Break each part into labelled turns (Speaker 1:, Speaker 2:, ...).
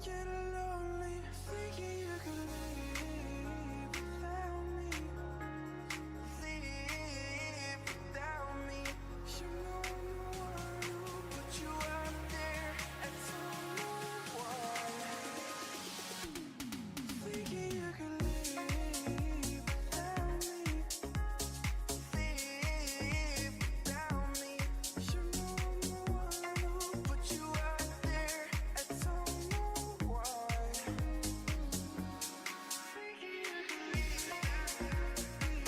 Speaker 1: get lonely, thinking you could leave without me. Leave without me. You know I'm the one who put you out there and told no one. Thinking you could leave without me. Leave without me. You know I'm the one who put you out there and told no one. Thinking you could leave without me.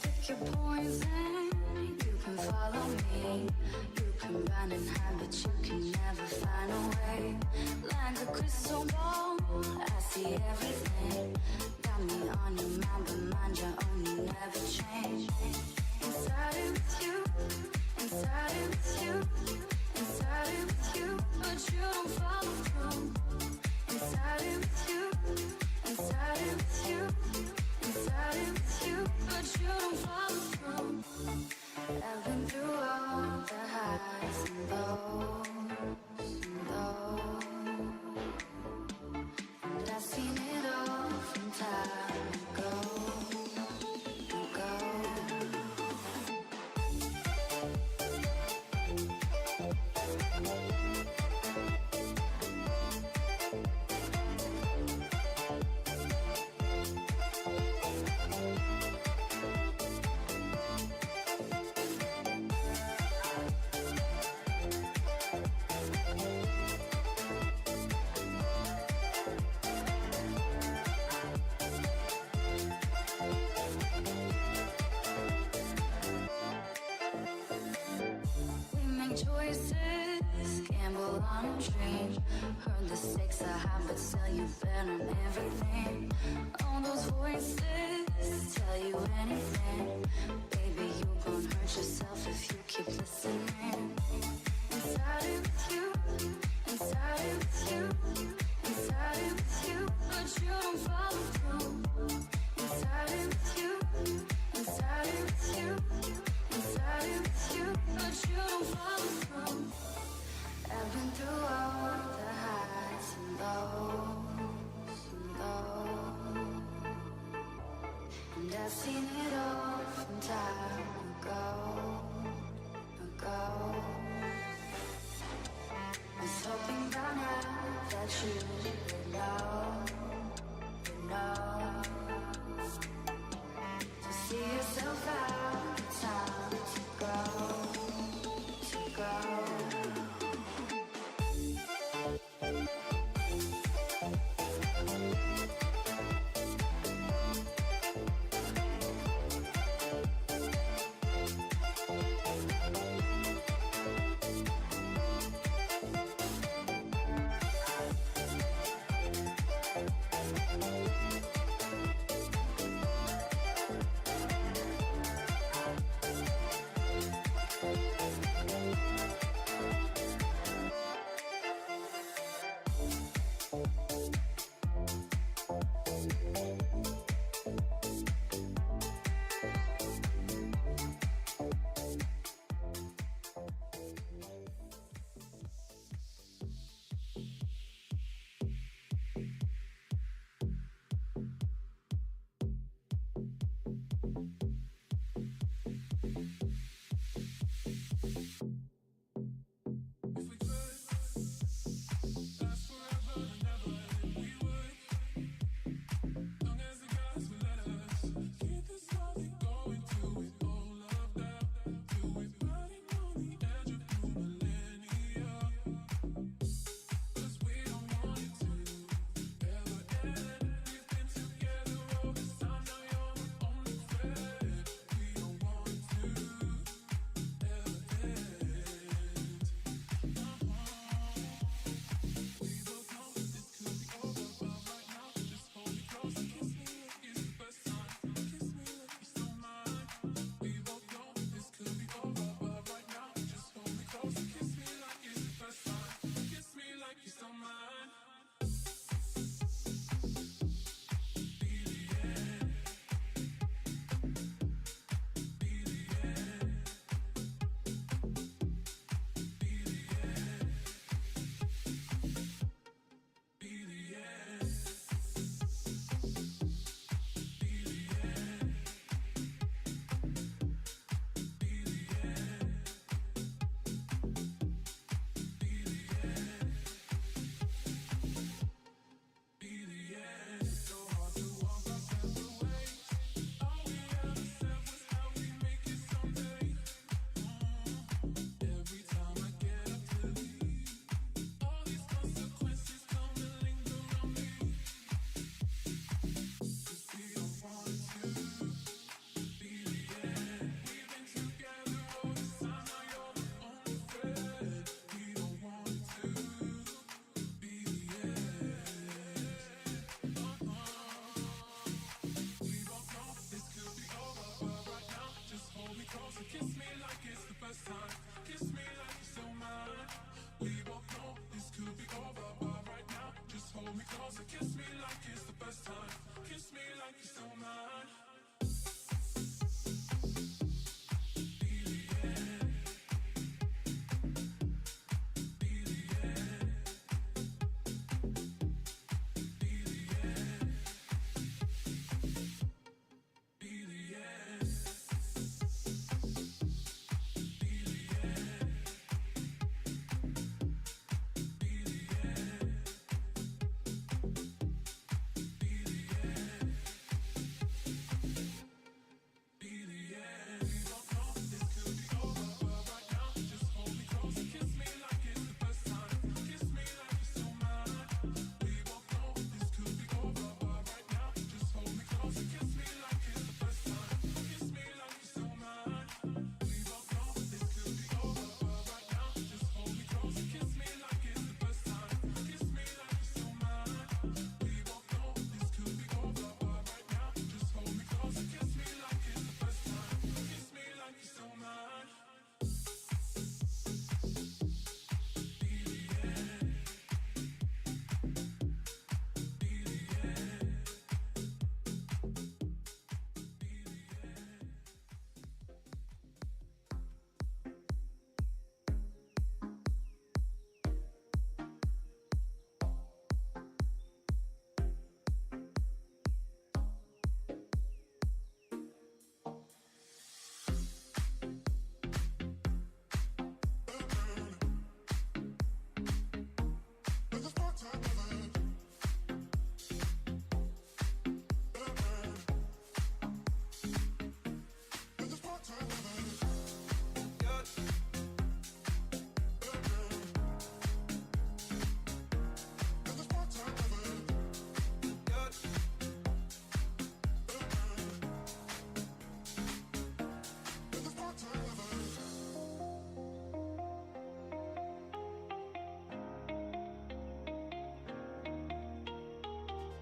Speaker 2: Pick your poison, you can follow me. You can run and hide, but you can never find a way. Like a crystal ball, I see everything. Got me on your mind, but mind your own, you never change. Inside it with you, inside it with you, inside it with you, but you don't follow through. Inside it with you, inside it with you, inside it with you, but you don't follow through. I've been through all the highs and lows and lows, and I've seen it all from time ago, ago. We make choices, gamble on a dream. Heard the stakes are high, but still you bet on everything. All those voices tell you anything. Baby, you gon' hurt yourself if you keep listening. Inside it with you, inside it with you, inside it with you, but you don't follow through. Inside it with you, inside it with you, inside it with you, but you don't follow through. I've been through all the highs and lows and lows, and I've seen it all from time ago, ago. Was hoping by now that you would know, to see yourself out, it's time to go, to go.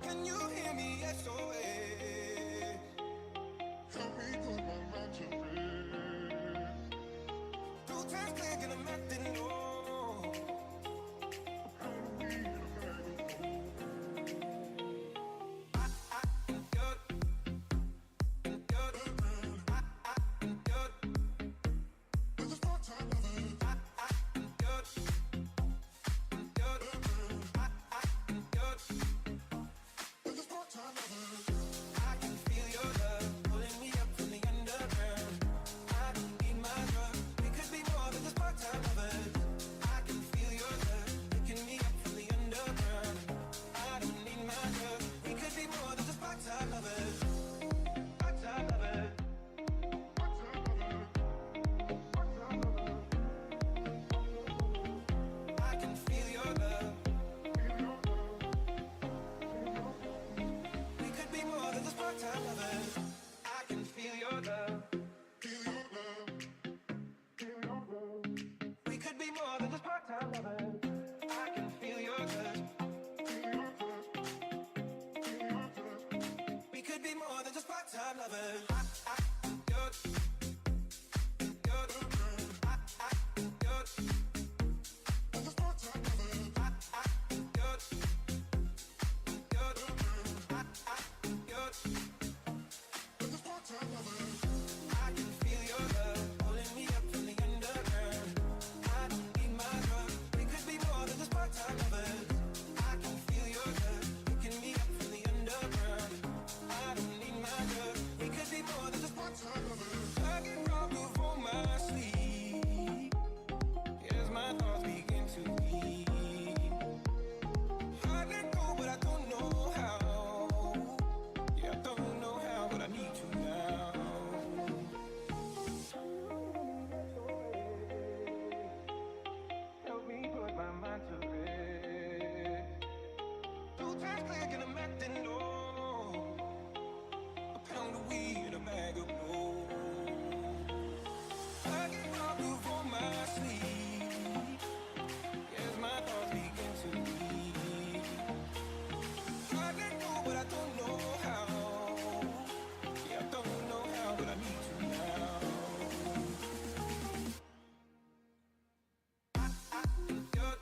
Speaker 1: Can you hear me? SOS. Help me put my mind to rest. 2 times click and I'm acting low. I'm weak and I'm This is part-time lovers. This is part-time lovers. I can feel your love pulling me up from the underground. I don't need my drug. We could be more than just part-time lovers. I can feel your love picking me up from the underground. I don't need my drug. We could be more than just part-time lovers. Part-time lovers. Part-time lovers. Part-time lovers. I can feel your love. We could be more than just part-time lovers. I can feel your love. Feel your love. Feel your love. We could be more than just part-time lovers. I can feel your touch. Feel your touch. Feel your touch. We could be more than just part-time lovers. Your, your, your, just part-time lovers. Your, just part-time lovers. I can feel your love pulling me up from the underground. I don't need my drug. We could be more than just part-time lovers. I can feel your love picking me up from the underground. I don't need my drug. We could be more than just part-time lovers. I get robbed of all my sleep as my thoughts begin to leave. I let go, but I don't know how. Yeah, I don't know how, but I need you now. Help me put my mind to rest. 2 times click and I'm acting low. A pound of weed and a bag of gold. I get robbed of all my sleep as my thoughts begin to leave. I let go, but I don't know how. Yeah, I don't know how, but I need you now. Your,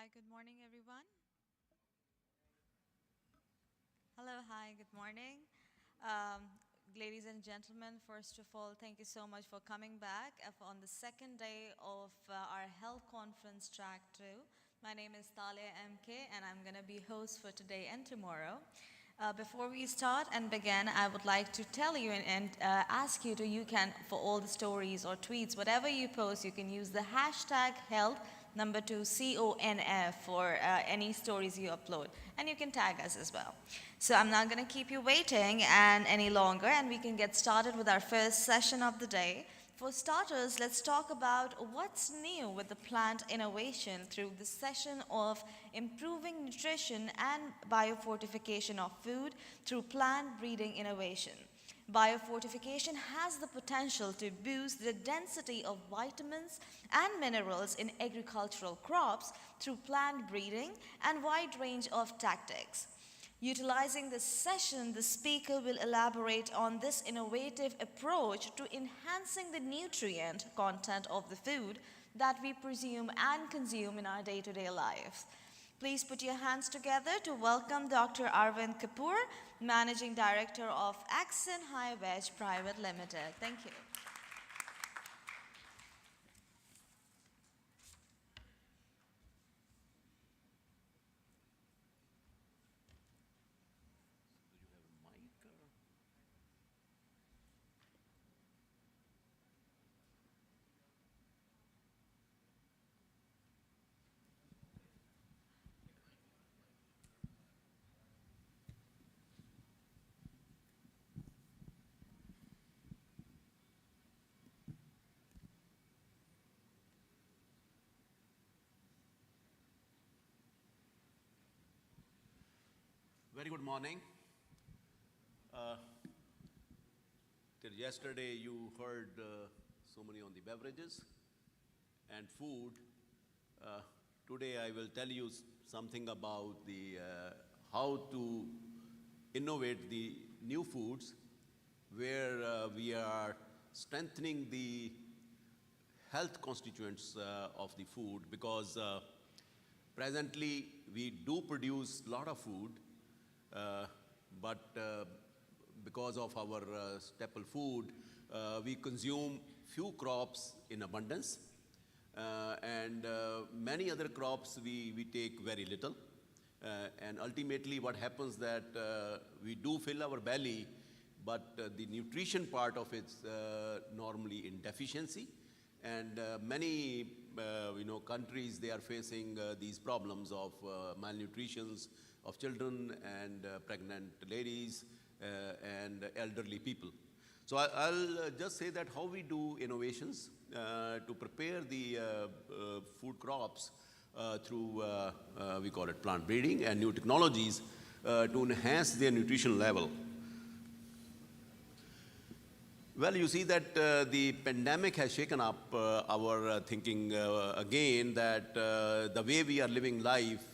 Speaker 3: Hi, good morning, everyone. Hello, hi, good morning. Um, Ladies and gentlemen, first of all, thank you so much for coming back on the second day of our health conference track 2. My name is Talia MK and I'm going to be host for today and tomorrow. Before we start and begin, I would like to tell you and ask you to, you can, for all the stories or tweets, whatever you post, you can use the hashtag health number 2 CONF for any stories you upload. And you can tag us as well. So I'm not going to keep you waiting any longer, and we can get started with our first session of the day. For starters, let's talk about what's new with the plant innovation through the session of improving nutrition and biofortification of food through plant breeding innovation. Biofortification has the potential to boost the density of vitamins and minerals in agricultural crops through plant breeding and wide range of tactics. Utilizing this session, the speaker will elaborate on this innovative approach to enhancing the nutrient content of the food that we presume and consume in our day-to-day lives. Please put your hands together to welcome Dr. Arvind Kapoor, Managing Director of Axon High Wedge Private Limited. Thank you.
Speaker 4: Very good morning. Till yesterday, you heard so many on the beverages and food. Today, I will tell you something about the how to innovate the new foods, where we are strengthening the health constituents of the food, because presently we do produce a lot of food, but because of our staple food, we consume few crops in abundance, and many other crops we take very little. And ultimately what happens that we do fill our belly, but the nutrition part of it's normally in deficiency. And many countries, they are facing these problems of malnutrition of children and pregnant ladies and elderly people. So I'll just say that how we do innovations to prepare the food crops through, we call it plant breeding and new technologies to enhance their nutrition level. Well, you see that the pandemic has shaken up our thinking again, that the way we are living life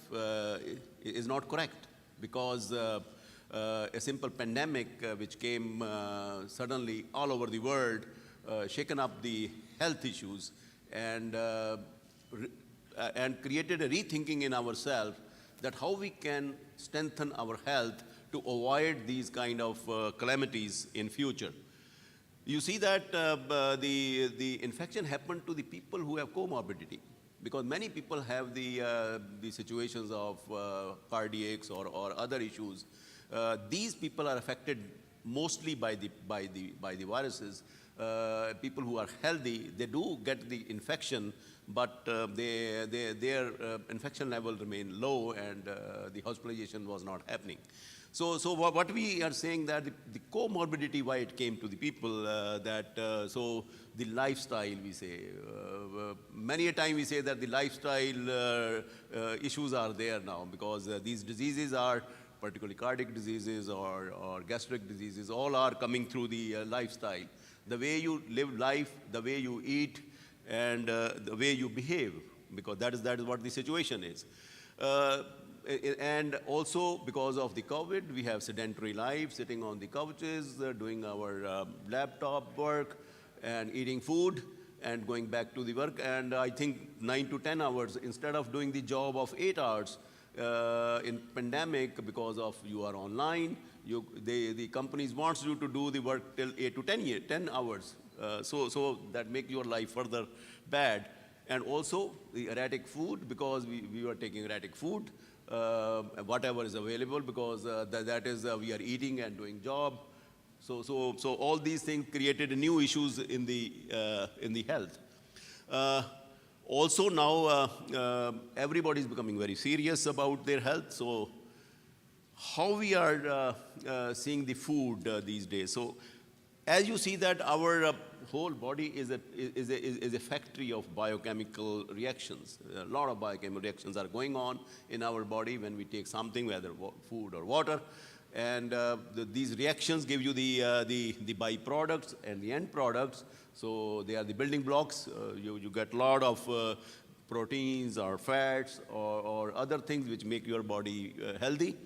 Speaker 4: is not correct, because a simple pandemic which came suddenly all over the world, shaken up the health issues and created a rethinking in ourselves that how we can strengthen our health to avoid these kind of calamities in future. You see that the infection happened to the people who have comorbidity, because many people have the situations of cardiacs or other issues. These people are affected mostly by the viruses. People who are healthy, they do get the infection, but their infection level remain low, and the hospitalization was not happening. So what we are saying that the comorbidity, why it came to the people, so the lifestyle, we say, many a time we say that the lifestyle issues are there now, because these diseases are, particularly cardiac diseases or gastric diseases, all are coming through the lifestyle. The way you live life, the way you eat, and the way you behave, because that is what the situation is. And also because of the COVID, we have sedentary life, sitting on the couches, doing our laptop work and eating food. and going back to the work. And I think 9 to 10 hours instead of doing the job of 8 hours in pandemic, because of you are online, the companies wants you to do the work till 8 to 10 hours. So that make your life further bad. And also the erratic food, because we were taking erratic food, whatever is available, because that is we are eating and doing job. So all these things created new issues in the health. Also now everybody is becoming very serious about their health. So how we are seeing the food these days? So as you see that our whole body is a factory of biochemical reactions. A lot of biochemical reactions are going on in our body when we take something, whether food or water. And these reactions give you the byproducts and the end products. So they are the building blocks. You get a lot of proteins or fats or other things which make your body healthy.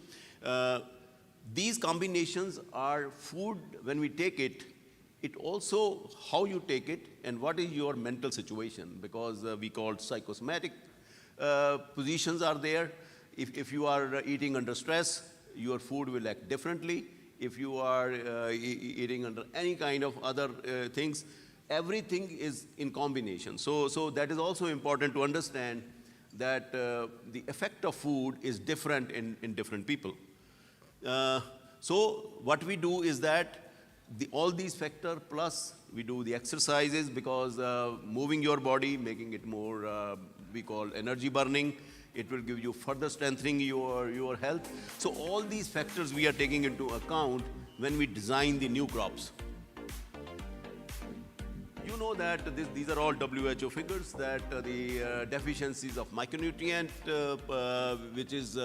Speaker 4: These combinations are food. When we take it, it also how you take it and what is your mental situation, because we call psychosomatic positions are there. If you are eating under stress, your food will act differently. If you are eating under any kind of other things, everything is in combination. So that is also important to understand that the effect of food is different in different people. So what we do is that all these factors plus we do the exercises, because moving your body, making it more, we call energy burning, it will give you further strengthening your health. So all these factors we are taking into account when we design the new crops. You know that these are all WHO figures, that the deficiencies of micronutrient, which is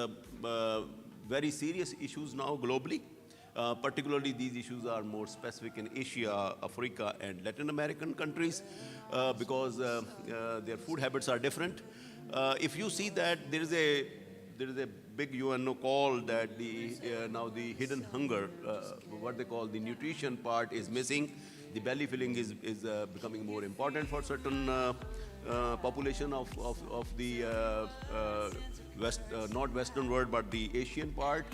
Speaker 4: very serious issues now globally. Particularly these issues are more specific in Asia, Africa and Latin American countries, because their food habits are different. If you see that there is a big UNO call that now the hidden hunger, what they call the nutrition part is missing. The belly filling is becoming more important for certain population of the not Western world but the Asian part,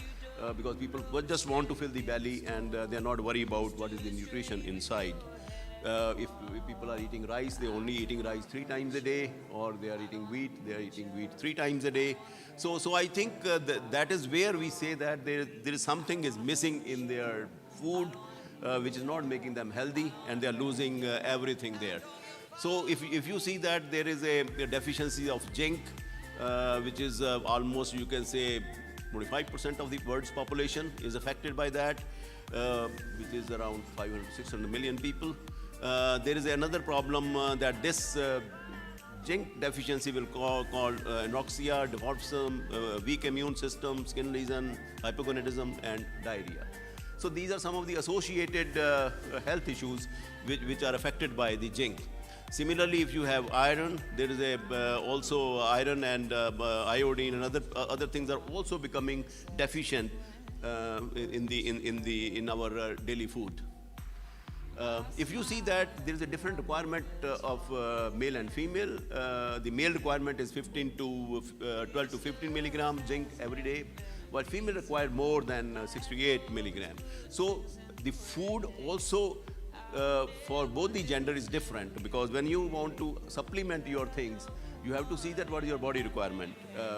Speaker 4: because people just want to fill the belly and they are not worried about what is the nutrition inside. If people are eating rice, they're only eating rice 3 times a day, or they are eating wheat, they are eating wheat 3 times a day. So I think that is where we say that there is something is missing in their food, which is not making them healthy, and they are losing everything there. So if you see that there is a deficiency of zinc, which is almost, you can say, 25% of the world's population is affected by that, which is around 500-600 million people. There is another problem that this zinc deficiency will call anoxia, dwarfism, weak immune system, skin lesion, hypogonadism, and diarrhea. So these are some of the associated health issues which are affected by the zinc. Similarly, if you have iron, there is also iron and iodine and other things are also becoming deficient in our daily food. If you see that there is a different requirement of male and female, the male requirement is 12 to 15 milligram zinc every day, while female require more than 6 to 8 milligram. So the food also for both the gender is different, because when you want to supplement your things, you have to see that what is your body requirement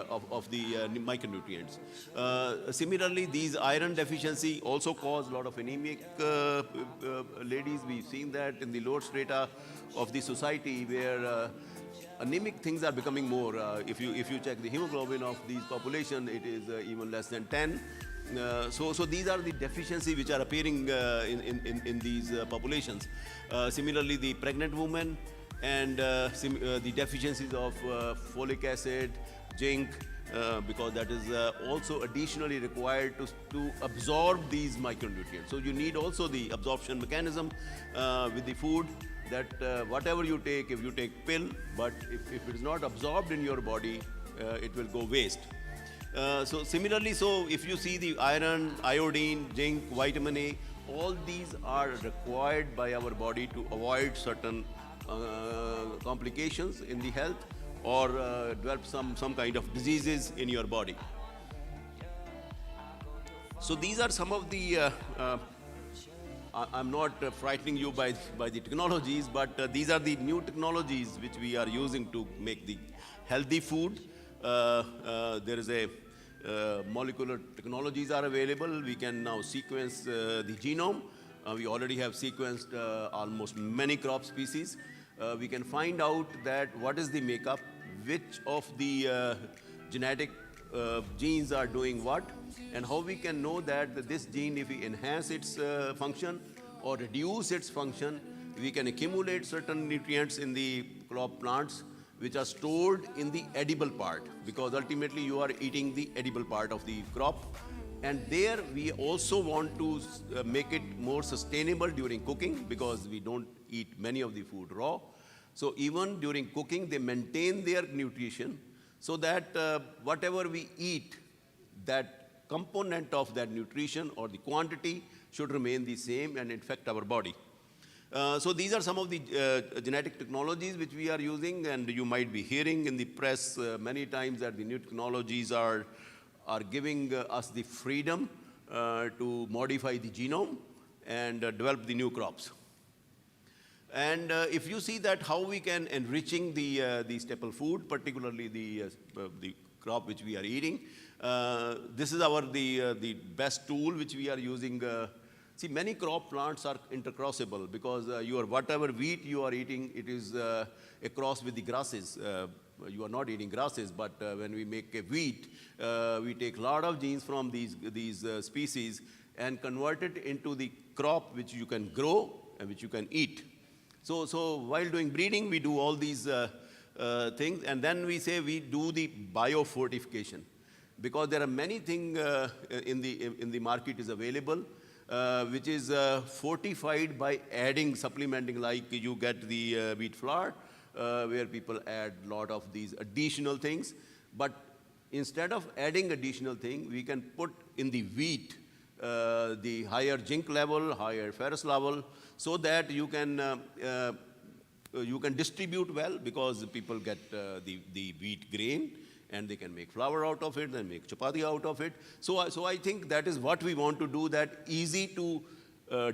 Speaker 4: of the micronutrients. Similarly, these iron deficiency also cause a lot of anemic ladies. We've seen that in the lower strata of the society, where anemic things are becoming more. If you check the hemoglobin of these population, it is even less than 10. So these are the deficiencies which are appearing in these populations. Similarly, the pregnant women and the deficiencies of folic acid, zinc, because that is also additionally required to absorb these micronutrients. So you need also the absorption mechanism with the food, that whatever you take, if you take pill, but if it is not absorbed in your body, it will go waste. So similarly, so if you see the iron, iodine, zinc, vitamin A, all these are required by our body to avoid certain complications in the health or develop some kind of diseases in your body. So these are some of the, I'm not frightening you by the technologies, but these are the new technologies which we are using to make the healthy food. There is a molecular technologies are available. We can now sequence the genome. We already have sequenced almost many crop species. We can find out that what is the makeup, which of the genetic genes are doing what, and how we can know that this gene, if we enhance its function or reduce its function, we can accumulate certain nutrients in the crop plants which are stored in the edible part, because ultimately you are eating the edible part of the crop. And there we also want to make it more sustainable during cooking, because we don't eat many of the food raw. So even during cooking, they maintain their nutrition so that whatever we eat, that component of that nutrition or the quantity should remain the same and infect our body. So these are some of the genetic technologies which we are using, and you might be hearing in the press many times that the new technologies are giving us the freedom to modify the genome and develop the new crops. And if you see that how we can enriching the staple food, particularly the crop which we are eating, this is the best tool which we are using. See, many crop plants are intercrossable, because whatever wheat you are eating, it is a cross with the grasses. You are not eating grasses, but when we make a wheat, we take a lot of genes from these species and convert it into the crop which you can grow and which you can eat. So while doing breeding, we do all these things, and then we say we do the biofortification, because there are many things in the market is available, which is fortified by adding, supplementing, like you get the wheat flour, where people add a lot of these additional things. But instead of adding additional thing, we can put in the wheat the higher zinc level, higher ferrous level, so that you can distribute well, because people get the wheat grain, and they can make flour out of it, and make chapati out of it. So I think that is what we want to do, that easy to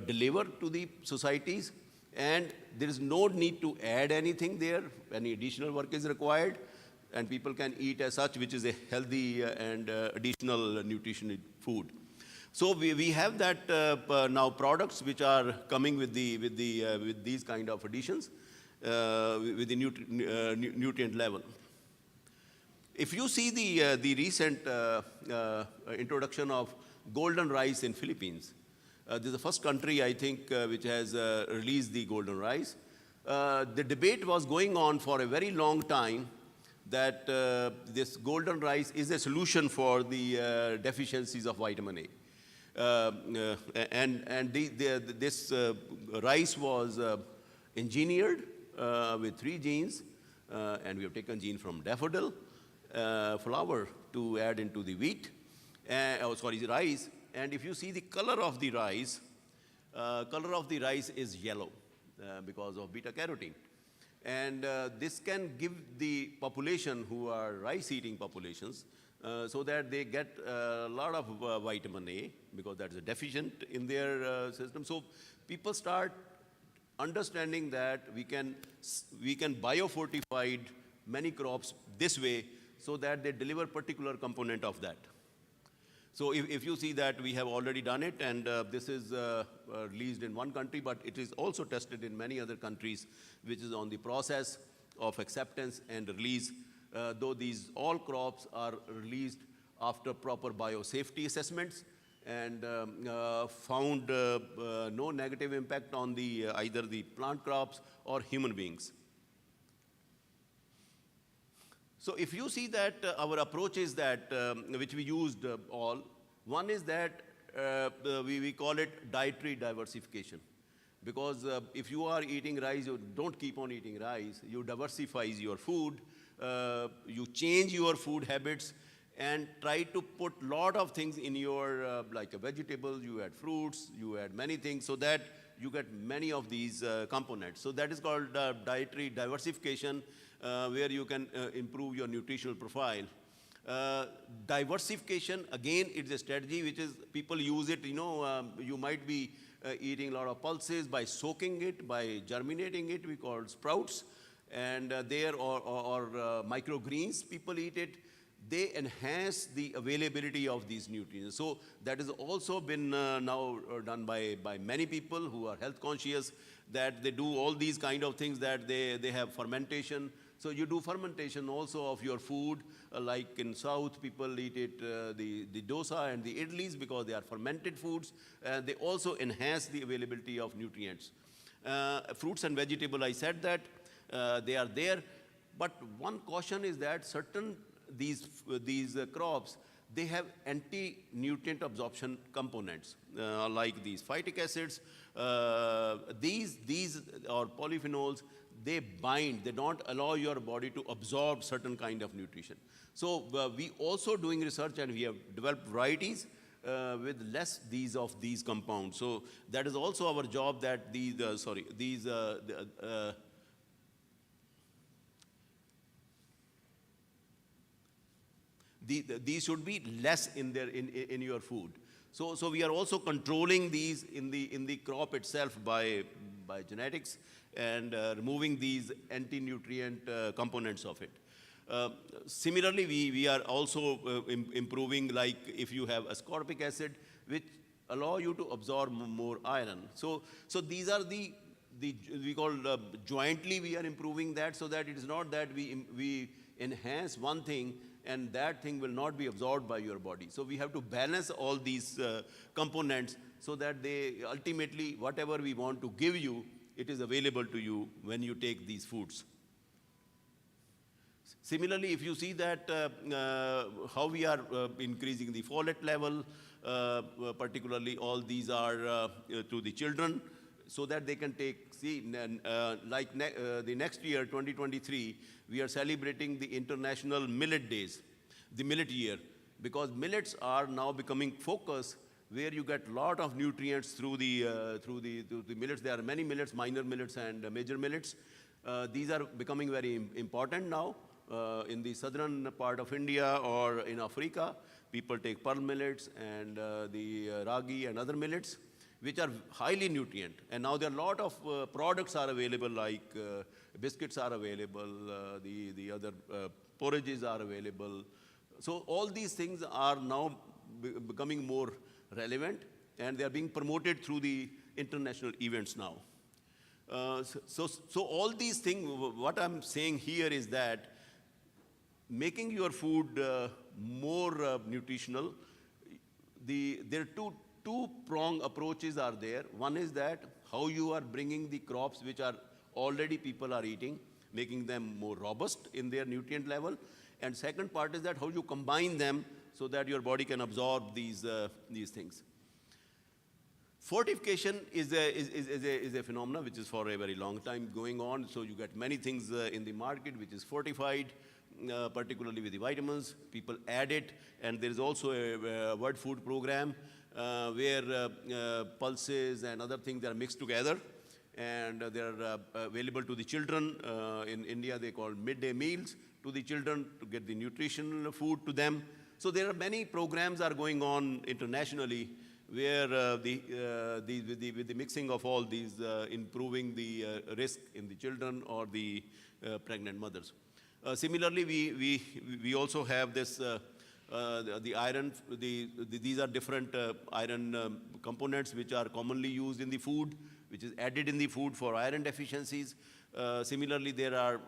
Speaker 4: deliver to the societies, and there is no need to add anything there. Any additional work is required, and people can eat as such, which is a healthy and additional nutritional food. So we have that now products which are coming with these kind of additions with the nutrient level. If you see the recent introduction of golden rice in Philippines, this is the first country, I think, which has released the golden rice. The debate was going on for a very long time that this golden rice is a solution for the deficiencies of vitamin A. This rice was engineered with 3 genes, and we have taken gene from daffodil flower to add into the wheat, rice. And if you see the color of the rice is yellow because of beta carotene. And this can give the population who are rice-eating populations so that they get a lot of vitamin A, because that is deficient in their system. So people start understanding that we can biofortify many crops this way, so that they deliver particular component of that. So if you see that we have already done it, and this is released in one country, but it is also tested in many other countries, which is on the process of acceptance and release, though these all crops are released after proper biosafety assessments, and found no negative impact on either the plant crops or human beings. So if you see that our approach is that, which we used all, one is that we call it dietary diversification. Because if you are eating rice, you don't keep on eating rice. You diversify your food, you change your food habits, and try to put lot of things in your, like vegetables, you add fruits, you add many things, so that you get many of these components. So that is called dietary diversification, where you can improve your nutritional profile. Diversification, again, it's a strategy which is, people use it, you might be eating a lot of pulses by soaking it, by germinating it, we call it sprouts, and or microgreens, people eat it. They enhance the availability of these nutrients. So that has also been now done by many people who are health conscious, that they do all these kind of things, that they have fermentation. So you do fermentation also of your food, like in South, people eat it, the dosa and the idlis, because they are fermented foods. They also enhance the availability of nutrients. Fruits and vegetables, I said that, they are there. But one caution is that certain these crops, they have anti-nutrient absorption components, like these phytic acids. These or polyphenols, they bind, they don't allow your body to absorb certain kind of nutrition. So we also doing research, and we have developed varieties with less of these compounds. So that is also our job, that these should be less in your food. So we are also controlling these in the crop itself by genetics, and removing these anti-nutrient components of it. Similarly, we are also improving, like if you have ascorbic acid, which allow you to absorb more iron. So these are we call jointly we are improving that, so that it is not that we enhance one thing and that thing will not be absorbed by your body. So we have to balance all these components, so that they ultimately, whatever we want to give you, it is available to you when you take these foods. Similarly, if you see that how we are increasing the folate level, particularly all these are to the children, so that they can take, the next year, 2023, we are celebrating the International Millet Days, the millet year, because millets are now becoming focus, where you get a lot of nutrients through the millets. There are many millets, minor millets and major millets. These are becoming very important now. In the southern part of India or in Africa, people take pearl millets and the ragi and other millets, which are highly nutrient. And now there are a lot of products are available, like biscuits are available, the other porridges are available. So all these things are now becoming more relevant, and they are being promoted through the international events now. So all these things, what I'm saying here is that making your food more nutritional, there are two-prong approaches are there. One is that how you are bringing the crops which are already people are eating, making them more robust in their nutrient level. And second part is that how you combine them so that your body can absorb these things. Fortification is a phenomenon which is for a very long time going on. So you get many things in the market which is fortified, particularly with the vitamins. People add it, and there is also a World Food Program where pulses and other things are mixed together, and they are available to the children. In India, they call midday meals to the children to get the nutritional food to them. So there are many programs are going on internationally where with the mixing of all these, improving the risk in the children or the pregnant mothers. Similarly, we also have this the iron. These are different iron components which are commonly used in the food, which is added in the food for iron deficiencies. Similarly, there are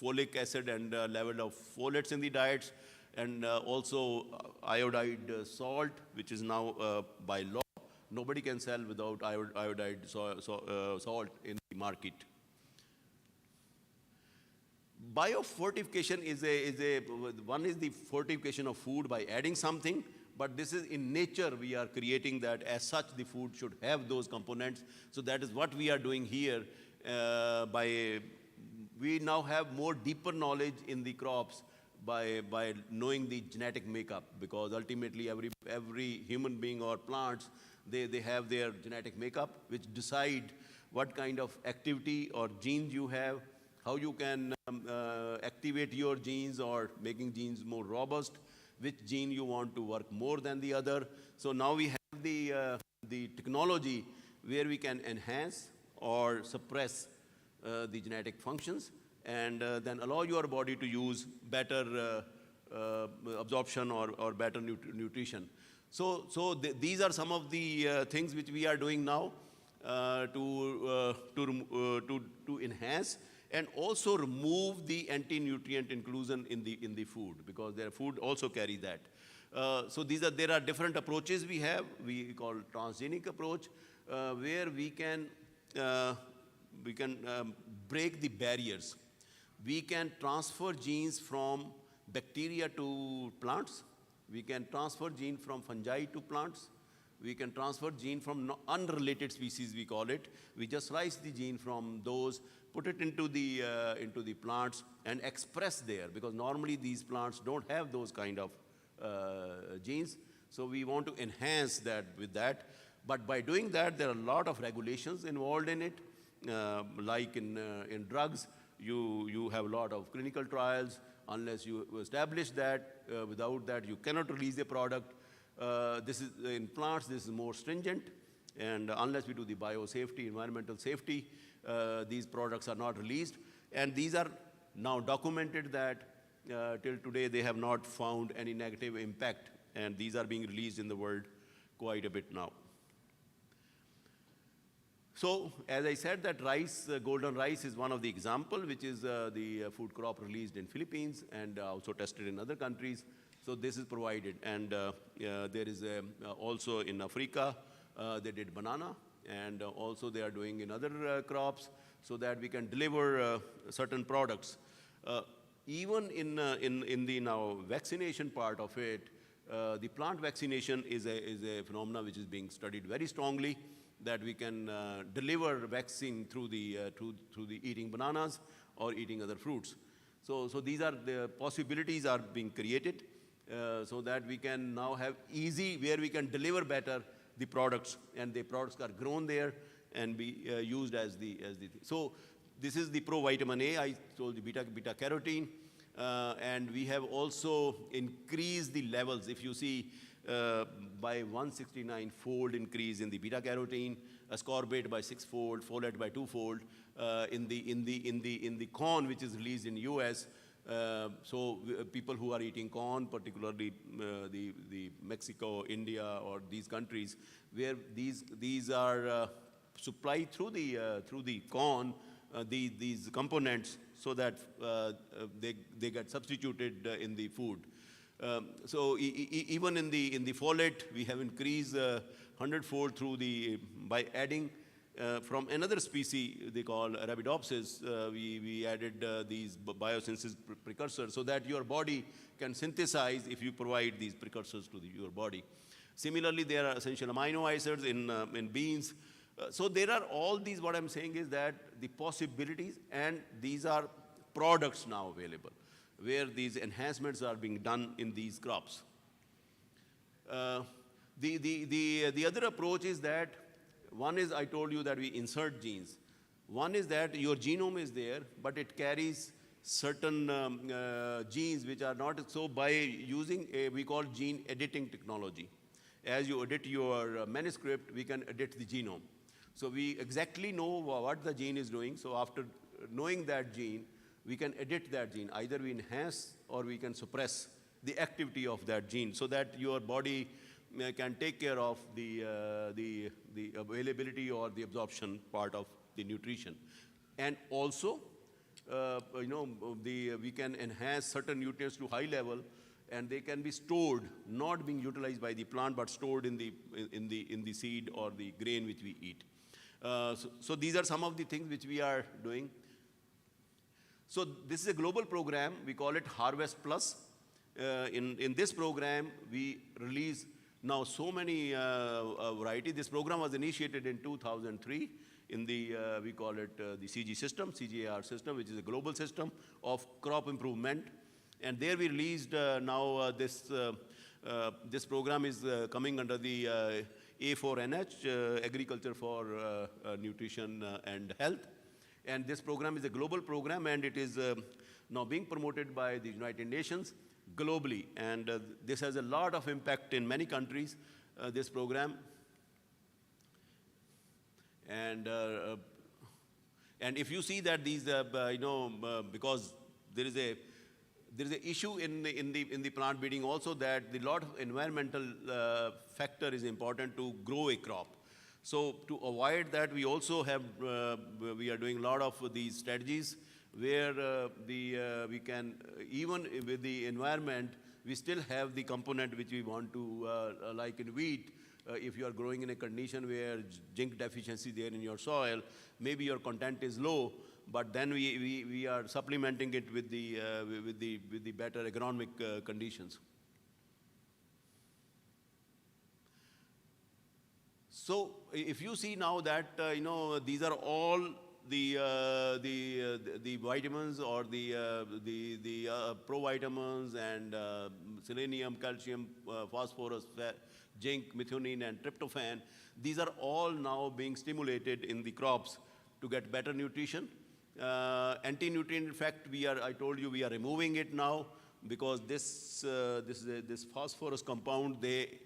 Speaker 4: folic acid and level of folates in the diets, and also iodide salt, which is now by law. Nobody can sell without iodide salt in the market. Biofortification one is the fortification of food by adding something, but this is in nature we are creating that. As such, the food should have those components. So that is what we are doing here. We now have more deeper knowledge in the crops by knowing the genetic makeup, because ultimately every human being or plants, they have their genetic makeup which decide what kind of activity or genes you have, how you can activate your genes or making genes more robust, which gene you want to work more than the other. So now we have the technology where we can enhance or suppress the genetic functions, and then allow your body to use better absorption or better nutrition. So these are some of the things which we are doing now to enhance and also remove the anti-nutrient inclusion in the food, because their food also carry that. So there are different approaches we have. We call transgenic approach, where we can break the barriers. We can transfer genes from bacteria to plants. We can transfer gene from fungi to plants. We can transfer gene from unrelated species, we call it. We just slice the gene from those, put it into the plants and express there, because normally these plants don't have those kind of genes. So we want to enhance that with that. But by doing that, there are a lot of regulations involved in it. Like in drugs, you have a lot of clinical trials. Unless you establish that, without that, you cannot release a product. This is in plants, this is more stringent. And unless we do the biosafety, environmental safety, these products are not released. And these are now documented that till today they have not found any negative impact. And these are being released in the world quite a bit now. So, as I said, that rice, golden rice is one of the example, which is the food crop released in Philippines and also tested in other countries. So this is provided. And there is also in Africa, they did banana, and also they are doing in other crops, so that we can deliver certain products. Even in the now vaccination part of it, the plant vaccination is a phenomenon which is being studied very strongly, that we can deliver vaccine through the eating bananas or eating other fruits. So these are the possibilities are being created, so that we can now have easy, where we can deliver better the products, and the products are grown there and be used as the So this is the provitamin A, I told you, beta carotene, and we have also increased the levels. If you see, by 169-fold increase in the beta carotene, ascorbate by 6-fold, folate by 2-fold, in the corn which is released in US. So people who are eating corn, particularly the Mexico, India, or these countries, where these are supplied through the corn, these components, so that they get substituted in the food. So even in the folate, we have increased 100-fold by adding from another species they call Arabidopsis. We added these biosynthesis precursors, so that your body can synthesize if you provide these precursors to your body. Similarly, there are essential amino acids in beans. So there are all these. What I'm saying is that the possibilities, and these are products now available, where these enhancements are being done in these crops. The other approach is that, one is I told you that we insert genes. One is that your genome is there, but it carries certain genes which are not. So by using we call gene editing technology, as you edit your manuscript, we can edit the genome. So we exactly know what the gene is doing. So after knowing that gene, we can edit that gene. Either we enhance or we can suppress the activity of that gene, so that your body can take care of the availability or the absorption part of the nutrition. And also, we can enhance certain nutrients to high level, and they can be stored, not being utilized by the plant, but stored in the seed or the grain which we eat. So these are some of the things which we are doing. So this is a global program. We call it Harvest Plus. In this program, we release now so many varieties. This program was initiated in 2003 in the, we call it the CG system, CGIAR system, which is a global system of crop improvement. And there we released this program is coming under the A4NH, Agriculture for Nutrition and Health. And this program is a global program, and it is now being promoted by the United Nations globally. And this has a lot of impact in many countries, this program. And if you see that these, because there is a issue in the plant breeding also, that the lot of environmental factor is important to grow a crop. So to avoid that, we also have we are doing a lot of these strategies where we can, even with the environment, we still have the component which we want to, like in wheat. If you are growing in a condition where zinc deficiency there in your soil, maybe your content is low, but then we are supplementing it with the better agronomic conditions. So if you see now that these are all the vitamins or the provitamins and selenium, calcium, phosphorus, zinc, methionine, and tryptophan. These are all now being stimulated in the crops to get better nutrition. Anti-nutrient, in fact, I told you we are removing it now, because this phosphorus compound, they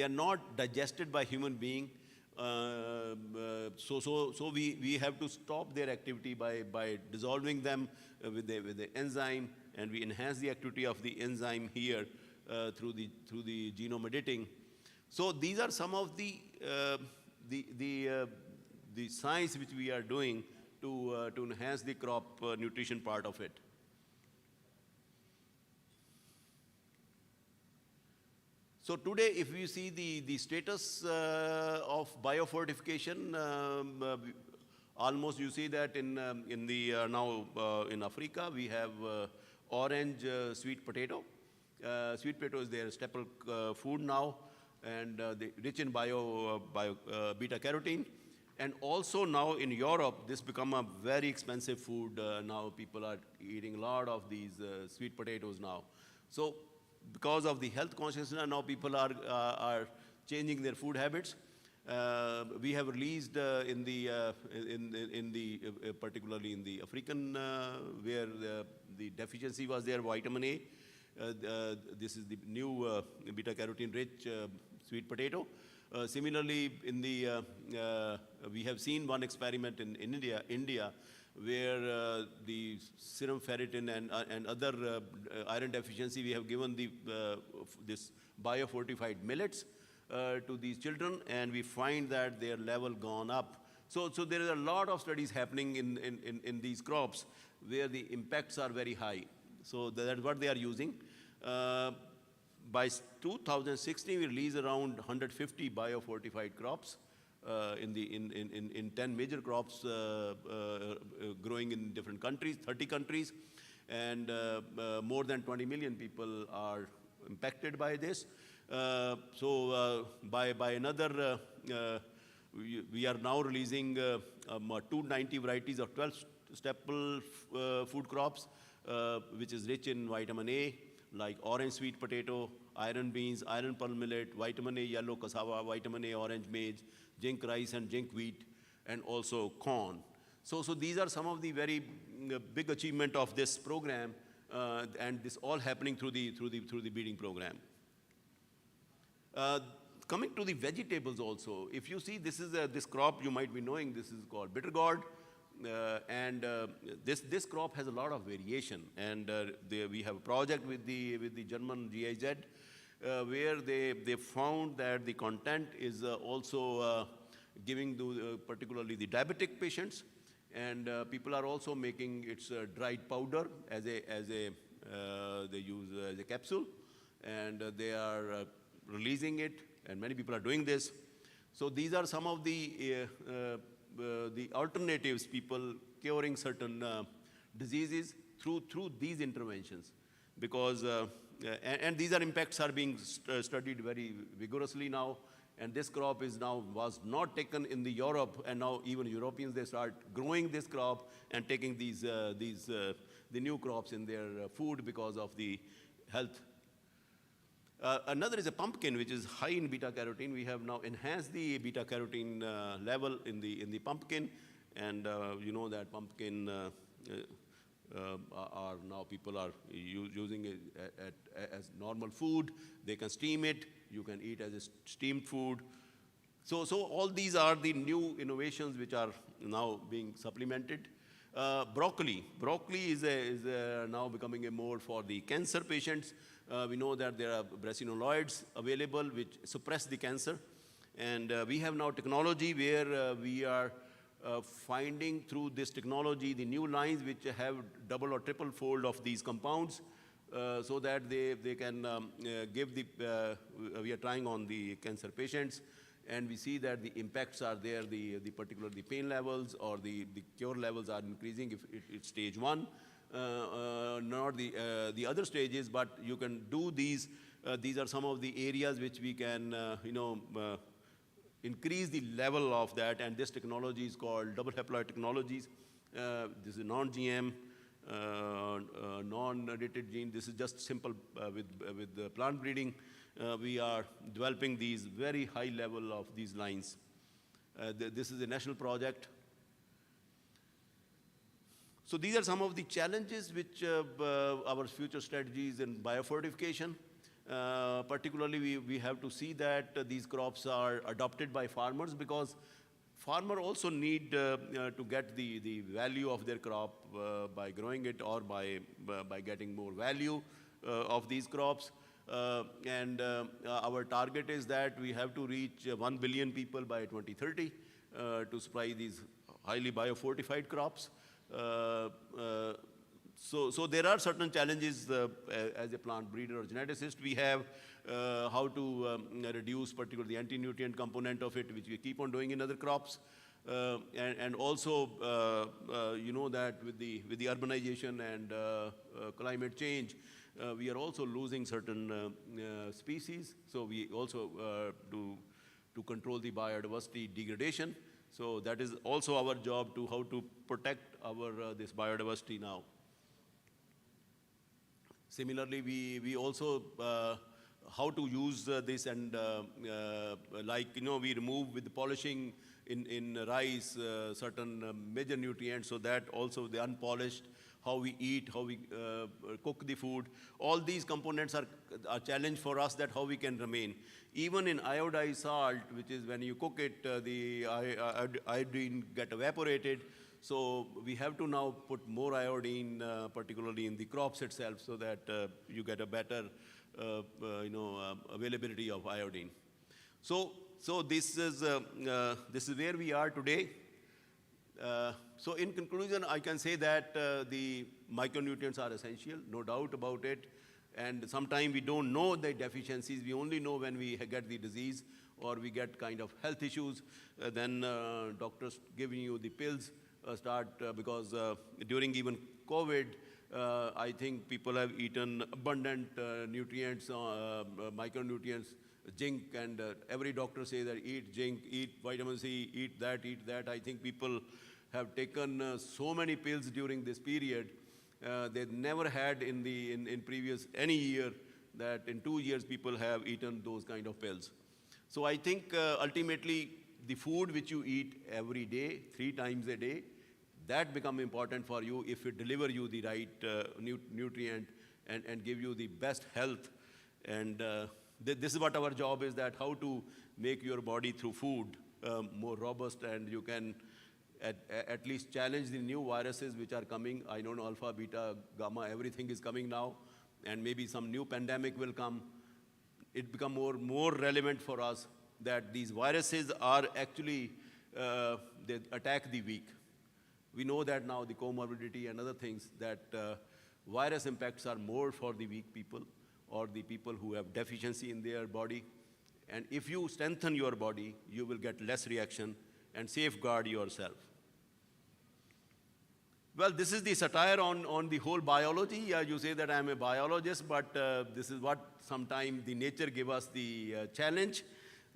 Speaker 4: are not digested by human being. So we have to stop their activity by dissolving them with the enzyme, and we enhance the activity of the enzyme here through the genome editing. So these are some of the science which we are doing to enhance the crop nutrition part of it. So today, if you see the status of biofortification, almost you see that in Africa we have orange sweet potato. Sweet potato is their staple food now, and rich in beta carotene. And also now in Europe, this become a very expensive food. Now people are eating a lot of these sweet potatoes now. So because of the health consciousness, now people are changing their food habits. We have released particularly in the African, where the deficiency was there, vitamin A. This is the new beta carotene rich sweet potato. Similarly, we have seen one experiment in India where the serum ferritin and other iron deficiency, we have given this biofortified millets to these children, and we find that their level gone up. So there is a lot of studies happening in these crops where the impacts are very high. So that's what they are using. By 2016, we released around 150 biofortified crops in 10 major crops growing in different countries, 30 countries, and more than 20 million people are impacted by this. By another, we are now releasing 290 varieties of 12 staple food crops, which is rich in vitamin A, like orange sweet potato, iron beans, iron pearl millet, vitamin A yellow cassava, vitamin A orange maize, zinc rice and zinc wheat, and also corn. So these are some of the very big achievement of this program, and this all happening through the breeding program. Coming to the vegetables also, if you see, this is this crop you might be knowing, this is called bitter gourd. This crop has a lot of variation, and we have a project with the German GIZ where they found that the content is also giving to particularly the diabetic patients, and people are also making its dried powder they use as a capsule, and they are releasing it, and many people are doing this. So these are some of the alternatives, people curing certain diseases through these interventions, because and these impacts are being studied very vigorously now. And this crop was not taken in the Europe, and now even Europeans, they start growing this crop and taking these the new crops in their food because of the health. Another is a pumpkin, which is high in beta carotene. We have now enhanced the beta carotene level in the pumpkin, and you know that pumpkin are now people are using it as normal food. They can steam it. You can eat as a steamed food. So all these are the new innovations which are now being supplemented. Broccoli is now becoming a more for the cancer patients. We know that there are brassinoids available which suppress the cancer. And we have now technology where we are finding through this technology the new lines which have double or triple fold of these compounds so that they can give the, we are trying on the cancer patients, and we see that the impacts are there, the particular the pain levels or the cure levels are increasing if it's stage 1, not the other stages, but you can do these. These are some of the areas which we can, increase the level of that, and this technology is called double haploid technologies. This is non-GM, non-edited gene. This is just simple with plant breeding. We are developing these very high level of these lines. This is a national project. So these are some of the challenges which our future strategies in biofortification. Particularly, we have to see that these crops are adopted by farmers, because farmer also need to get the value of their crop by growing it or by getting more value of these crops. Our target is that we have to reach 1 billion people by 2030 to supply these highly biofortified crops. So there are certain challenges as a plant breeder or geneticist. We have how to reduce particularly the anti-nutrient component of it, which we keep on doing in other crops. And also, you know that with the urbanization and climate change, we are also losing certain species. So we also to control the biodiversity degradation. So that is also our job to how to protect our this biodiversity now. Similarly, we also how to use this, and like, we remove with the polishing in rice certain major nutrients, so that also the unpolished, how we eat, how we cook the food, all these components are a challenge for us, that how we can remain. Even in iodized salt, which is when you cook it, the iodine get evaporated. So we have to now put more iodine, particularly in the crops itself, so that you get a better, availability of iodine. So this is where we are today. So in conclusion, I can say that the micronutrients are essential, no doubt about it. And sometimes we don't know the deficiencies. We only know when we get the disease or we get kind of health issues. Then doctors giving you the pills. Because during even COVID, I think people have eaten abundant nutrients, micronutrients, zinc, and every doctor says that eat zinc, eat vitamin C, eat that. I think people have taken so many pills during this period. They never had in previous any year that in 2 years people have eaten those kind of pills. So I think ultimately the food which you eat every day, 3 times a day, that become important for you if it deliver you the right nutrient and give you the best health. And this is what our job is, that how to make your body through food more robust, and you can at least challenge the new viruses which are coming. I don't know, alpha, beta, gamma, everything is coming now, and maybe some new pandemic will come. It become more relevant for us that these viruses are actually, they attack the weak. We know that now, the comorbidity and other things, that virus impacts are more for the weak people or the people who have deficiency in their body. And if you strengthen your body, you will get less reaction and safeguard yourself. Well, this is the satire on the whole biology. You say that I'm a biologist, but this is what sometimes the nature give us the challenge,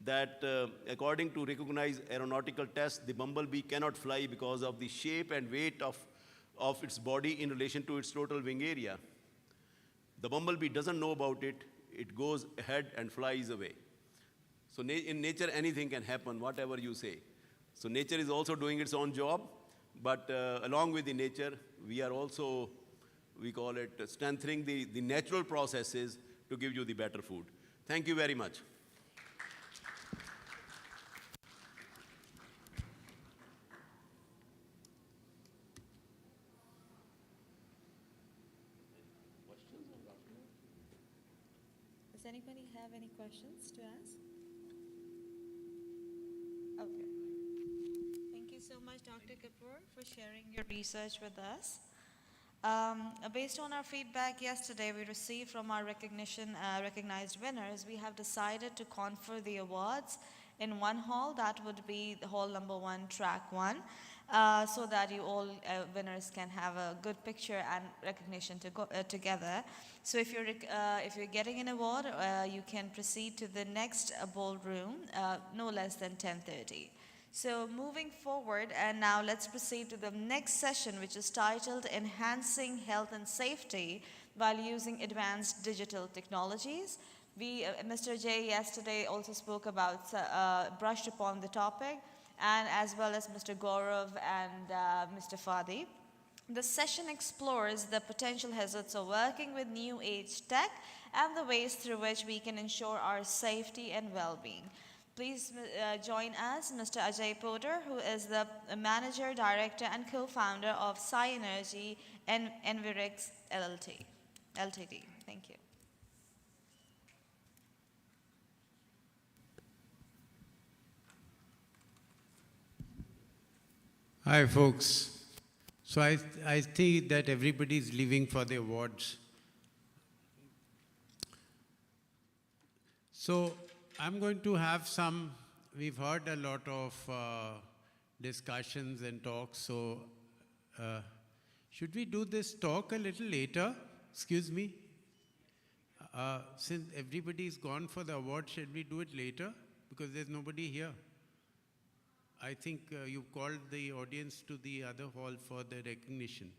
Speaker 4: that according to recognized aeronautical tests, the bumblebee cannot fly because of the shape and weight of its body in relation to its total wing area. The bumblebee doesn't know about it. It goes ahead and flies away. So in nature, anything can happen, whatever you say. So nature is also doing its own job, but along with the nature, we are also, we call it, strengthening the natural processes to give you the better food. Thank you very much.
Speaker 3: Does anybody have any questions to ask? Okay. Thank you so much, Dr. Kapoor, for sharing your research with us. Based on our feedback yesterday we received from our recognized winners, we have decided to confer the awards in one hall. That would be the hall number 1, track 1, so that you all winners can have a good picture and recognition together. So if you're getting an award, you can proceed to the next ballroom no less than 10:30. So moving forward, and now let's proceed to the next session, which is titled Enhancing Health and Safety while Using Advanced Digital Technologies. Mr. J yesterday also spoke about, brushed upon the topic, and as well as Mr. Gaurav and Mr. Fadi. The session explores the potential hazards of working with new age tech and the ways through which we can ensure our safety and well-being. Please join us, Mr. Ajay Poddar, who is the Manager, Director, and Co-founder of Sci-Energy and Envirix Ltd. Thank you.
Speaker 5: Hi, folks. So I think that everybody is leaving for the awards. So I'm going to have we've heard a lot of discussions and talks, so should we do this talk a little later? Excuse me? Since everybody's gone for the award, should we do it later? Because there's nobody here. I think you called the audience to the other hall for the recognition.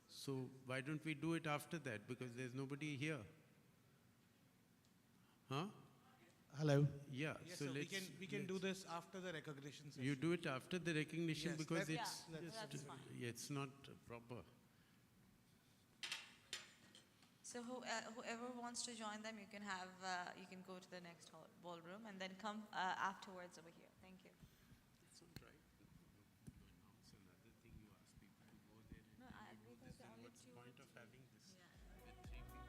Speaker 5: So why don't we do it after that? Because there's nobody here. Huh?
Speaker 6: Hello.
Speaker 5: Yeah.
Speaker 6: Yes,
Speaker 5: so
Speaker 6: sir,
Speaker 5: let's,
Speaker 6: we can do this after the recognition session.
Speaker 5: You do it after the recognition
Speaker 6: Yes,
Speaker 5: because
Speaker 6: that's-
Speaker 3: that's fine.
Speaker 5: it's not proper.
Speaker 3: So whoever wants to join them, you can go to the next ballroom and then come afterwards over here. Thank you. No, because only two.
Speaker 5: Point of having this
Speaker 3: Yeah.
Speaker 5: with 3 people.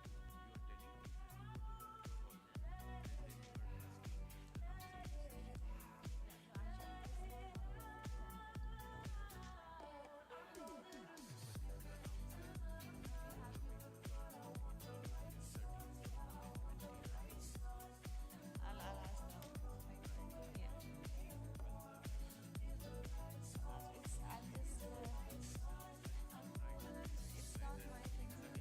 Speaker 3: I'll ask them. Yeah. It's not my thing.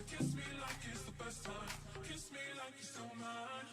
Speaker 1: kiss me like it's the first time. Kiss me like you're still mine.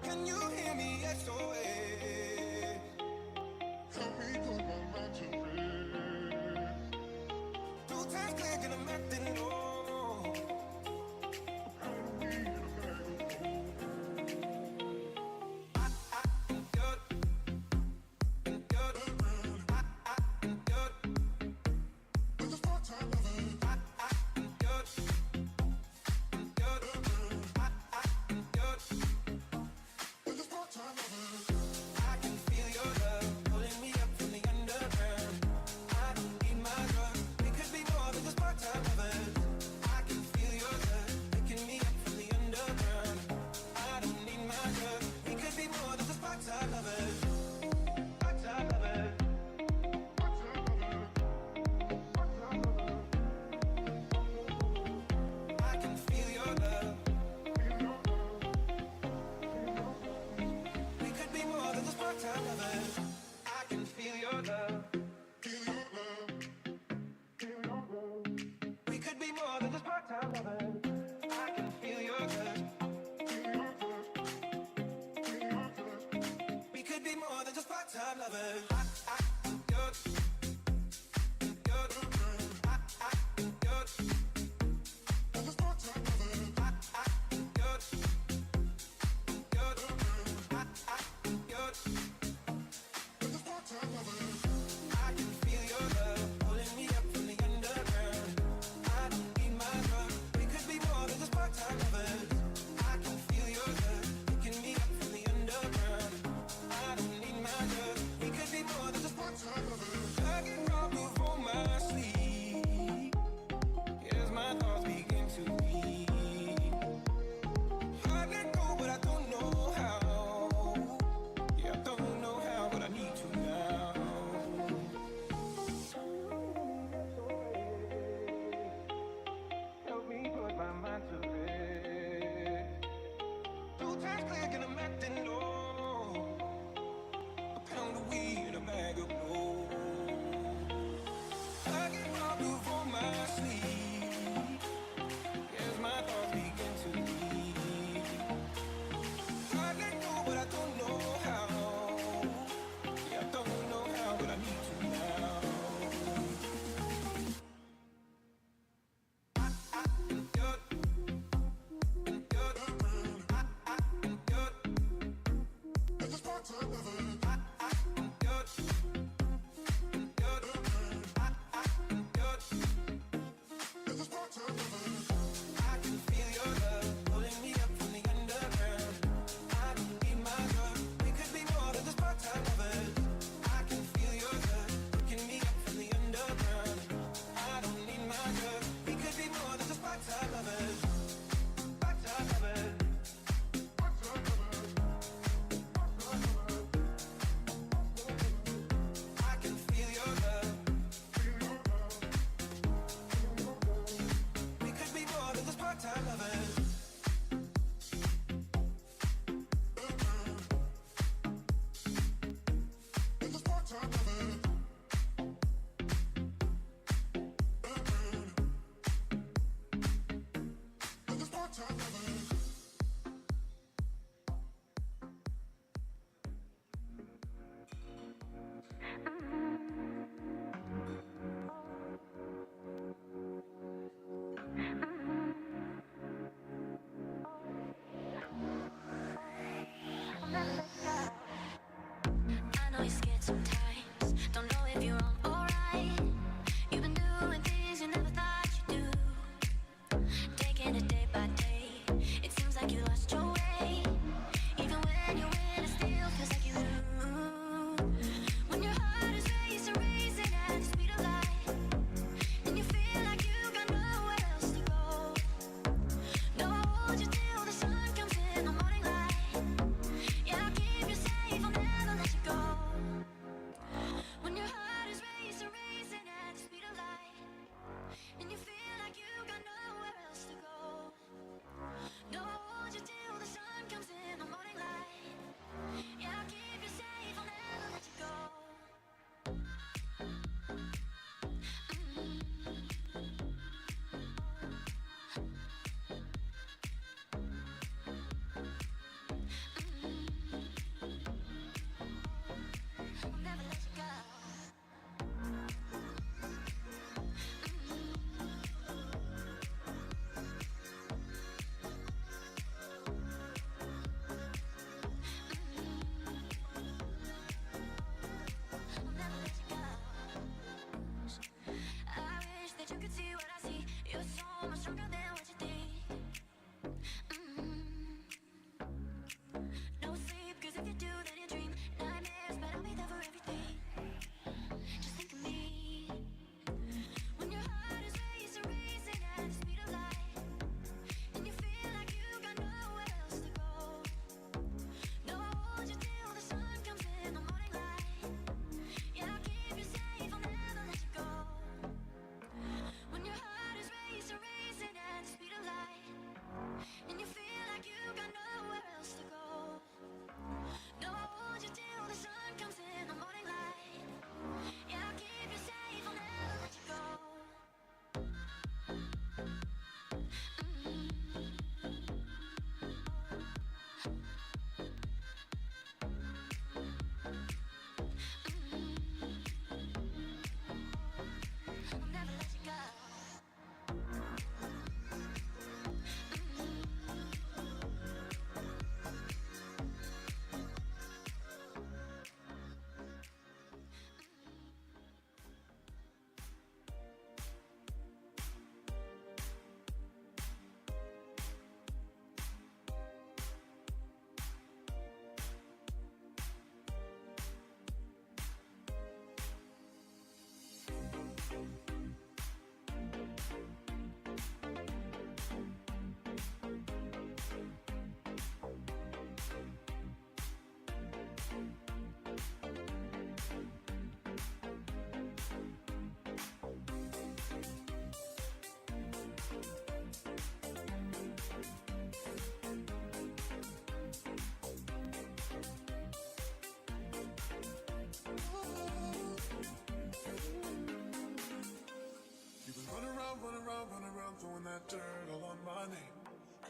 Speaker 1: Can you hear me? SOS. Help me put my mind to rest. 2 times click and I'm acting low. How do we in a bag of It's part-time lovers.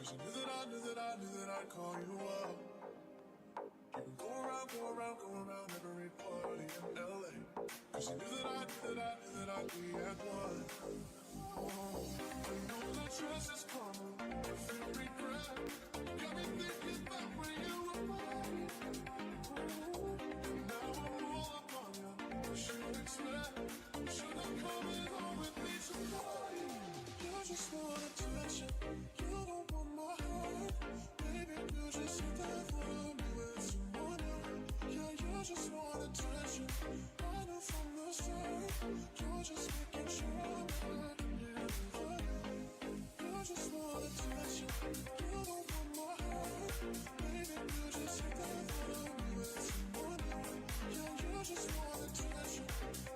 Speaker 1: Cause you knew that I knew that I knew that I'd call you up. You would go around every party in LA. Cause you knew that I knew that I knew that I'd be at one. Oh, I know that trust is karma, I feel regret. Got me thinking back when you were mine. Now I'm all up on you, what you expect? Should I come in home with me tonight? You just want attention, you don't want my heart. Baby, you just hit that for me with someone else. Yeah, you just want attention, I knew from the start. You're just making sure I'm not near you. You just want attention, you don't want my heart. Baby, you just hit that for me with someone else. Yeah, you just want attention,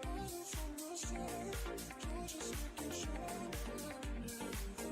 Speaker 1: I knew from the start. You're just making sure I'm not near you.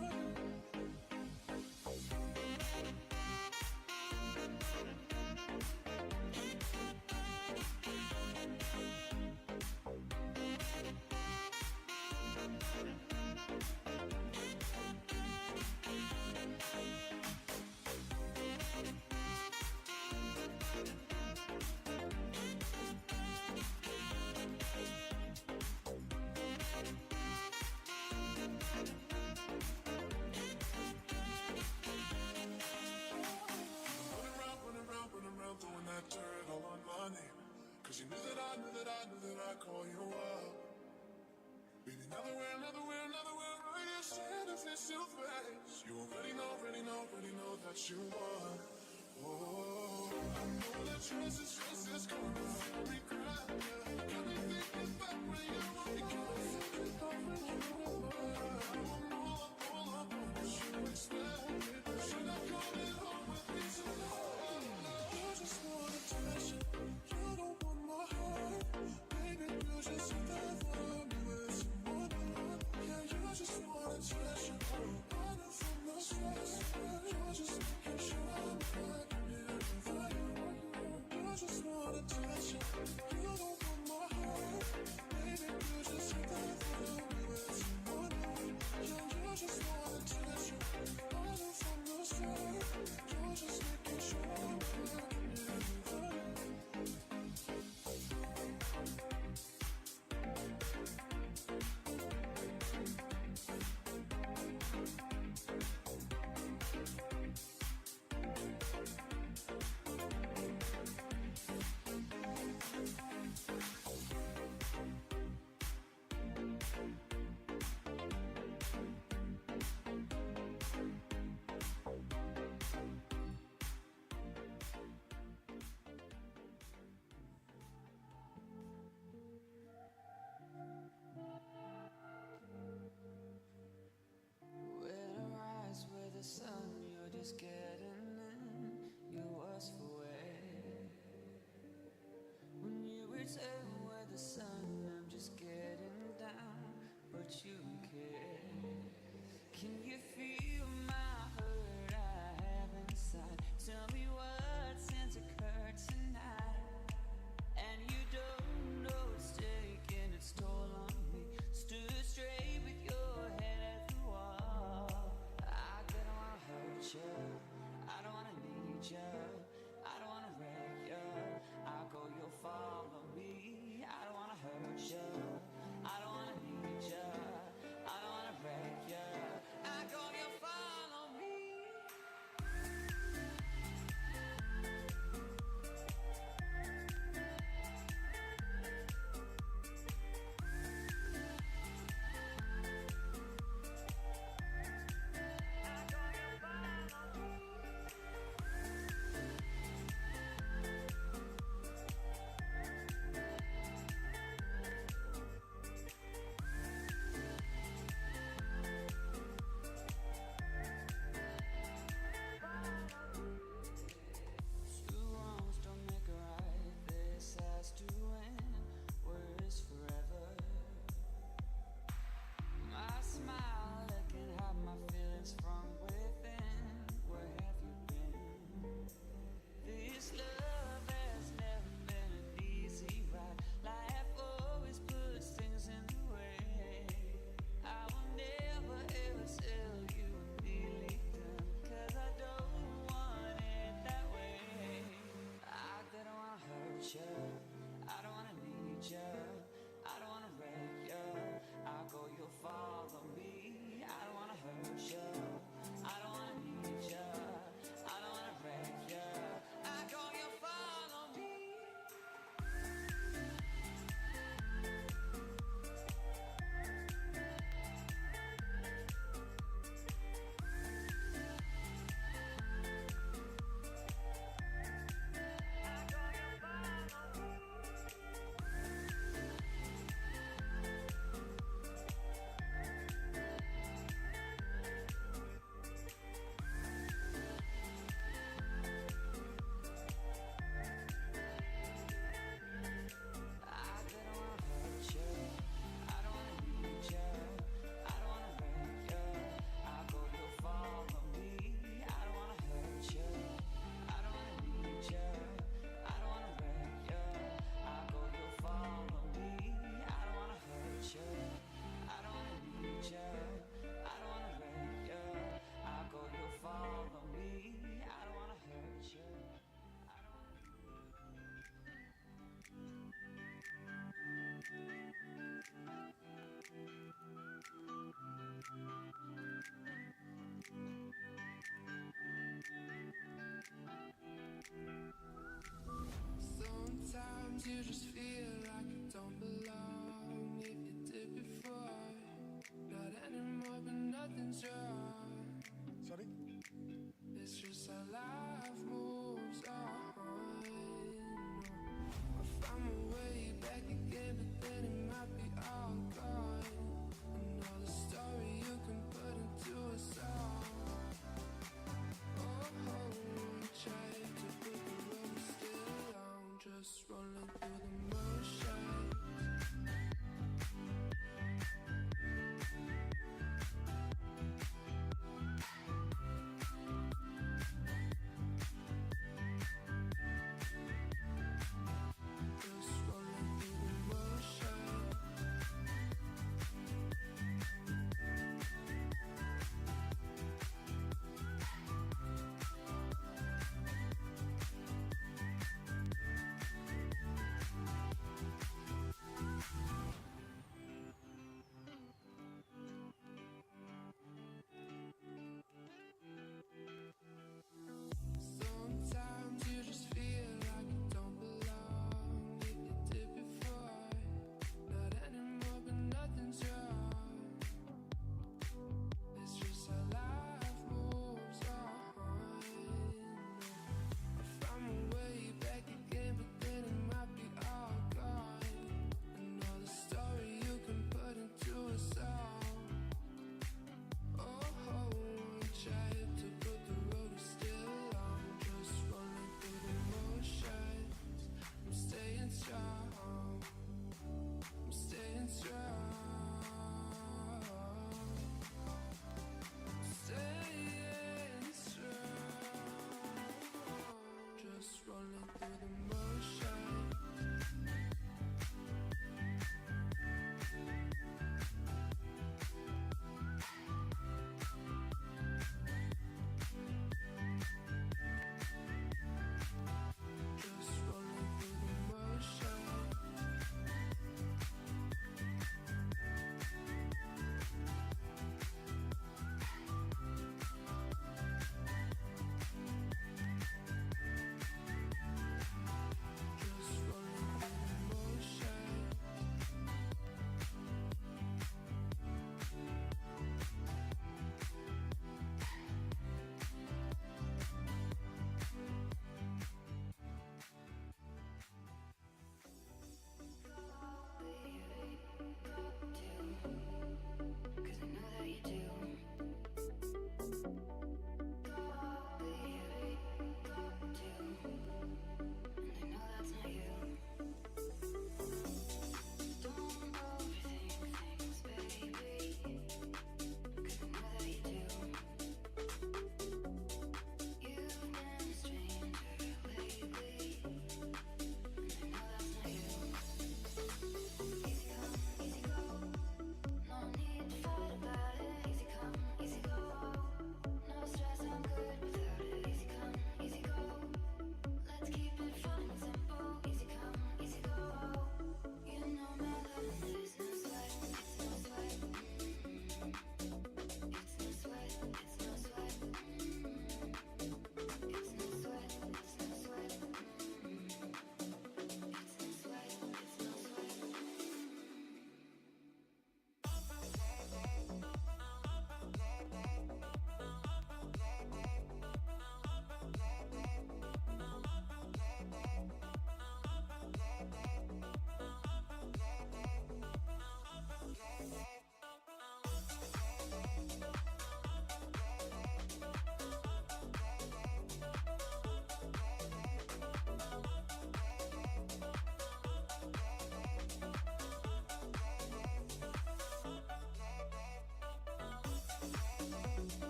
Speaker 1: Running around, throwing that dirt all on my name. Cause you knew that I knew that I knew that I'd call you up. Baby, nowhere, right here, standing face to face. You already know that you won. Oh, I know that trust is karma, regret. Got me thinking back when you were mine. I'm all up on what you expect. Should I come in home with me tonight? You just want attention, you don't want my heart. Baby, you just hit that for me with someone else. Yeah, you just want attention, I know from the start. You're just making sure I'm not near you. You just want attention, you don't want my heart. Baby, you just hit that for me with someone else. Yeah, you just want attention, I know from Sometimes you just feel like you don't belong. If you did before, not anymore, but nothing's wrong.
Speaker 6: Sorry?
Speaker 1: It's just how life moves on. I found my way back again, but then it might be all gone. Another story you can put into a song. Oh, try to put the road still on, just rolling through the mud.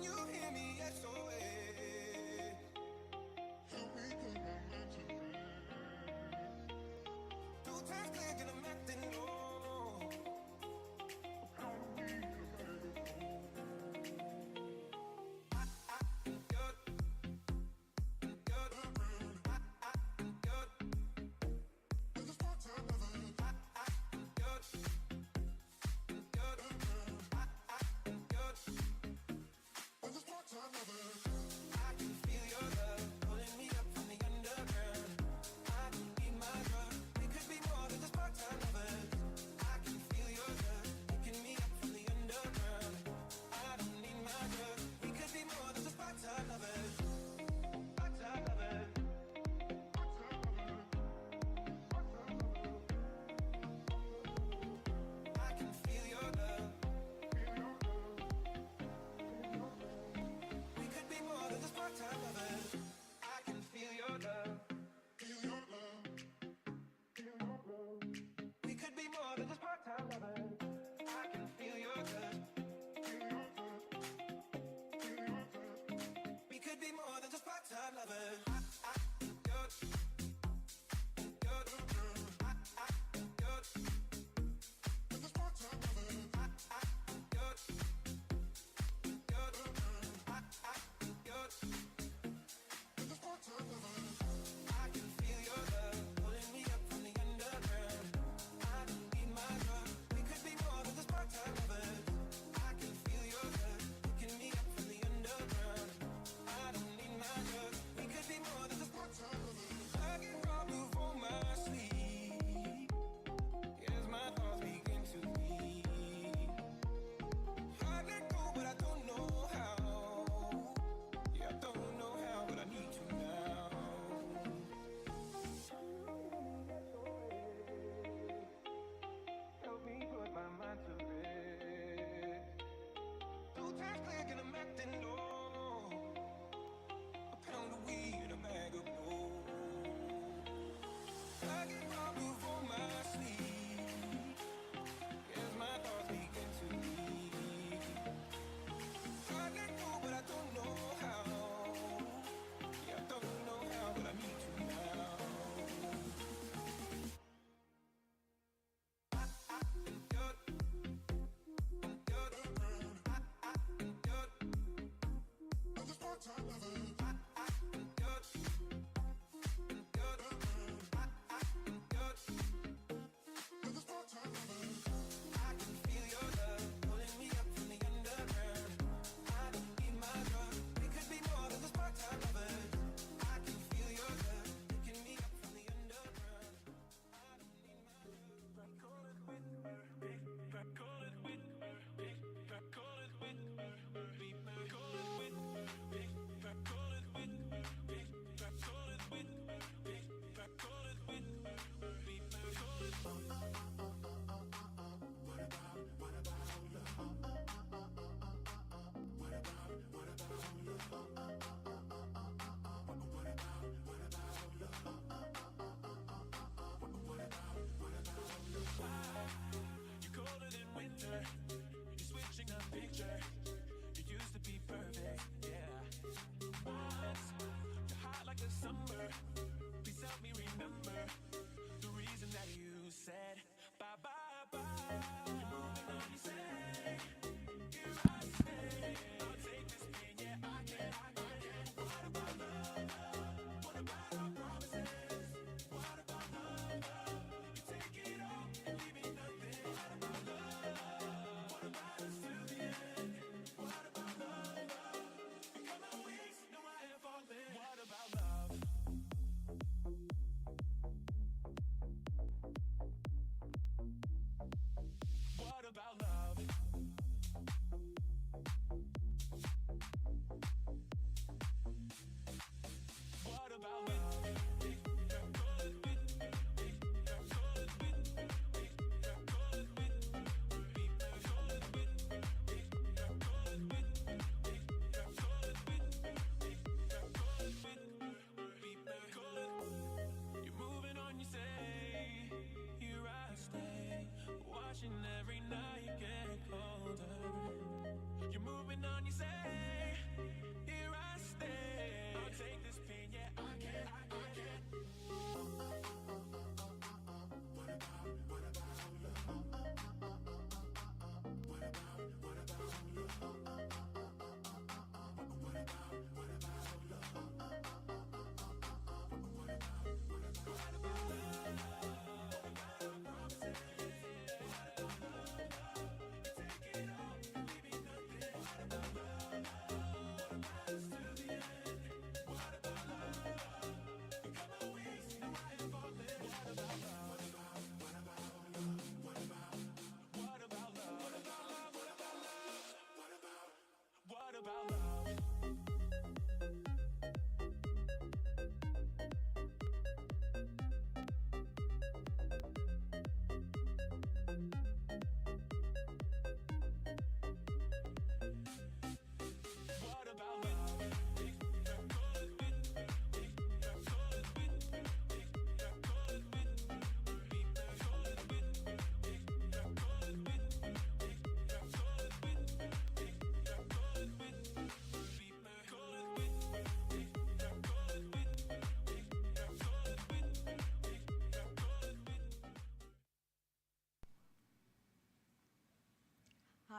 Speaker 1: you hear me? SOS. Two times click and I'm acting low. I can feel your love pulling me up from the underground. I don't need my drug. We could be more than just part-time lovers. I can feel your love picking me up from the underground. I don't need my drug. We could be more than just part-time lovers. Part-time lovers. I can feel your love. We could be more than just part-time lovers. I can feel your love. We could be more than just part-time lovers. I can feel your touch. We could be more than just part-time lovers. I can feel your love pulling me up from the underground. I don't need my drug. We could be more than just part-time lovers. I can feel your love picking me up from the underground. I don't need my drug. We could be more than just part-time lovers.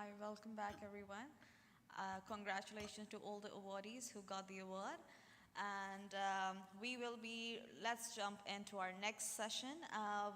Speaker 3: Hi, welcome back everyone. Congratulations to all the awardees who got the award. And let's jump into our next session,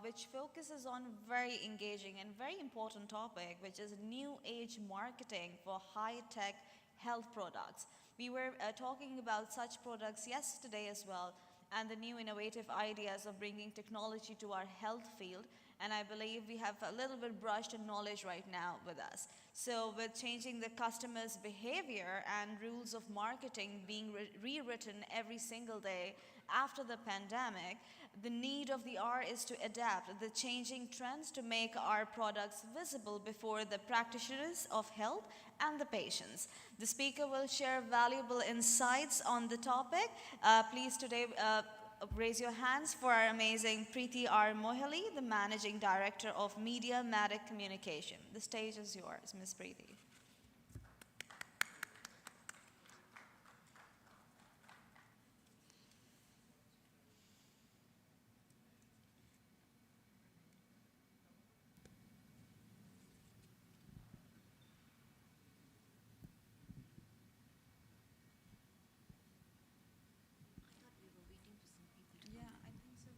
Speaker 3: which focuses on very engaging and very important topic, which is new age marketing for high-tech health products. We were talking about such products yesterday as well, and the new innovative ideas of bringing technology to our health field. And I believe we have a little bit brushed in knowledge right now with us. So with changing the customer's behavior and rules of marketing being rewritten every single day after the pandemic, the need of the hour is to adapt the changing trends to make our products visible before the practitioners of health and the patients. The speaker will share valuable insights on the topic. Please today raise your hands for our amazing Preeti R. Mohali, the Managing Director of Media Matic Communication. The stage is yours, Ms. Preeti. Yeah, I think so.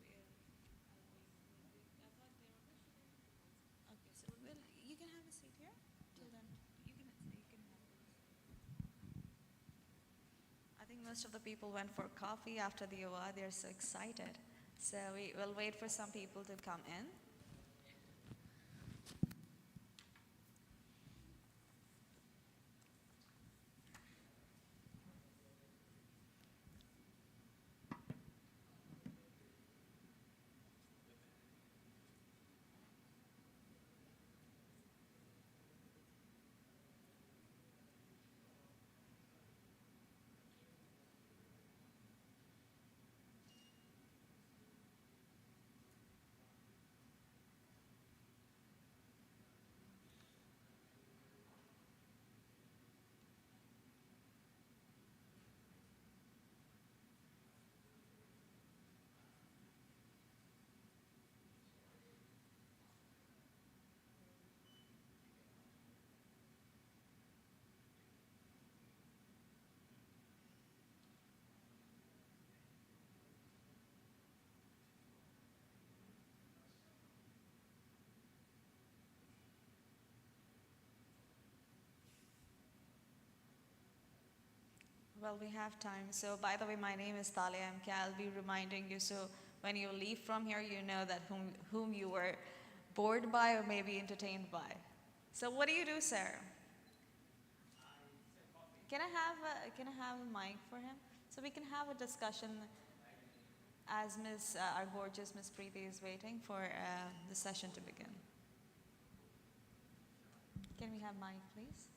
Speaker 3: Okay, so you can have a seat here till then. You can have. I think most of the people went for coffee after the award. They're so excited. So we will wait for some people to come in. Well, we have time. So, by the way, my name is Talia MK. I'll be reminding you. So, when you leave from here, you know that whom you were bored by or maybe entertained by. So, what do you do, sir? Can I have a mic for him so we can have a discussion as our gorgeous Miss Preeti is waiting for the session to begin. Can we have mic, please?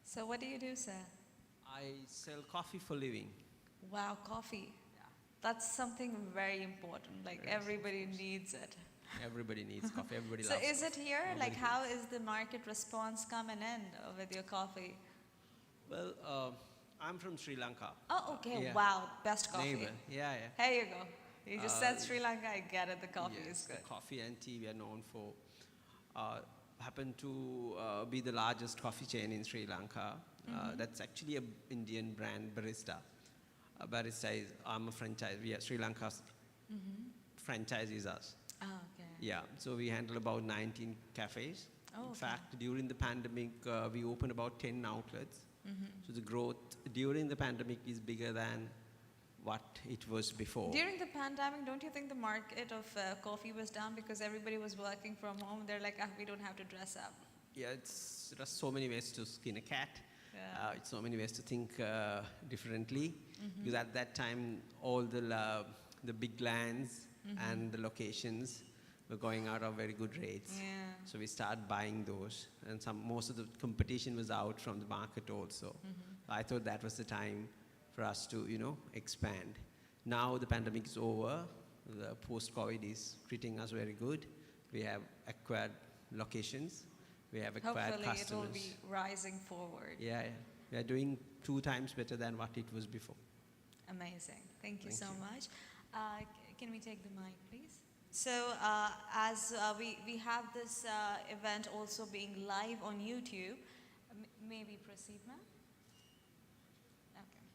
Speaker 3: So what do you do, sir?
Speaker 7: I sell coffee for living.
Speaker 3: Wow, coffee. That's something very important. Like everybody needs it.
Speaker 7: Everybody needs coffee. Everybody
Speaker 3: So
Speaker 7: loves
Speaker 3: is it
Speaker 7: coffee.
Speaker 3: here?
Speaker 7: Nobody
Speaker 3: Like how is the market response coming in with your coffee?
Speaker 7: Well, I'm from Sri Lanka.
Speaker 3: Oh, okay.
Speaker 7: Yeah.
Speaker 3: Wow, best coffee.
Speaker 7: Neighbor. Yeah.
Speaker 3: Here you go. You just said Sri Lanka. I get it. The coffee
Speaker 7: Yes,
Speaker 3: is good.
Speaker 7: the coffee and tea we are known for. Happen to be the largest coffee chain in Sri Lanka. That's actually an Indian brand, Barista. Barista is, I'm a franchise. We are Sri Lanka's franchise is us.
Speaker 3: Oh, okay.
Speaker 7: Yeah, so we handle about 19 cafes.
Speaker 3: Oh,
Speaker 7: In
Speaker 3: okay.
Speaker 7: fact, during the pandemic, we opened about 10 outlets. So the growth during the pandemic is bigger than what it was before.
Speaker 3: During the pandemic, don't you think the market of coffee was down because everybody was working from home? They're like, we don't have to dress up.
Speaker 7: Yeah, there are so many ways to skin a cat.
Speaker 3: Yeah.
Speaker 7: It's so many ways to think differently. Because at that time, all the big lands and the locations were going out of very good rates.
Speaker 3: Yeah.
Speaker 7: So we started buying those, and most of the competition was out from the market also. I thought that was the time for us to, expand. Now the pandemic is over. The post-COVID is treating us very good. We have acquired locations. We have acquired
Speaker 3: Hopefully
Speaker 7: customers.
Speaker 3: it will be rising forward.
Speaker 7: Yeah. We are doing 2 times better than what it was before.
Speaker 3: Amazing. Thank you
Speaker 7: Thank
Speaker 3: so
Speaker 7: you.
Speaker 3: much. Can we take the mic, please? So, as we have this event also being live on YouTube, maybe proceed, ma'am? Okay.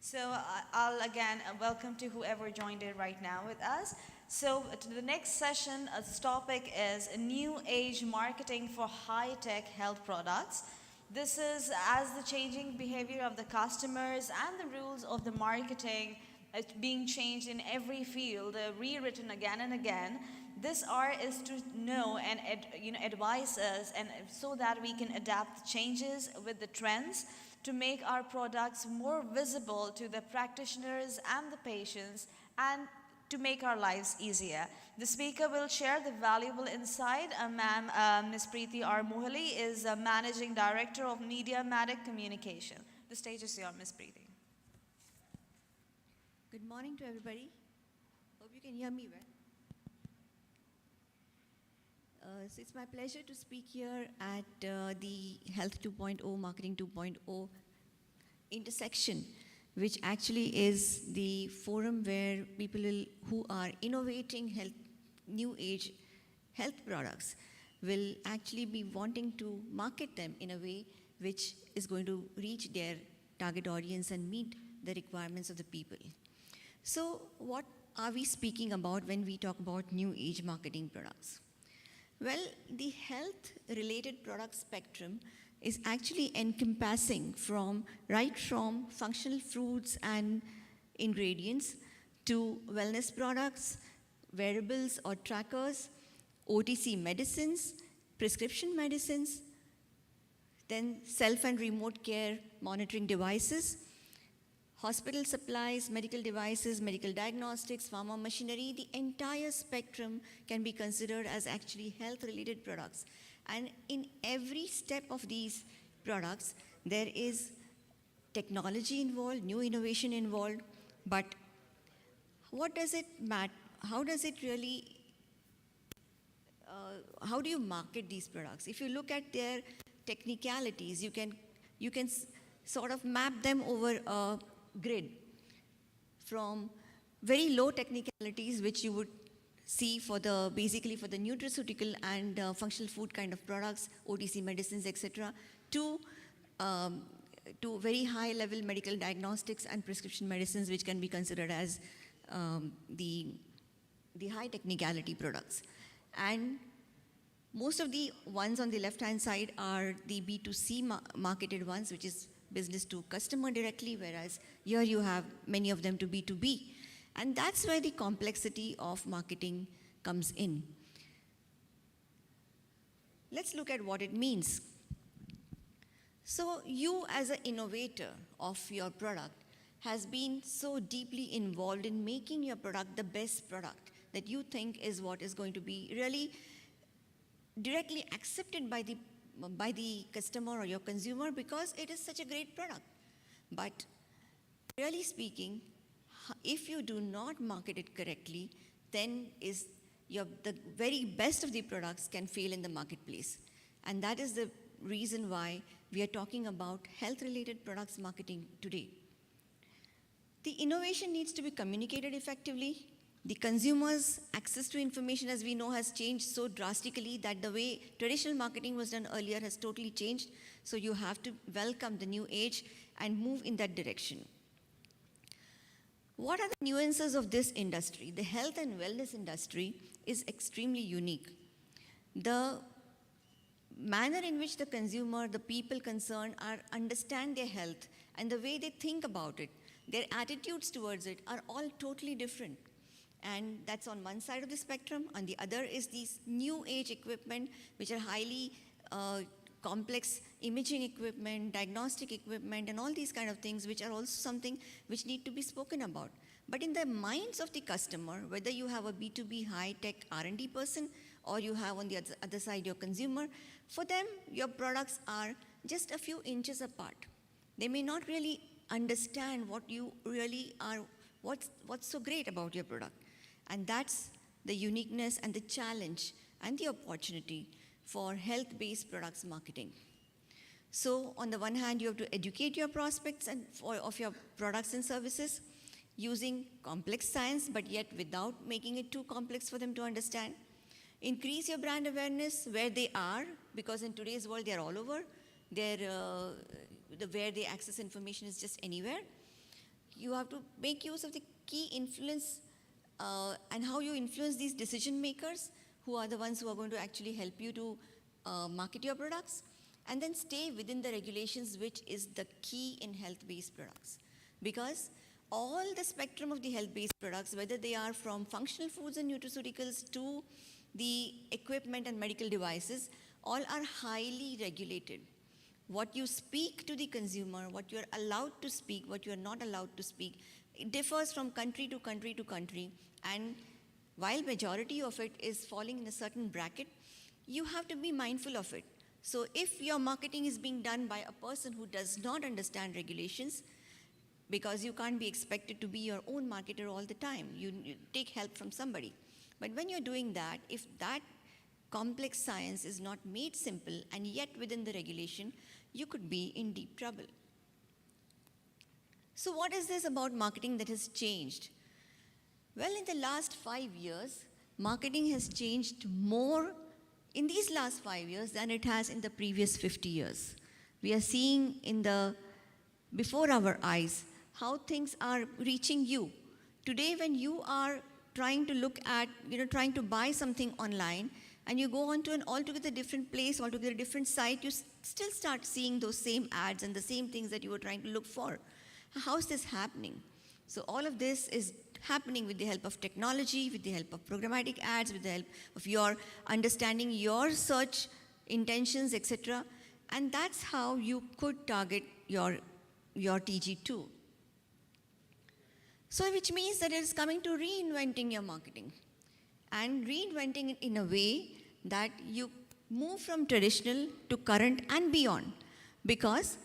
Speaker 3: So, I'll again welcome to whoever joined in right now with us. So, to the next session, its topic is New Age Marketing for High-Tech Health Products. This is as the changing behavior of the customers and the rules of the marketing being changed in every field, rewritten again and again. This art is to know and advise us, and so that we can adapt the changes with the trends to make our products more visible to the practitioners and the patients, and to make our lives easier. The speaker will share the valuable insight. Ms. Preeti R. Mohali is Managing Director of Mediamatic Communication. The stage is yours, Ms. Preeti.
Speaker 8: Good morning to everybody. Hope you can hear me well. So it's my pleasure to speak here at the Health 2.0, Marketing 2.0 intersection, which actually is the forum where people who are innovating new age health products will actually be wanting to market them in a way which is going to reach their target audience and meet the requirements of the people. So what are we speaking about when we talk about new age marketing products? Well, the health related product spectrum is actually encompassing right from functional foods and ingredients to wellness products, wearables or trackers, OTC medicines, prescription medicines, then self and remote care monitoring devices, hospital supplies, medical devices, medical diagnostics, pharma machinery. The entire spectrum can be considered as actually health-related products. And in every step of these products, there is technology involved, new innovation involved, but what does it matter? How does it really, how do you market these products? If you look at their technicalities, you can sort of map them over a grid from very low technicalities, which you would see basically for the nutraceutical and functional food kind of products, OTC medicines, etc., to very high level medical diagnostics and prescription medicines, which can be considered as the high technicality products. And most of the ones on the left hand side are the B2C marketed ones, which is business to customer directly, whereas here you have many of them to B2B. And that's where the complexity of marketing comes in. Let's look at what it means. So you as an innovator of your product has been so deeply involved in making your product the best product that you think is what is going to be really directly accepted by the customer or your consumer, because it is such a great product. But really speaking, if you do not market it correctly, then the very best of the products can fail in the marketplace. And that is the reason why we are talking about health-related products marketing today. The innovation needs to be communicated effectively. The consumer's access to information, as we know, has changed so drastically that the way traditional marketing was done earlier has totally changed. So you have to welcome the new age and move in that direction. What are the nuances of this industry? The health and wellness industry is extremely unique. The manner in which the consumer, the people concerned, understand their health and the way they think about it, their attitudes towards it are all totally different. And that's on one side of the spectrum. On the other is these new age equipment, which are highly complex imaging equipment, diagnostic equipment, and all these kind of things, which are also something which need to be spoken about. But in the minds of the customer, whether you have a B2B high-tech R&D person or you have on the other side your consumer, for them, your products are just a few inches apart. They may not really understand what you really are, what's so great about your product. And that's the uniqueness and the challenge and the opportunity for health-based products marketing. So on the one hand, you have to educate your prospects and of your products and services using complex science, but yet without making it too complex for them to understand. Increase your brand awareness where they are, because in today's world, they're all over. Where they access information is just anywhere. You have to make use of the key influence and how you influence these decision makers who are the ones who are going to actually help you to market your products. And then stay within the regulations, which is the key in health-based products. Because all the spectrum of the health-based products, whether they are from functional foods and nutraceuticals to the equipment and medical devices, all are highly regulated. What you speak to the consumer, what you are allowed to speak, what you are not allowed to speak, it differs from country to country to country. And while majority of it is falling in a certain bracket, you have to be mindful of it. So if your marketing is being done by a person who does not understand regulations, because you can't be expected to be your own marketer all the time, you take help from somebody. But when you're doing that, if that complex science is not made simple and yet within the regulation, you could be in deep trouble. So what is this about marketing that has changed? Well, in the last 5 years, marketing has changed more in these last 5 years than it has in the previous 50 years. We are seeing before our eyes how things are reaching you. Today, when you are trying to look at, trying to buy something online, and you go onto an altogether different place, altogether different site, you still start seeing those same ads and the same things that you were trying to look for. How is this happening? So all of this is happening with the help of technology, with the help of programmatic ads, with the help of your understanding your search intentions, etc. And that's how you could target your TG2. So which means that it is coming to reinventing your marketing and reinventing it in a way that you move from traditional to current and beyond. Because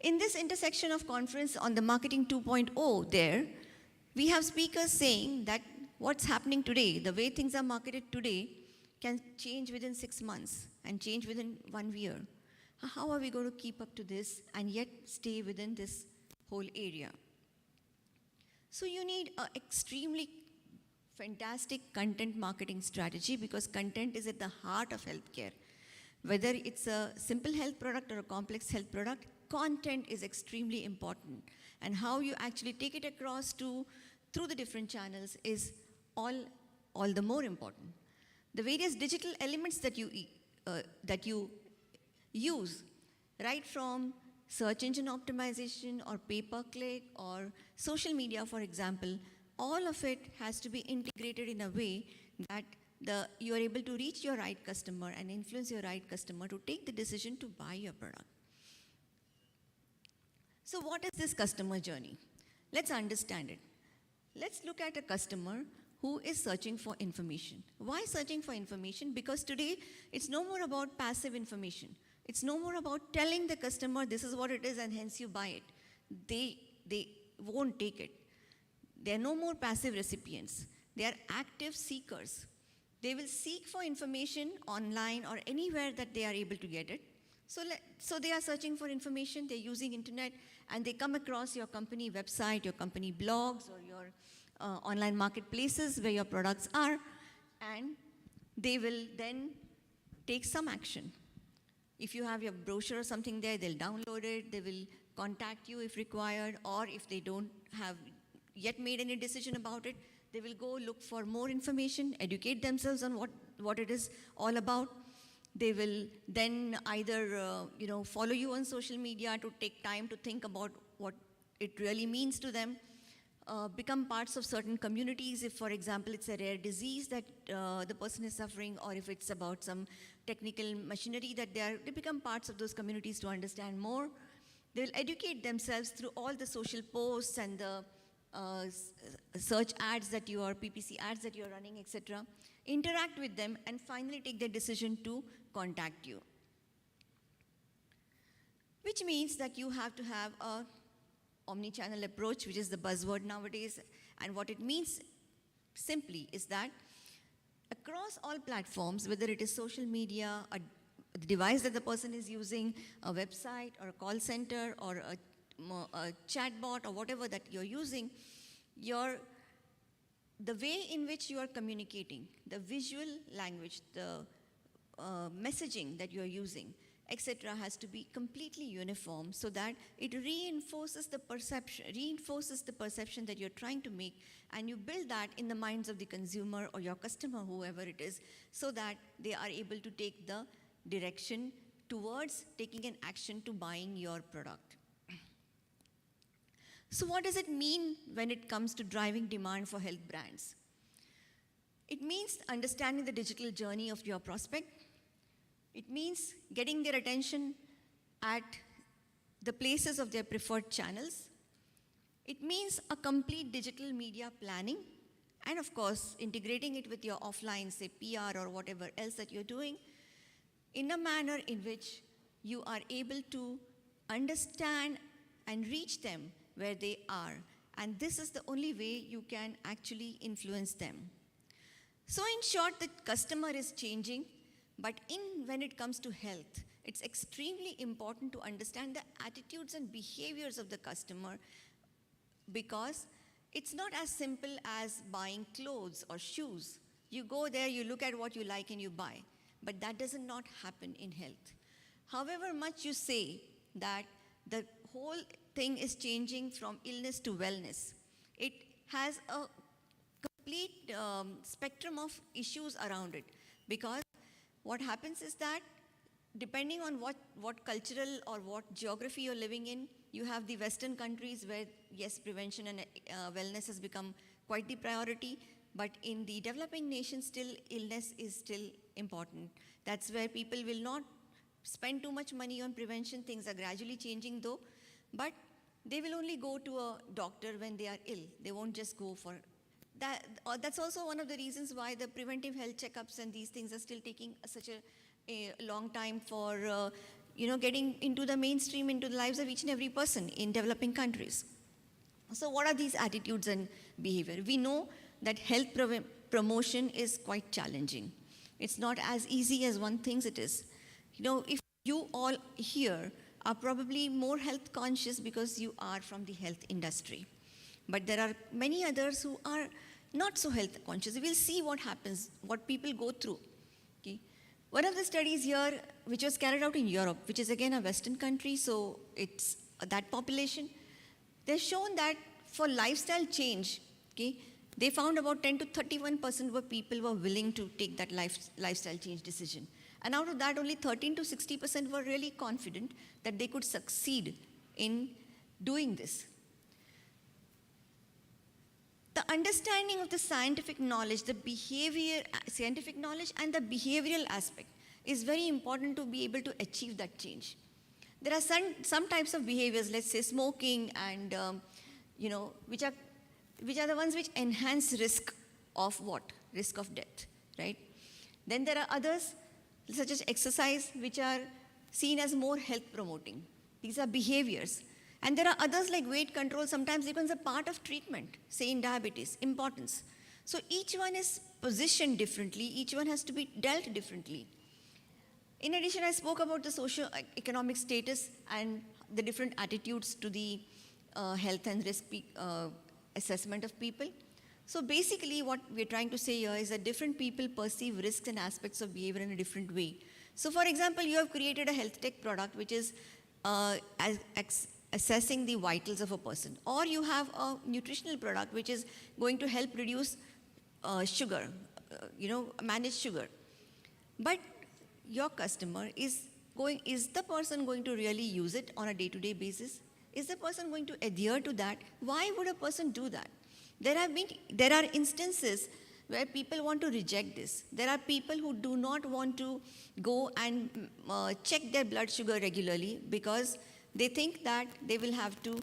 Speaker 8: in this intersection of conference on the Marketing 2.0 there, we have speakers saying that what's happening today, the way things are marketed today, can change within 6 months and change within 1 year. How are we going to keep up to this and yet stay within this whole area? So you need an extremely fantastic content marketing strategy, because content is at the heart of healthcare. Whether it's a simple health product or a complex health product, content is extremely important. And how you actually take it across through the different channels is all the more important. The various digital elements that you use, right from search engine optimization or pay-per-click or social media, for example, all of it has to be integrated in a way that you are able to reach your right customer and influence your right customer to take the decision to buy your product. So what is this customer journey? Let's understand it. Let's look at a customer who is searching for information. Why searching for information? Because today, it's no more about passive information. It's no more about telling the customer this is what it is and hence you buy it. They won't take it. They are no more passive recipients. They are active seekers. They will seek for information online or anywhere that they are able to get it. So they are searching for information, they're using internet, and they come across your company website, your company blogs, or your online marketplaces where your products are, and they will then take some action. If you have your brochure or something there, they'll download it, they will contact you if required, or if they don't have yet made any decision about it, they will go look for more information, educate themselves on what it is all about. They will then either follow you on social media to take time to think about what it really means to them, become parts of certain communities if, for example, it's a rare disease that the person is suffering, or if it's about some technical machinery that they become parts of those communities to understand more. They will educate themselves through all the social posts and the search ads that you are, PPC ads that you are running, etc. Interact with them and finally take their decision to contact you. Which means that you have to have a omni-channel approach, which is the buzzword nowadays. And what it means simply is that across all platforms, whether it is social media, device that the person is using, a website or a call center or a chatbot or whatever that you're using, the way in which you are communicating, the visual language, the messaging that you're using, etc., has to be completely uniform so that it reinforces the perception that you're trying to make, and you build that in the minds of the consumer or your customer, whoever it is, so that they are able to take the direction towards taking an action to buying your product. So what does it mean when it comes to driving demand for health brands? It means understanding the digital journey of your prospect. It means getting their attention at the places of their preferred channels. It means a complete digital media planning, and of course, integrating it with your offline, say PR or whatever else that you're doing, in a manner in which you are able to understand and reach them where they are. And this is the only way you can actually influence them. So in short, the customer is changing, but when it comes to health, it's extremely important to understand the attitudes and behaviors of the customer, because it's not as simple as buying clothes or shoes. You go there, you look at what you like and you buy, but that does not happen in health. However much you say that the whole thing is changing from illness to wellness, it has a complete spectrum of issues around it, because what happens is that depending on what cultural or what geography you're living in, you have the Western countries where, yes, prevention and wellness has become quite the priority, but in the developing nations, still illness is still important. That's where people will not spend too much money on prevention. Things are gradually changing though, but they will only go to a doctor when they are ill. They won't just go for that. That's also one of the reasons why the preventive health checkups and these things are still taking such a long time for getting into the mainstream, into the lives of each and every person in developing countries. So what are these attitudes and behavior? We know that health promotion is quite challenging. It's not as easy as one thinks it is. If you all here are probably more health conscious because you are from the health industry, but there are many others who are not so health conscious. We'll see what happens, what people go through. Okay? One of the studies here, which was carried out in Europe, which is again a Western country, so it's that population, they've shown that for lifestyle change, okay, they found about 10 to 31% of people were willing to take that lifestyle change decision. And out of that, only 13 to 60% were really confident that they could succeed in doing this. The understanding of the scientific knowledge, scientific knowledge and the behavioral aspect is very important to be able to achieve that change. There are some types of behaviors, let's say smoking and, which are the ones which enhance risk of what? Risk of death, right? Then there are others, such as exercise, which are seen as more health promoting. These are behaviors. And there are others like weight control, sometimes becomes a part of treatment, say in diabetes, importance. So each one is positioned differently, each one has to be dealt differently. In addition, I spoke about the socio-economic status and the different attitudes to the health and risk assessment of people. So basically what we're trying to say here is that different people perceive risks and aspects of behavior in a different way. So for example, you have created a health tech product which is assessing the vitals of a person, or you have a nutritional product which is going to help reduce sugar, manage sugar. But your customer is the person going to really use it on a day-to-day basis? Is the person going to adhere to that? Why would a person do that? There are instances where people want to reject this. There are people who do not want to go and check their blood sugar regularly because they think that they will have to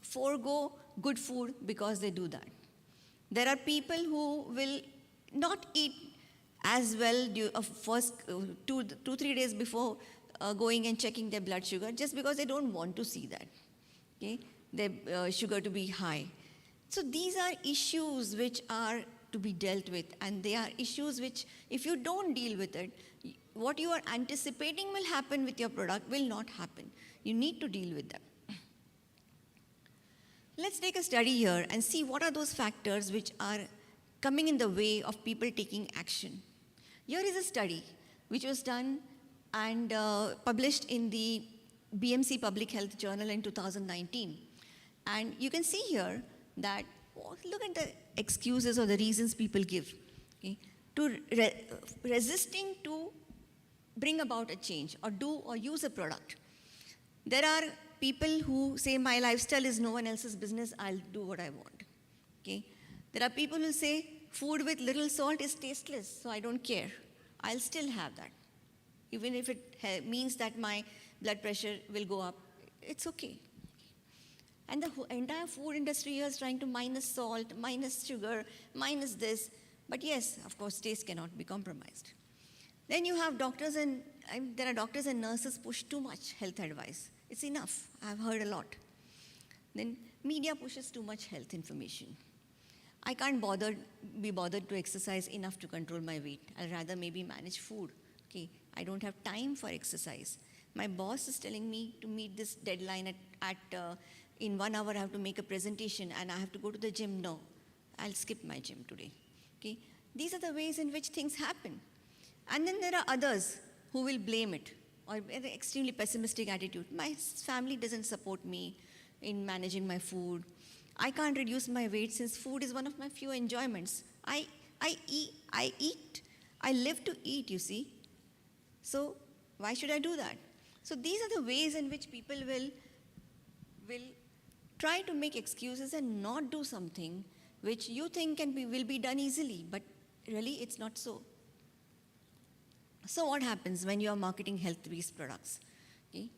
Speaker 8: forego good food because they do that. There are people who will not eat as well first 2-3 days before going and checking their blood sugar, just because they don't want to see that, okay, their sugar to be high. So these are issues which are to be dealt with, and they are issues which, if you don't deal with it, what you are anticipating will happen with your product will not happen. You need to deal with them. Let's take a study here and see what are those factors which are coming in the way of people taking action. Here is a study which was done and published in the BMC Public Health Journal in 2019. And you can see here that, look at the excuses or the reasons people give, okay, to resisting to bring about a change or do or use a product. There are people who say, my lifestyle is no one else's business, I'll do what I want. Okay? There are people who say, food with little salt is tasteless, so I don't care. I'll still have that. Even if it means that my blood pressure will go up, it's okay. And the entire food industry here is trying to minus salt, minus sugar, minus this. But yes, of course, taste cannot be compromised. Then you have doctors and there are doctors and nurses push too much health advice. It's enough. I've heard a lot. Then media pushes too much health information. I can't be bothered to exercise enough to control my weight. I'll rather maybe manage food. Okay, I don't have time for exercise. My boss is telling me to meet this deadline in 1 hour I have to make a presentation and I have to go to the gym. No, I'll skip my gym today. Okay, these are the ways in which things happen. And then there are others who will blame it or an extremely pessimistic attitude. My family doesn't support me in managing my food. I can't reduce my weight since food is one of my few enjoyments. I eat. I live to eat, you see. So why should I do that? So these are the ways in which people will try to make excuses and not do something which you think will be done easily, but really it's not so. So what happens when you are marketing health-based products? Okay?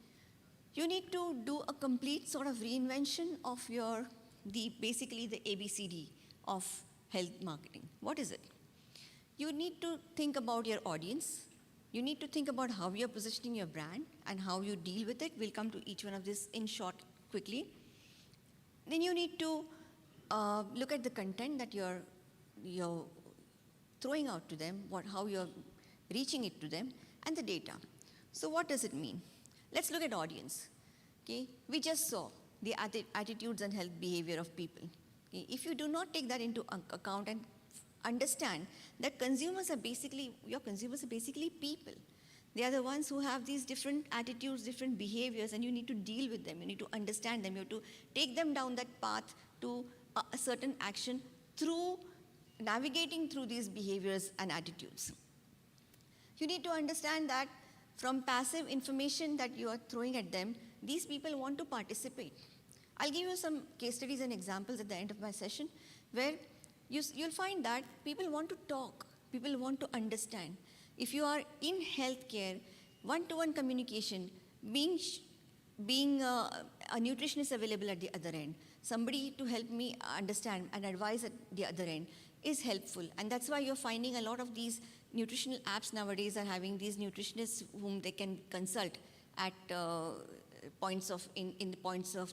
Speaker 8: You need to do a complete sort of reinvention of basically the ABCD of health marketing. What is it? You need to think about your audience. You need to think about how you're positioning your brand and how you deal with it. We'll come to each one of this in short quickly. Then you need to look at the content that you're throwing out to them, how you're reaching it to them, and the data. So what does it mean? Let's look at audience. Okay? We just saw the attitudes and health behavior of people. Okay? If you do not take that into account and understand that your consumers are basically people. They are the ones who have these different attitudes, different behaviors, and you need to deal with them. You need to understand them. You have to take them down that path to a certain action through navigating through these behaviors and attitudes. You need to understand that from passive information that you are throwing at them, these people want to participate. I'll give you some case studies and examples at the end of my session where you'll find that people want to talk, people want to understand. If you are in healthcare, one-to-one communication, being a nutritionist available at the other end, somebody to help me understand and advise at the other end is helpful. And that's why you're finding a lot of these nutritional apps nowadays are having these nutritionists whom they can consult at points of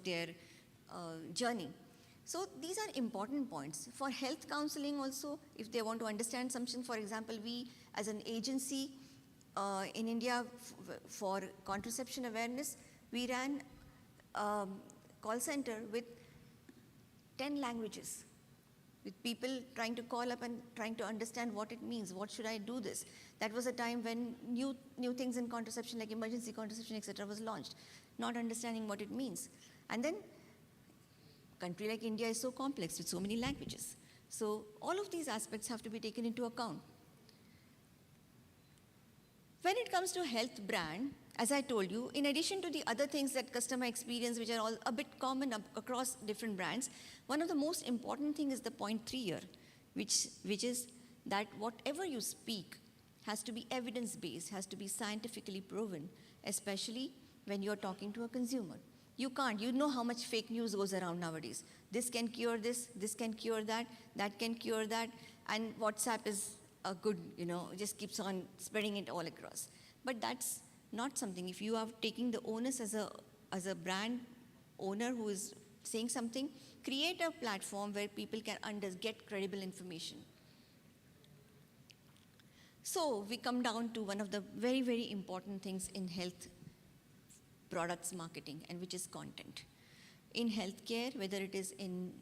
Speaker 8: their journey. So these are important points. For health counseling also, if they want to understand something, for example, we as an agency in India for contraception awareness, we ran a call center with 10 languages, with people trying to call up and trying to understand what it means, what should I do this. That was a time when new things in contraception like emergency contraception, etc. was launched, not understanding what it means. And then country like India is so complex with so many languages. So all of these aspects have to be taken into account. When it comes to health brand, as I told you, in addition to the other things that customer experience, which are all a bit common across different brands, one of the most important thing is the point 3 here, which is that whatever you speak has to be evidence-based, has to be scientifically proven, especially when you're talking to a consumer. You can't. You know how much fake news goes around nowadays. This can cure this can cure that can cure that, and WhatsApp is a good, just keeps on spreading it all across. But that's not something. If you are taking the onus as a brand owner who is saying something, create a platform where people can get credible information. So we come down to one of the very, very important things in health products marketing, and which is content. In healthcare, whether it is in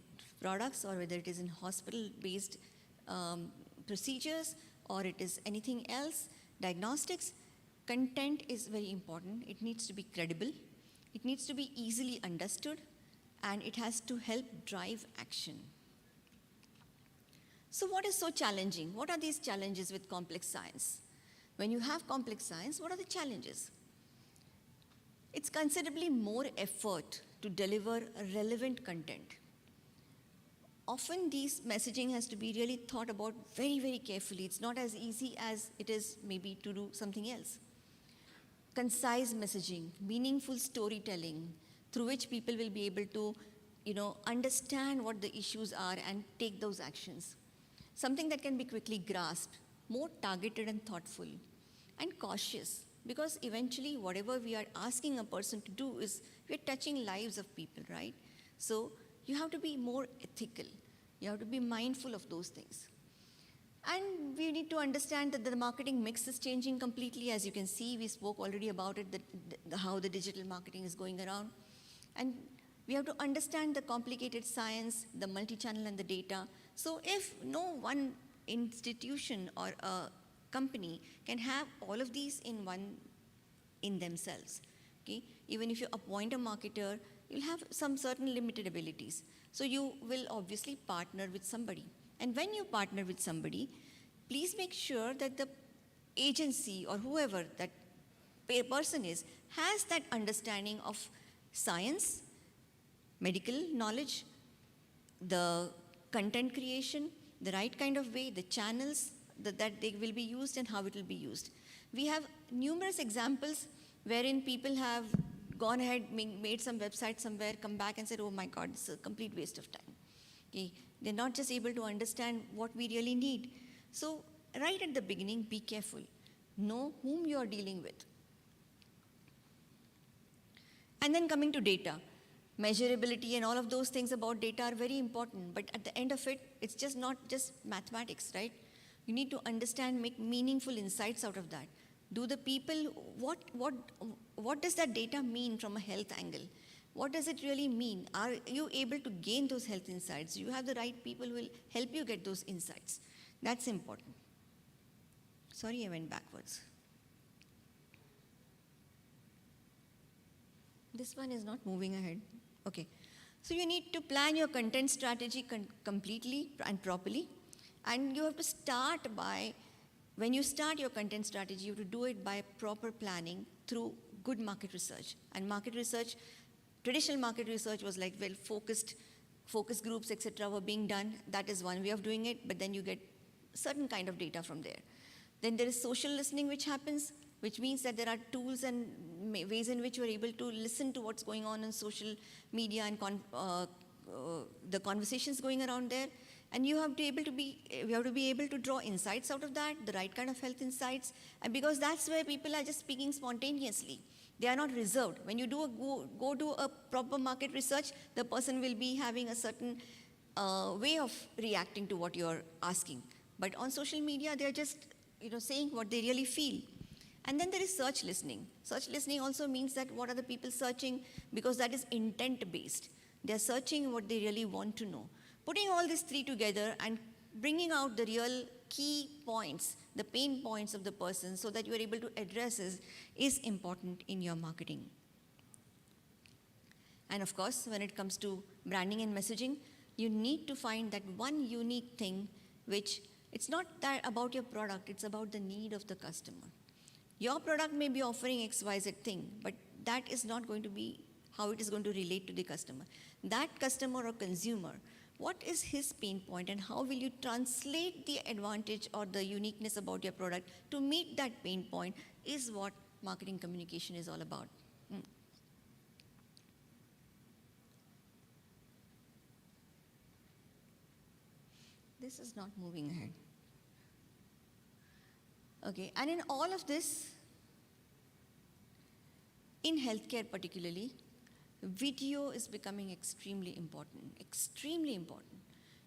Speaker 8: products or whether it is in hospital-based procedures or it is anything else, diagnostics, content is very important. It needs to be credible, it needs to be easily understood, and it has to help drive action. So what is so challenging? What are these challenges with complex science? When you have complex science, what are the challenges? It's considerably more effort to deliver relevant content. Often these messaging has to be really thought about very, very carefully. It's not as easy as it is maybe to do something else. Concise messaging, meaningful storytelling, through which people will be able to, understand what the issues are and take those actions. Something that can be quickly grasped, more targeted and thoughtful, and cautious. Because eventually, whatever we are asking a person to do is, we're touching lives of people, right? So you have to be more ethical. You have to be mindful of those things. And we need to understand that the marketing mix is changing completely. As you can see, we spoke already about it, how the digital marketing is going around. And we have to understand the complicated science, the multi-channel and the data. So if no one institution or a company can have all of these in themselves, okay? Even if you appoint a marketer, you'll have some certain limited abilities. So you will obviously partner with somebody. And when you partner with somebody, please make sure that the agency or whoever that person is has that understanding of science, medical knowledge, the content creation, the right kind of way, the channels that they will be used and how it will be used. We have numerous examples wherein people have gone ahead, made some website somewhere, come back and said, oh my God, this is a complete waste of time. Okay? They're not just able to understand what we really need. So right at the beginning, be careful. Know whom you are dealing with. And then coming to data. Measurability and all of those things about data are very important, but at the end of it, it's just not just mathematics, right? You need to understand, make meaningful insights out of that. Do the people, what does that data mean from a health angle? What does it really mean? Are you able to gain those health insights? You have the right people who will help you get those insights. That's important. Sorry, I went backwards. This one is not moving ahead. Okay. So you need to plan your content strategy completely and properly. And you have to start by, when you start your content strategy, you have to do it by proper planning through good market research. And market research, traditional market research was like, well, focus groups, etc. were being done. That is one way of doing it, but then you get certain kind of data from there. Then there is social listening which happens, which means that there are tools and ways in which you are able to listen to what's going on social media and the conversations going around there. And you have to be able to draw insights out of that, the right kind of health insights. And because that's where people are just speaking spontaneously. They are not reserved. When you go do a proper market research, the person will be having a certain way of reacting to what you're asking. But on social media, they're just saying what they really feel. And then there is search listening. Search listening also means that what are the people searching, because that is intent-based. They're searching what they really want to know. Putting all these three together and bringing out the real key points, the pain points of the person so that you are able to address is important in your marketing. And of course, when it comes to branding and messaging, you need to find that one unique thing which, it's not that about your product, it's about the need of the customer. Your product may be offering XYZ thing, but that is not going to be how it is going to relate to the customer. That customer or consumer, what is his pain point and how will you translate the advantage or the uniqueness about your product to meet that pain point is what marketing communication is all about. This is not moving ahead. Okay, and in all of this, in healthcare particularly, video is becoming extremely important, extremely important.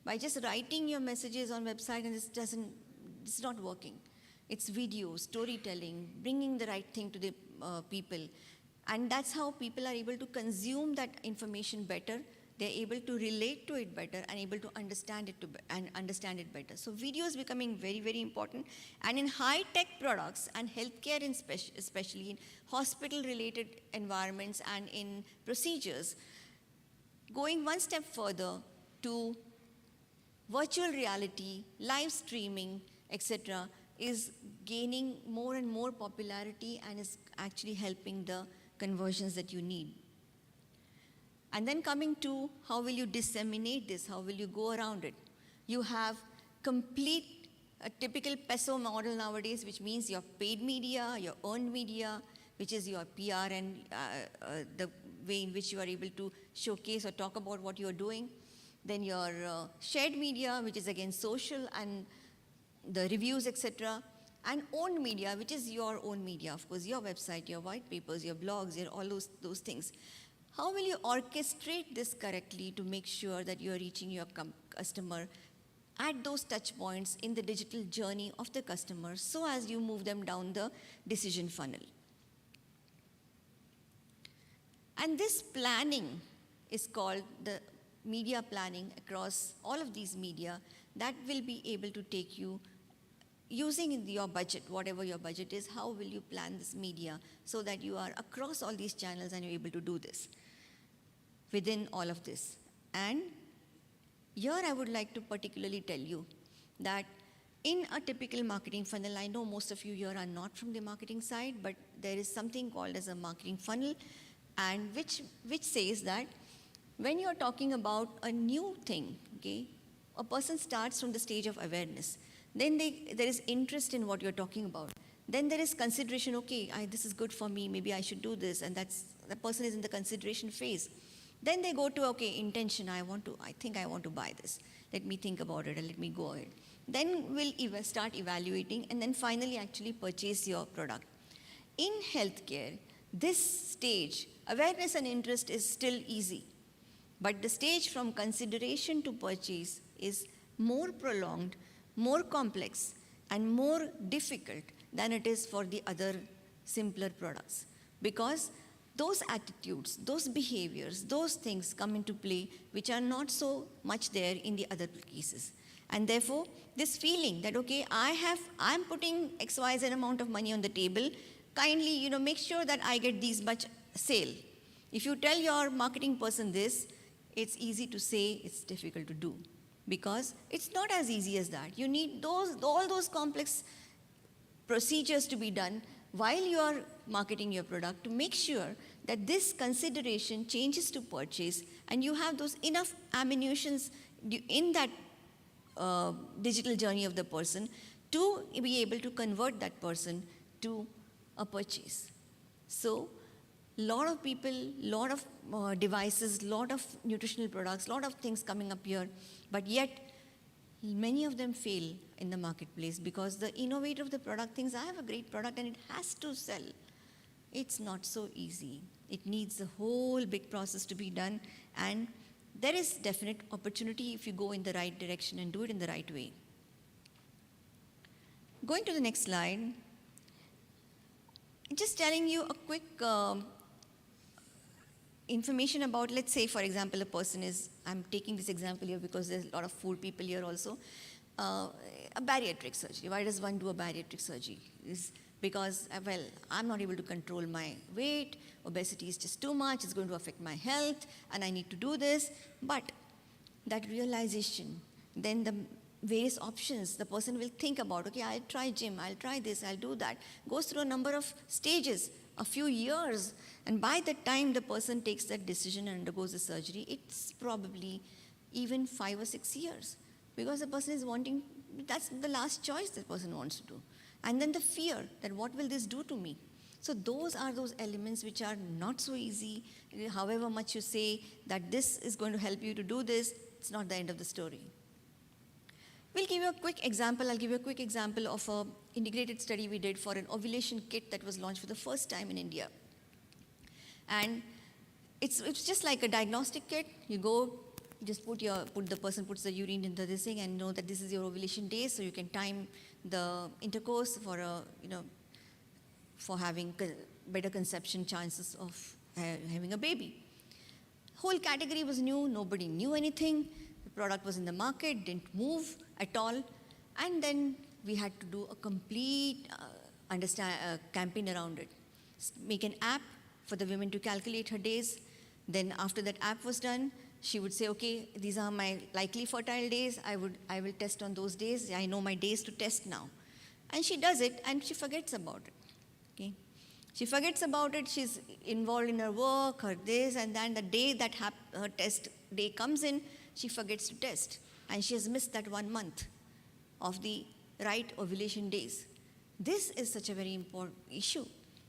Speaker 8: By just writing your messages on website and it's not working. It's video, storytelling, bringing the right thing to the people. And that's how people are able to consume that information better. They're able to relate to it better and able to understand it better. So video is becoming very, very important. And in high-tech products and healthcare, especially in hospital-related environments and in procedures, going one step further to virtual reality, live streaming, etc., is gaining more and more popularity and is actually helping the conversions that you need. And then coming to how will you disseminate this? How will you go around it? You have a typical peso model nowadays, which means your paid media, your earned media, which is your PR and the way in which you are able to showcase or talk about what you are doing. Then your shared media, which is again social and the reviews, etc. And owned media, which is your own media, of course, your website, your white papers, your blogs, all those things. How will you orchestrate this correctly to make sure that you are reaching your customer at those touch points in the digital journey of the customer so as you move them down the decision funnel? And this planning is called the media planning across all of these media that will be able to take you using your budget, whatever your budget is, how will you plan this media so that you are across all these channels and you're able to do this within all of this. And here I would like to particularly tell you that in a typical marketing funnel, I know most of you here are not from the marketing side, but there is something called as a marketing funnel, and which says that when you're talking about a new thing, okay, a person starts from the stage of awareness. Then there is interest in what you're talking about. Then there is consideration, okay, this is good for me, maybe I should do this, and the person is in the consideration phase. Then they go to, okay, intention, I think I want to buy this. Let me think about it and let me go ahead. Then we'll start evaluating and then finally actually purchase your product. In healthcare, this stage, awareness and interest is still easy. But the stage from consideration to purchase is more prolonged, more complex, and more difficult than it is for the other simpler products. Because those attitudes, those behaviors, those things come into play which are not so much there in the other cases. And therefore, this feeling that, okay, I'm putting XYZ amount of money on the table, kindly, make sure that I get these much sale. If you tell your marketing person this, it's easy to say, it's difficult to do. Because it's not as easy as that. You need all those complex procedures to be done while you are marketing your product to make sure that this consideration changes to purchase and you have those enough ammunitions in that digital journey of the person to be able to convert that person to a purchase. So, lot of people, lot of devices, lot of nutritional products, lot of things coming up here, but yet many of them fail in the marketplace because the innovator of the product thinks, I have a great product and it has to sell. It's not so easy. It needs a whole big process to be done, and there is definite opportunity if you go in the right direction and do it in the right way. Going to the next slide, just telling you a quick information about, let's say, for example, a person is, I'm taking this example here because there's a lot of food people here also, a bariatric surgery. Why does one do a bariatric surgery? Is because, well, I'm not able to control my weight, obesity is just too much, it's going to affect my health, and I need to do this. But that realization, then the various options, the person will think about, okay, I'll try gym, I'll try this, I'll do that. Goes through a number of stages, a few years, and by the time the person takes that decision and undergoes the surgery, it's probably even 5 or 6 years. Because the person is wanting, that's the last choice the person wants to do. And then the fear that what will this do to me? So those are those elements which are not so easy. However much you say that this is going to help you to do this, it's not the end of the story. We'll give you a quick example. I'll give you a quick example of an integrated study we did for an ovulation kit that was launched for the first time in India. And it's just like a diagnostic kit. You go, the person puts the urine into this thing and know that this is your ovulation day, so you can time the intercourse for for having better conception chances of having a baby. Whole category was new, nobody knew anything, the product was in the market, didn't move at all, and then we had to do a complete campaign around it. Make an app for the women to calculate her days. Then after that app was done, she would say, okay, these are my likely fertile days, I will test on those days, I know my days to test now. And she does it and she forgets about it. Okay? She forgets about it, she's involved in her work, her this, and then the day that her test day comes in, she forgets to test. And she has missed that 1 month of the right ovulation days. This is such a very important issue.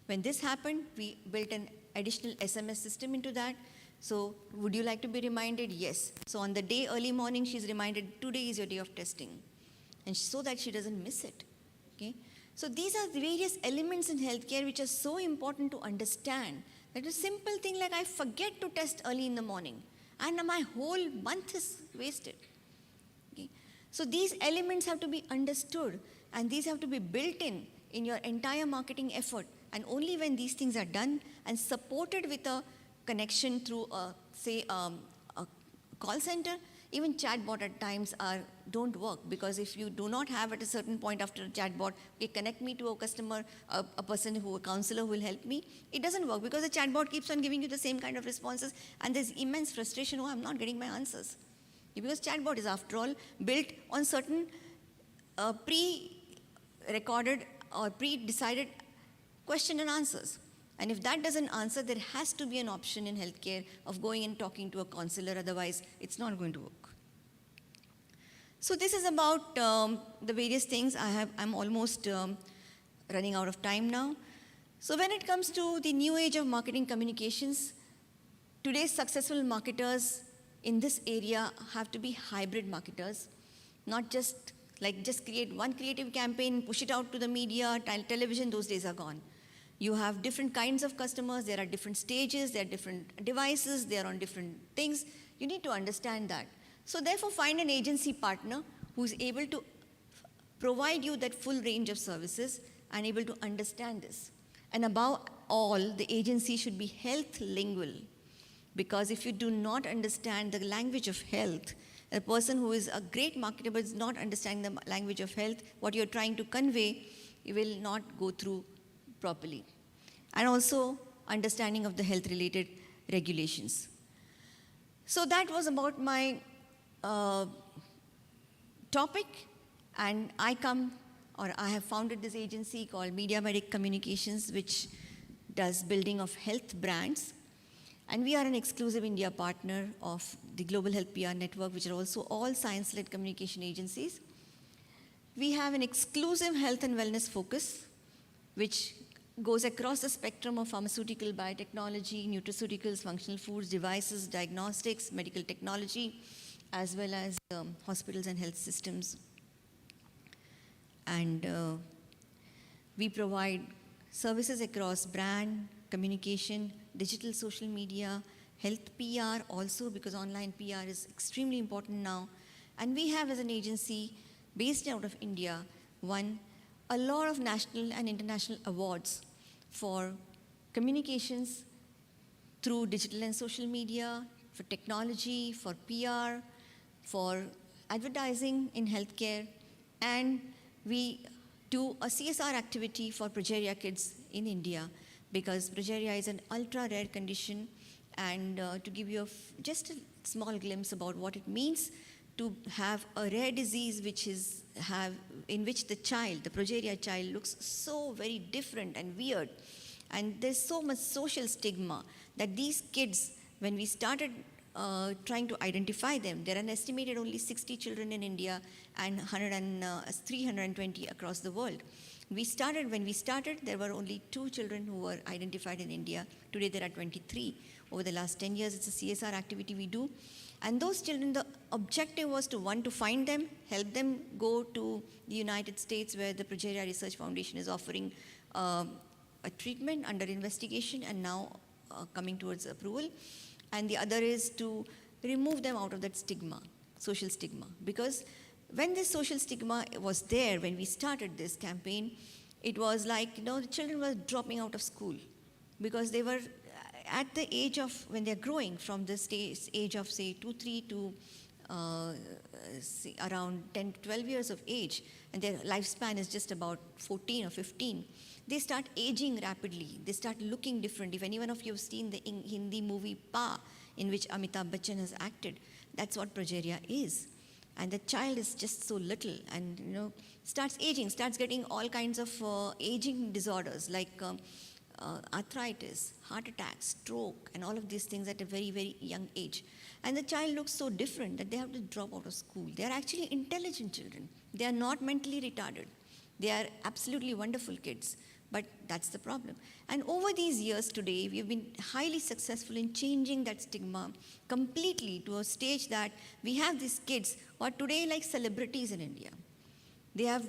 Speaker 8: When this happened, we built an additional SMS system into that. So would you like to be reminded? Yes. So on the day early morning, she's reminded, today is your day of testing. And so that she doesn't miss it. Okay? So these are the various elements in healthcare which are so important to understand. That a simple thing like I forget to test early in the morning and my whole month is wasted. Okay? So these elements have to be understood and these have to be built in your entire marketing effort. And only when these things are done and supported with a connection through a call center, even chatbot at times don't work, because if you do not have at a certain point after a chatbot, okay, connect me to a customer, a counselor who will help me, it doesn't work because the chatbot keeps on giving you the same kind of responses and there's immense frustration, oh, I'm not getting my answers. Because chatbot is after all built on certain pre-recorded or pre-decided question and answers. And if that doesn't answer, there has to be an option in healthcare of going and talking to a counselor, otherwise it's not going to work. So this is about the various things. I'm almost running out of time now. So when it comes to the new age of marketing communications, today's successful marketers in this area have to be hybrid marketers, not just create one creative campaign, push it out to the media, television, those days are gone. You have different kinds of customers, there are different stages, there are different devices, they are on different things. You need to understand that. So therefore, find an agency partner who's able to provide you that full range of services and able to understand this. And above all, the agency should be health lingual, because if you do not understand the language of health, a person who is a great marketer but is not understanding the language of health, what you're trying to convey, you will not go through properly. And also understanding of the health-related regulations. So that was about my topic, and I have founded this agency called Media Medic Communications, which does building of health brands. And we are an exclusive India partner of the Global Health PR Network, which are also all science-led communication agencies. We have an exclusive health and wellness focus, which goes across the spectrum of pharmaceutical, biotechnology, nutraceuticals, functional foods, devices, diagnostics, medical technology, as well as hospitals and health systems. And we provide services across brand, communication, digital social media, health PR also, because online PR is extremely important now. And we have, as an agency based out of India, won a lot of national and international awards for communications through digital and social media, for technology, for PR, for advertising in healthcare, and we do a CSR activity for progeria kids in India, because progeria is an ultra-rare condition, and to give you just a small glimpse about what it means to have a rare disease in which the progeria child looks so very different and weird. And there's so much social stigma that these kids, when we started trying to identify them, there are an estimated only 60 children in India and 320 across the world. When we started, there were only 2 children who were identified in India. Today there are 23. Over the last 10 years, it's a CSR activity we do. And those children, the objective was to find them, help them go to the United States, where the Progeria Research Foundation is offering a treatment under investigation and now coming towards approval. And the other is to remove them out of that stigma, social stigma. Because when this social stigma was there, when we started this campaign, it was like, the children were dropping out of school because they were at the age of, when they're growing from the age of, say, 2, 3 to say around 10 to 12 years of age, and their lifespan is just about 14 or 15, they start aging rapidly. They start looking different. If any one of you have seen the Hindi movie Pa, in which Amitabh Bachchan has acted, that's what progeria is. And the child is just so little and, starts aging, starts getting all kinds of aging disorders like arthritis, heart attack, stroke, and all of these things at a very, very young age. And the child looks so different that they have to drop out of school. They are actually intelligent children. They are not mentally retarded. They are absolutely wonderful kids. But that's the problem. And over these years today, we've been highly successful in changing that stigma completely to a stage that we have these kids who are today like celebrities in India. They have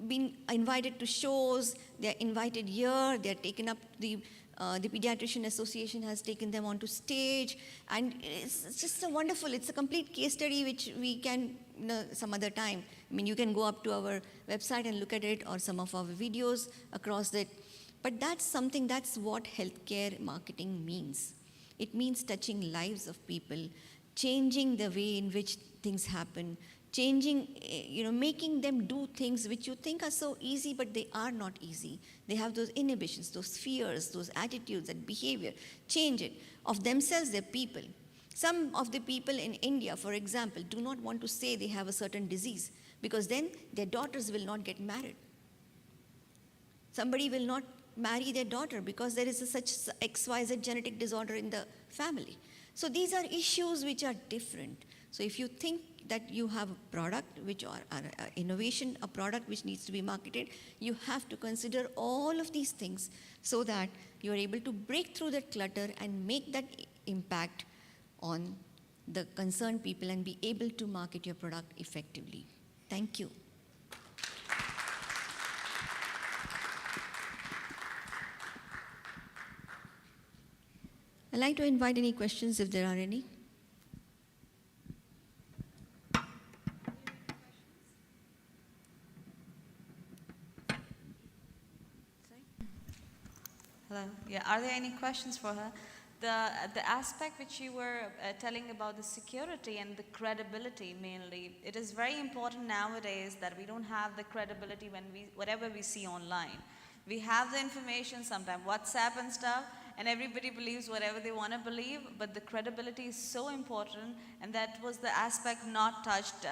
Speaker 8: been invited to shows, they're invited here, they're taken up, the Pediatrician Association has taken them onto stage, and it's just a wonderful, it's a complete case study which we can, some other time. I mean, you can go up to our website and look at it, or some of our videos across it. But that's something, that's what healthcare marketing means. It means touching lives of people, changing the way in which things happen, changing, making them do things which you think are so easy, but they are not easy. They have those inhibitions, those fears, those attitudes, that behavior. Change it. Of themselves, they're people. Some of the people in India, for example, do not want to say they have a certain disease, because then their daughters will not get married. Somebody will not marry their daughter because there is such XYZ genetic disorder in the family. So these are issues which are different. So if you think that you have a product which are innovation, a product which needs to be marketed, you have to consider all of these things so that you are able to break through that clutter and make that impact on the concerned people and be able to market your product effectively. Thank you. I'd like to invite any questions if there are any.
Speaker 3: Hello. Yeah. Are there any questions for her? The aspect which you were telling about the security and the credibility mainly, it is very important nowadays that we don't have the credibility when whatever we see online. We have the information, sometimes WhatsApp and stuff, and everybody believes whatever they want to believe, but the credibility is so important, and that was the aspect not touched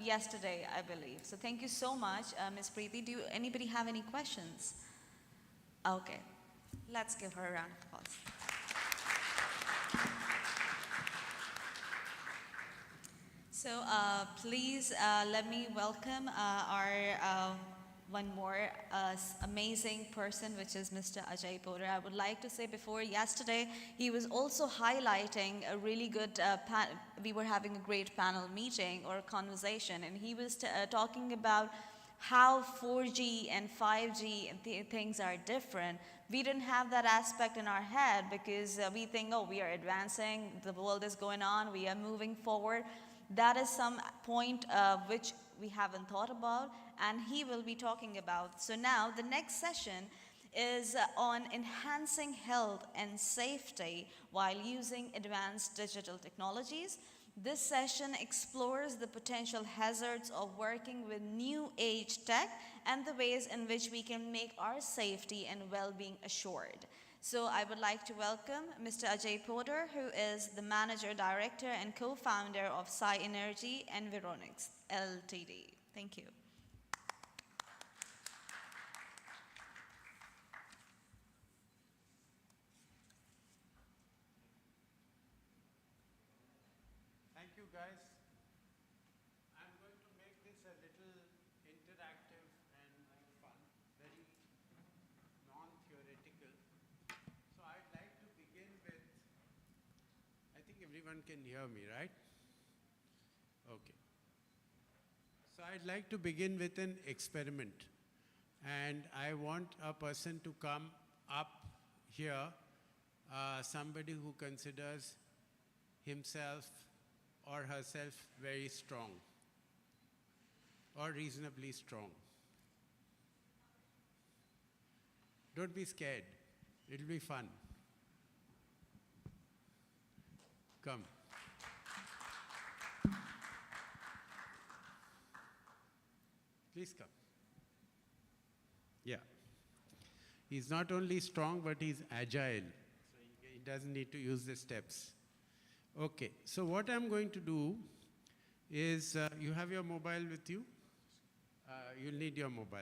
Speaker 3: yesterday, I believe. So thank you so much, Ms. Preeti. Anybody have any questions? Okay. Let's give her a round of applause. So please let me welcome our one more amazing person, which is Mr. Ajay Poddar. I would like to say before yesterday, he was also highlighting a really good, we were having a great panel meeting or conversation, and he was talking about how 4G and 5G and things are different. We didn't have that aspect in our head because we think, oh, we are advancing, the world is going on, we are moving forward. That is some point which we haven't thought about, and he will be talking about. So now the next session is on enhancing health and safety while using advanced digital technologies. This session explores the potential hazards of working with new age tech and the ways in which we can make our safety and well-being assured. So I would like to welcome Mr. Ajay Poddar, who is the Manager Director and Co-founder of Psi Energy Environics Ltd. Thank you.
Speaker 5: Thank you, guys. I'm going to make this a little interactive and fun, very non-theoretical. So I'd like to begin with, I think everyone can hear me, right? Okay. So I'd like to begin with an experiment. And I want a person to come up here, somebody who considers himself or herself very strong. or reasonably strong. Don't be scared. It'll be fun. Come. Please come. Yeah. He's not only strong, but he's agile. So he doesn't need to use the steps. Okay. So what I'm going to do is, you have your mobile with you? You'll need your mobile.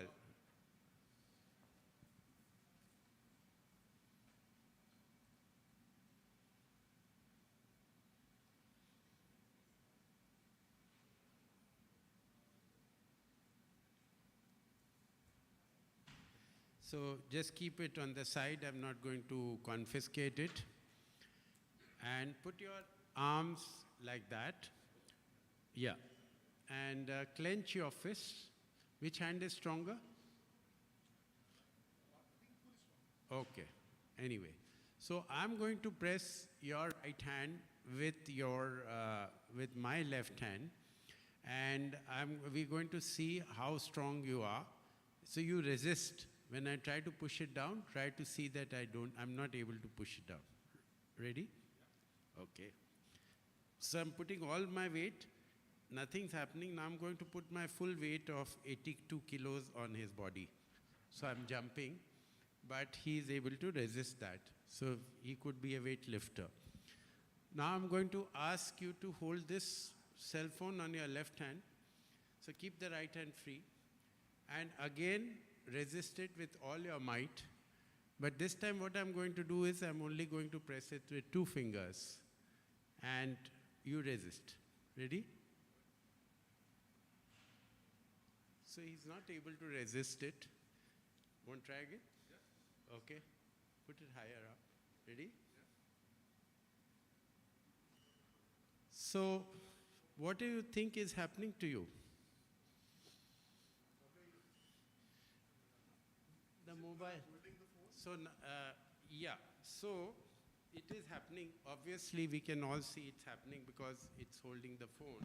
Speaker 5: So just keep it on the side. I'm not going to confiscate it. And put your arms like that. Yeah. And clench your fists. Which hand is stronger? Okay. Anyway. So I'm going to press your right hand with with my left hand. And we're going to see how strong you are. So you resist. When I try to push it down, try to see that I'm not able to push it down. Ready? Okay. So I'm putting all my weight. Nothing's happening. Now I'm going to put my full weight of 82 kilos on his body. So I'm jumping, but he is able to resist that. So he could be a weightlifter. Now I'm going to ask you to hold this cell phone on your left hand. So keep the right hand free. And again, resist it with all your might. But this time what I'm going to do is I'm only going to press it with 2 fingers. And you resist. Ready? So he's not able to resist it. Want to try again? Yeah. Okay. Put it higher up. Ready? Yeah. So what do you think is happening to you? The mobile. So, yeah. So, it is happening. Obviously, we can all see it's happening because it's holding the phone.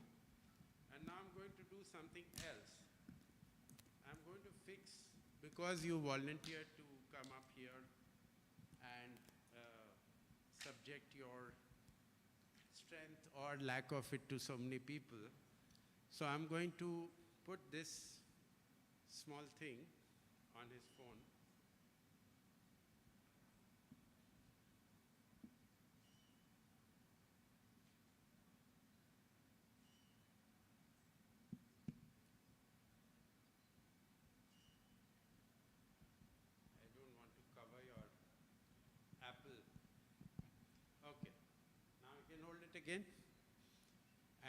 Speaker 5: And now I'm going to do something else. I'm going to fix, because you volunteered to come up here and subject your strength or lack of it to so many people. So I'm going to put this small thing on his phone. Again,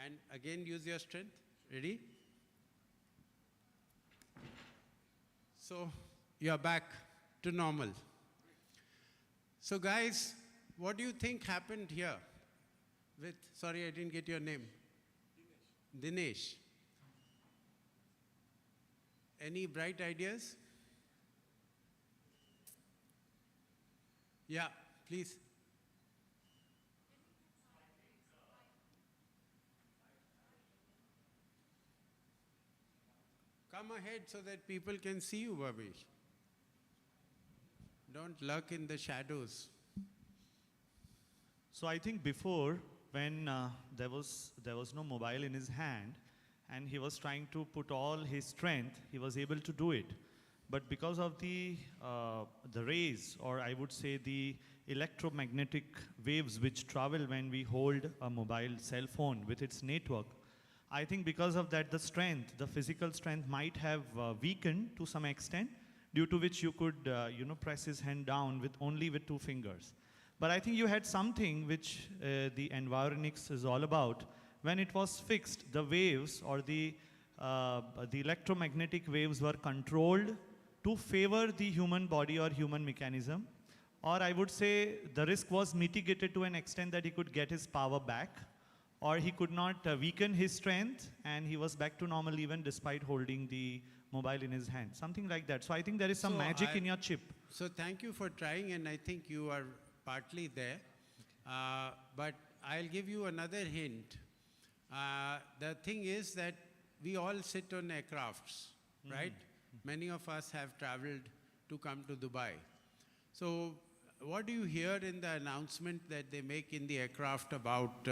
Speaker 5: and again use your strength. Ready? So you're back to normal. So guys, what do you think happened here with, sorry I didn't get your name. Dinesh. Any bright ideas? Yeah, please. Come ahead so that people can see you, Bhavesh. Don't lurk in the shadows.
Speaker 9: So I think before, when there was no mobile in his hand, and he was trying to put all his strength, he was able to do it. But because of the rays, or I would say the electromagnetic waves which travel when we hold a mobile cell phone with its network, I think because of that, the strength, the physical strength might have weakened to some extent, due to which you could, press his hand down only with 2 fingers. But I think you had something which the Environics is all about. When it was fixed, the waves or the electromagnetic waves were controlled to favor the human body or human mechanism. Or I would say the risk was mitigated to an extent that he could get his power back, or he could not weaken his strength, and he was back to normal even despite holding the mobile in his hand. Something like that. So I think there is some magic in your chip.
Speaker 5: So thank you for trying, and I think you are partly there. But I'll give you another hint. The thing is that we all sit on aircrafts, right? Many of us have traveled to come to Dubai. So what do you hear in the announcement that they make in the aircraft about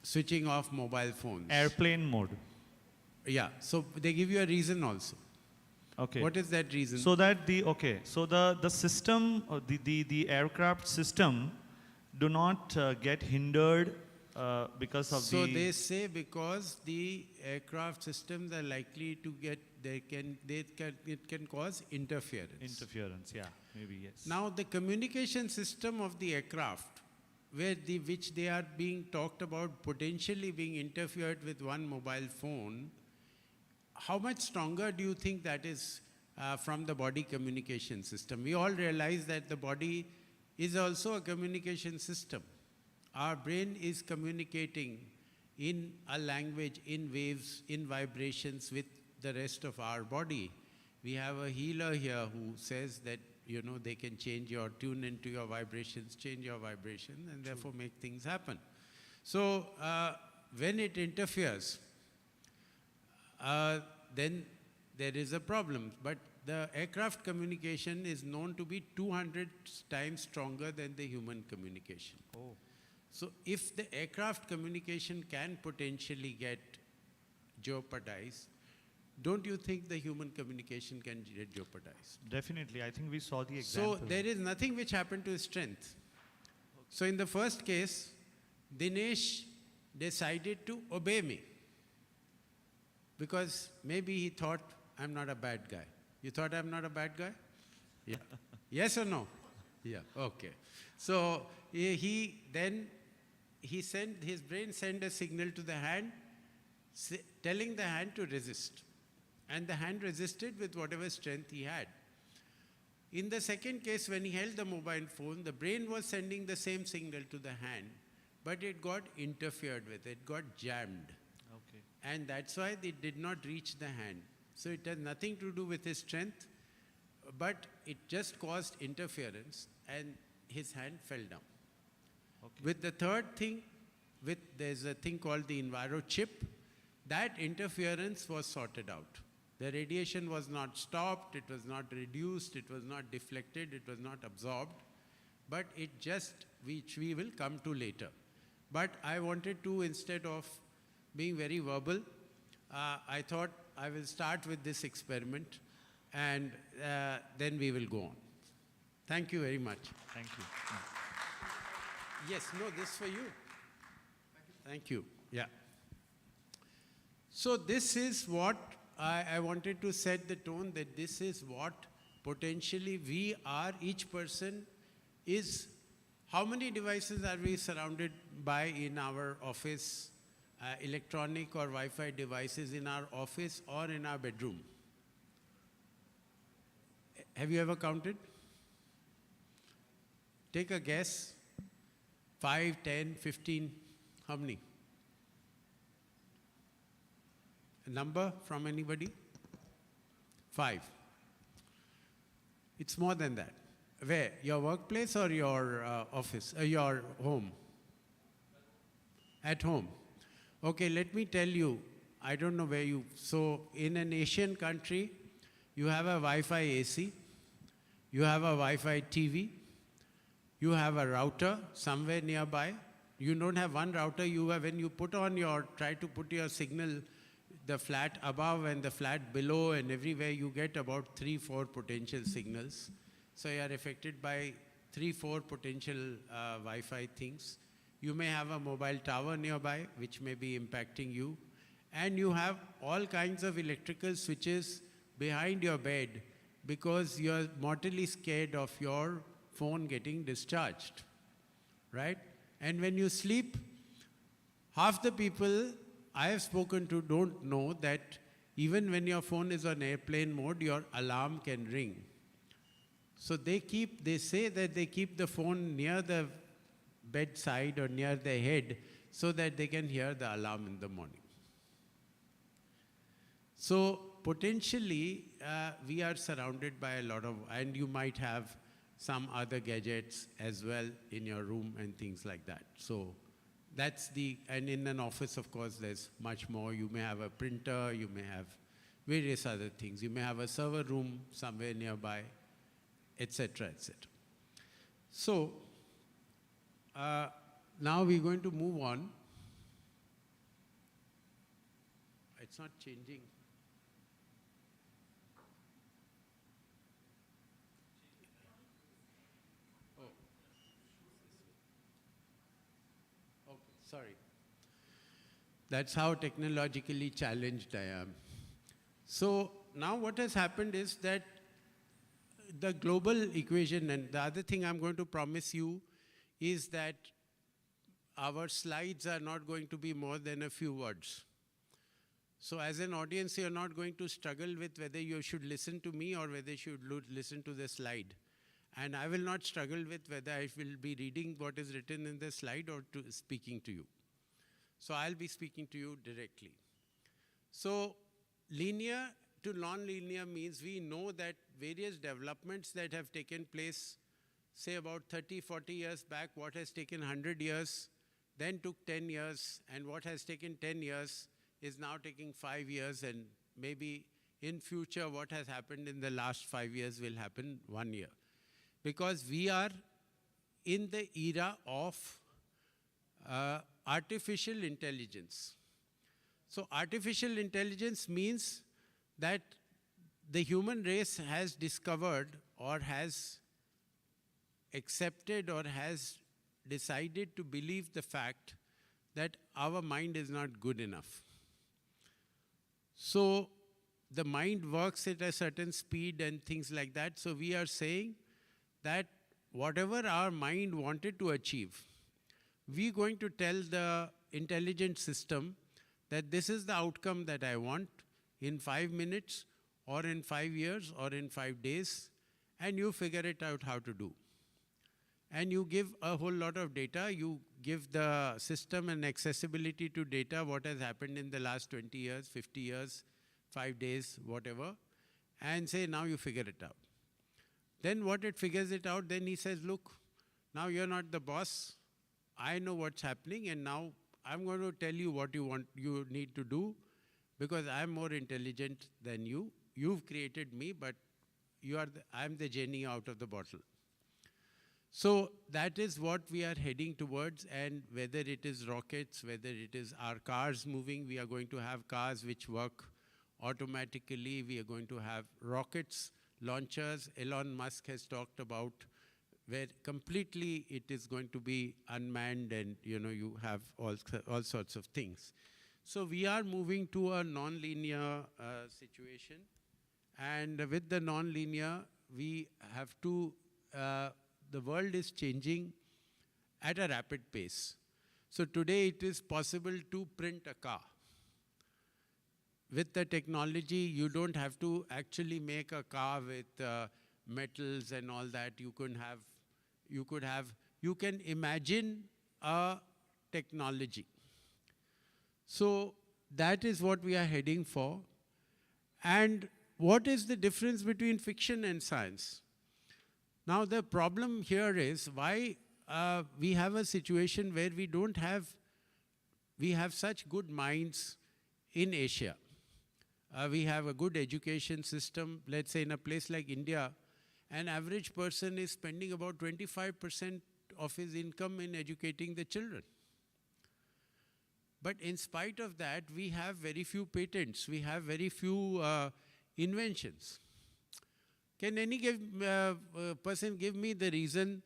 Speaker 5: switching off mobile phones?
Speaker 9: Airplane mode.
Speaker 5: Yeah, so they give you a reason also.
Speaker 9: Okay.
Speaker 5: What is that reason?
Speaker 9: So that the system, the aircraft system, do not get hindered because of
Speaker 5: So
Speaker 9: the.
Speaker 5: they say because the aircraft systems are likely to get, it can cause interference.
Speaker 9: Interference, yeah, maybe yes.
Speaker 5: Now the communication system of the aircraft, which they are being talked about potentially being interfered with one mobile phone, how much stronger do you think that is from the body communication system? We all realize that the body is also a communication system. Our brain is communicating in a language, in waves, in vibrations with the rest of our body. We have a healer here who says that, you know, they can tune into your vibrations, change your vibration, and therefore make things happen. So when it interferes, then there is a problem. But the aircraft communication is known to be 200 times stronger than the human communication.
Speaker 9: Oh.
Speaker 5: So if the aircraft communication can potentially get jeopardized, don't you think the human communication can get jeopardized?
Speaker 9: Definitely, I think we saw the example.
Speaker 5: So there is nothing which happened to his strength. So in the first case, Dinesh decided to obey me because maybe he thought I'm not a bad guy. You thought I'm not a bad guy? Yeah. Yes or no? Yeah, okay. So his brain sent a signal to the hand telling the hand to resist. And the hand resisted with whatever strength he had. In the second case, when he held the mobile phone, the brain was sending the same signal to the hand, but it got interfered with, it got jammed.
Speaker 9: Okay.
Speaker 5: And that's why it did not reach the hand. So it has nothing to do with his strength, but it just caused interference and his hand fell down.
Speaker 9: Okay.
Speaker 5: With the third thing, there's a thing called the Enviro chip, that interference was sorted out. The radiation was not stopped, it was not reduced, it was not deflected, it was not absorbed, but it just, which we will come to later. But I wanted to, instead of being very verbal, I thought I will start with this experiment and then we will go on. Thank you very much.
Speaker 9: Thank you.
Speaker 5: Yes, no, this for you. Thank you. Yeah. So this is what I wanted to set the tone, that this is what potentially we are, each person is. How many devices are we surrounded by in our office, electronic or Wi-Fi devices in our office or in our bedroom? Have you ever counted? Take a guess. 5, 10, 15, how many? A number from anybody? 5. It's more than that. Where? Your workplace or your office? Your home? At home. Okay, let me tell you, I don't know where you, so in an Asian country, you have a Wi-Fi AC, you have a Wi-Fi TV, you have a router somewhere nearby. You don't have one router, you have, when you put on your, try to put your signal, the flat above and the flat below and everywhere, you get about 3-4 potential signals. So you are affected by 3-4 potential Wi-Fi things. You may have a mobile tower nearby, which may be impacting you. And you have all kinds of electrical switches behind your bed because you're mortally scared of your phone getting discharged, right? And when you sleep, half the people I have spoken to don't know that even when your phone is on airplane mode, your alarm can ring. So they say that they keep the phone near the bedside or near the head so that they can hear the alarm in the morning. So potentially, we are surrounded by a lot of, and you might have some other gadgets as well in your room and things like that. So And in an office, of course, there's much more. You may have a printer, you may have various other things. You may have a server room somewhere nearby, etc., etc. So, now we're going to move on. It's not changing. Sorry. That's how technologically challenged I am. So now what has happened is that the global equation, and the other thing I'm going to promise you is that our slides are not going to be more than a few words. So as an audience, you're not going to struggle with whether you should listen to me or whether you should listen to the slide. And I will not struggle with whether I will be reading what is written in the slide or speaking to you. So I'll be speaking to you directly. So linear to non-linear means we know that various developments that have taken place, say about 30, 40 years back, what has taken 100 years, then took 10 years, and what has taken 10 years is now taking 5 years, and maybe in future what has happened in the last 5 years will happen 1 year. Because we are in the era of artificial intelligence. So artificial intelligence means that the human race has discovered or has accepted or has decided to believe the fact that our mind is not good enough. So the mind works at a certain speed and things like that. So we are saying that whatever our mind wanted to achieve, we're going to tell the intelligent system that this is the outcome that I want in 5 minutes or in 5 years or in 5 days, and you figure it out how to do. And you give a whole lot of data, you give the system an accessibility to data, what has happened in the last 20 years, 50 years, 5 days, whatever, and say, now you figure it out. Then what it figures it out, then he says, look, now you're not the boss, I know what's happening, and now I'm going to tell you what you need to do, because I'm more intelligent than you. You've created me, but I'm the genie out of the bottle. So that is what we are heading towards, and whether it is rockets, whether it is our cars moving, we are going to have cars which work automatically. We are going to have rockets, launchers. Elon Musk has talked about where completely it is going to be unmanned, and you have all sorts of things. So we are moving to a non-linear situation, and with the non-linear, we have to the world is changing at a rapid pace. So today it is possible to print a car. With the technology, you don't have to actually make a car with metals and all that. You can imagine a technology. So that is what we are heading for. And what is the difference between fiction and science? Now the problem here is why we have a situation where we have such good minds in Asia. We have a good education system. Let's say in a place like India, an average person is spending about 25% of his income in educating the children. But in spite of that, we have very few patents. We have very few inventions. Can any person give me the reason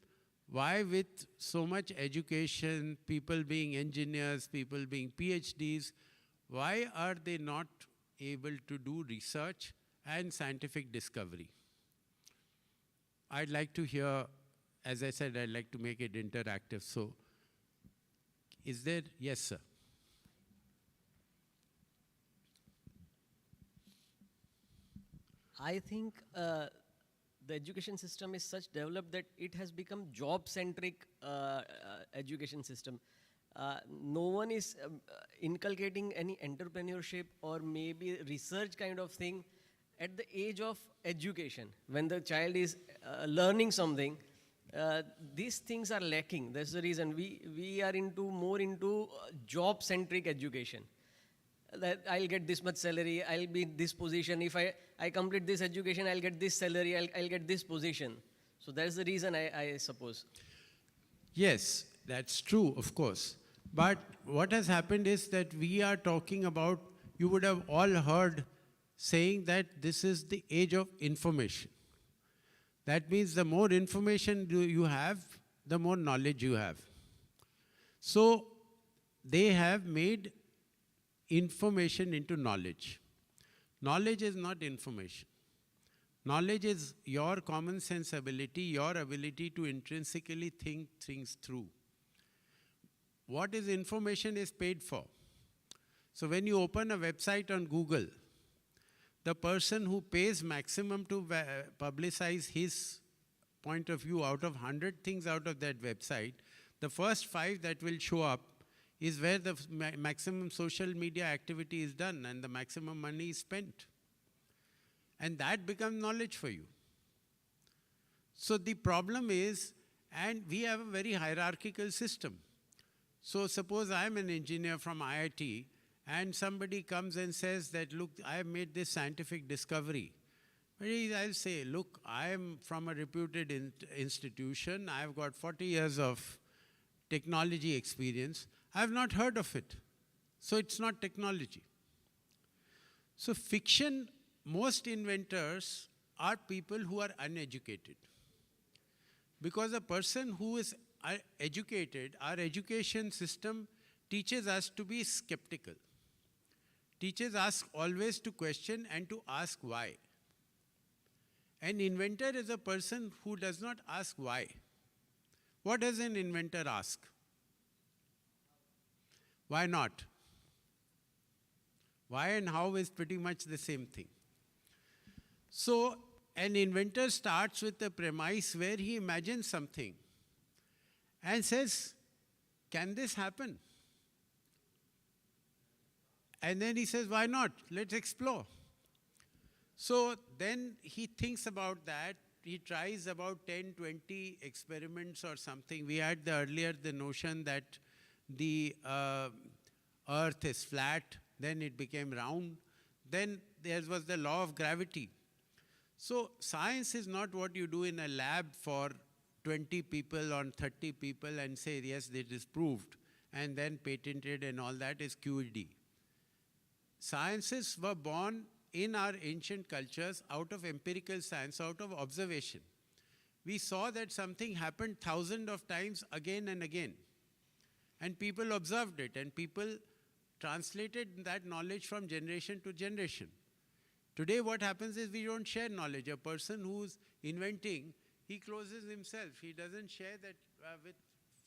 Speaker 5: why, with so much education, people being engineers, people being PhDs, why are they not able to do research and scientific discovery? I'd like to hear, as I said, I'd like to make it interactive. So, is there? Yes, sir.
Speaker 10: I think the education system is such developed that it has become job-centric education system. No one is inculcating any entrepreneurship or maybe research kind of thing at the age of education. When the child is learning something, These things are lacking. That's the reason we are more into job-centric education. That I'll get this much salary, I'll be in this position. If I complete this education, I'll get this salary, I'll get this position. So that's the reason I suppose.
Speaker 5: Yes, that's true, of course. But what has happened is that we are talking about, you would have all heard saying that this is the age of information. That means the more information you have, the more knowledge you have. So they have made information into knowledge. Knowledge is not information. Knowledge is your common sense ability, your ability to intrinsically think things through. What is information is paid for. So when you open a website on Google, the person who pays maximum to publicize his point of view out of 100 things out of that website, the first 5 that will show up is where the maximum social media activity is done and the maximum money is spent. And that becomes knowledge for you. So the problem is, and we have a very hierarchical system. So suppose I'm an engineer from IIT and somebody comes and says that, look, I have made this scientific discovery. I'll say, look, I am from a reputed institution. I've got 40 years of technology experience. I have not heard of it. So it's not technology. So fiction, most inventors are people who are uneducated. Because a person who is educated, our education system teaches us to be skeptical. Teaches us always to question and to ask why. An inventor is a person who does not ask why. What does an inventor ask? Why not? Why and how is pretty much the same thing. So an inventor starts with a premise where he imagines something and says, can this happen? And then he says, why not? Let's explore. So then he thinks about that. He tries about 10, 20 experiments or something. We had earlier the notion that the earth is flat, then it became round. Then there was the law of gravity. So science is not what you do in a lab for 20 people or 30 people and say, yes, it is proved, and then patented and all that is QED. Sciences were born in our ancient cultures out of empirical science, out of observation. We saw that something happened thousands of times again and again. And people observed it, and people translated that knowledge from generation to generation. Today what happens is we don't share knowledge. A person who's inventing, he closes himself. He doesn't share that with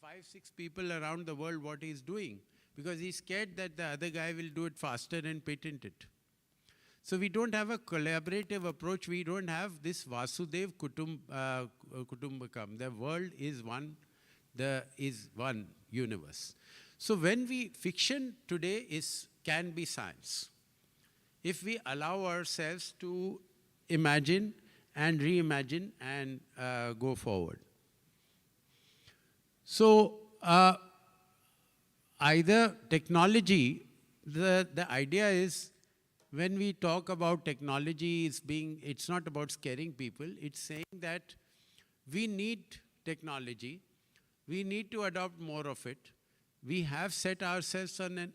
Speaker 5: 5, 6 people around the world what he's doing, because he's scared that the other guy will do it faster and patent it. So we don't have a collaborative approach. We don't have this Vasudev Kutumbakam. The world is one, is one universe. So when fiction today can be science. If we allow ourselves to imagine and reimagine and go forward. So either technology, the idea is, when we talk about technology, it's not about scaring people. It's saying that we need technology. We need to adopt more of it. We have set ourselves on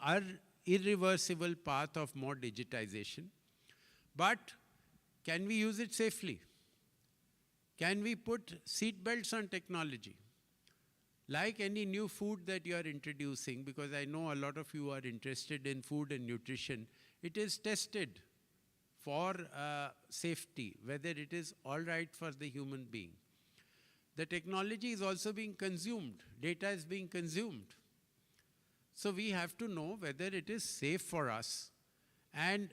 Speaker 5: an irreversible path of more digitization. But can we use it safely? Can we put seat belts on technology? Like any new food that you are introducing, because I know a lot of you are interested in food and nutrition, it is tested for safety, whether it is all right for the human being. The technology is also being consumed. Data is being consumed. So we have to know whether it is safe for us. And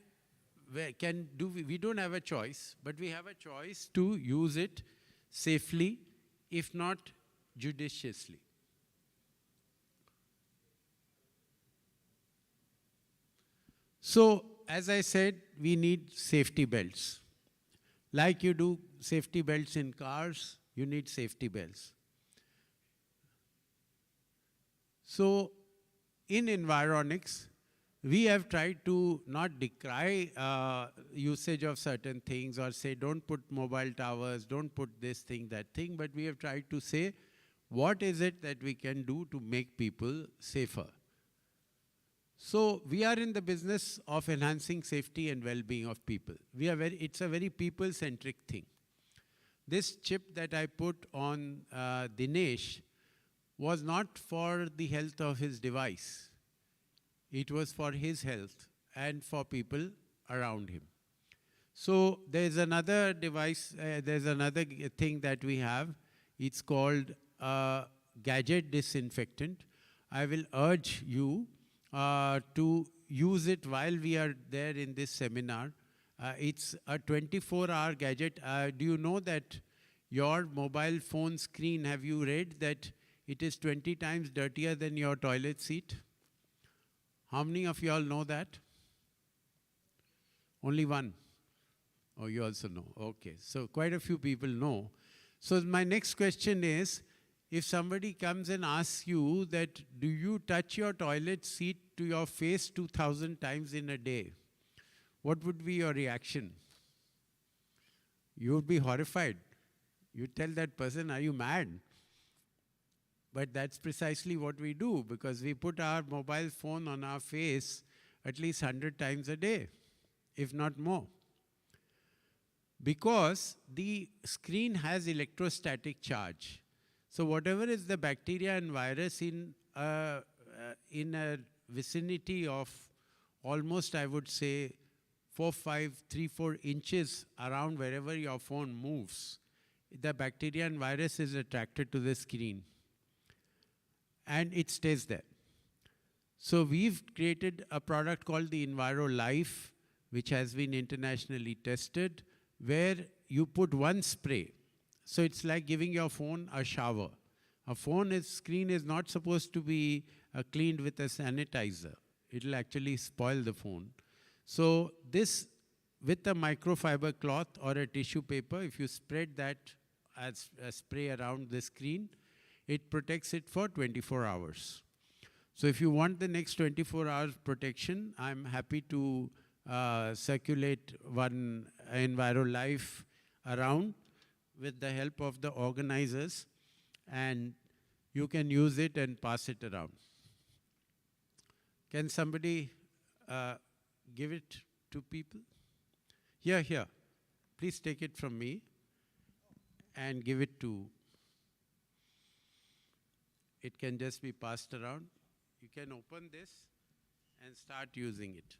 Speaker 5: we don't have a choice, but we have a choice to use it safely, if not judiciously. So, as I said, we need safety belts. Like you do safety belts in cars, You need safety belts. So, in Environics, we have tried to not decry usage of certain things or say don't put mobile towers, don't put this thing, that thing, but we have tried to say what is it that we can do to make people safer. So we are in the business of enhancing safety and well-being of people. It's a very people-centric thing. This chip that I put on Dinesh was not for the health of his device. It was for his health and for people around him. So there's another device, there's another thing that we have. It's called gadget disinfectant. I will urge you to use it while we are there in this seminar. It's a 24-hour gadget. Do you know that your mobile phone screen, have you read that it is 20 times dirtier than your toilet seat? How many of you all know that? Only one. Oh, you also know. Okay, so quite a few people know. So my next question is, if somebody comes and asks you that, do you touch your toilet seat to your face 2,000 times in a day? What would be your reaction? You would be horrified. You'd tell that person, are you mad? But that's precisely what we do, because we put our mobile phone on our face at least 100 times a day, if not more. Because the screen has electrostatic charge. So whatever is the bacteria and virus in a vicinity of almost, I would say, 3-4 inches around wherever your phone moves, the bacteria and virus is attracted to the screen. And it stays there. So we've created a product called the Enviro Life, which has been internationally tested, where you put one spray. So it's like giving your phone a shower. A screen is not supposed to be cleaned with a sanitizer. It'll actually spoil the phone. So this, with a microfiber cloth or a tissue paper, if you spread that as a spray around the screen, it protects it for 24 hours. So if you want the next 24 hours protection, I'm happy to circulate one Enviro Life around with the help of the organizers, and you can use it and pass it around. Can somebody give it to people? Here. Please take it from me and give it to. It can just be passed around. You can open this and start using it.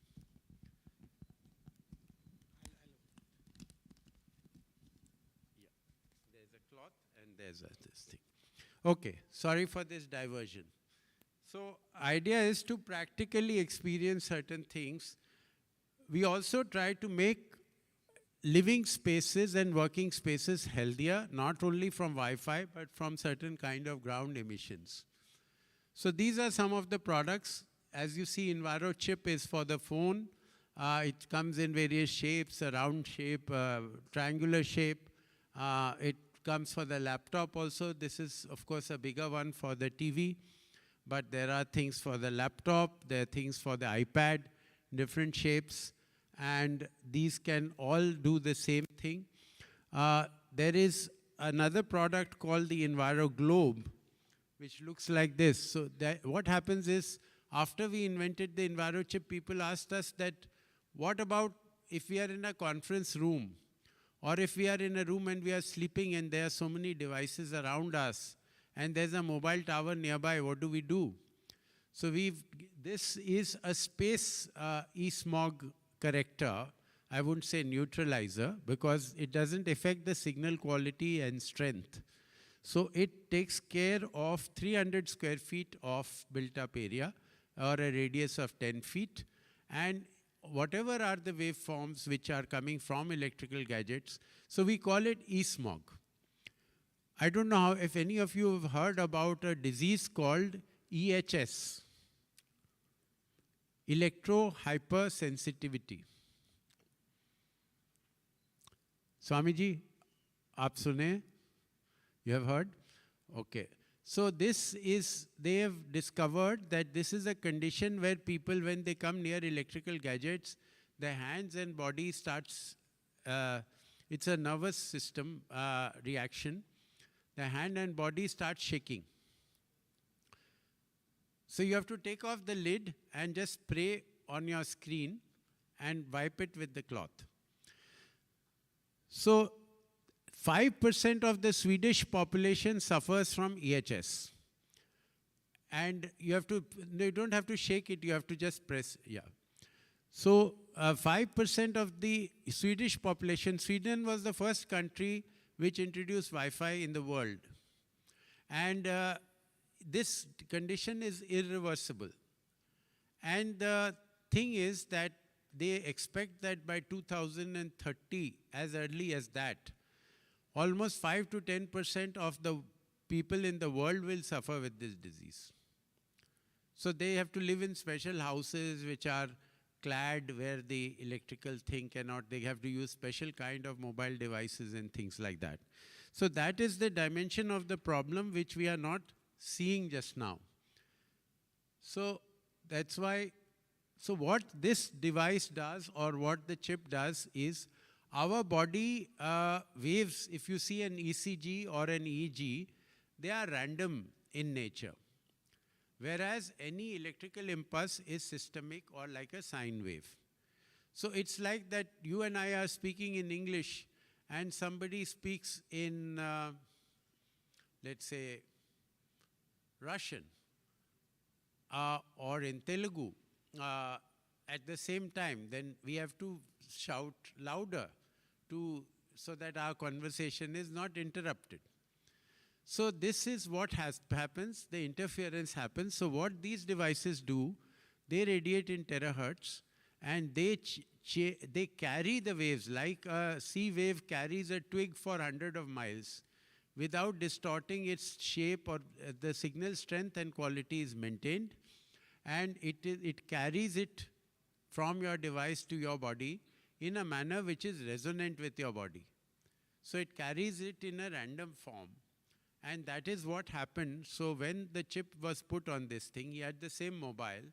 Speaker 5: Yeah, there's a cloth and there's this thing. Okay, sorry for this diversion. So idea is to practically experience certain things. We also try to make living spaces and working spaces healthier, not only from Wi-Fi, but from certain kind of ground emissions. So these are some of the products. As you see, Enviro chip is for the phone. It comes in various shapes, a round shape, triangular shape. It comes for the laptop also. This is, of course, a bigger one for the TV. But there are things for the laptop. There are things for the iPad, different shapes. And these can all do the same thing. There is another product called the Enviro Globe, which looks like this. So what happens is, after we invented the Enviro chip, people asked us that, what about if we are in a conference room, or if we are in a room and we are sleeping and there are so many devices around us, and there's a mobile tower nearby, what do we do? So this is a space e-smog corrector. I wouldn't say neutralizer, because it doesn't affect the signal quality and strength. So it takes care of 300 square feet of built-up area, or a radius of 10 feet. And whatever are the waveforms which are coming from electrical gadgets, so we call it e-smog. I don't know if any of you have heard about a disease called EHS, electro-hypersensitivity. Swamiji, aap sune? You have heard? Okay. So they have discovered that this is a condition where people, when they come near electrical gadgets, their hands and body starts, it's a nervous system reaction. The hand and body start shaking. So you have to take off the lid and just spray on your screen and wipe it with the cloth. So 5% of the Swedish population suffers from EHS. And you don't have to shake it, you have to just press, yeah. So 5% of the Swedish population, Sweden was the first country which introduced Wi-Fi in the world. And this condition is irreversible. And the thing is that they expect that by 2030, as early as that, almost 5 to 10% of the people in the world will suffer with this disease. So they have to live in special houses which are clad where the electrical thing cannot, they have to use special kind of mobile devices and things like that. So that is the dimension of the problem which we are not seeing just now. So that's why, so what this device does or what the chip does is our body waves, if you see an ECG or an EEG, they are random in nature. Whereas any electrical impulse is systemic or like a sine wave. So it's like that you and I are speaking in English and somebody speaks in, let's say, Russian or in Telugu at the same time, then we have to shout louder so that our conversation is not interrupted. So this is what happens, the interference happens. So what these devices do, they radiate in terahertz and they carry the waves like a sea wave carries a twig for 100 of miles without distorting its shape, or the signal strength and quality is maintained, and it carries it from your device to your body in a manner which is resonant with your body. So it carries it in a random form. And that is what happened. So when the chip was put on this thing, he had the same mobile,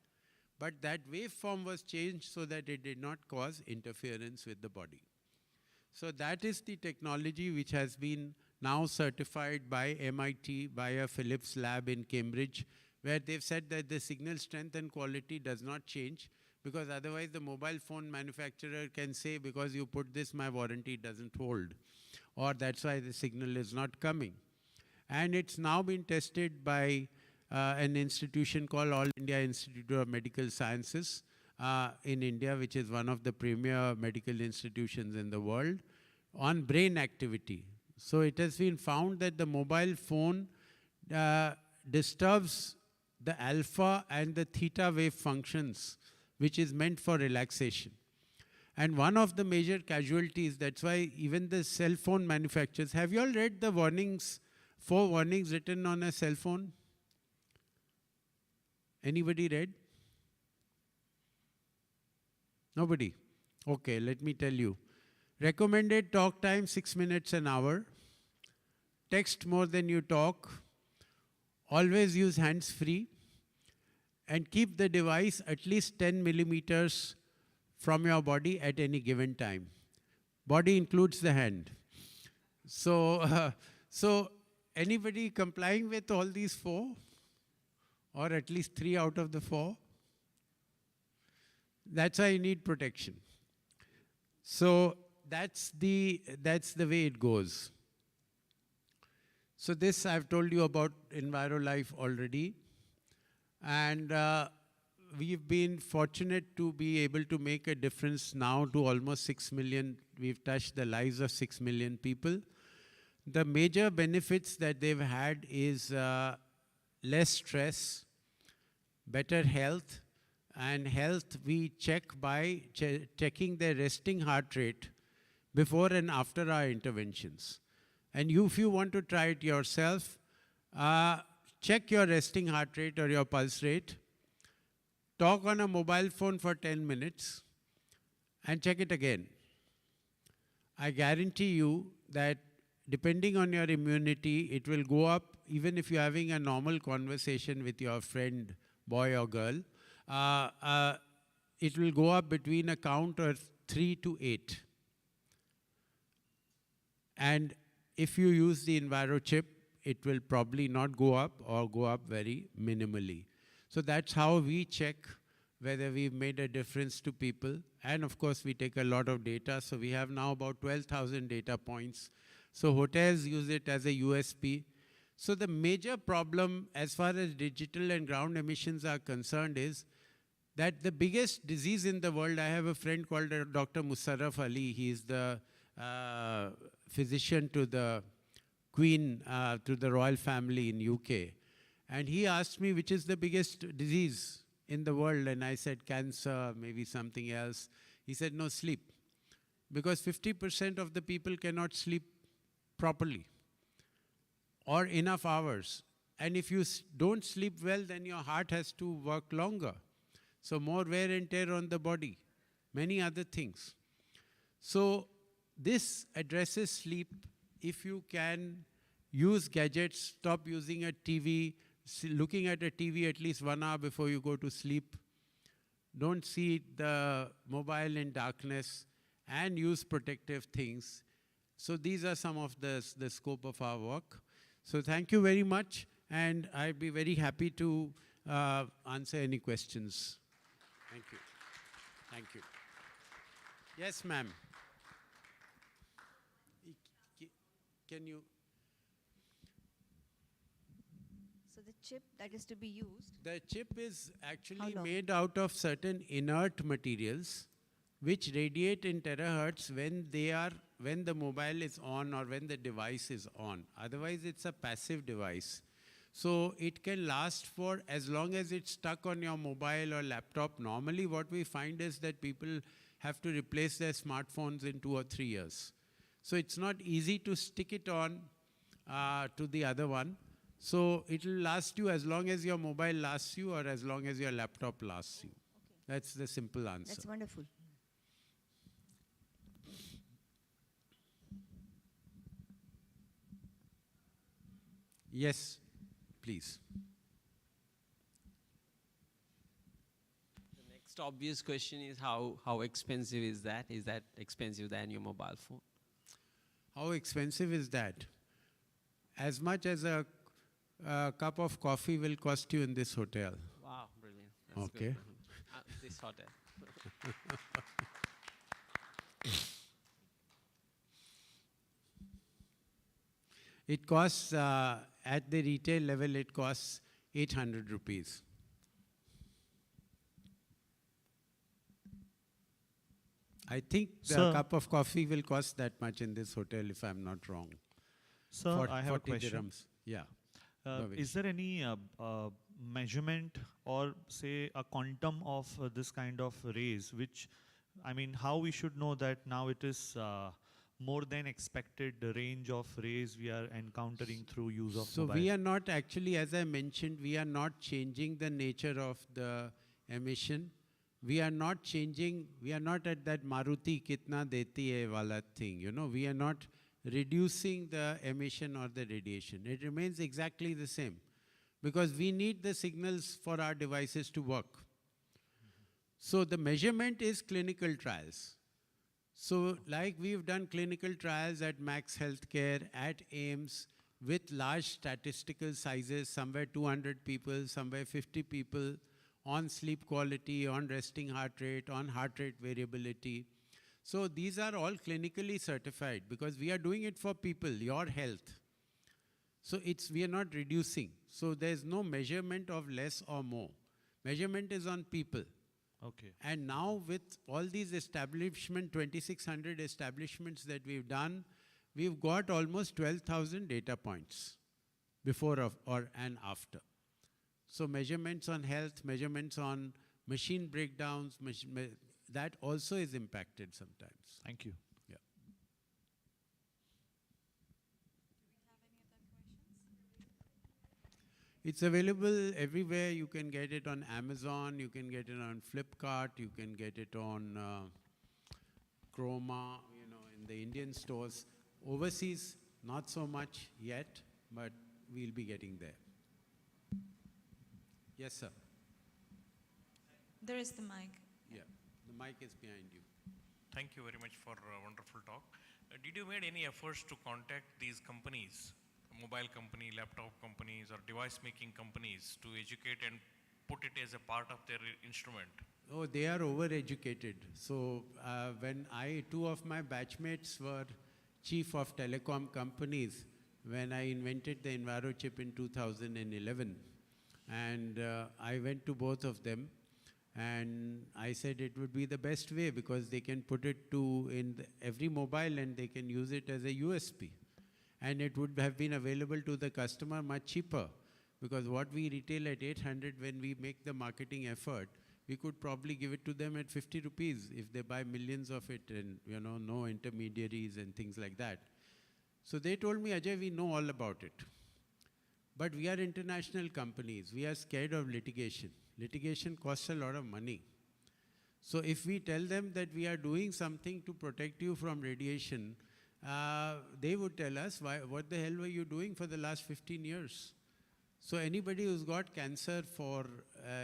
Speaker 5: but that waveform was changed so that it did not cause interference with the body. So that is the technology which has been now certified by MIT, by a Philips lab in Cambridge, where they've said that the signal strength and quality does not change, because otherwise the mobile phone manufacturer can say, because you put this, my warranty doesn't hold, or that's why the signal is not coming. And it's now been tested by an institution called All India Institute of Medical Sciences in India, which is one of the premier medical institutions in the world, on brain activity. So it has been found that the mobile phone disturbs the alpha and the theta wave functions, which is meant for relaxation. And one of the major casualties, that's why even the cell phone manufacturers, have you all read the warnings, 4 warnings written on a cell phone? Anybody read? Nobody? Okay, let me tell you. Recommended talk time 6 minutes an hour. Text more than you talk. Always use hands-free. And keep the device at least 10 millimeters from your body at any given time. Body includes the hand. So, anybody complying with all these 4? Or at least 3 out of the 4? That's why you need protection. So that's the way it goes. So this I've told you about EnviroLife already. And we've been fortunate to be able to make a difference now to almost 6 million. We've touched the lives of 6 million people. The major benefits that they've had is less stress, better health, and health we check by checking their resting heart rate before and after our interventions. And if you want to try it yourself, check your resting heart rate or your pulse rate, talk on a mobile phone for 10 minutes, and check it again. I guarantee you that depending on your immunity, it will go up even if you're having a normal conversation with your friend, boy or girl. It will go up between a count of 3 to 8. And if you use the EnviroChip, it will probably not go up or go up very minimally. So that's how we check whether we've made a difference to people. And of course, we take a lot of data. So we have now about 12,000 data points. So hotels use it as a USP. So the major problem as far as digital and ground emissions are concerned is that the biggest disease in the world, I have a friend called Dr. Musarraf Ali. He's the physician to the Queen, to the royal family in UK. And he asked me, which is the biggest disease in the world? And I said, cancer, maybe something else. He said, no, sleep. Because 50% of the people cannot sleep properly or enough hours. And if you don't sleep well, then your heart has to work longer. So more wear and tear on the body, many other things. So this addresses sleep. If you can use gadgets, stop using a TV, looking at a TV at least 1 hour before you go to sleep. Don't see the mobile in darkness and use protective things. So these are some of the scope of our work. So thank you very much, and I'd be very happy to answer any questions. Thank you. Thank you. Yes, ma'am. Can you?
Speaker 8: So the chip that is to be used?
Speaker 5: The chip is actually
Speaker 8: How long?
Speaker 5: made out of certain inert materials which radiate in terahertz when the mobile is on or when the device is on. Otherwise, it's a passive device. So it can last for as long as it's stuck on your mobile or laptop. Normally, what we find is that people have to replace their smartphones in 2 or 3 years. So it's not easy to stick it on to the other one. So it will last you as long as your mobile lasts you or as long as your laptop lasts you.
Speaker 8: Okay.
Speaker 5: That's the simple answer.
Speaker 8: That's wonderful.
Speaker 5: Yes, please.
Speaker 7: The next obvious question is how expensive is that? Is that expensive than your mobile phone?
Speaker 5: How expensive is that? As much as a cup of coffee will cost you in this hotel.
Speaker 7: Wow, brilliant. That's
Speaker 5: Okay.
Speaker 7: Good. This hotel.
Speaker 5: It costs, at the retail level, it costs 800 rupees. I think the
Speaker 9: Sir.
Speaker 5: cup of coffee will cost that much in this hotel, if I'm not wrong.
Speaker 9: Sir, I have a
Speaker 5: 40
Speaker 9: question.
Speaker 5: dirhams. Yeah. Bhavesh.
Speaker 9: Is there any measurement or say a quantum of this kind of rays, which, I mean, how we should know that now it is more than expected range of rays we are encountering through use of
Speaker 5: So
Speaker 9: mobile?
Speaker 5: we are not actually, as I mentioned, we are not changing the nature of the emission. We are not changing, we are not at that Maruti kitna deti hai wala thing, you know. We are not reducing the emission or the radiation. It remains exactly the same because we need the signals for our devices to work. So the measurement is clinical trials. So like we've done clinical trials at Max Healthcare, at AIMS, with large statistical sizes, somewhere 200 people, somewhere 50 people, on sleep quality, on resting heart rate, on heart rate variability. So these are all clinically certified because we are doing it for people, your health. So we are not reducing. So there's no measurement of less or more. Measurement is on people.
Speaker 9: Okay.
Speaker 5: And now with all these 2,600 establishments that we've done, we've got almost 12,000 data points before and after. So measurements on health, measurements on machine breakdowns, that also is impacted sometimes.
Speaker 9: Thank you.
Speaker 5: Yeah. It's available everywhere. You can get it on Amazon, you can get it on Flipkart, you can get it on Chroma, you know, in the Indian stores. Overseas, Not so much yet, but we'll be getting there. Yes, sir.
Speaker 11: There is the mic.
Speaker 5: Yeah, the mic is behind you.
Speaker 12: Thank you very much for a wonderful talk. Did you made any efforts to contact these companies, mobile company, laptop companies, or device making companies, to educate and put it as a part of their instrument?
Speaker 5: Oh, they are overeducated. So when two of my batchmates were chief of telecom companies when I invented the EnviroChip in 2011. And I went to both of them and I said it would be the best way because they can put it in every mobile and they can use it as a USB. And it would have been available to the customer much cheaper because what we retail at 800 when we make the marketing effort, we could probably give it to them at 50 rupees if they buy millions of it and no intermediaries and things like that. So they told me, Ajay, we know all about it. But we are international companies. We are scared of litigation. Litigation costs a lot of money. So if we tell them that we are doing something to protect you from radiation, they would tell us, what the hell were you doing for the last 15 years? So anybody who's got cancer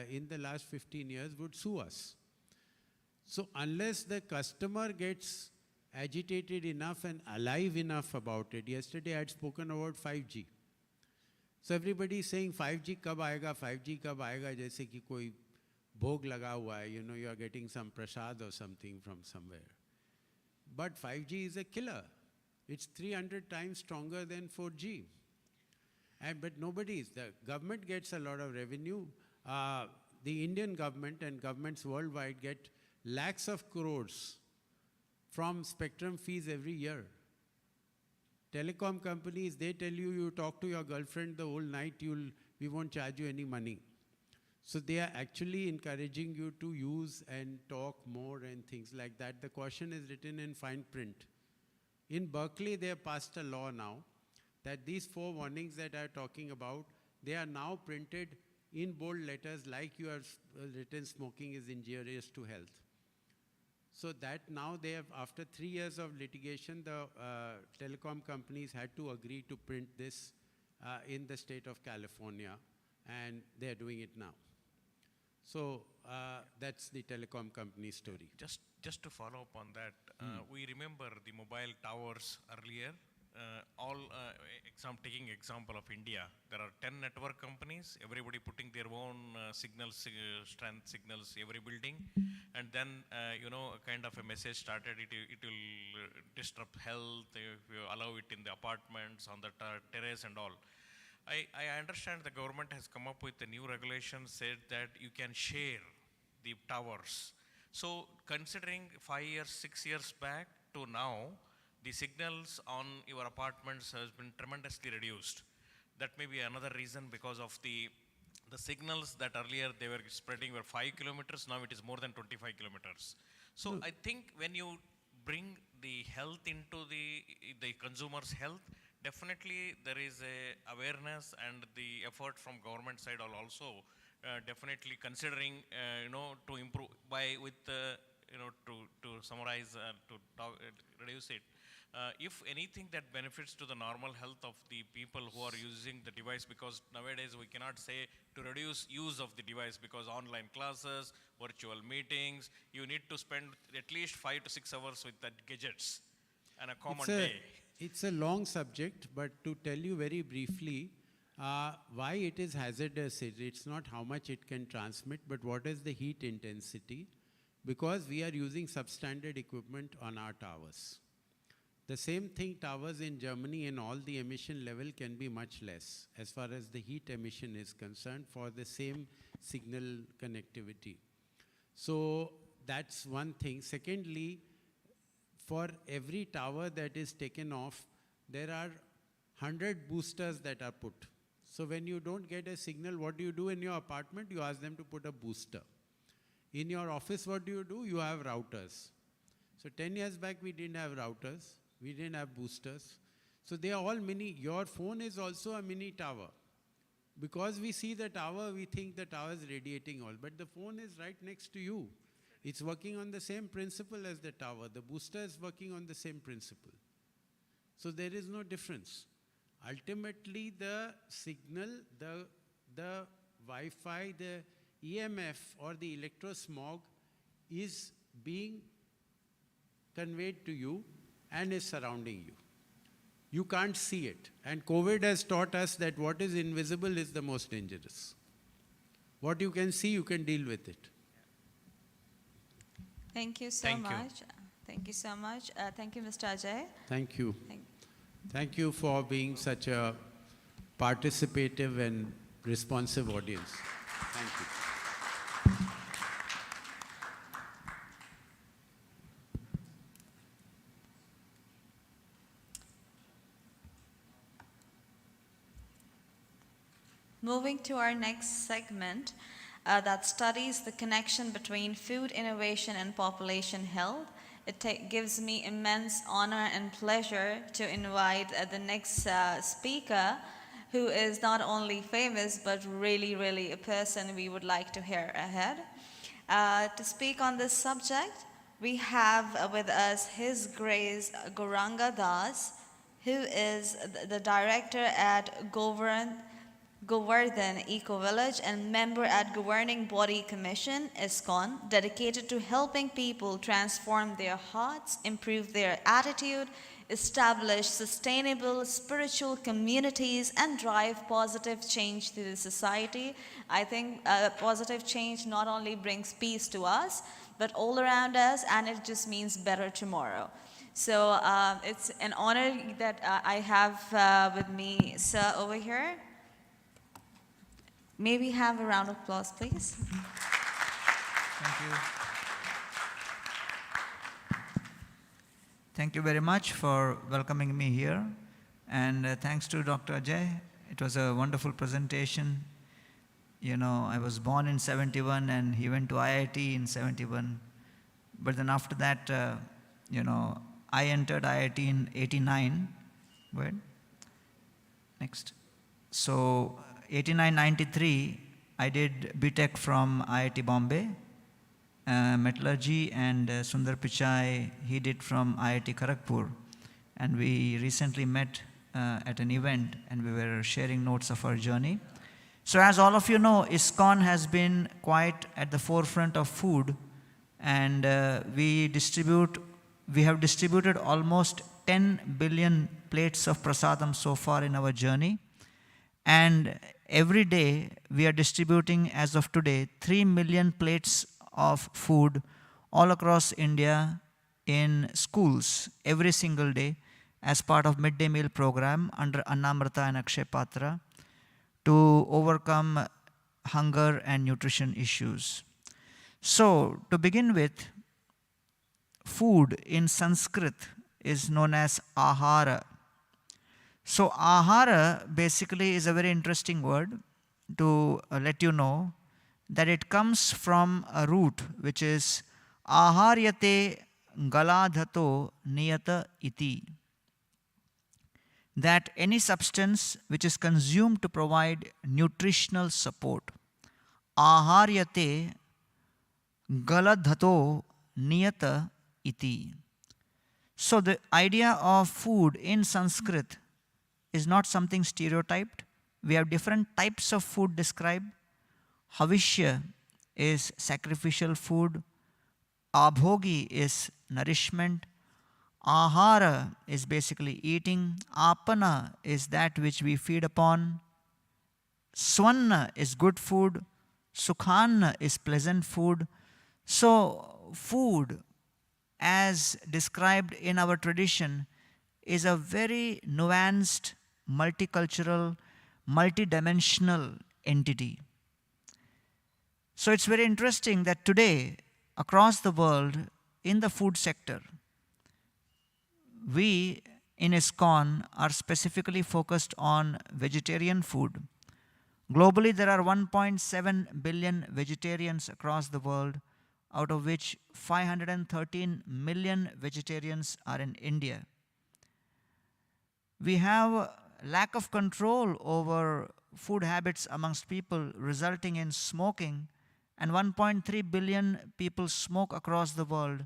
Speaker 5: in the last 15 years would sue us. So unless the customer gets agitated enough and alive enough about it, yesterday I had spoken about 5G. So everybody is saying 5G kab aayega, 5G kab aayega, jaise ki koi bhog laga hua hai, you are getting some prasad or something from somewhere. But 5G is a killer. It's 300 times stronger than 4G. But the government gets a lot of revenue. The Indian government and governments worldwide get lakhs of crores from spectrum fees every year. Telecom companies, they tell you, you talk to your girlfriend the whole night, we won't charge you any money. So they are actually encouraging you to use and talk more and things like that. The caution is written in fine print. In Berkeley, they have passed a law now that these 4 warnings that I'm talking about, they are now printed in bold letters like you have written smoking is injurious to health. So that now they have, after 3 years of litigation, the telecom companies had to agree to print this in the state of California, and they're doing it now. So that's the telecom company story.
Speaker 12: Just to follow up on that, we remember the mobile towers earlier. Taking example of India, there are 10 network companies, everybody putting their own strength signals, every building, and then a kind of a message started. It will disrupt health if you allow it in the apartments, on the terrace and all. I understand the government has come up with a new regulation, said that you can share the towers. So considering 5 years, 6 years back to now, the signals on your apartments has been tremendously reduced. That may be another reason because of the signals that earlier they were spreading were 5 kilometers, now it is more than 25 kilometers. So I think when you bring the health into the consumer's health, definitely there is a awareness and the effort from government side are also definitely considering, to improve to summarize, reduce it. If anything that benefits to the normal health of the people who are using the device, because nowadays we cannot say to reduce use of the device because online classes, virtual meetings, you need to spend at least 5 to 6 hours with that gadgets and a common day.
Speaker 5: It's a long subject, but to tell you very briefly, why it is hazardous, it's not how much it can transmit, but what is the heat intensity, because we are using substandard equipment on our towers. The same thing, towers in Germany and all the emission level can be much less as far as the heat emission is concerned for the same signal connectivity. So that's one thing. Secondly, for every tower that is taken off, there are 100 boosters that are put. So when you don't get a signal, what do you do in your apartment? You ask them to put a booster. In your office, what do? You have routers. So 10 years back, we didn't have routers. We didn't have boosters. So they are all mini. Your phone is also a mini tower. Because we see the tower, we think the tower is radiating all. But the phone is right next to you. It's working on the same principle as the tower. The booster is working on the same principle. So there is no difference. Ultimately, the signal, the Wi-Fi, the EMF or the electrosmog is being conveyed to you and is surrounding you. You can't see it. And COVID has taught us that what is invisible is the most dangerous. What you can see, you can deal with it.
Speaker 3: Thank you so
Speaker 12: Thank you.
Speaker 3: much. Thank you so much. Thank you, Mr. Ajay.
Speaker 5: Thank you.
Speaker 3: Thank-
Speaker 5: Thank you for being such a participative and responsive audience. Thank you.
Speaker 3: Moving to our next segment that studies the connection between food innovation and population health. It gives me immense honor and pleasure to invite the next speaker, who is not only famous but really, really a person we would like to hear ahead. To speak on this subject, we have with us His Grace Gauranga Das, who is the director at Govardhan Eco Village and member at Governing Body Commission, ISKCON, dedicated to helping people transform their hearts, improve their attitude, establish sustainable spiritual communities, and drive positive change to the society. I think positive change not only brings peace to us, but all around us, and it just means better tomorrow. So it's an honor that I have with me Sir over here. May we have a round of applause, please?
Speaker 13: Thank you. Thank you very much for welcoming me here. And thanks to Dr. Ajay. It was a wonderful presentation. You know, I was born in 71 and he went to IIT in 71. But then after that, you know, I entered IIT in 89. Go ahead. Next. So 89-93, I did BTech from IIT Bombay, metallurgy, and Sundar Pichai, he did from IIT Kharagpur. And we recently met at an event and we were sharing notes of our journey. So as all of you know, ISKCON has been quite at the forefront of food, and we have distributed almost 10 billion plates of prasadam so far in our journey. And every day we are distributing, as of today, 3 million plates of food all across India in schools every single day as part of midday meal program under Annamrita and Akshay Patra to overcome hunger and nutrition issues. So to begin with, food in Sanskrit is known as ahara. So ahara basically is a very interesting word to let you know that it comes from a root which is aharyate galadhato niyata iti. That any substance which is consumed to provide nutritional support. Aharyate galadhato niyata iti. So the idea of food in Sanskrit is not something stereotyped. We have different types of food described. Havishya is sacrificial food. Abhogi is nourishment. Ahara is basically eating. Apana is that which we feed upon. Swanna is good food. Sukhanna is pleasant food. So food, as described in our tradition, is a very nuanced, multicultural, multidimensional entity. So it's very interesting that today, across the world, in the food sector, we in ISKCON are specifically focused on vegetarian food. Globally, there are 1.7 billion vegetarians across the world, out of which 513 million vegetarians are in India. We have lack of control over food habits amongst people, resulting in smoking, and 1.3 billion people smoke across the world,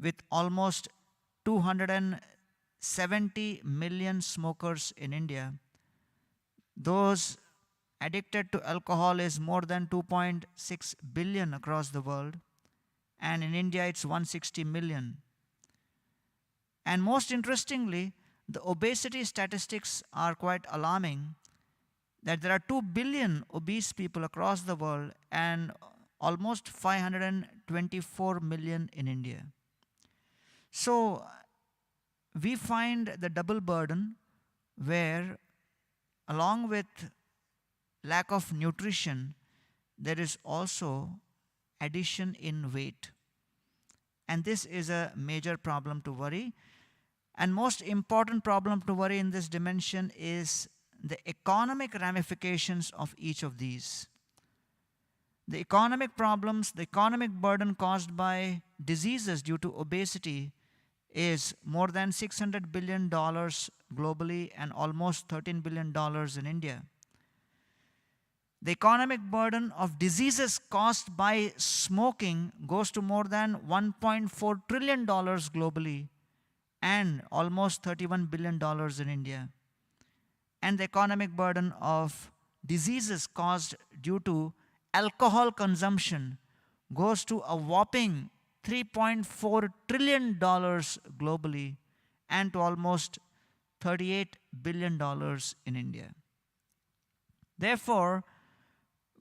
Speaker 13: with almost 260 70 million smokers in India. Those addicted to alcohol is more than 2.6 billion across the world, and in India it's 160 million. And most interestingly, the obesity statistics are quite alarming, that there are 2 billion obese people across the world and almost 524 million in India. So we find the double burden where, along with lack of nutrition, there is also addition in weight. And this is a major problem to worry. And most important problem to worry in this dimension is the economic ramifications of each of these. The economic problems, the economic burden caused by diseases due to obesity is more than $600 billion globally and almost $13 billion in India. The economic burden of diseases caused by smoking goes to more than $1.4 trillion globally and almost $31 billion in India. And the economic burden of diseases caused due to alcohol consumption goes to a whopping $3.4 trillion globally and to almost $38 billion in India. Therefore,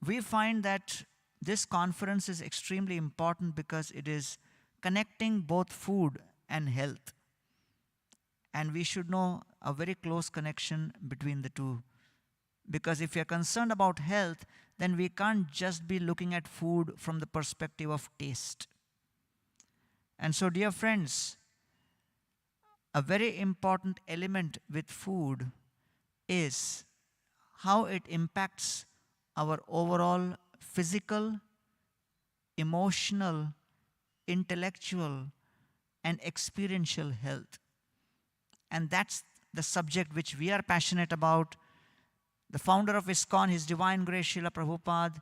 Speaker 13: we find that this conference is extremely important because it is connecting both food and health. And we should know a very close connection between the two. Because if we are concerned about health, then we can't just be looking at food from the perspective of taste. And so, dear friends, a very important element with food is how it impacts our overall physical, emotional, intellectual, and experiential health. And that's the subject which we are passionate about. The founder of ISKCON, His Divine Grace Srila Prabhupada,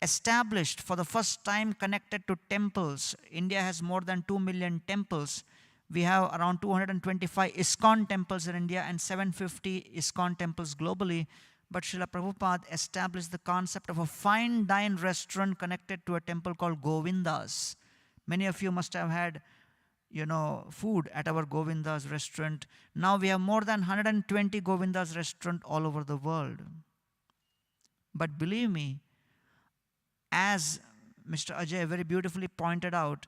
Speaker 13: established for the first time connected to temples. India has more than 2 million temples. We have around 225 ISKCON temples in India and 750 ISKCON temples globally. But Srila Prabhupada established the concept of a fine dine restaurant connected to a temple called Govinda's. Many of you must have had food at our Govinda's restaurant. Now we have more than 120 Govinda's restaurants all over the world. But believe me, as Mr. Ajay very beautifully pointed out,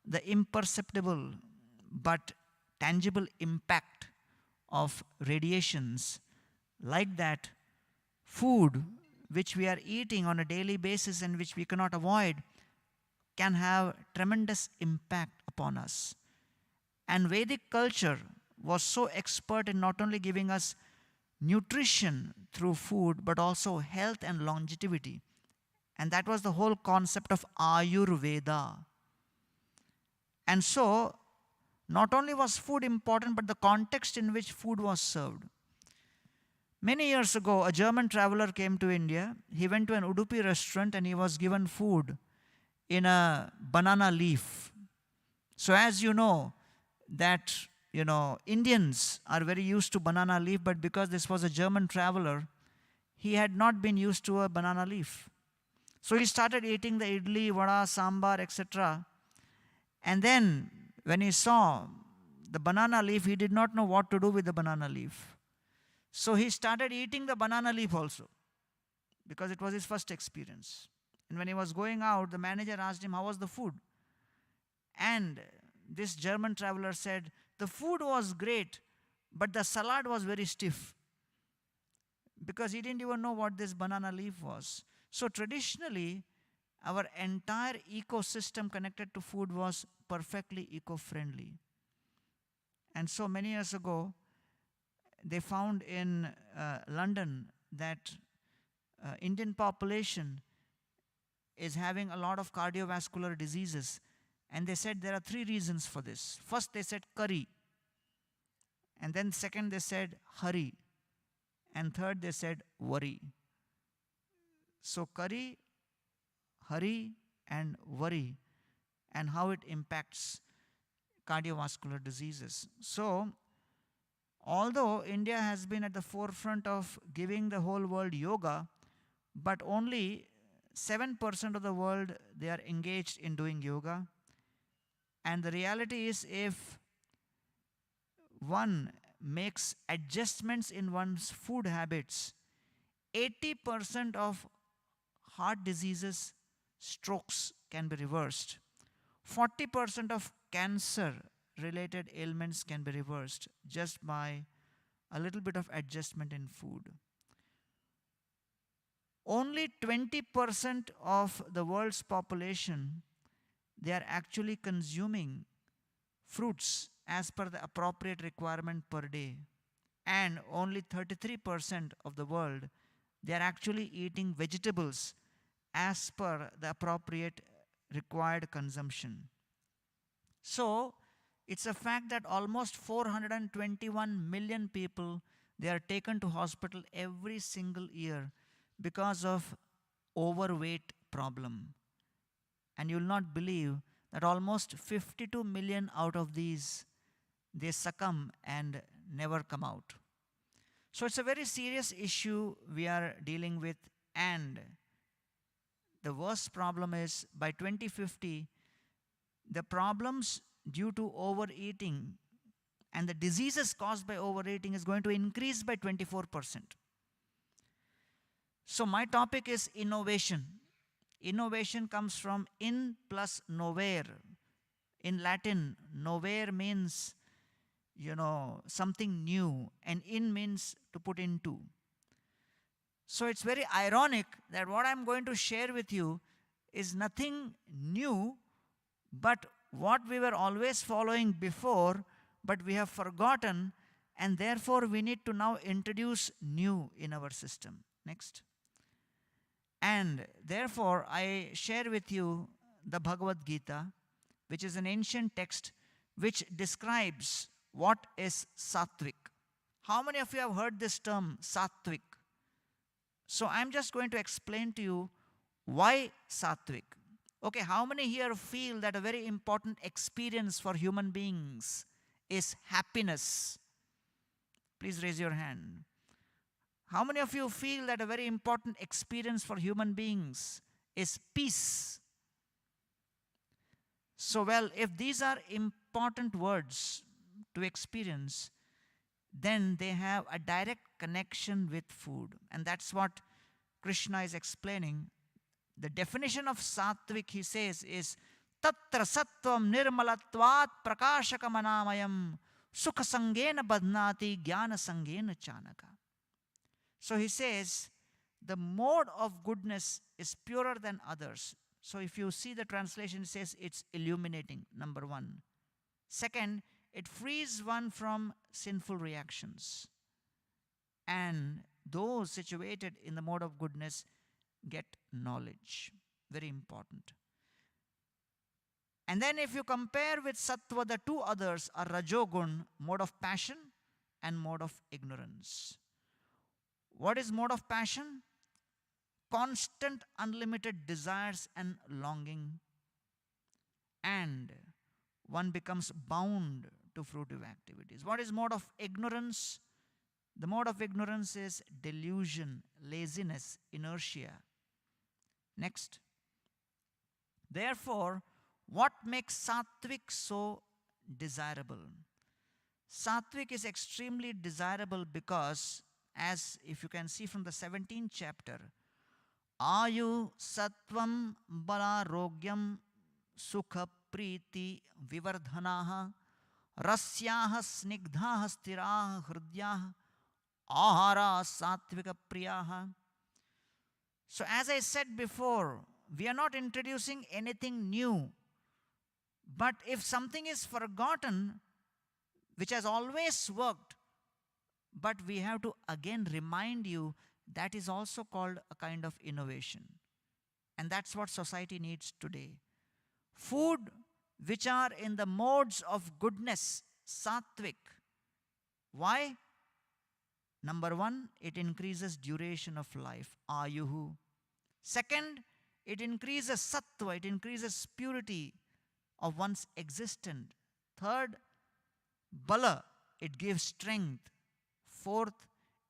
Speaker 13: the imperceptible but tangible impact of radiations like that, food which we are eating on a daily basis and which we cannot avoid, can have tremendous impact upon us. And Vedic culture was so expert in not only giving us nutrition through food, but also health and longevity. And that was the whole concept of Ayurveda. And so, not only was food important, but the context in which food was served. Many years ago, a German traveler came to India. He went to an Udupi restaurant and he was given food in a banana leaf. So as you know, that Indians are very used to banana leaf, but because this was a German traveler, he had not been used to a banana leaf. So he started eating the idli, vada, sambar, etc. And then when he saw the banana leaf, he did not know what to do with the banana leaf. So he started eating the banana leaf also, because it was his first experience. And when he was going out, the manager asked him, how was the food? And this German traveler said, the food was great, but the salad was very stiff. Because he didn't even know what this banana leaf was. So traditionally, our entire ecosystem connected to food was perfectly eco-friendly. And so many years ago, they found in London that Indian population is having a lot of cardiovascular diseases. And they said there are 3 reasons for this. First, they said curry. And then second, they said hurry. And third, they said worry. So curry, hurry, and worry, and how it impacts cardiovascular diseases. So although India has been at the forefront of giving the whole world yoga, but only 7% of the world they are engaged in doing yoga. And the reality is, if one makes adjustments in one's food habits, 80% of heart diseases, strokes can be reversed. 40% of cancer related ailments can be reversed just by a little bit of adjustment in food. Only 20% of the world's population, they are actually consuming fruits as per the appropriate requirement per day. And only 33% of the world, they are actually eating vegetables as per the appropriate required consumption. So, it's a fact that almost 421 million people, they are taken to hospital every single year because of overweight problem. And you will not believe that almost 52 million out of these, they succumb and never come out. So it's a very serious issue we are dealing with, and the worst problem is by 2050, the problems due to overeating and the diseases caused by overeating is going to increase by 24%. So my topic is innovation. Innovation comes from in plus novare. In Latin, novare means, something new, and in means to put into. So it's very ironic that what I'm going to share with you is nothing new, but what we were always following before, but we have forgotten, and therefore we need to now introduce new in our system. Next. And therefore I share with you the Bhagavad Gita, which is an ancient text which describes what is sattvic. How many of you have heard this term, sattvic? So I'm just going to explain to you why sattvic. Okay, how many here feel that a very important experience for human beings is happiness? Please raise your hand. How many of you feel that a very important experience for human beings is peace? So, well, if these are important words to experience, then they have a direct connection with food. And that's what Krishna is explaining. The definition of sattvic, he says, is tatra sattvam nirmalatvat prakashakamanayam sukha sangena badnati jnana sangena chanaka. So he says, the mode of goodness is purer than others. So if you see the translation, it says it's illuminating, number one. Second, it frees one from sinful reactions. And those situated in the mode of goodness get knowledge. Very important. And then if you compare with sattva, the two others are rajogun, mode of passion, and mode of ignorance. What is mode of passion? Constant, unlimited desires and longing. And one becomes bound to fruitive activities. What is mode of ignorance? The mode of ignorance is delusion, laziness, inertia. Next. Therefore, what makes sattvic so desirable? Sattvic is extremely desirable because, as if you can see from the 17th chapter, Ayu Sattvam Balarogyam Sukha Priti Vivardhanaha Rasyaha Snigdhaha Stiraha Hridyaha Ahara Sattvika Priyaha. So as I said before, we are not introducing anything new. But if something is forgotten, which has always worked, but we have to again remind you, that is also called a kind of innovation. And that's what society needs today. Food which are in the modes of goodness, sattvic. Why? Number one, it increases duration of life, ayuhu. Second, it increases sattva, it increases purity of one's existence. Third, bala, it gives strength. fourth,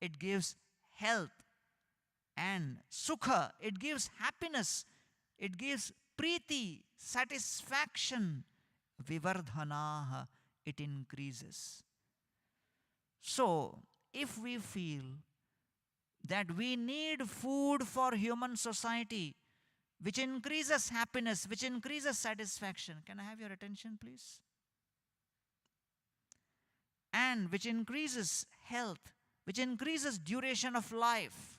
Speaker 13: it gives health. And sukha, it gives happiness. It gives preeti, satisfaction. Vivardhanaha, it increases. So, if we feel that we need food for human society, which increases happiness, which increases satisfaction. Can I have your attention, please? And which increases health, which increases duration of life.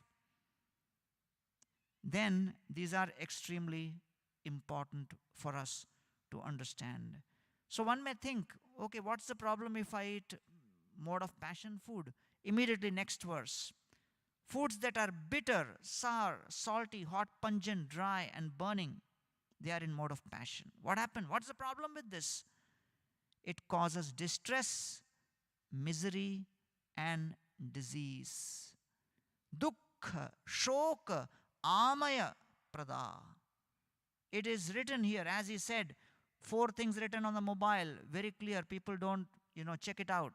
Speaker 13: Then these are extremely important for us to understand. So one may think, okay, what's the problem if I eat mode of passion food? Immediately next verse. Foods that are bitter, sour, salty, hot, pungent, dry, and burning, they are in mode of passion. What happened? What's the problem with this? It causes distress, misery, and disease. Dukkha, shoka, amaya, prada. It is written here, as he said, 4 things written on the mobile, very clear. People don't, check it out.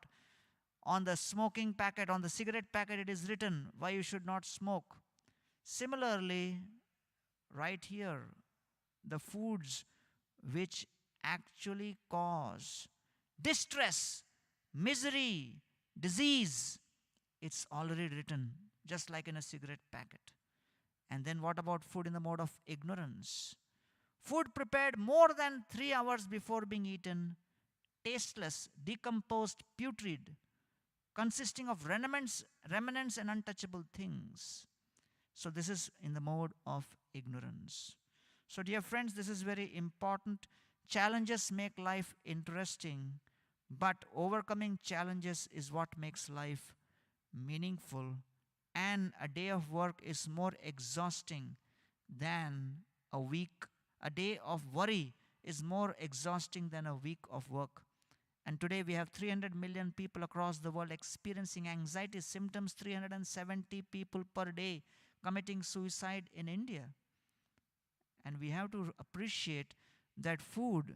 Speaker 13: On the smoking packet, on the cigarette packet, it is written why you should not smoke. Similarly, right here, the foods which actually cause distress, misery, disease, it's already written, just like in a cigarette packet. And then what about food in the mode of ignorance? Food prepared more than 3 hours before being eaten, tasteless, decomposed, putrid, consisting of remnants and untouchable things. So this is in the mode of ignorance. So dear friends, this is very important. Challenges make life interesting, but overcoming challenges is what makes life meaningful. And a day of work is more exhausting than a week. A day of worry is more exhausting than a week of work. And today we have 300 million people across the world experiencing anxiety symptoms, 370 people per day committing suicide in India. And we have to appreciate that food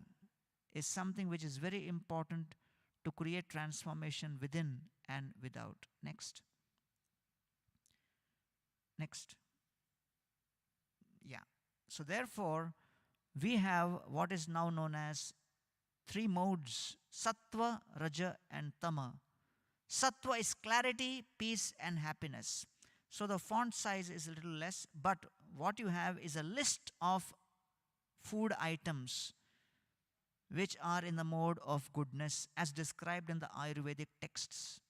Speaker 13: is something which is very important to create transformation within and without. Next. Yeah. So therefore, we have what is now known as 3 modes: Sattva, Raja, and Tama. Sattva is clarity, peace, and happiness. So the font size is a little less, but what you have is a list of food items which are in the mode of goodness as described in the Ayurvedic texts.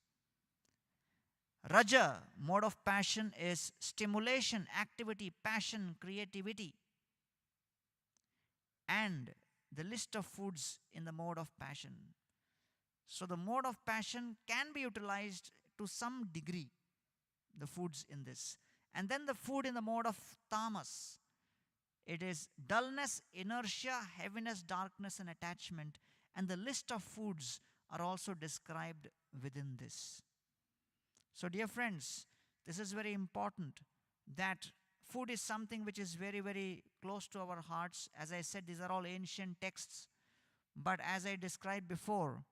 Speaker 13: Raja, mode of passion, is stimulation, activity, passion, creativity. And the list of foods in the mode of passion. So the mode of passion can be utilized to some degree, the foods in this. And then the food in the mode of tamas. It is dullness, inertia, heaviness, darkness, and attachment. And the list of foods are also described within this. So dear friends, this is very important, that food is something which is very, very close to our hearts. As I said, these are all ancient texts. But as I described before,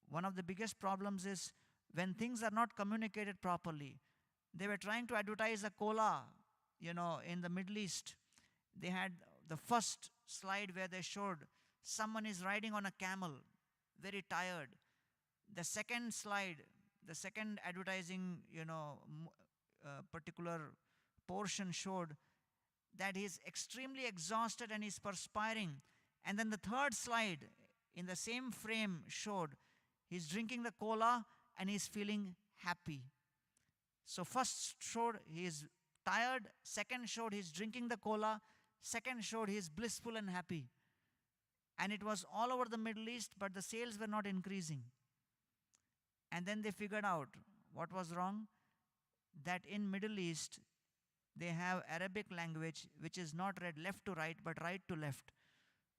Speaker 13: one of the biggest problems is when things are not communicated properly. They were trying to advertise a cola, in the Middle East. They had the first slide where they showed someone is riding on a camel, very tired. The second slide, the second advertising, particular portion showed that he is extremely exhausted and is perspiring. And then the third slide in the same frame showed he's drinking the cola and he's feeling happy. So first showed he is tired, second showed he's drinking the cola, second showed he's blissful and happy. And it was all over the Middle East, but the sales were not increasing. And then they figured out what was wrong, that in Middle East they have Arabic language which is not read left to right but right to left.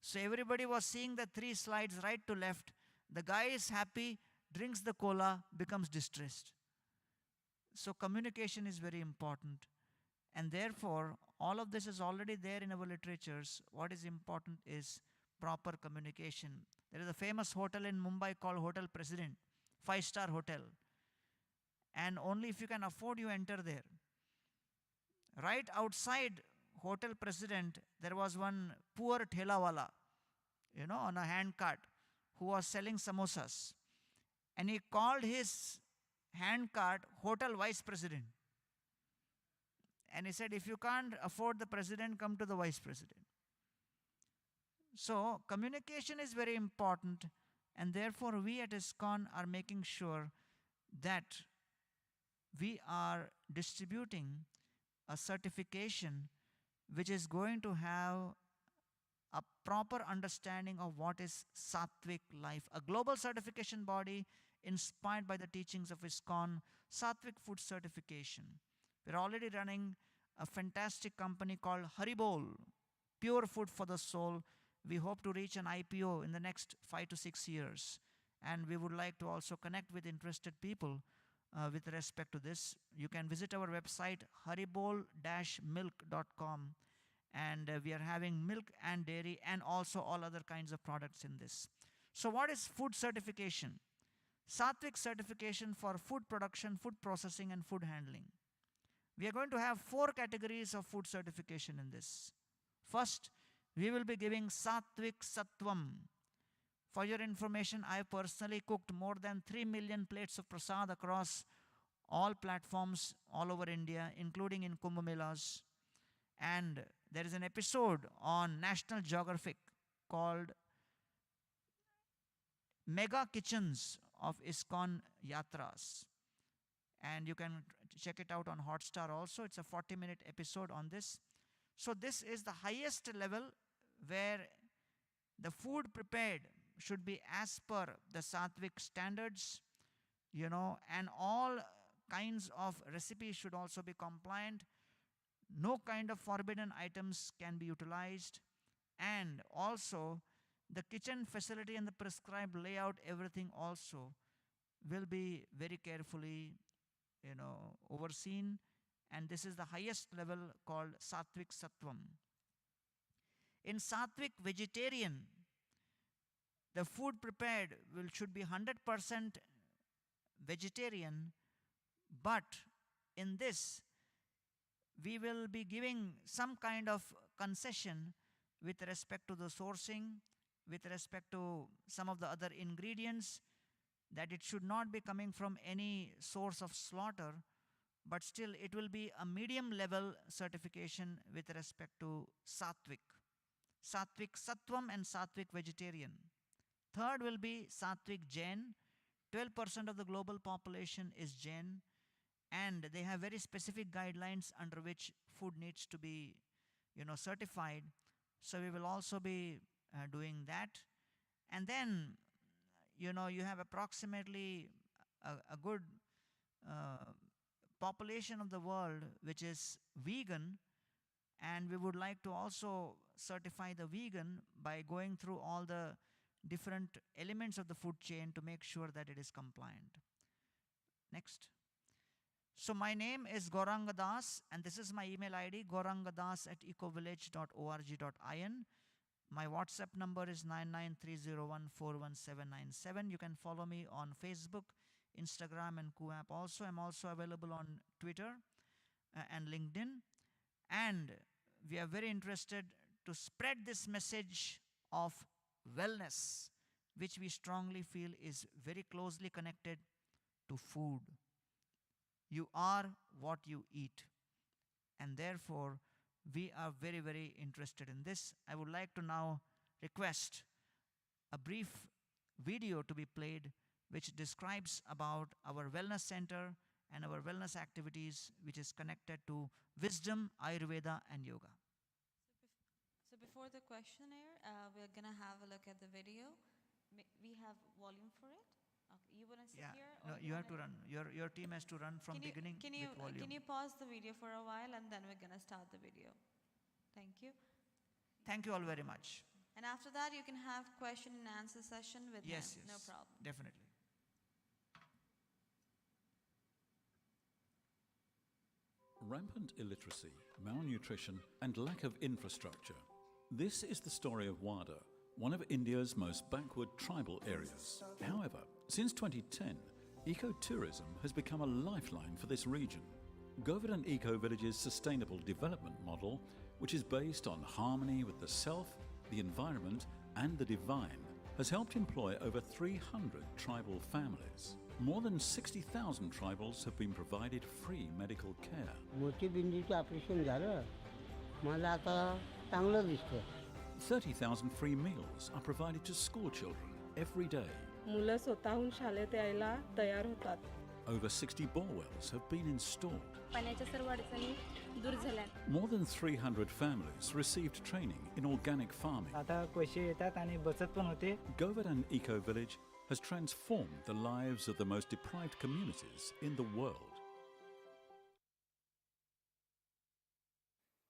Speaker 13: So everybody was seeing the 3 slides right to left. The guy is happy, drinks the cola, becomes distressed. So communication is very important. And therefore, all of this is already there in our literatures. What is important is proper communication. There is a famous hotel in Mumbai called Hotel President, 5-star hotel. and only if you can afford, you enter there. Right outside Hotel President, there was one poor thelawala, on a hand cart, who was selling samosas. And he called his hand cart Hotel Vice President. And he said, if you can't afford the president, come to the vice president. So, communication is very important, and therefore we at ISKCON are making sure that we are distributing a certification which is going to have a proper understanding of what is Sattvic life. A global certification body inspired by the teachings of ISKCON, Sattvic Food Certification. We're already running a fantastic company called Haribol, Pure Food for the Soul. We hope to reach an IPO in the next 5 to 6 years. And we would like to also connect with interested people with respect to this. You can visit our website, haribol-milk.com. And we are having milk and dairy and also all other kinds of products in this. So what is food certification? Sattvic certification for food production, food processing, and food handling. We are going to have 4 categories of food certification in this. First, we will be giving Sattvic Sattvam. For your information, I have personally cooked more than 3 million plates of prasad across all platforms all over India, including in Kumbh Melas. And there is an episode on National Geographic called Mega Kitchens of ISKCON Yatras. And you can check it out on Hotstar also. It's a 40-minute episode on this. So this is the highest level where the food prepared should be as per the Sattvic standards, and all kinds of recipes should also be compliant. No kind of forbidden items can be utilized. And also, the kitchen facility and the prescribed layout, everything also will be very carefully, overseen. And this is the highest level called Sattvic Sattvam. In Sattvic Vegetarian, the food prepared should be 100% vegetarian, but in this, we will be giving some kind of concession with respect to the sourcing, with respect to some of the other ingredients, that it should not be coming from any source of slaughter, but still it will be a medium level certification with respect to Sattvic. Sattvic Sattvam and Sattvic Vegetarian. Third will be Sattvic Jain. 12% of the global population is Jain, and they have very specific guidelines under which food needs to be, certified. So we will also be doing that. And then, you have approximately a good population of the world which is vegan, and we would like to also certify the vegan by going through all the different elements of the food chain to make sure that it is compliant. Next. So my name is Gauranga Das, and this is my email ID, gaurangadas@ecovillage.org.in. My WhatsApp number is 9930141797. You can follow me on Facebook, Instagram, and QApp also. I'm also available on Twitter and LinkedIn. And we are very interested to spread this message of wellness, which we strongly feel is very closely connected to food. You are what you eat. And therefore, we are very, very interested in this. I would like to now request a brief video to be played which describes about our wellness center and our wellness activities, which is connected to wisdom, Ayurveda, and yoga.
Speaker 3: So before the questionnaire, we're going to have a look at the video. We have volume for it? Okay, you want to sit here?
Speaker 13: No, you have to run. Your team has to run from beginning with volume.
Speaker 3: Can you pause the video for a while, and then we're going to start the video? Thank you.
Speaker 13: Thank you all very much.
Speaker 3: And after that, you can have question and answer session with him.
Speaker 13: Yes,
Speaker 3: No problem.
Speaker 13: Definitely.
Speaker 14: Rampant illiteracy, malnutrition, and lack of infrastructure. This is the story of Wada, one of India's most backward tribal areas. However, since 2010, Ecotourism has become a lifeline for this region. Govardhan Eco Village's sustainable development model, which is based on harmony with the self, the environment and the divine, has helped employ over 300 tribal families. More than 60,000 tribals have been provided free medical care.
Speaker 15: मोतीबिंदूचं operation झालं मला आता चांगलं दिसतं.
Speaker 14: 30,000 free meals are provided to school children every day.
Speaker 11: मुलं स्वतःहून शाळेत यायला तयार होतात.
Speaker 14: Over 60 borewells have been installed.
Speaker 11: पाण्याच्या सर्व अडचणी दूर झाल्या.
Speaker 14: More than 300 families received training in organic farming.
Speaker 15: आता पैसे येतात आणि बचत पण होते.
Speaker 14: Govardhan Eco Village has transformed the lives of the most deprived communities in the world.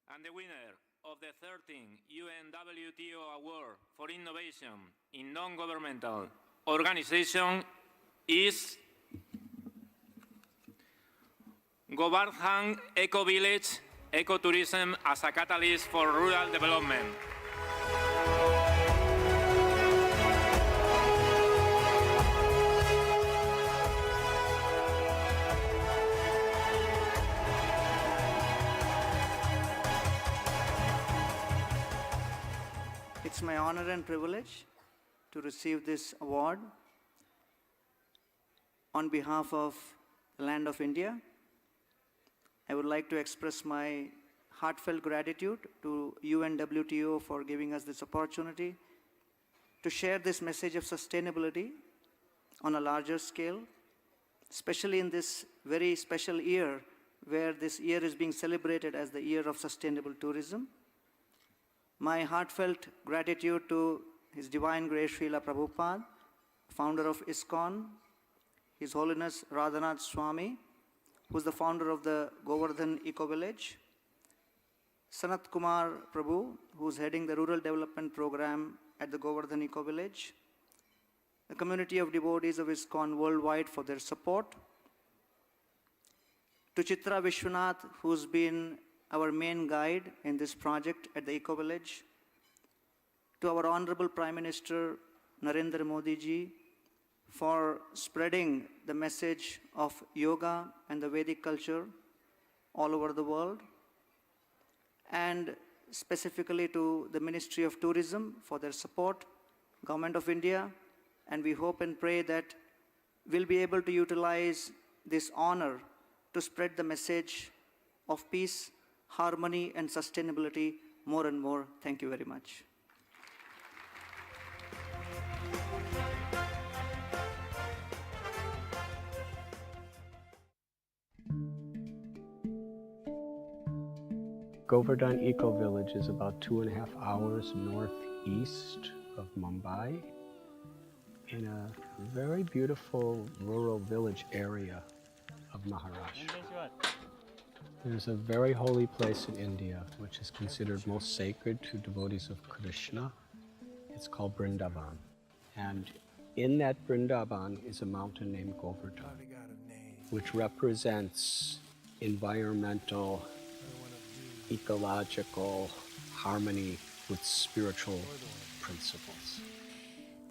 Speaker 16: And the winner of the 13th UNWTO Award for Innovation in Non-Governmental Organization is Govardhan Eco Village Ecotourism as a Catalyst for Rural Development.
Speaker 15: It's my honor and privilege to receive this award on behalf of the land of India. I would like to express my heartfelt gratitude to UNWTO for giving us this opportunity to share this message of sustainability on a larger scale, especially in this very special year where this year is being celebrated as the Year of Sustainable Tourism. My heartfelt gratitude to His Divine Grace Srila Prabhupada, founder of ISKCON, His Holiness Radhanath Swami, who is the founder of the Govardhan Eco Village, Sanat Kumar Prabhu, who is heading the Rural Development Program at the Govardhan Eco Village, the community of devotees of ISKCON worldwide for their support, to Chitra Vishwanath, who's been our main guide in this project at the Eco Village, to our Honorable Prime Minister Narendra Modi ji for spreading the message of yoga and the Vedic culture all over the world, and specifically to the Ministry of Tourism for their support, Government of India, and we hope and pray that we'll be able to utilize this honor to spread the message of peace, harmony and sustainability more and more. Thank you very much.
Speaker 17: Govardhan Eco Village is about 2.5 hours northeast of Mumbai in a very beautiful rural village area of Maharashtra. There's a very holy place in India which is considered most sacred to devotees of Krishna. It's called Vrindavan. And in that Vrindavan is a mountain named Govardhan, which represents environmental, ecological harmony with spiritual principles.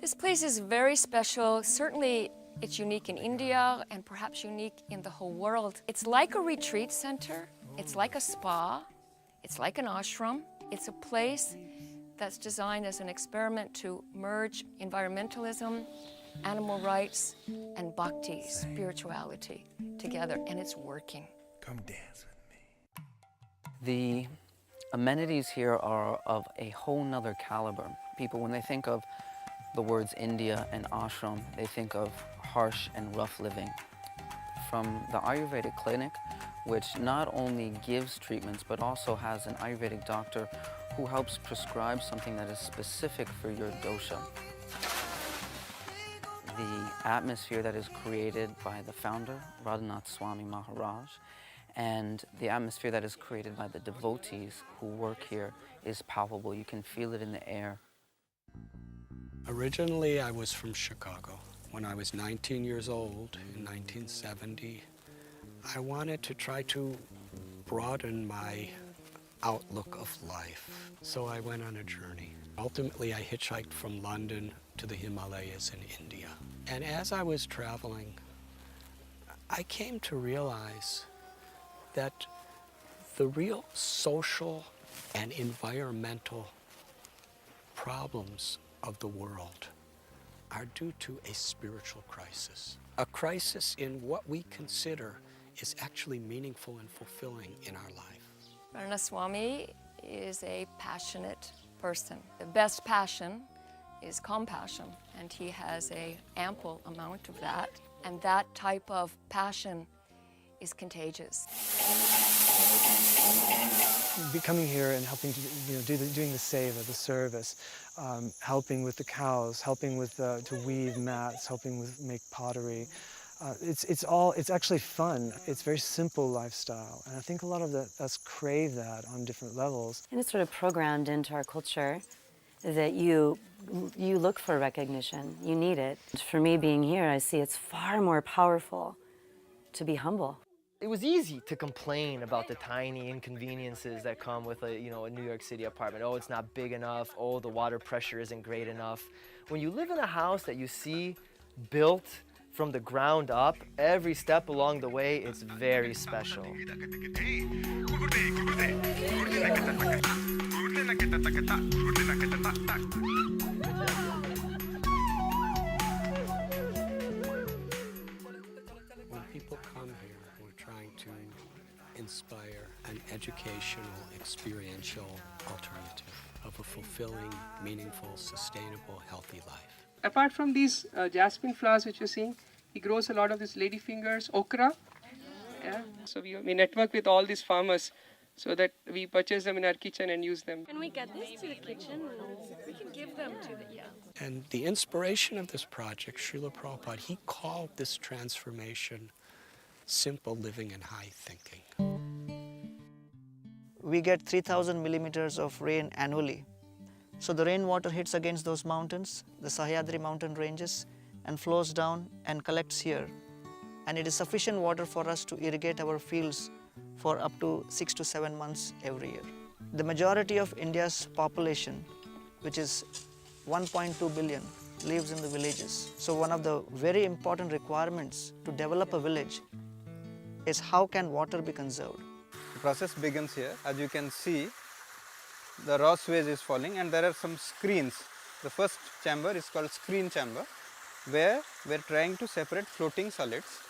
Speaker 18: This place is very special. Certainly, it's unique in India and perhaps unique in the whole world. It's like a retreat center. It's like a spa. It's like an ashram. It's a place that's designed as an experiment to merge environmentalism, animal rights, and bhakti, spirituality, together, and it's working.
Speaker 1: Come dance with me.
Speaker 19: The amenities here are of a whole nother caliber. People, when they think of the words India and ashram, they think of harsh and rough living. From the Ayurvedic clinic, which not only gives treatments but also has an Ayurvedic doctor who helps prescribe something that is specific for your dosha. The atmosphere that is created by the founder, Radhanath Swami Maharaj, and the atmosphere that is created by the devotees who work here is palpable. You can feel it in the air.
Speaker 17: Originally, I was from Chicago. When I was 19 years old in 1970, I wanted to try to broaden my outlook of life. So I went on a journey. Ultimately, I hitchhiked from London to the Himalayas in India. And as I was traveling, I came to realize that the real social and environmental problems of the world are due to a spiritual crisis. A crisis in what we consider is actually meaningful and fulfilling in our life.
Speaker 18: Ranaswamy is a passionate person. The best passion is compassion, and he has an ample amount of that. And that type of passion is contagious.
Speaker 20: Coming here and helping to, doing the seva, the service, helping with the cows, helping with to weave mats, helping with make pottery. It's actually fun. It's very simple lifestyle, and I think a lot of us crave that on different levels.
Speaker 21: And it's sort of programmed into our culture that you look for recognition, you need it. For me being here, I see it's far more powerful to be humble.
Speaker 22: It was easy to complain about the tiny inconveniences that come with a New York City apartment. Oh, it's not big enough. Oh, the water pressure isn't great enough. When you live in a house that you see built from the ground up, every step along the way, it's very special.
Speaker 17: When people come here, we're trying to inspire an educational, experiential alternative of a fulfilling, meaningful, sustainable, healthy life.
Speaker 23: Apart from these jasmine flowers which you're seeing, he grows a lot of these ladyfingers, okra. Yeah. So we network with all these farmers so that we purchase them in our kitchen and use them.
Speaker 11: Can we get this to the kitchen? We can give them to the,
Speaker 17: And the inspiration of this project, Srila Prabhupada, he called this transformation simple living and high thinking.
Speaker 15: We get 3,000 millimeters of rain annually. So the rainwater hits against those mountains, the Sahyadri mountain ranges, and flows down and collects here. And it is sufficient water for us to irrigate our fields for up to 6 to 7 months every year. The majority of India's population, which is 1.2 billion, lives in the villages. So one of the very important requirements to develop a village is how can water be conserved.
Speaker 24: The process begins here. As you can see, the raw sewage is falling and there are some screens. The first chamber is called screen chamber, where we are trying to separate floating solids.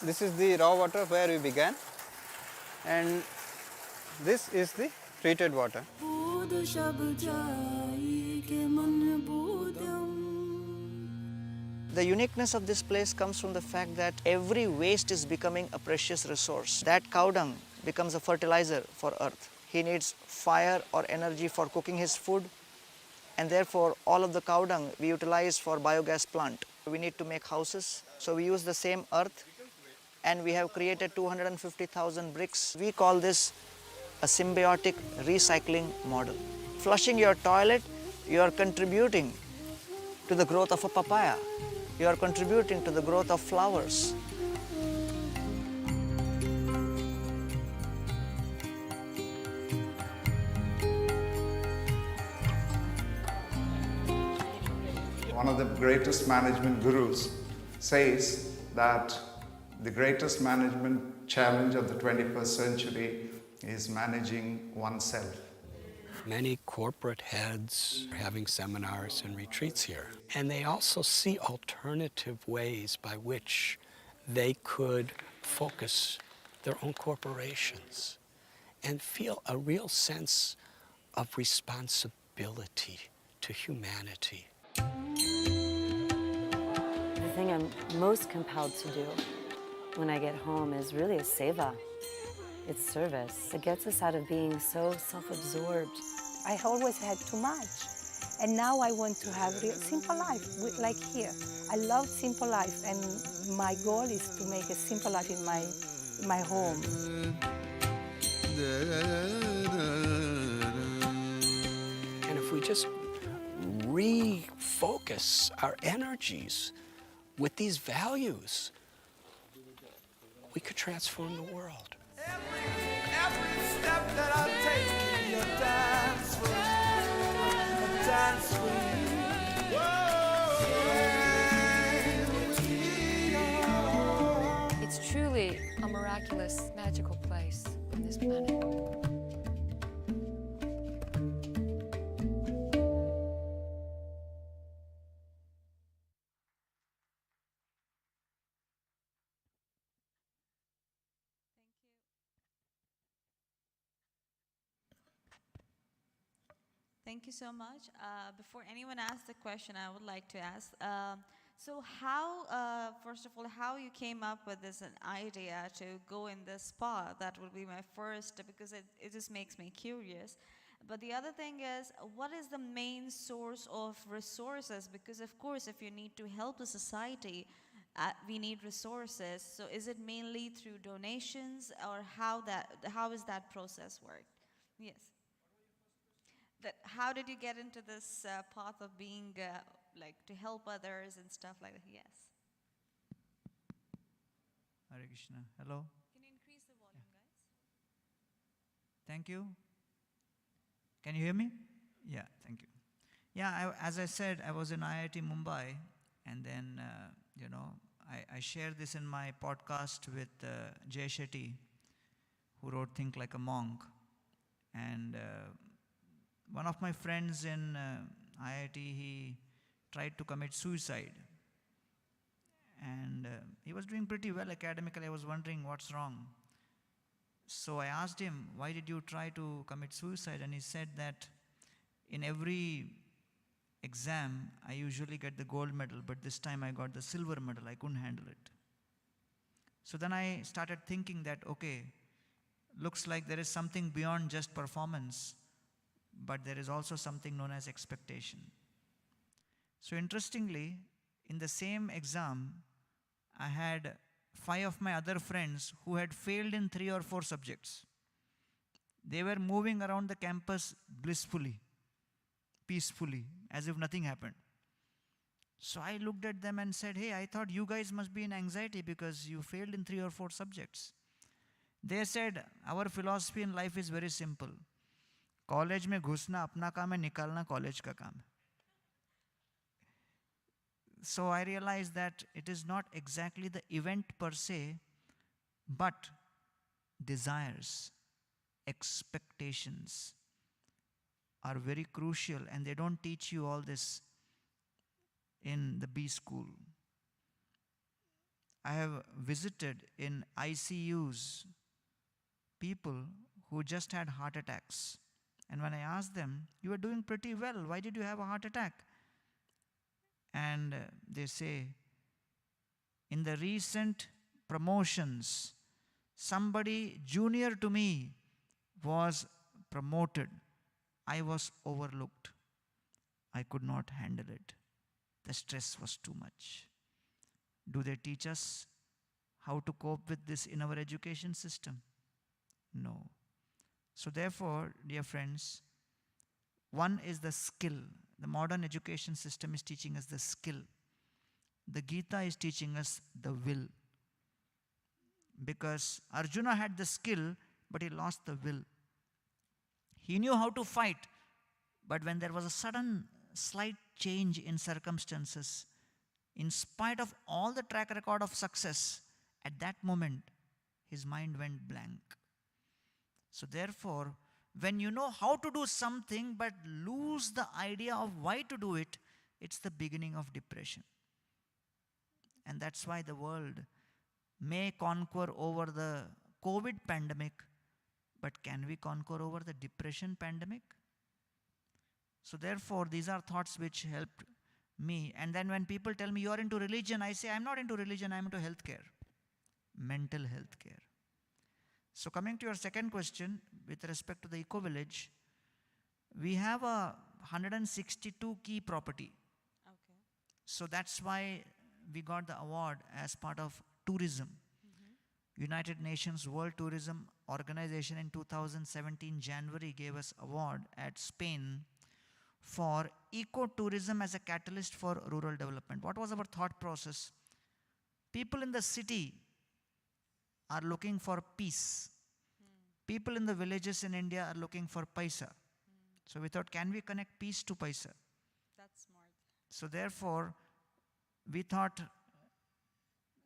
Speaker 24: This is the raw water where we began, and this is the treated water.
Speaker 15: The uniqueness of this place comes from the fact that every waste is becoming a precious resource. That cow dung becomes a fertilizer for earth. He needs fire or energy for cooking his food, and therefore all of the cow dung we utilize for biogas plant. We need to make houses, so we use the same earth, and we have created 250,000 bricks. We call this a symbiotic recycling model. Flushing your toilet, you are contributing to the growth of a papaya. You are contributing to the growth of flowers.
Speaker 25: One of the greatest management gurus says that the greatest management challenge of the 21st century is managing oneself.
Speaker 17: Many corporate heads are having seminars and retreats here. And they also see alternative ways by which they could focus their own corporations and feel a real sense of responsibility to humanity.
Speaker 21: The thing I'm most compelled to do when I get home is really a seva. It's service. It gets us out of being so self-absorbed.
Speaker 26: I always had too much, and now I want to have real simple life, like here. I love simple life, and my goal is to make a simple life in my home.
Speaker 17: And if we just refocus our energies with these values, we could transform the world.
Speaker 1: Every step that I take, you dance with me, dance with me. Whoa, with me.
Speaker 18: marvelous, magical place on this planet.
Speaker 3: Thank you so much. Before anyone asks the question, I would like to ask, so how, first of all, how you came up with this an idea to go in this spa? That would be my first, because it just makes me curious. But the other thing is, what is the main source of resources? Because of course, if you need to help the society, we need resources. So is it mainly through donations, or how is that process work? Yes. How did you get into this path of being like to help others and stuff like that? Yes.
Speaker 13: Hare Krishna. Hello.
Speaker 3: Can you increase the volume, guys?
Speaker 13: Thank you. Can you hear me? Yeah, thank you. Yeah, as I said, I was in IIT Mumbai, and then, I shared this in my podcast with Jay Shetty, who wrote Think Like a Monk. And one of my friends in IIT, he tried to commit suicide. And he was doing pretty well academically. I was wondering what's wrong. So I asked him, why did you try to commit suicide? And he said that in every exam, I usually get the gold medal, but this time I got the silver medal. I couldn't handle it. So then I started thinking that, okay, looks like there is something beyond just performance, but there is also something known as expectation. So interestingly, in the same exam, I had 5 of my other friends who had failed in 3 or 4 subjects. They were moving around the campus blissfully, peacefully, as if nothing happened. So I looked at them and said, hey, I thought you guys must be in anxiety because you failed in 3 or 4 subjects. They said, our philosophy in life is very simple. College में घुसना अपना काम है, निकालना college का काम है. So I realized that it is not exactly the event per se, but desires, expectations are very crucial, and they don't teach you all this in the B school. I have visited in ICUs people who just had heart attacks. And when I asked them, you were doing pretty well, why did you have a heart attack? And they say, in the recent promotions, somebody junior to me was promoted. I was overlooked. I could not handle it. The stress was too much. Do they teach us how to cope with this in our education system? No. So therefore, dear friends, one is the skill. The modern education system is teaching us the skill. The Gita is teaching us the will. Because Arjuna had the skill, but he lost the will. He knew how to fight, but when there was a sudden, slight change in circumstances, in spite of all the track record of success, at that moment, his mind went blank. So therefore, when you know how to do something but lose the idea of why to do it, it's the beginning of depression. And that's why the world may conquer over the COVID pandemic, but can we conquer over the depression pandemic? So therefore, these are thoughts which helped me. And then when people tell me, you're into religion, I say, I'm not into religion, I'm into healthcare, mental health care. So coming to your second question, with respect to the eco-village, we have a 162 key property.
Speaker 3: Okay.
Speaker 13: So that's why we got the award as part of tourism. United Nations World Tourism Organization in 2017, January, gave us award at Spain for ecotourism as a catalyst for rural development. What was our thought process? People in the city are looking for peace. People in the villages in India are looking for paisa. So we thought, can we connect peace to paisa?
Speaker 3: That's smart.
Speaker 13: So therefore, we thought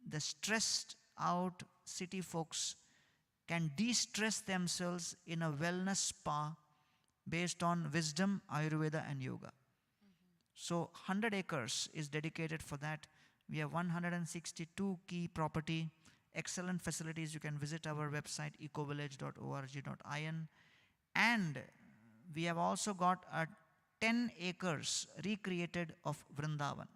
Speaker 13: the stressed out city folks can de-stress themselves in a wellness spa based on wisdom, Ayurveda and yoga. So 100 acres is dedicated for that. We have 162 key property, excellent facilities. You can visit our website ecovillage.org.in. And we have also got 10 acres recreated of Vrindavan.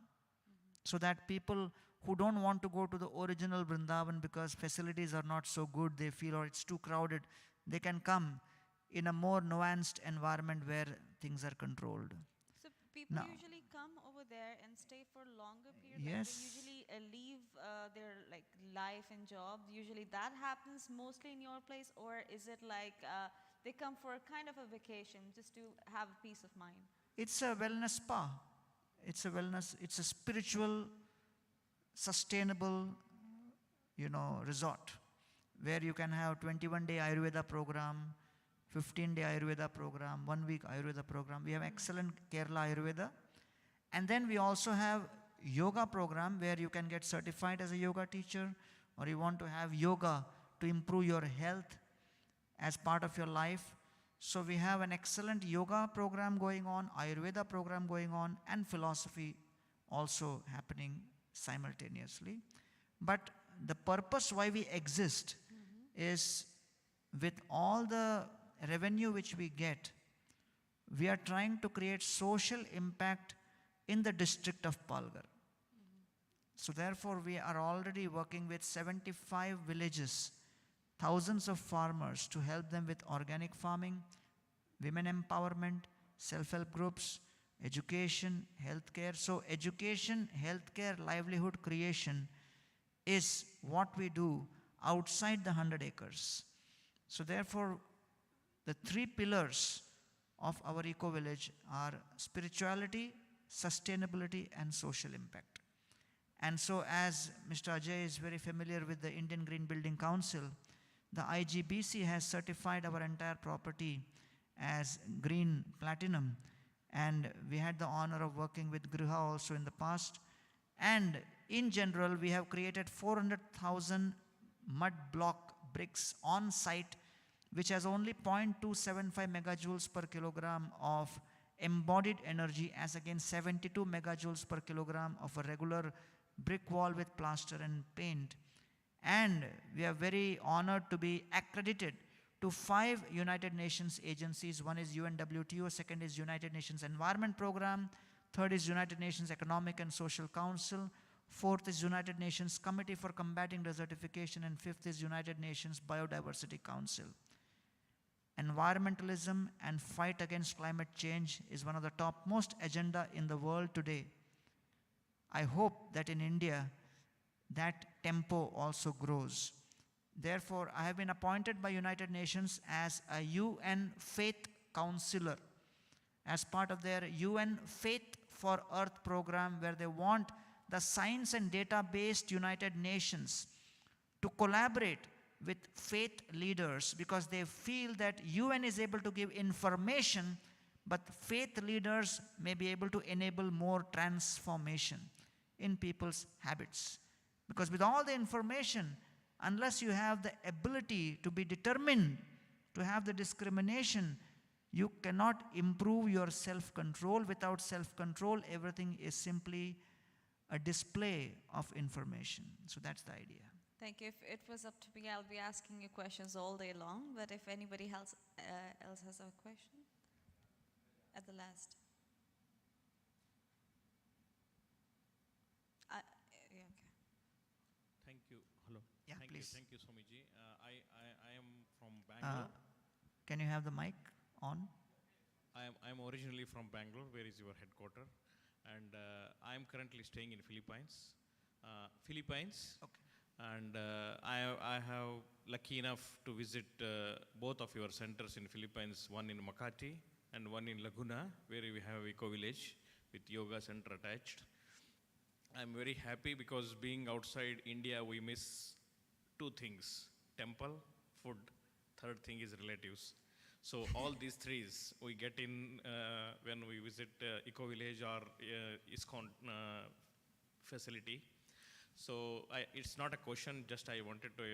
Speaker 13: So that people who don't want to go to the original Vrindavan because facilities are not so good, they feel, or it's too crowded, they can come in a more nuanced environment where things are controlled.
Speaker 3: So people
Speaker 13: Now-
Speaker 3: usually come over there and stay for longer periods.
Speaker 13: Yes.
Speaker 3: Like they usually leave their like life and job. Usually that happens mostly in your place, or is it like they come for a kind of a vacation just to have a peace of mind?
Speaker 13: It's a wellness spa. It's a wellness, it's a spiritual, sustainable, resort where you can have 21-day Ayurveda program, 15-day Ayurveda program, 1 week Ayurveda program. We have excellent Kerala Ayurveda. And then we also have yoga program where you can get certified as a yoga teacher, or you want to have yoga to improve your health as part of your life. So we have an excellent yoga program going on, Ayurveda program going on, and philosophy also happening simultaneously. But the purpose why we exist is, with all the revenue which we get, we are trying to create social impact in the district of Palghar. So therefore we are already working with 75 villages, thousands of farmers, to help them with organic farming, women empowerment, self-help groups, education, healthcare. So education, healthcare, livelihood creation is what we do outside the 100 acres. So therefore, the 3 pillars of our eco-village are spirituality, sustainability, and social impact. And so, as Mr. Ajay is very familiar with the Indian Green Building Council, the IGBC has certified our entire property as Green Platinum. And we had the honor of working with Griha also in the past. And in general, we have created 400,000 mud block bricks on site, which has only 0.275 megajoules per kilogram of embodied energy, as against 72 megajoules per kilogram of a regular brick wall with plaster and paint. And we are very honored to be accredited to 5 United Nations agencies. One is UNWTO, second is United Nations Environment Program, third is United Nations Economic and Social Council, fourth is United Nations Committee for Combating Desertification, and fifth is United Nations Biodiversity Council. Environmentalism and fight against climate change is one of the topmost agenda in the world today. I hope that in India, that tempo also grows. Therefore, I have been appointed by United Nations as a UN Faith Counselor as part of their UN Faith for Earth program, where they want the science and data-based United Nations to collaborate with faith leaders, because they feel that UN is able to give information, but faith leaders may be able to enable more transformation in people's habits. Because with all the information, unless you have the ability to be determined, to have the discrimination, you cannot improve your self-control. Without self-control, everything is simply a display of information. So that's the idea.
Speaker 3: Thank you. If it was up to me, I'll be asking you questions all day long. But if anybody else has a question, at the last. Yeah, okay.
Speaker 12: Thank you. Hello.
Speaker 13: Yeah,
Speaker 12: Thank
Speaker 13: please.
Speaker 12: you. Thank you, Swamiji. I am from Bangalore.
Speaker 13: Can you have the mic on?
Speaker 12: I am originally from Bangalore, where is your headquarters, and I am currently staying in Philippines. Okay. And I have lucky enough to visit both of your centers in Philippines, one in Makati and one in Laguna, where we have eco-village with yoga center attached. I'm very happy because being outside India, we miss 2 things: temple, food, third thing is relatives. So all these 3s we get in when we visit eco-village or ISKCON facility. So it's not a question, just I wanted to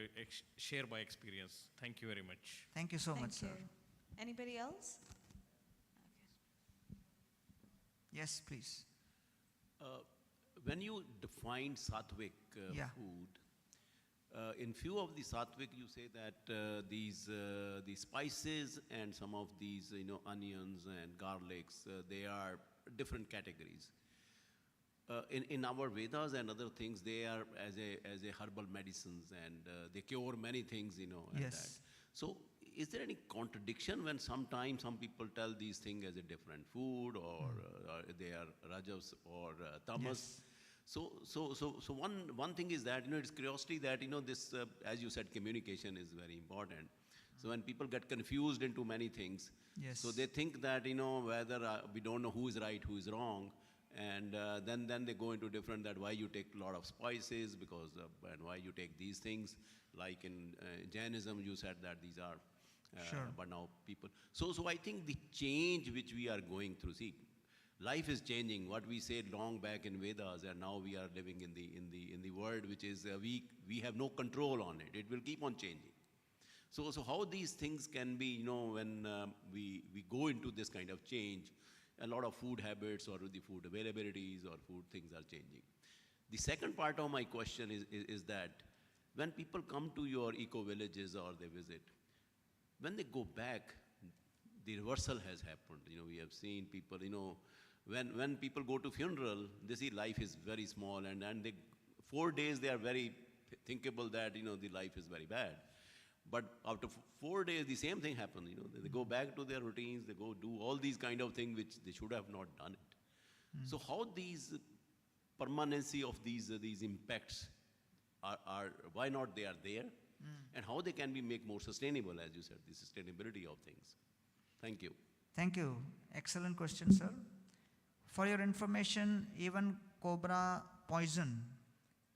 Speaker 12: share my experience. Thank you very much.
Speaker 13: Thank you so
Speaker 3: Thank
Speaker 13: much, sir.
Speaker 3: you. Anybody else?
Speaker 13: Yes, please.
Speaker 2: When you define sattvic
Speaker 13: Yeah.
Speaker 2: food, in few of the sattvic you say that these the spices and some of these onions and garlics they are different categories. In our Vedas and other things, they are as a herbal medicines and they cure many things, and
Speaker 13: Yes.
Speaker 2: that. So, is there any contradiction when sometimes some people tell these things as a different food or they are rajas or tamas?
Speaker 13: Yes.
Speaker 2: So one thing is that it's curiosity that this as you said, communication is very important. So when people get confused into many things,
Speaker 13: Yes.
Speaker 2: so they think that whether we don't know who is right, who is wrong. And then they go into different that why you take a lot of spices because and why you take these things like in Jainism you said that these are
Speaker 13: Sure.
Speaker 2: but now people so I think the change which we are going through, see, life is changing. What we said long back in Vedas and now we are living in the world which is we have no control on it. It will keep on changing. So how these things can be when we go into this kind of change. A lot of food habits or the food availabilities or food things are changing. The second part of my question is that when people come to your eco villages or they visit, when they go back, the reversal has happened. We have seen people, when people go to funeral, they see life is very small and they 4 days they are very thinkable that, the life is very bad. But after 4 days, the same thing happens. They go back to their routines. They go do all these kind of things which they should have not done it. So how these permanency of these impacts are why not they are there, and how they can be make more sustainable, as you said, the sustainability of things. Thank you.
Speaker 13: Thank you. Excellent question, sir. For your information, even cobra poison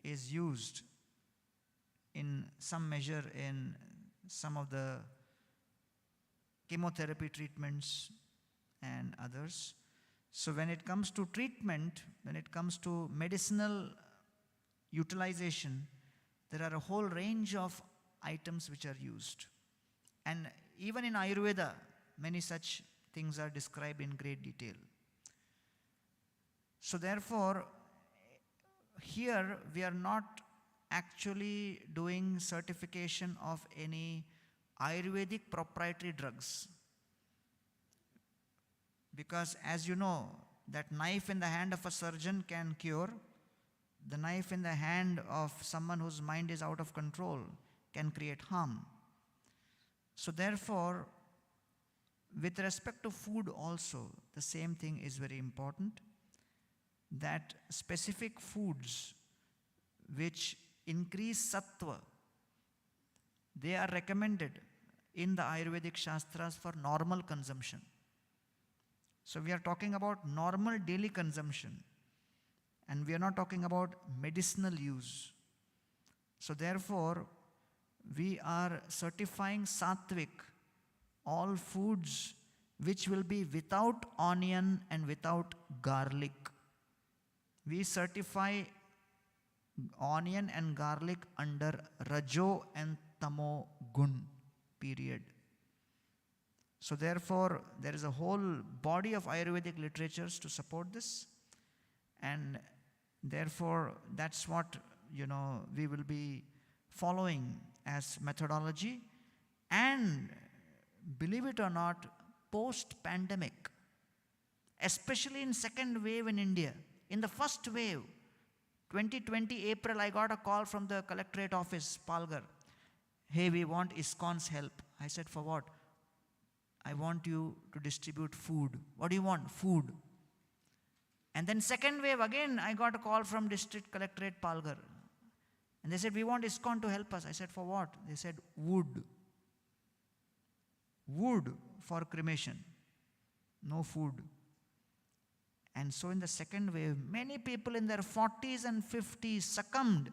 Speaker 13: is used in some measure in some of the chemotherapy treatments and others. So when it comes to treatment, when it comes to medicinal utilization, there are a whole range of items which are used. And even in Ayurveda, many such things are described in great detail. So therefore, here we are not actually doing certification of any Ayurvedic proprietary drugs. Because as you know, that knife in the hand of a surgeon can cure, the knife in the hand of someone whose mind is out of control can create harm. So therefore, with respect to food also, the same thing is very important, that specific foods which increase sattva, they are recommended in the Ayurvedic Shastras for normal consumption. So we are talking about normal daily consumption, and we are not talking about medicinal use. So therefore, we are certifying sattvic, all foods which will be without onion and without garlic. We certify onion and garlic under Rajo and Tamo Gun, period. So therefore, there is a whole body of Ayurvedic literatures to support this, and therefore that's what we will be following as methodology. And believe it or not, post-pandemic, especially in second wave in India, in the first wave, 2020 April, I got a call from the collectorate office, Palghar. Hey, we want ISKCON's help. I said, for what? I want you to distribute food. What do you want? Food. And then second wave, again, I got a call from district collectorate, Palghar. And they said, we want ISKCON to help us. I said, for what? They said, wood. Wood for cremation. No food. And so in the second wave, many people in their 40s and 50s succumbed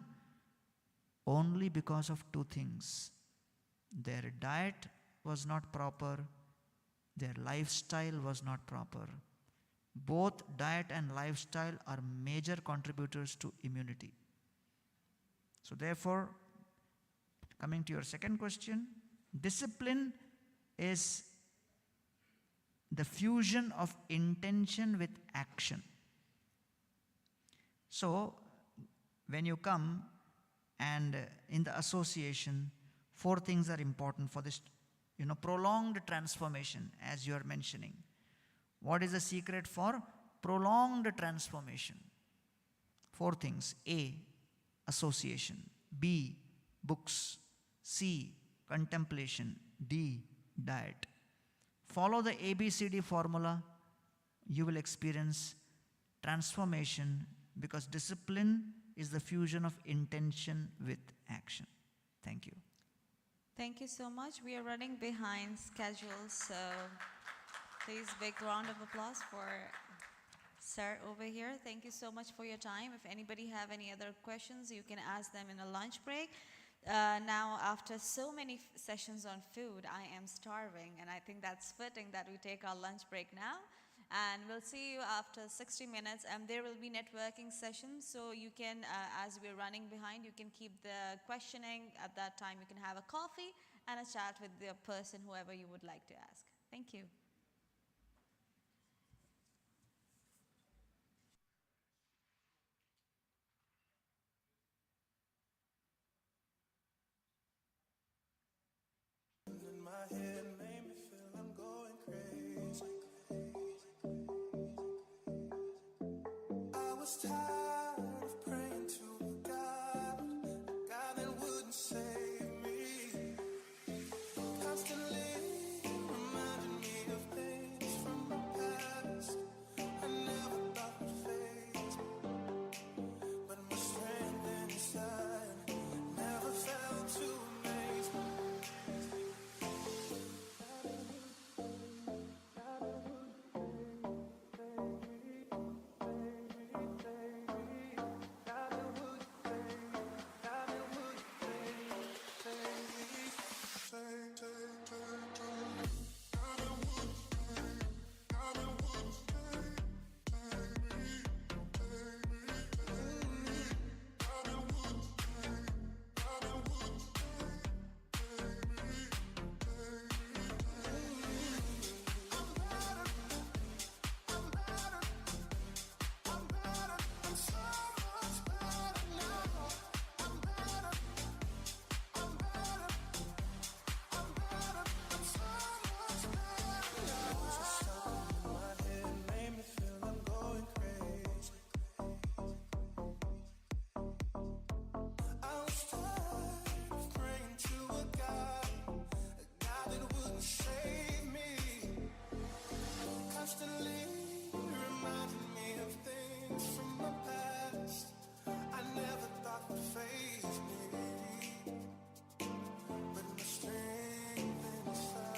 Speaker 13: only because of two things. Their diet was not proper, their lifestyle was not proper. Both diet and lifestyle are major contributors to immunity. So therefore, coming to your second question, discipline is the fusion of intention with action. So when you come and in the association, 4 things are important for this, prolonged transformation, as you are mentioning. What is the secret for prolonged transformation? 4 things. A, association. B, books. C, contemplation. D, diet. Follow the ABCD formula, you will experience transformation, because discipline is the fusion of intention with action. Thank you.
Speaker 3: Thank you so much. We are running behind schedule, so please big round of applause for Sir over here. Thank you so much for your time. If anybody have any other questions, you can ask them in a lunch break. Now, after so many sessions on food, I am starving, and I think that's fitting that we take our lunch break now. And we'll see you after 60 minutes, and there will be networking sessions, so you can, as we're running behind, you can keep the questioning. At that time, you can have a coffee and a chat with the person, whoever you would like to ask. Thank you.
Speaker 1: In my head made me feel I'm going crazy. I was tired of praying to a God that wouldn't save me. Constantly reminding me of things from my past I never thought would fade. But my strength inside never failed to amaze me. Constantly reminding me of things from my past I never thought would faze me. But my strength inside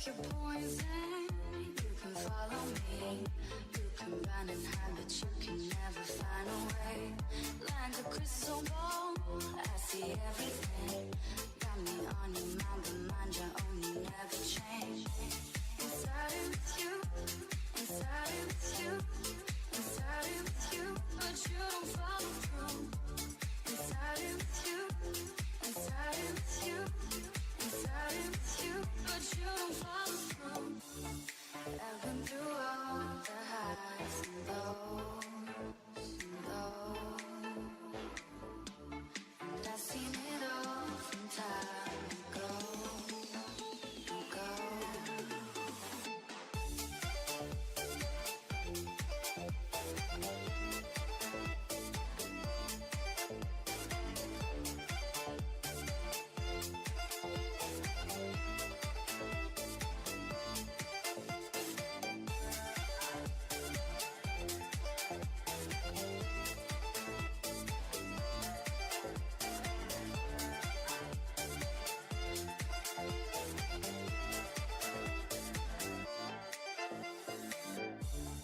Speaker 4: Your poison, you can follow me. You can run and hide, but you can never find a way. Like a crystal ball, I see everything. Got me on your mind, but mind your own, you never change. Inside it with you, inside it with you, inside it with you, but you don't follow through. Inside it with you, inside it with you, inside it with you, but you don't follow through. I've been through all the highs and lows, and I've seen it all from time ago.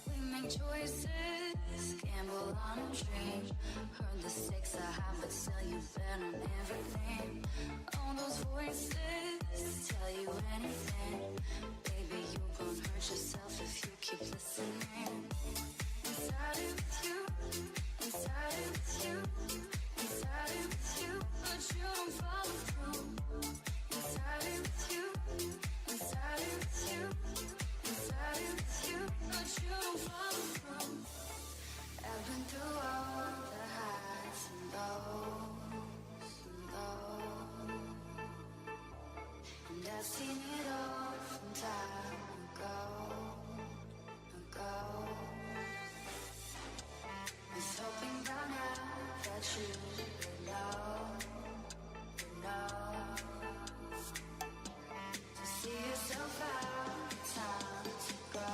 Speaker 4: We make choices, gamble on a dream. Heard the stakes are high, but still you bet on everything. All those voices tell you anything. Baby, you gon' hurt yourself if you keep listening. Inside it with you, inside it with you, inside it with you, but you don't follow through. Inside it with you, inside it with you, inside it with you, but you don't follow through. I've been through all the highs and lows, and I've seen it all from time ago. Was hoping by now that you would know, to see yourself out, time to go.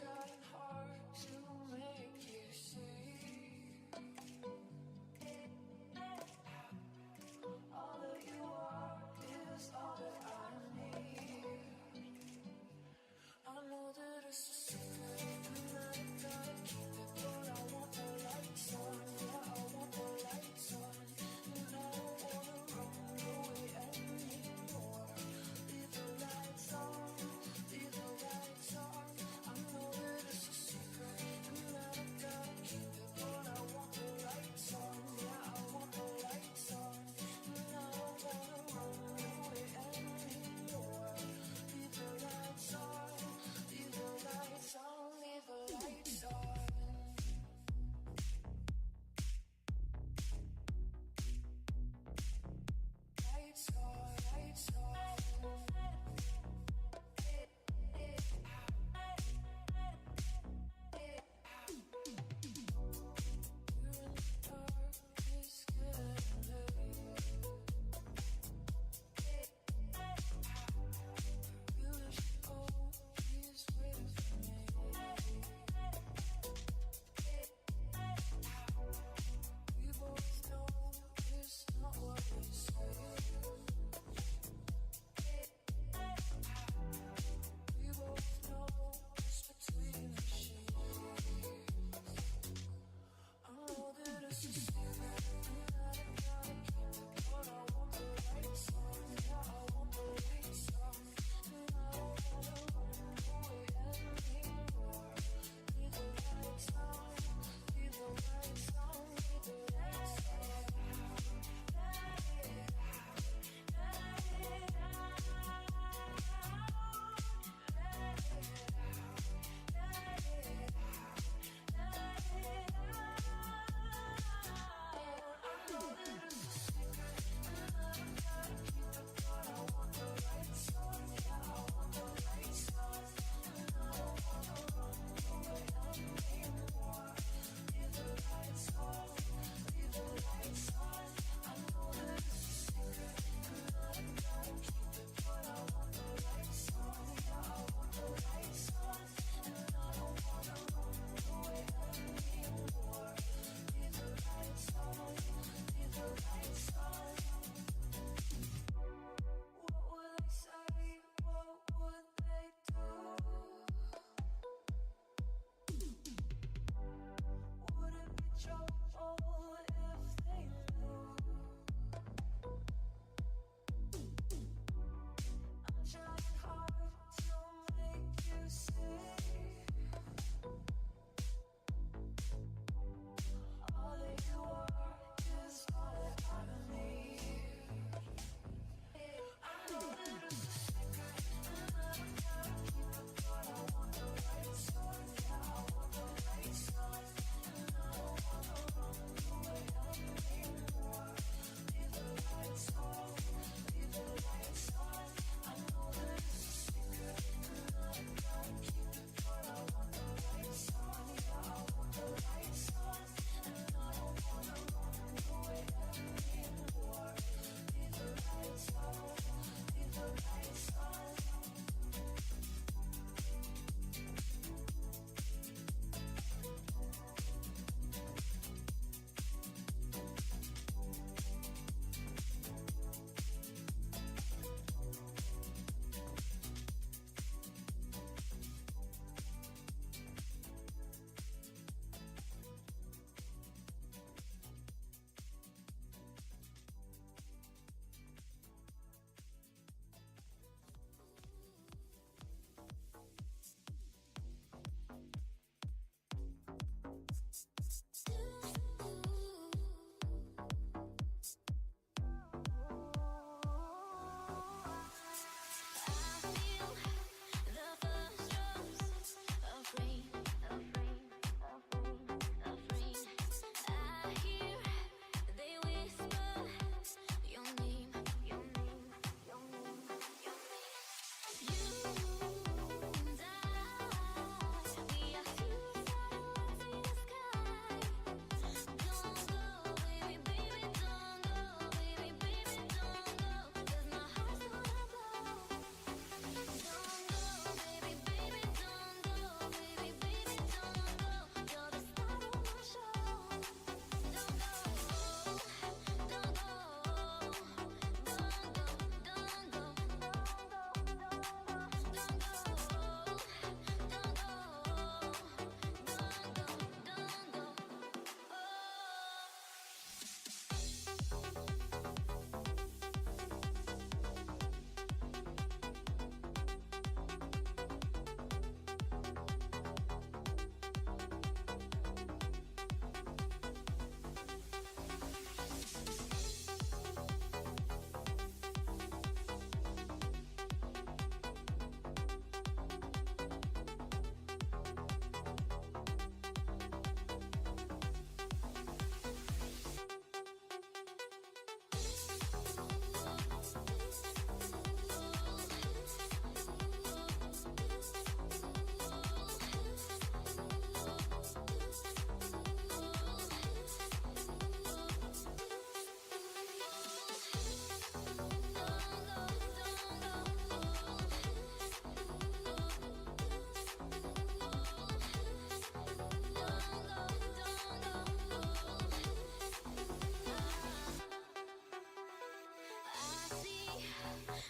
Speaker 1: trying hard to make you see. All that you are is all that I need. I know that it's a secret and I gotta keep it, but I want the lights on. Yeah, I want the lights on. And I don't wanna run away anymore. Leave the lights on, leave the lights on. I know that it's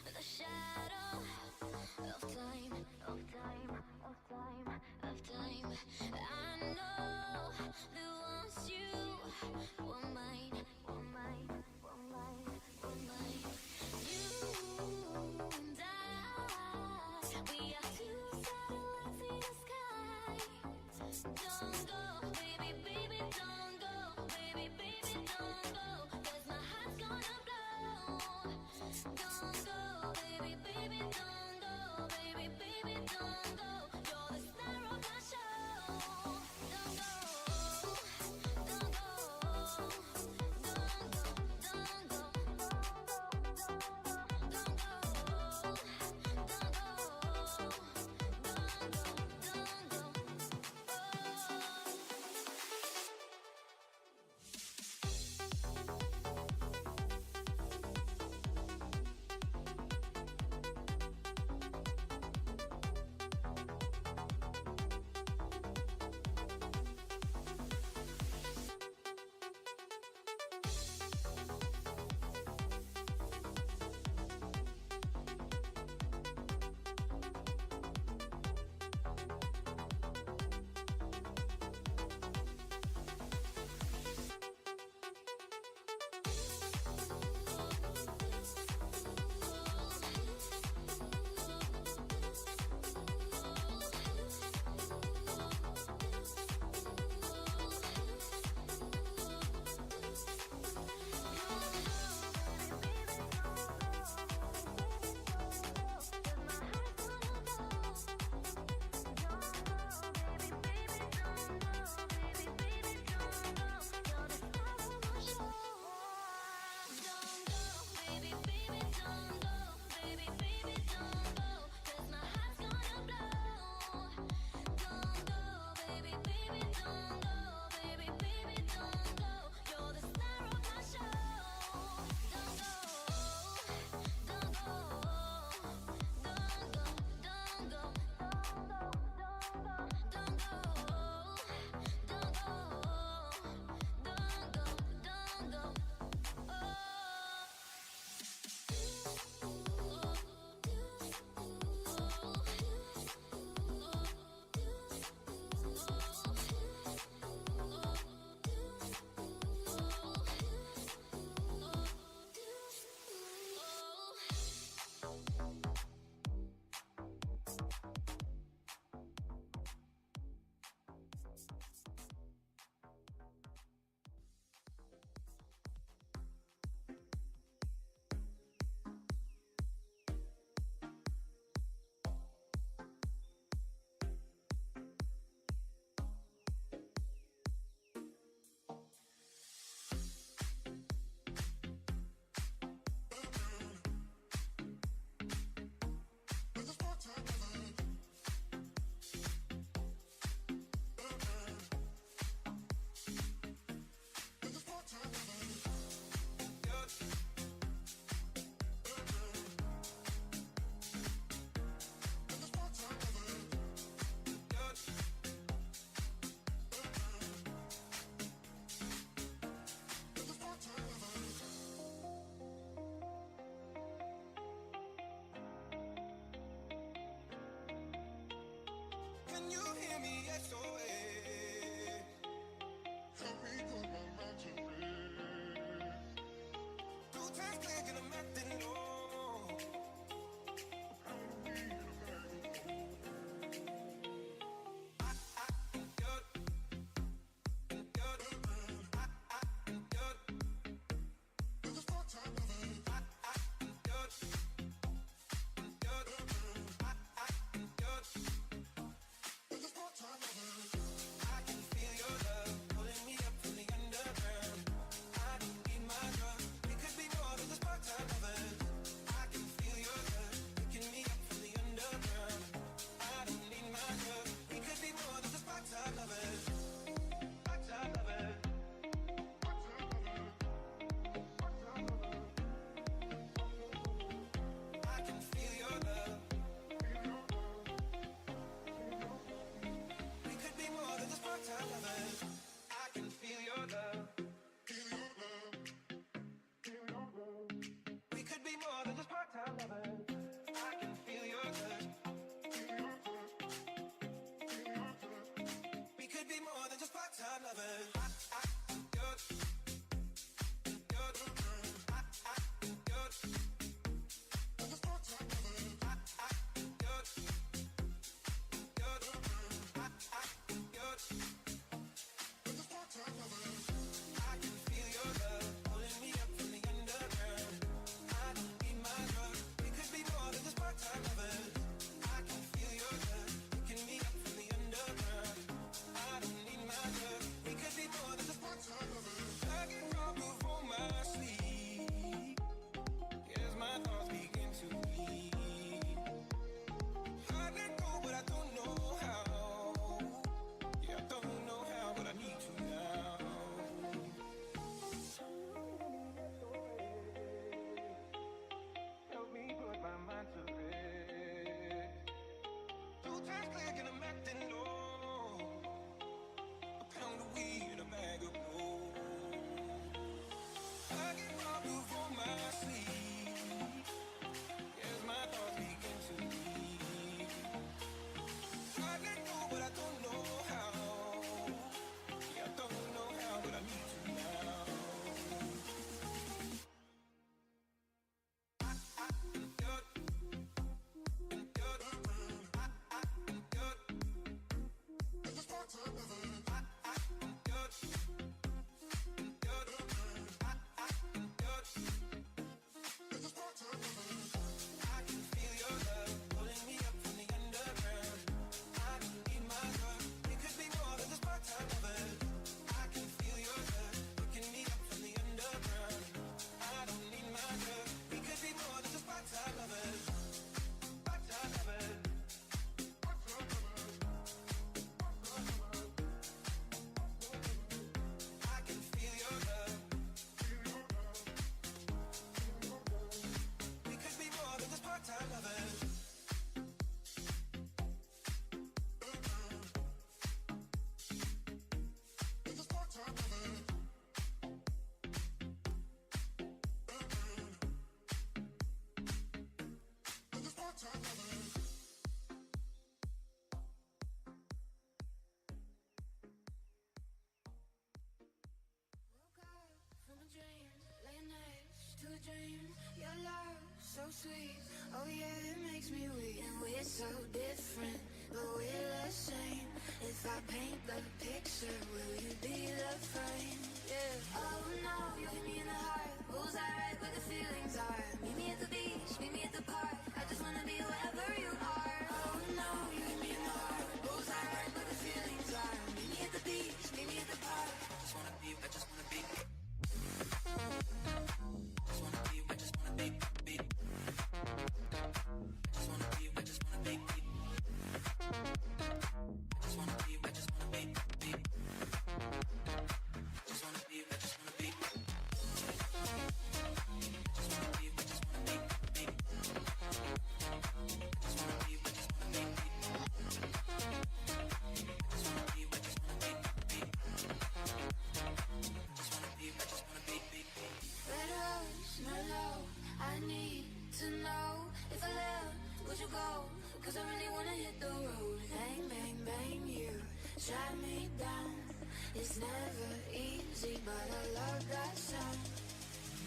Speaker 4: the shadow of time, of time, of time, of time. I know that once you were mine, were mine, were mine, were mine. You and I, we are two satellites in the sky. Don't go, baby, baby, don't go, baby, baby, don't go, 'cause my heart's gonna blow. Don't go, baby, baby, don't go, baby, baby, don't go. You're the star of my show. Don't go, don't go, don't go,
Speaker 1: Can you hear me? SOS. Help me put my mind to rest. 2 times click and I'm acting low. It's part time of it.
Speaker 4: Your love so sweet, oh yeah, it makes me weak. And we're so different, but we're the same. If I paint the picture, will you be the frame? Yeah. Oh no, you hit me in the heart. Bullseye right where the feelings are. Meet me at the beach, meet me at the park. I just wanna be wherever you are. Oh no, you hit me in the heart. Bullseye right where the feelings are. Meet me at the beach, meet me at the park. I just wanna be. I just wanna be. Cause I really wanna hit the road. Bang, bang, bang, you shut me down. It's never easy, but I love that sound.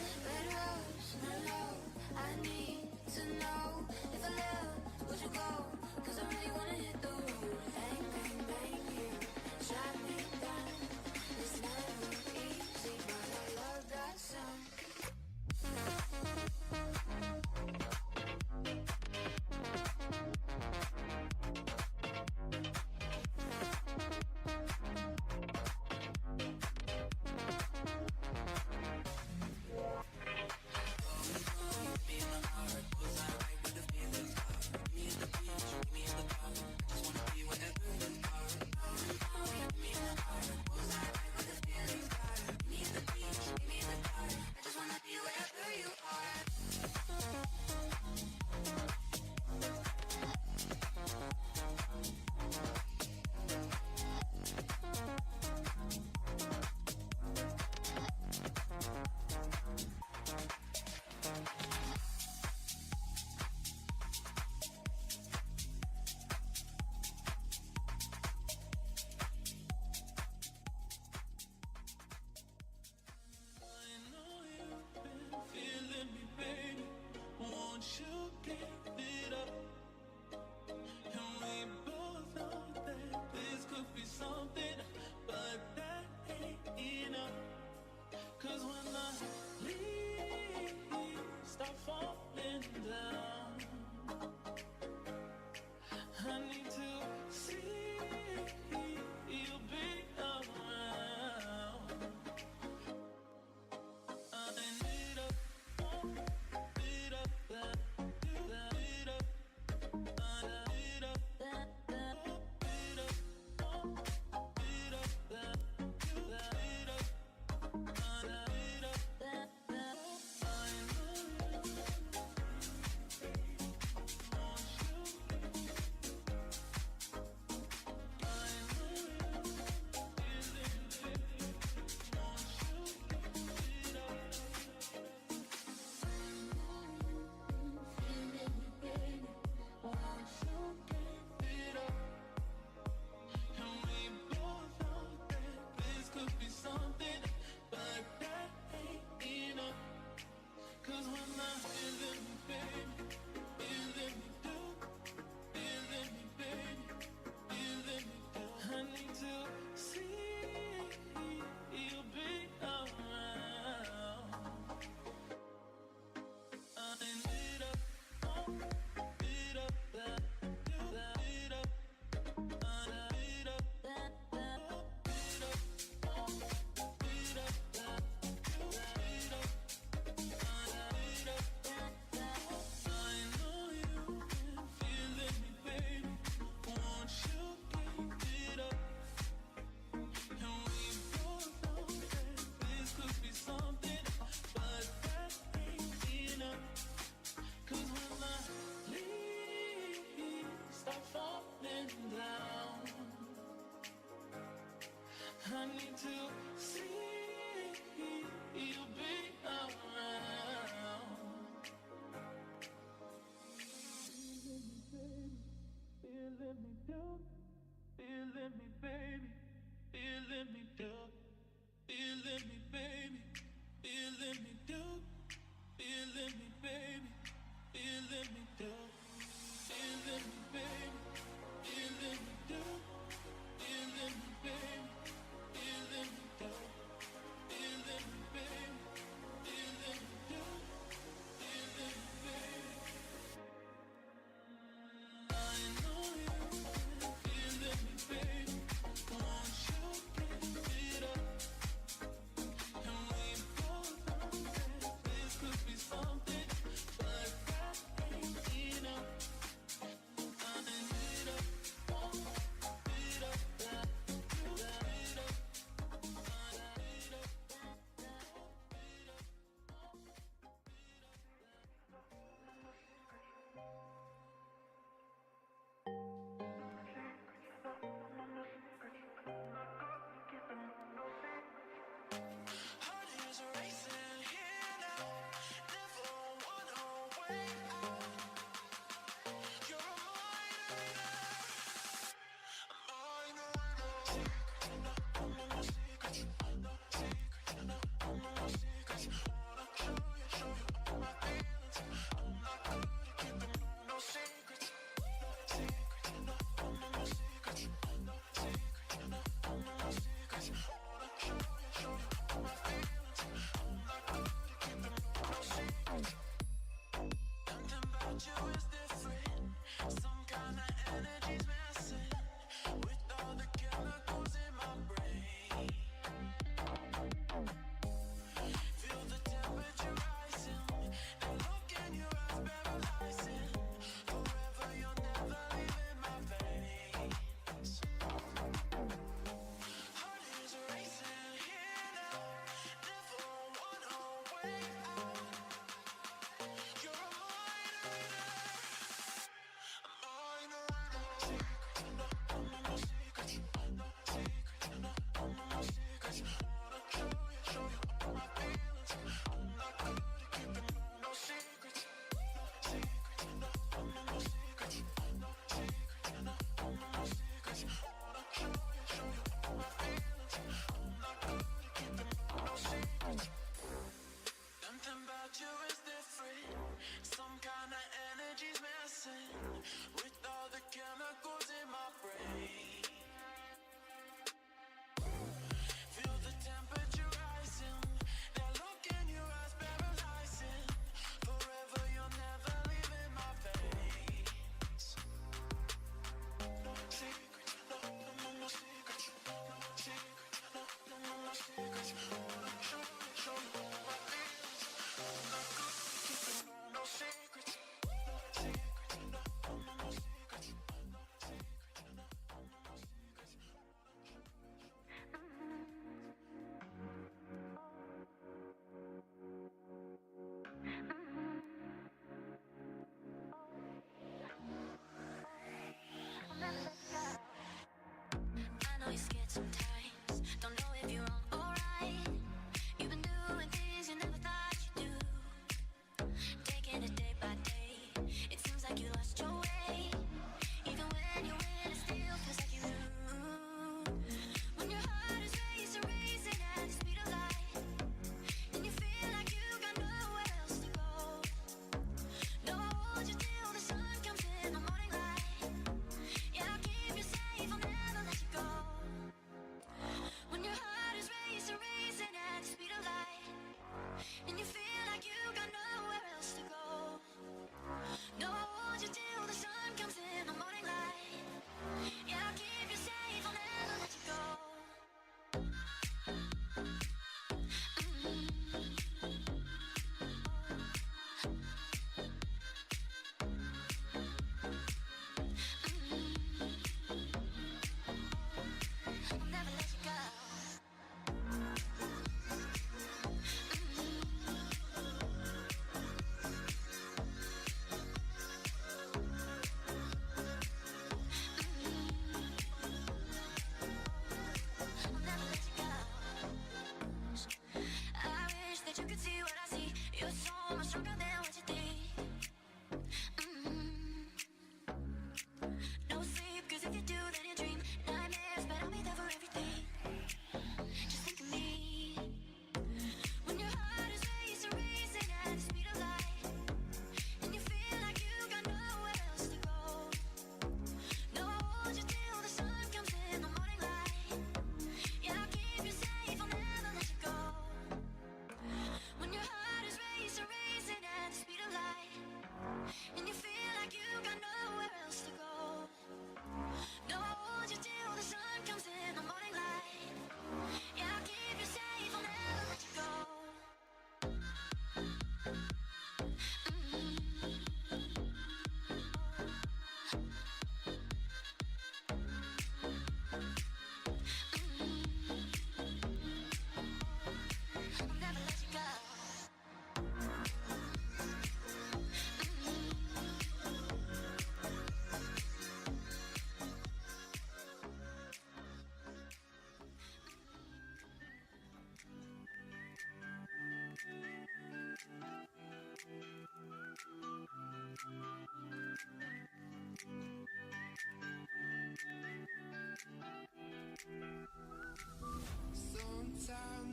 Speaker 4: Red rose, mellow, I need to know if I left, would you go? Cause I really wanna hit the road. Bang, bang, bang, you shut me down. It's never easy, but I love that sound.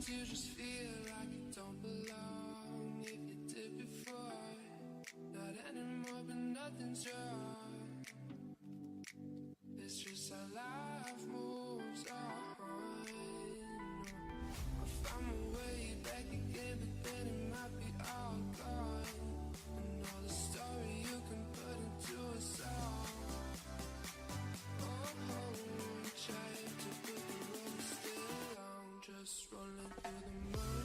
Speaker 1: Sometimes you just feel like you don't belong. If you did before, not anymore, but nothing's wrong. It's just how life moves on. I found my way back again, but then it might be all gone. And all the story you can put into a song. Trying to put the road still on, just rolling through the mud.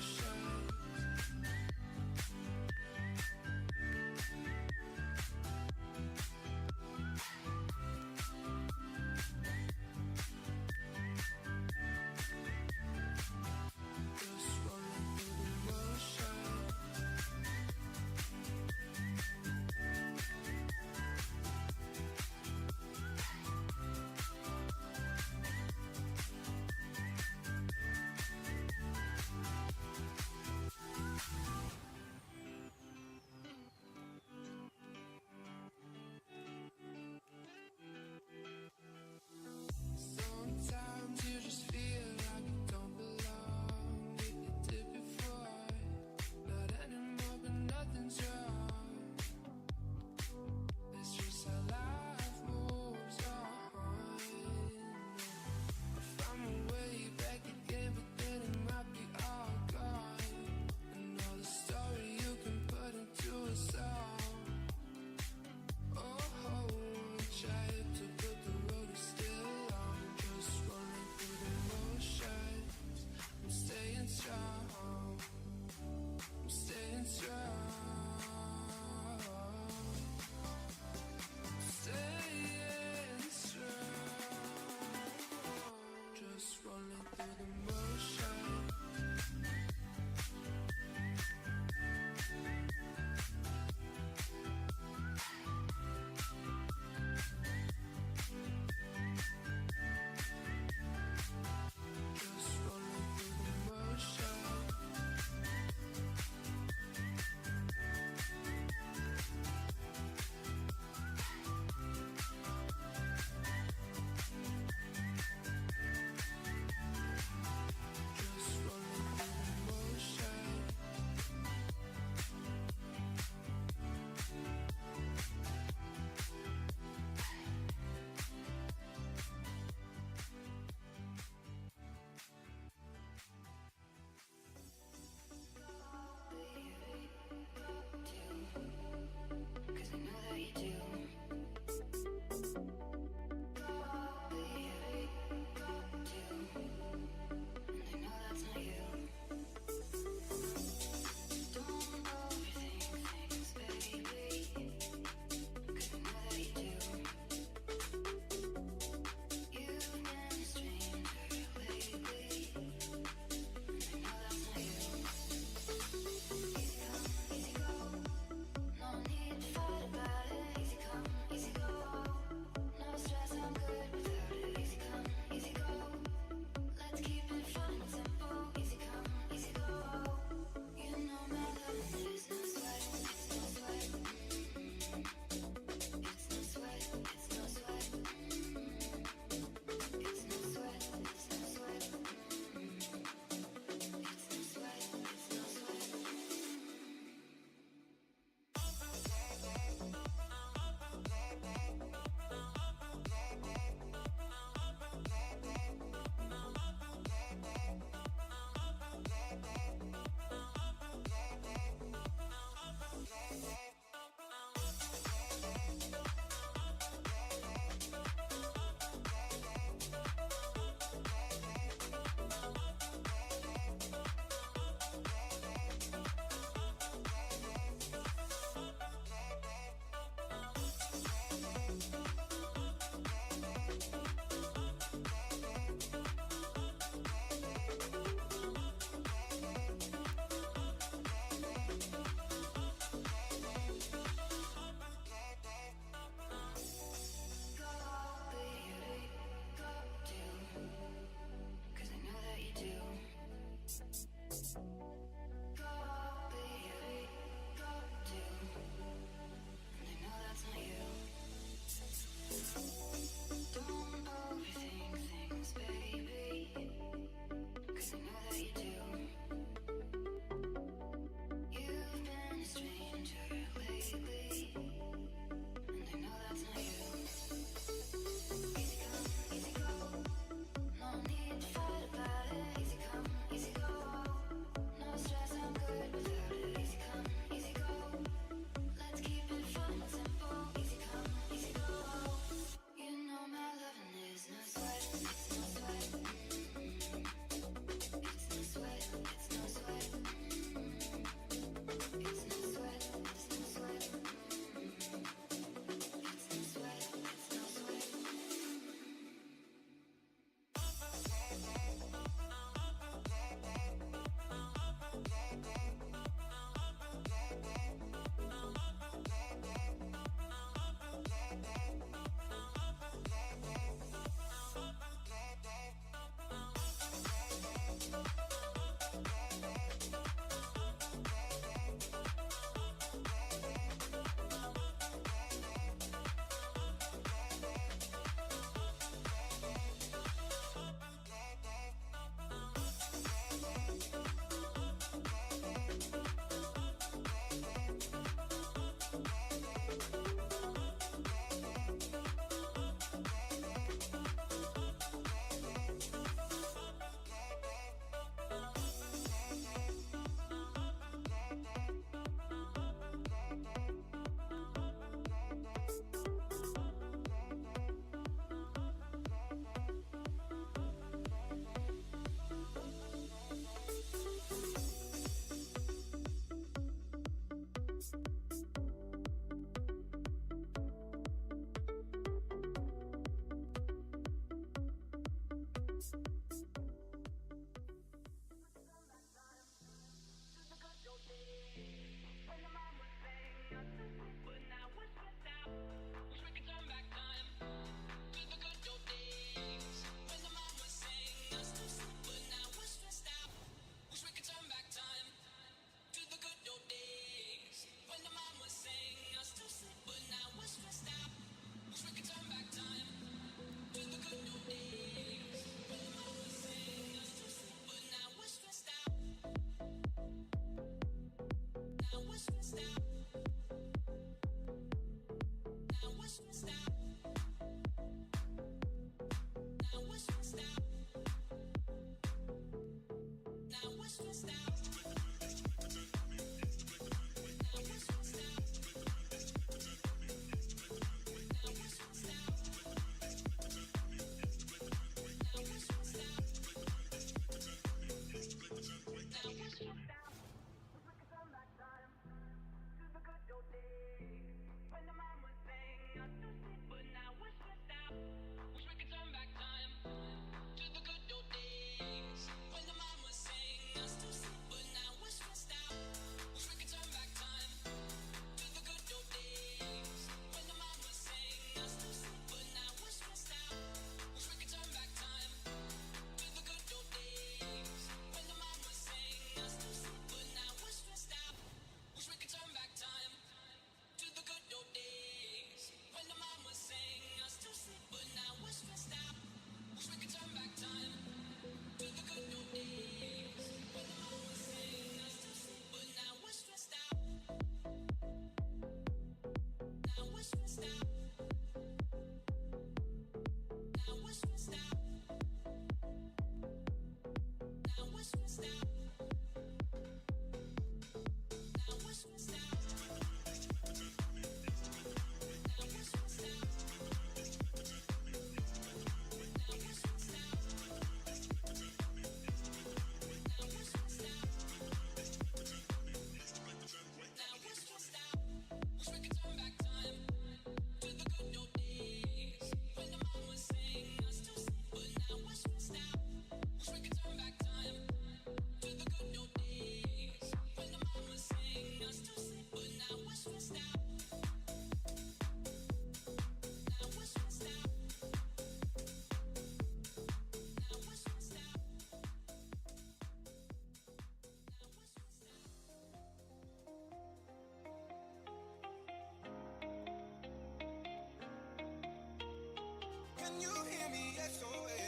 Speaker 1: Can you hear me? SOS.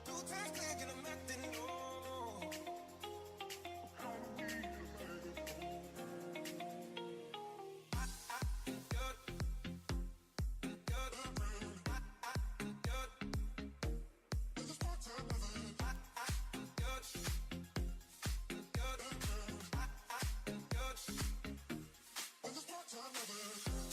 Speaker 1: Two times click and I'm acting low. Time of it.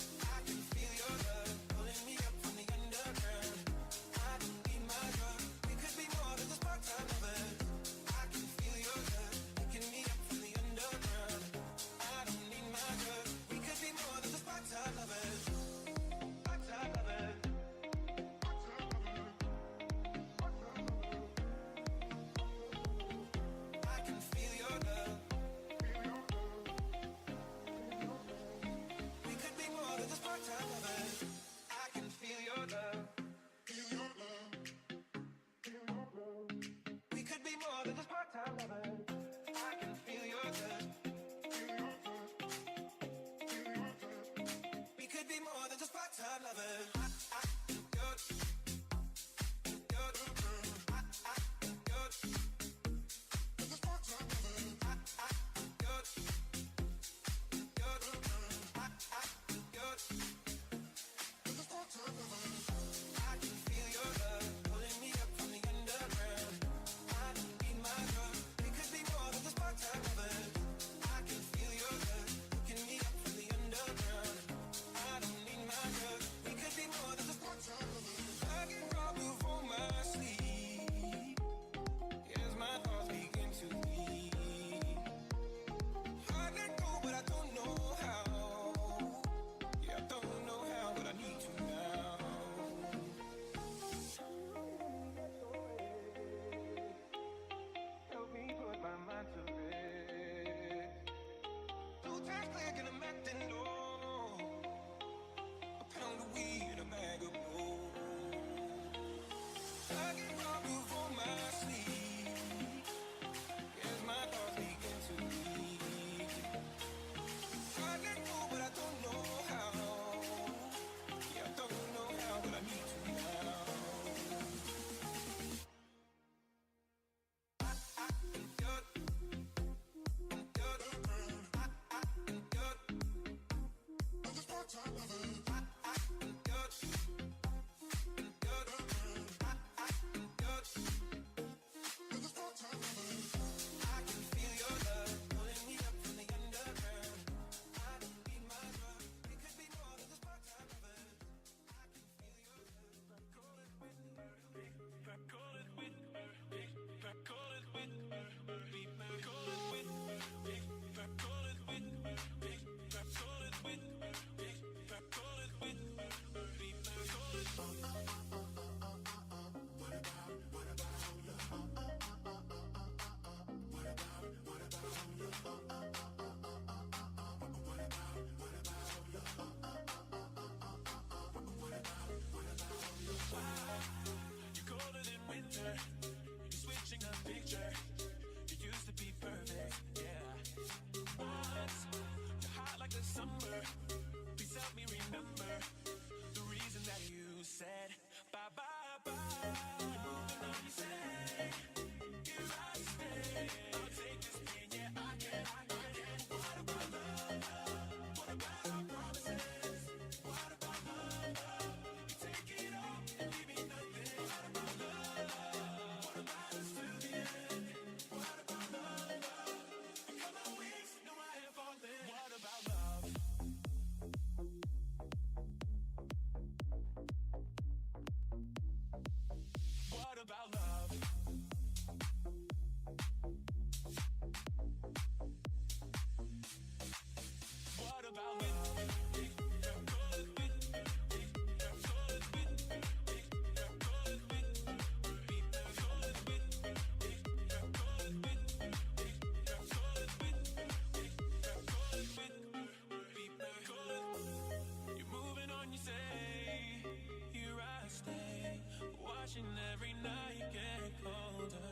Speaker 1: watching every night get colder.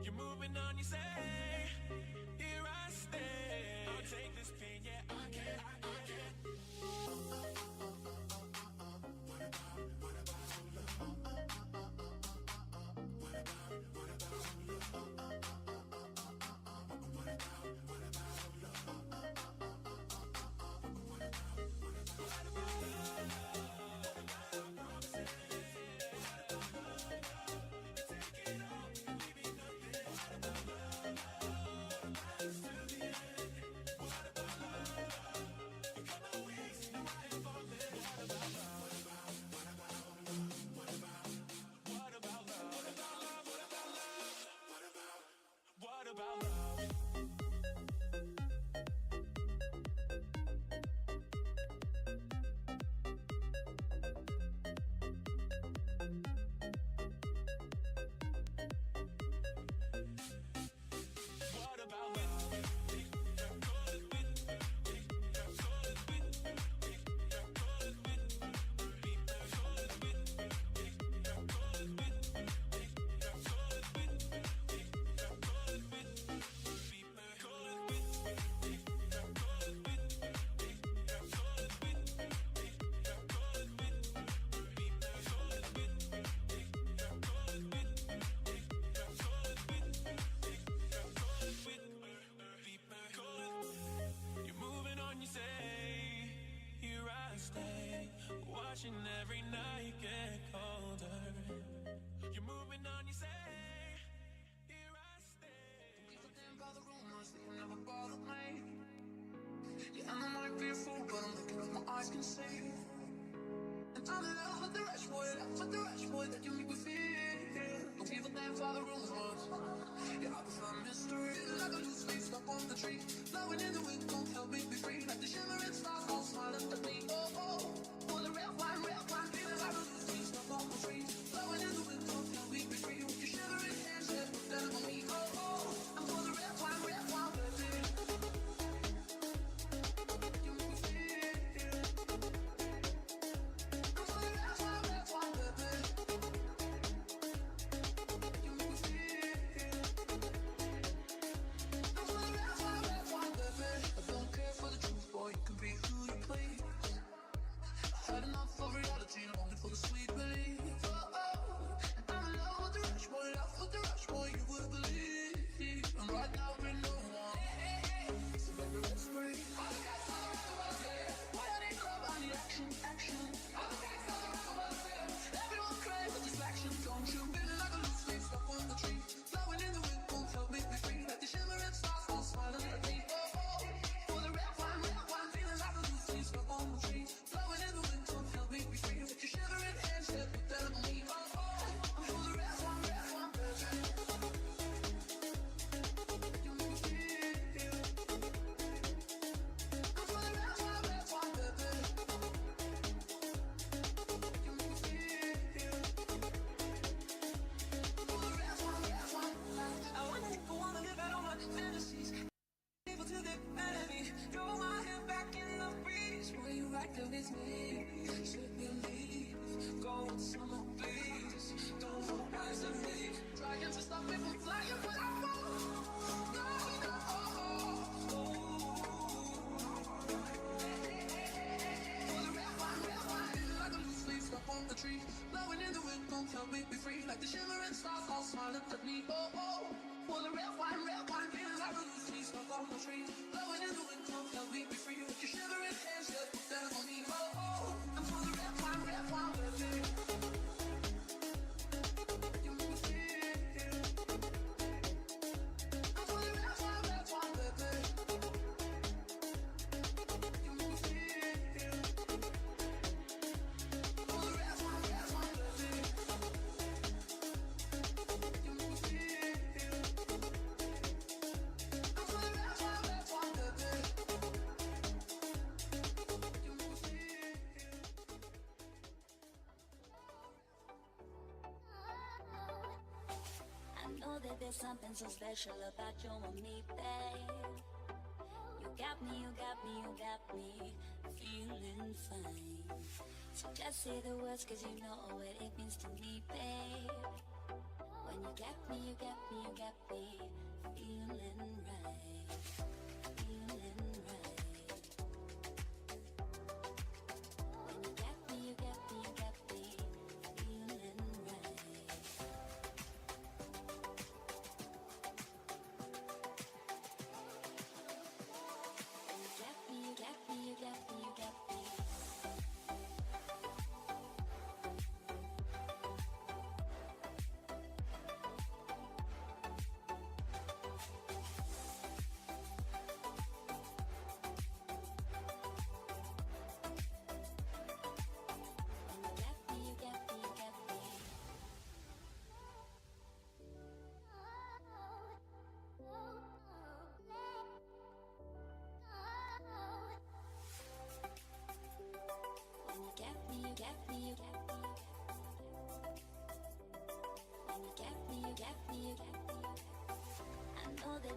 Speaker 1: You're moving on, you say, here I stay. I'll take this pain, yeah, I can. What about love? Watching every night get colder. You're moving on, you say, here I stay. People think about the rumors that you never bothered me. Yeah, I might be a fool, but I'm looking what my eyes can see. And I'm in love with the rich boy, that you make me feel. Don't people think about the rumors. Yeah, I prefer mystery. Like a loose leaf stuck on the tree. Blowing in the wind, don't help me be free. Like the shimmering stars all smiling at me. Oh, oh. For the real wine, feeling like a loose leaf stuck on the tree. Blowing in the wind, don't help me be free. With your shivering hands, yeah, put that on me. Oh, oh. I'm for the real wine, baby. You make me feel. I'm for the real wine, baby. You make me feel. I'm for the real wine, baby. I don't care for the truth, boy. You can be who you please. Had enough of reality, only for the sweet relief. Oh, oh. I'm in love with the rush boy, you would believe. And right now we know one. So baby, let's breathe. Why I need love, I need action. Everyone craves for distraction, don't you? Feeling like a loose leaf stuck on the tree. Blowing in the wind, won't help me be free. Like the shimmering stars all smiling at me. Oh, oh. For the real wine, feeling like a loose leaf stuck on the tree. Blowing in the wind, don't help me be free. With your shivering hands, yeah, put that on me. Oh, oh. I'm for the real wine, baby. You make me feel. I'm for the real wine, baby. You make me feel. For the real wine. I wanna live out all my fantasies. Able to the enemy. Throw my head back in the breeze. Will you right there with me? Should believe. Go with summer breeze. Don't hold eyes on me. Trying to stop me from flying, but I won't. No. For the real wine, like a loose leaf stuck on the tree. Blowing in the wind, don't help me be free. Like the shimmering stars all smiling at me. Oh, oh. For the real wine, feeling like a loose leaf stuck on the tree. Blowing in the wind, don't help me be free. With your shivering hands, yeah, put that on me. Oh, oh. I'm for the real wine, baby. You make me feel. I'm for the real wine, baby. You make me feel. For the real wine, baby. You make me feel. I'm for the real wine, baby. You make me feel.
Speaker 4: I know that there's something so special about you and me, babe. You got me feeling fine. So just say the words, cause you know what it means to me, babe. When you got me, you got me, you got me feeling right, feeling right. When you got me, you got me, you got me feeling right. When you got me, you got me, you got me, you got me.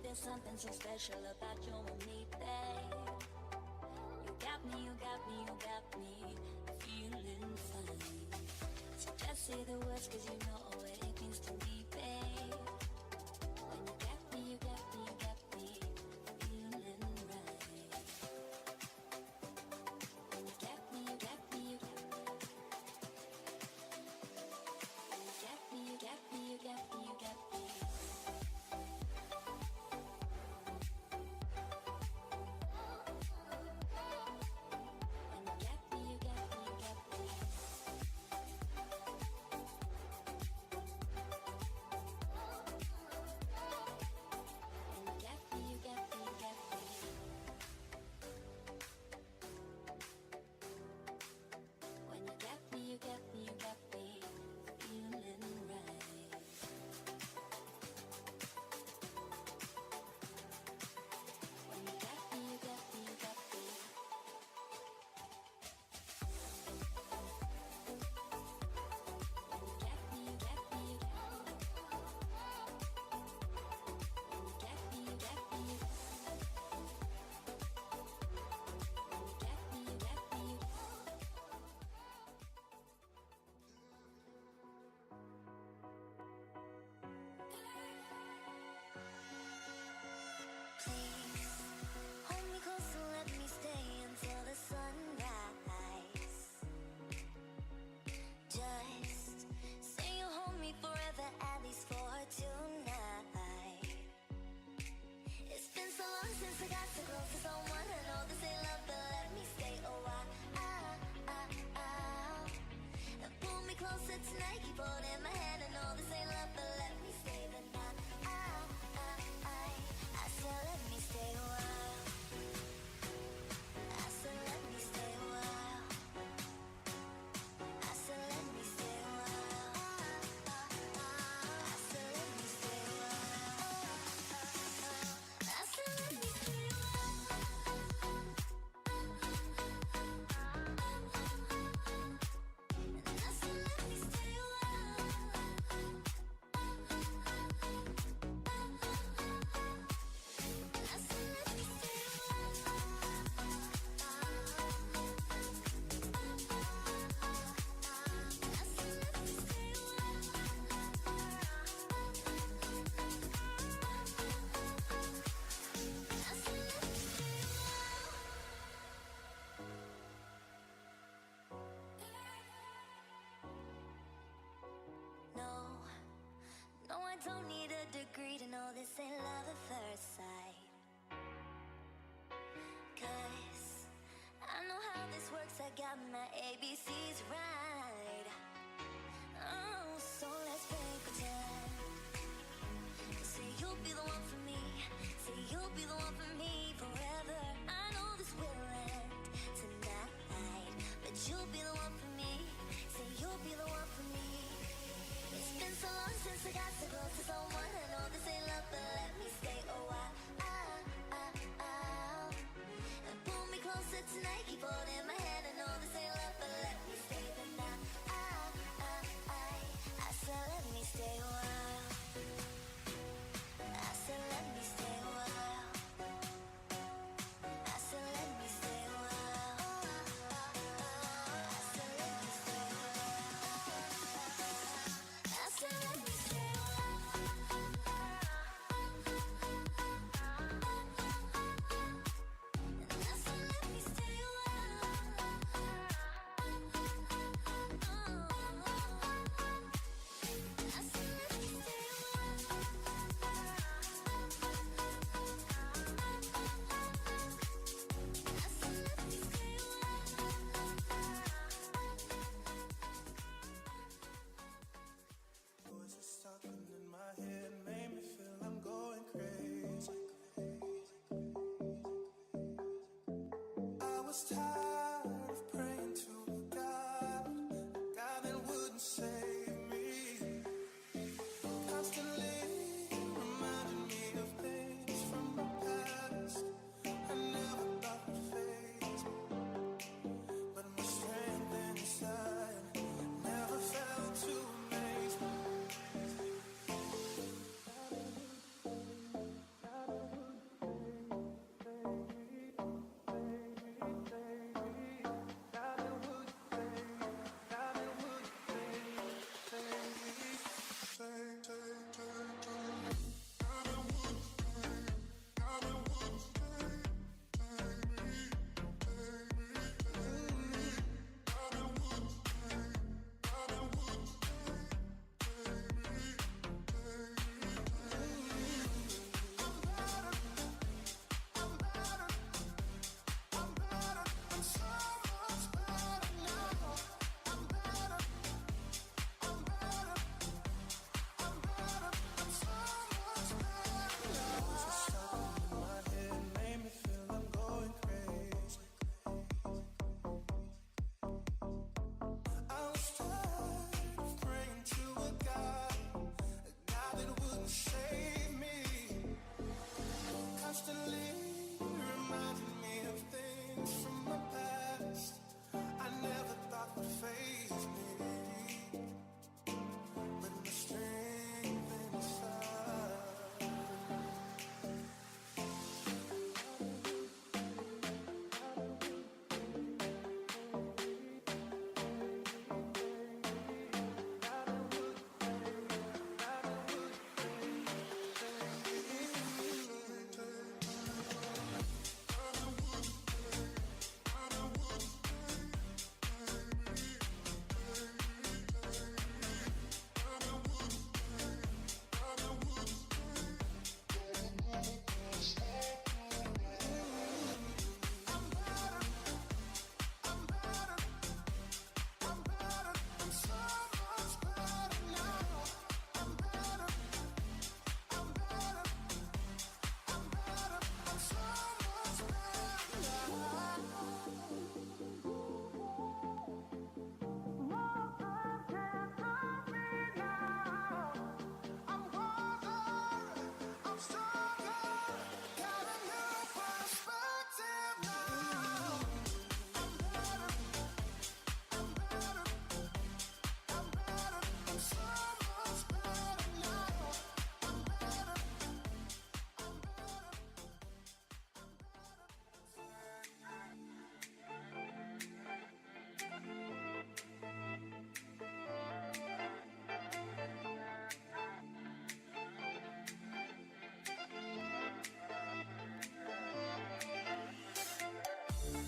Speaker 4: There's something so special about you and me, babe. You got me, you got me, you got me feeling fine. So just say the words, cause you know what it means to me, babe. When you got me, you got me, you got me feeling right. When you got me, you got me, you got me. When you got me, you got me, you got me, you got me. Hold me close and let me stay until the sunrise. Just say you'll hold me forever, at least for tonight. It's been so long since I got so close to someone. I know this ain't love, but let me stay a while. And pull me closer tonight, keep holding my hand. I know this ain't love, but let me stay the night. I said let me stay a while. I said let me stay a while. I said let me stay a while. I said let me stay a while. I said let me stay a while. And I said let me stay a while. No, I don't need a degree to know this ain't love at first sight. 'Cause I know how this works, I got my ABCs right. Oh, so let's play pretend. Say you'll be the one for me. Say you'll be the one for me forever. I know this will end tonight, but you'll be the one for me. Say you'll be the one for me. It's been so long since I got so close to someone. I know this ain't love, but let me stay a while. And pull me closer tonight, keep holding my hand. I know this ain't love, but let me stay the night. I said let me stay a while. I said let me stay a while.
Speaker 1: was tired of praying to a God that wouldn't save me. Constantly reminding me of things from my past I never thought would faze me. But my strength inside never failed to amaze me. Constantly reminding me of things from my past I never thought would faze me. But my strength inside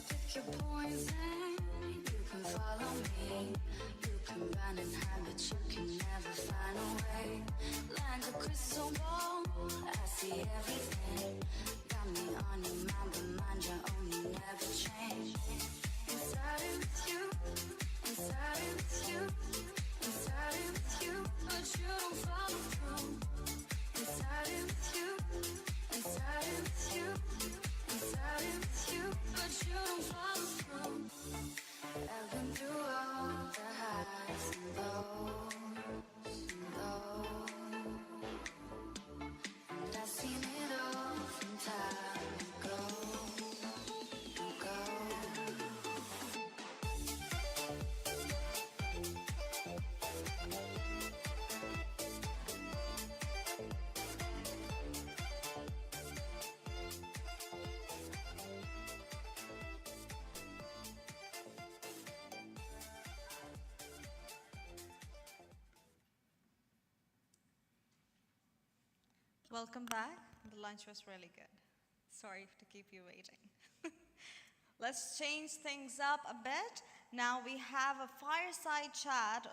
Speaker 4: Pick your poison, you can follow me. You can run and hide, but you can never find a way. Like a crystal ball, I see everything. Got me on your mind, but mind your own, you never change. Inside it with you, inside it with you, inside it with you, but you don't follow through. Inside it with you, inside it with you, inside it with you, but you don't follow through. I've been through all the highs and lows, and I've seen it all from time ago.
Speaker 3: Welcome back. The lunch was really good. Sorry to keep you waiting. Let's change things up a bit. Now we have a fireside chat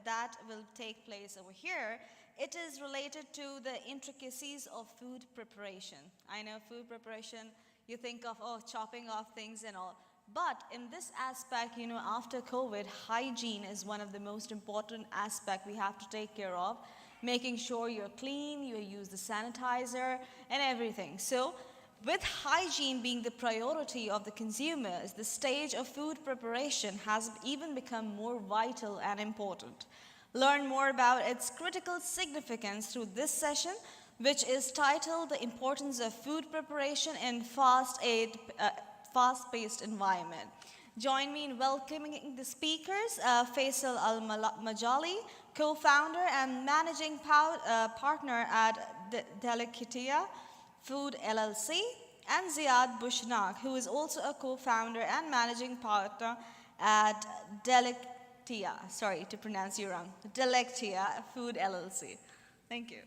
Speaker 3: that will take place over here. It is related to the intricacies of food preparation. I know food preparation, you think of, oh, chopping off things and all. But in this aspect, you know, after COVID, hygiene is one of the most important aspects we have to take care of. Making sure you're clean, you use the sanitizer and everything. So With hygiene being the priority of the consumers, the stage of food preparation has even become more vital and important. Learn more about its critical significance through this session, which is titled The Importance of Food Preparation in Fast-Paced Environment. Join me in welcoming the speakers, Faisal Al-Majali, co-founder and managing partner at Delectia Food LLC, and Ziad Bushnak, who is also a co-founder and managing partner at Delectia, sorry to pronounce you wrong, Delectia Food LLC. Thank you.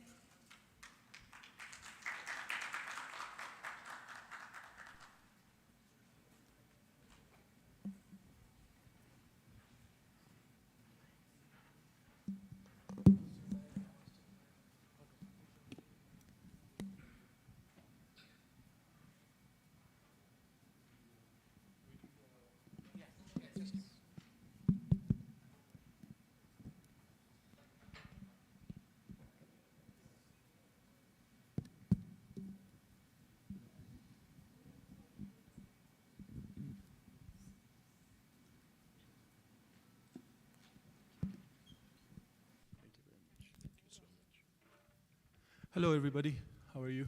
Speaker 5: Hello, everybody. How are you?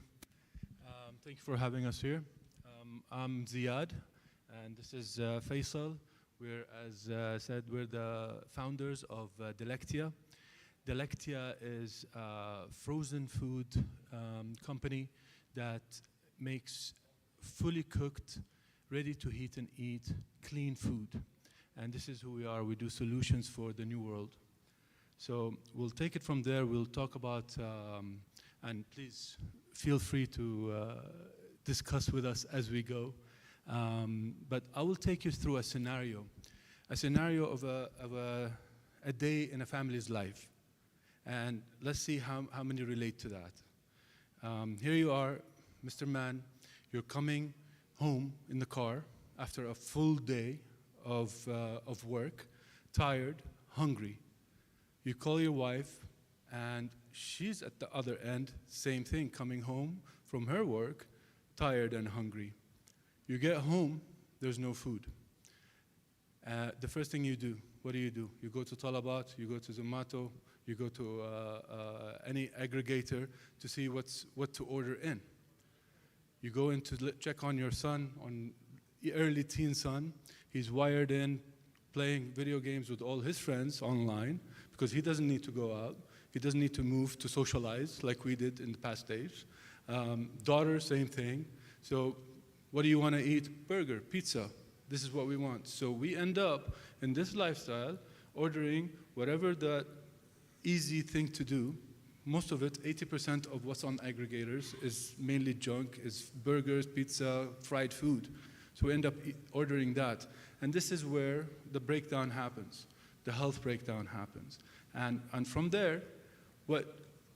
Speaker 5: Thank you for having us here. I'm Ziad, and this is Faisal. We're, as said, we're the founders of Delectia. Delectia is a frozen food company that makes fully cooked, ready to heat and eat, clean food. And this is who we are. We do solutions for the new world. So we'll take it from there. We'll talk about and please feel free to discuss with us as we go. But I will take you through a scenario of a day in a family's life. And let's see how many relate to that. Here you are, Mr. Man, you're coming home in the car after a full day of work, tired, hungry. You call your wife, and she's at the other end, same thing, coming home from her work, tired and hungry. You get home, there's no food. The first thing you do, what do? You go to Talabat, you go to Zomato, you go to any aggregator to see what to order in. You go in to check on your son, on early teen son. He's wired in, playing video games with all his friends online, because he doesn't need to go out. He doesn't need to move to socialize like we did in the past days. Daughter, same thing. So what do you want to eat? Burger, pizza. This is what we want. So we end up in this lifestyle ordering whatever the easy thing to do. Most of it, 80% of what's on aggregators is mainly junk, is burgers, pizza, fried food. So we end up ordering that. And this is where the breakdown happens. The health breakdown happens. And from there,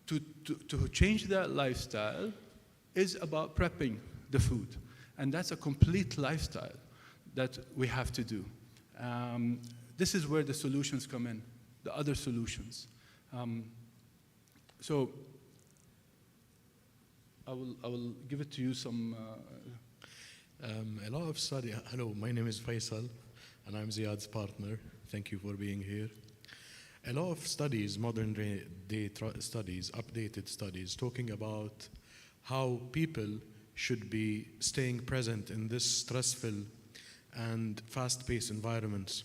Speaker 5: to change that lifestyle is about prepping the food. And that's a complete lifestyle that we have to do. This is where the solutions come in, the other solutions. So I will give it to you some...
Speaker 6: a lot of study. Hello, my name is Faisal, and I'm Ziad's partner. Thank you for being here. A lot of studies, modern day studies, updated studies, talking about how people should be staying present in this stressful and fast-paced environments.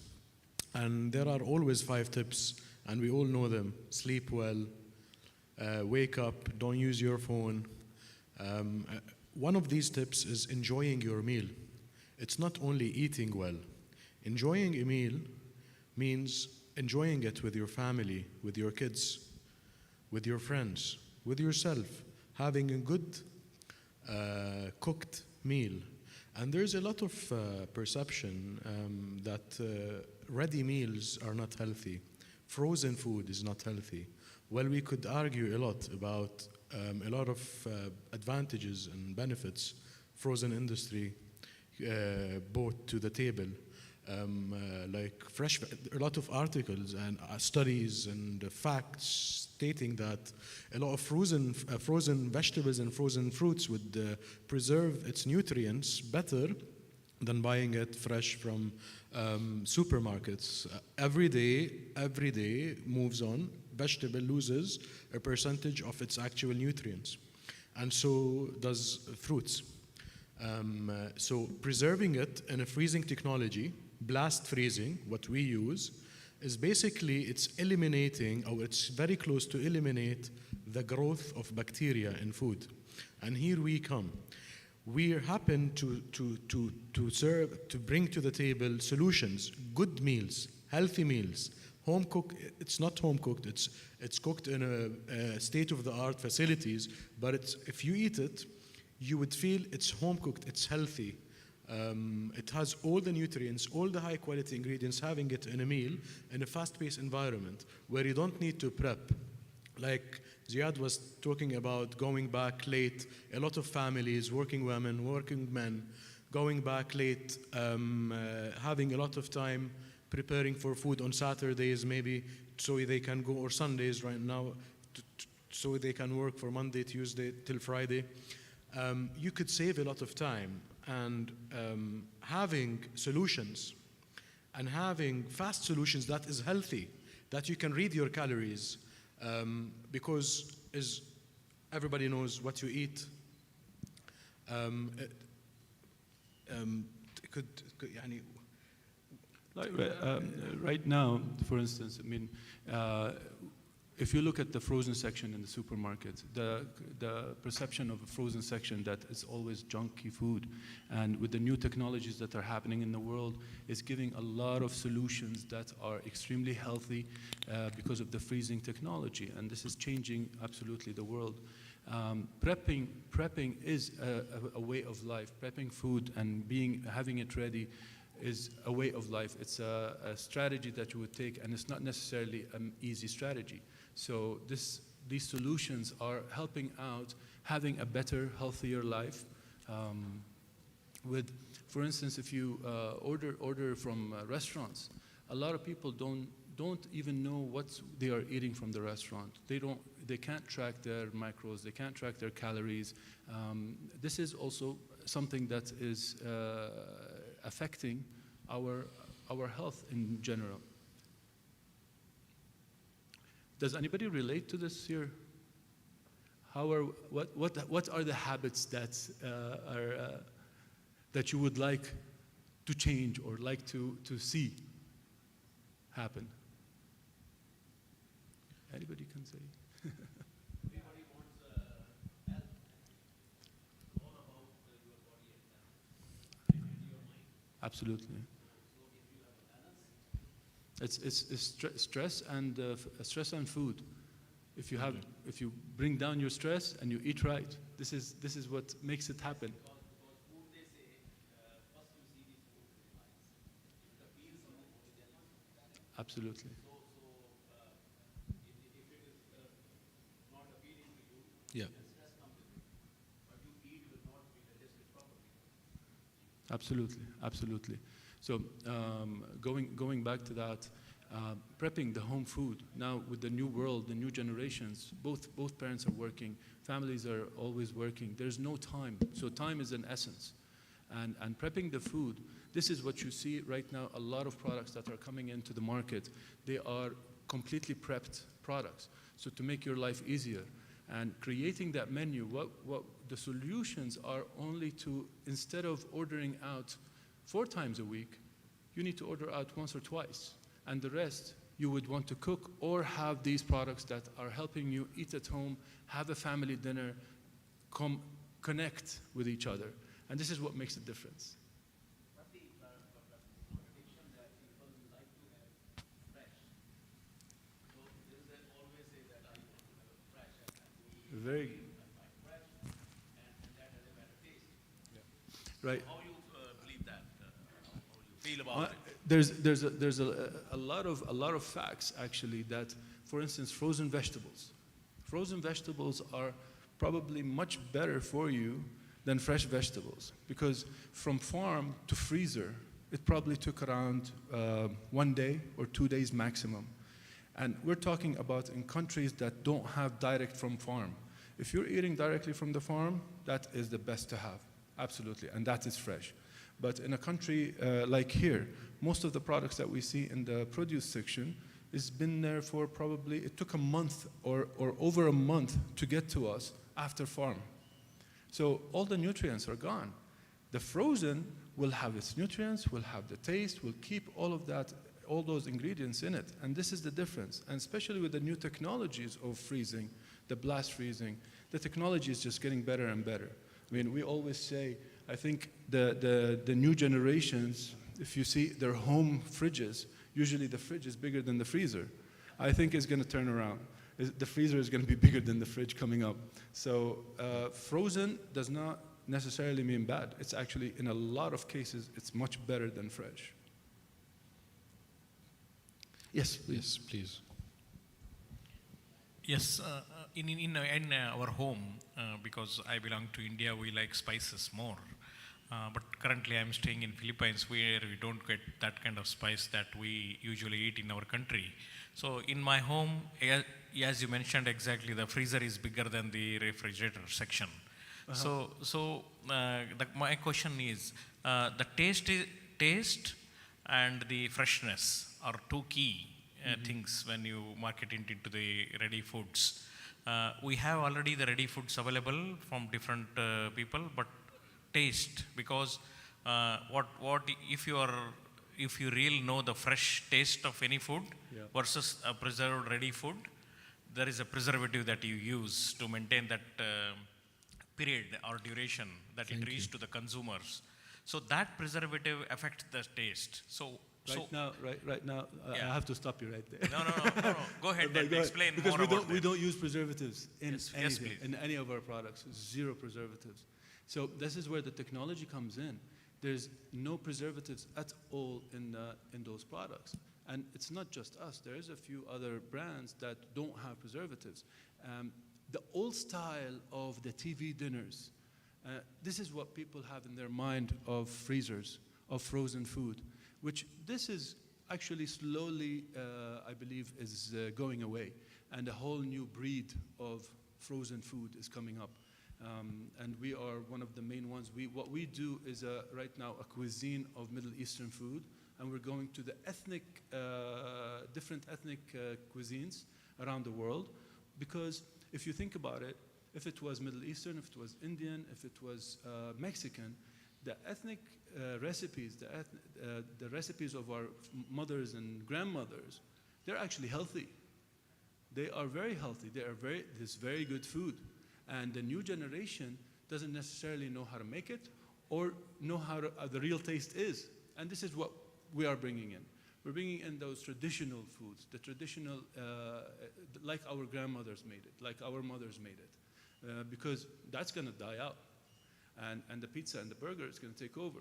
Speaker 6: And there are always 5 tips, and we all know them. Sleep well, wake up, don't use your phone. One of these tips is enjoying your meal. It's not only eating well. Enjoying a meal means enjoying it with your family, with your kids, with your friends, with yourself, having a good cooked meal. And there's a lot of perception that ready meals are not healthy. Frozen food is not healthy. Well, we could argue a lot about a lot of advantages and benefits frozen industry brought to the table. Like a lot of articles and studies and facts stating that a lot of frozen vegetables and frozen fruits would preserve its nutrients better than buying it fresh from supermarkets. Every day moves on, vegetable loses a percentage of its actual nutrients, and so does fruits. So preserving it in a freezing technology, blast freezing, what we use, is basically it's eliminating, or it's very close to eliminate the growth of bacteria in food. And here we come. We happen to serve, to bring to the table solutions, good meals, healthy meals, home cooked. It's not home cooked. It's cooked in a state-of-the-art facilities. But if you eat it, you would feel it's home cooked. It's healthy. It has all the nutrients, all the high quality ingredients, having it in a meal in a fast-paced environment where you don't need to prep. Like Ziad was talking about going back late, a lot of families, working women, working men, going back late, having a lot of time preparing for food on Saturdays maybe so they can go, or Sundays right now, so they can work for Monday, Tuesday till Friday. You could save a lot of time. And having solutions and having fast solutions that is healthy, that you can read your calories, because as everybody knows what you eat,
Speaker 5: right now, for instance, I mean, if you look at the frozen section in the supermarket, the perception of a frozen section that it's always junky food, and with the new technologies that are happening in the world, it's giving a lot of solutions that are extremely healthy because of the freezing technology, and this is changing absolutely the world. Prepping is a way of life. Prepping food and having it ready is a way of life. It's a strategy that you would take, and it's not necessarily an easy strategy. So these solutions are helping out having a better, healthier life. For instance, if you order from restaurants, a lot of people don't even know what they are eating from the restaurant. They can't track their macros. They can't track their calories. This is also something that is affecting our health in general. Does anybody relate to this here? What are the habits that you would like to change or like to see happen? Anybody can say. Absolutely. It's stress and food. If you bring down your stress and you eat right, this is what makes it happen. Absolutely. Yeah. Absolutely. So going back to that, prepping the home food. Now with the new world, the new generations, both parents are working, families are always working. There's no time. So time is an essence. And prepping the food, this is what you see right now. A lot of products that are coming into the market, they are completely prepped products. So to make your life easier. And creating that menu, what the solutions are only to, instead of ordering out 4 times a week, you need to order out once or twice. And the rest, you would want to cook or have these products that are helping you eat at home, have a family dinner, connect with each other. And this is what makes a difference. Very right.
Speaker 2: How you believe that? How you feel about it?
Speaker 5: There's a lot of facts actually that, for instance, frozen vegetables. Frozen vegetables are probably much better for you than fresh vegetables, because from farm to freezer, it probably took around 1 day or 2 days maximum. And we're talking about in countries that don't have direct from farm. If you're eating directly from the farm, that is the best to have, absolutely, and that is fresh. But in a country like here, most of the products that we see in the produce section has been there for probably, it took a month or over a month to get to us after farm. So all the nutrients are gone. The frozen will have its nutrients, will have the taste, will keep all of that, all those ingredients in it. And this is the difference. And especially with the new technologies of freezing, the blast freezing, the technology is just getting better and better. I mean, we always say, I think the new generations, if you see their home fridges, usually the fridge is bigger than the freezer. I think it's going to turn around. The freezer is going to be bigger than the fridge coming up. So frozen does not necessarily mean bad. It's actually, in a lot of cases, it's much better than fresh. Yes, please.
Speaker 6: Yes, please.
Speaker 12: Yes, in our home, because I belong to India, we like spices more. But currently I'm staying in Philippines where we don't get that kind of spice that we usually eat in our country. So in my home, as you mentioned exactly, the freezer is bigger than the refrigerator section. My question is, the taste and the freshness are two key things when you market it into the ready foods. We have already the ready foods available from different people, but taste, because if you really know the fresh taste of any food versus a preserved ready food, there is a preservative that you use to maintain that period or duration that it reaches to the consumers. So that preservative affects the taste.
Speaker 5: Right now, I have to stop you right there.
Speaker 12: No. Go ahead and explain
Speaker 5: because
Speaker 12: more about
Speaker 5: we don't use preservatives in anything,
Speaker 12: please.
Speaker 5: in any of our products. Zero preservatives. So this is where the technology comes in. There's no preservatives at all in those products. And it's not just us. There is a few other brands that don't have preservatives. The old style of the TV dinners, this is what people have in their mind of freezers, of frozen food, which this is actually slowly, I believe, is going away. And a whole new breed of frozen food is coming up. And we are one of the main ones. What we do is right now a cuisine of Middle Eastern food, and we're going to the different ethnic cuisines around the world, because if you think about it, if it was Middle Eastern, if it was Indian, if it was Mexican, the ethnic recipes, the recipes of our mothers and grandmothers, they're actually healthy. They are very healthy. It's very good food. And the new generation doesn't necessarily know how to make it or know how the real taste is. And this is what we are bringing in. We're bringing in those traditional foods, the traditional, like our grandmothers made it, like our mothers made it, because that's going to die out. And the pizza and the burger is going to take over.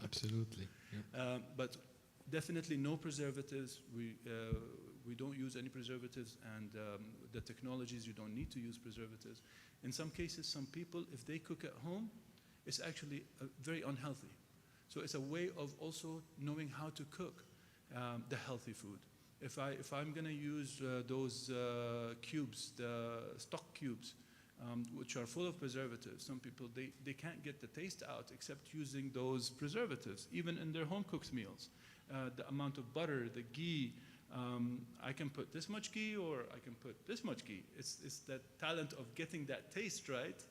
Speaker 6: Absolutely. Yep.
Speaker 5: But definitely no preservatives. We don't use any preservatives, and the technologies, you don't need to use preservatives. In some cases, some people, if they cook at home, it's actually very unhealthy. So it's a way of also knowing how to cook the healthy food. If I'm going to use those cubes, the stock cubes, which are full of preservatives, some people, they can't get the taste out except using those preservatives, even in their home-cooked meals. The amount of butter, the ghee, I can put this much ghee or I can put this much ghee. It's that talent of getting that taste right.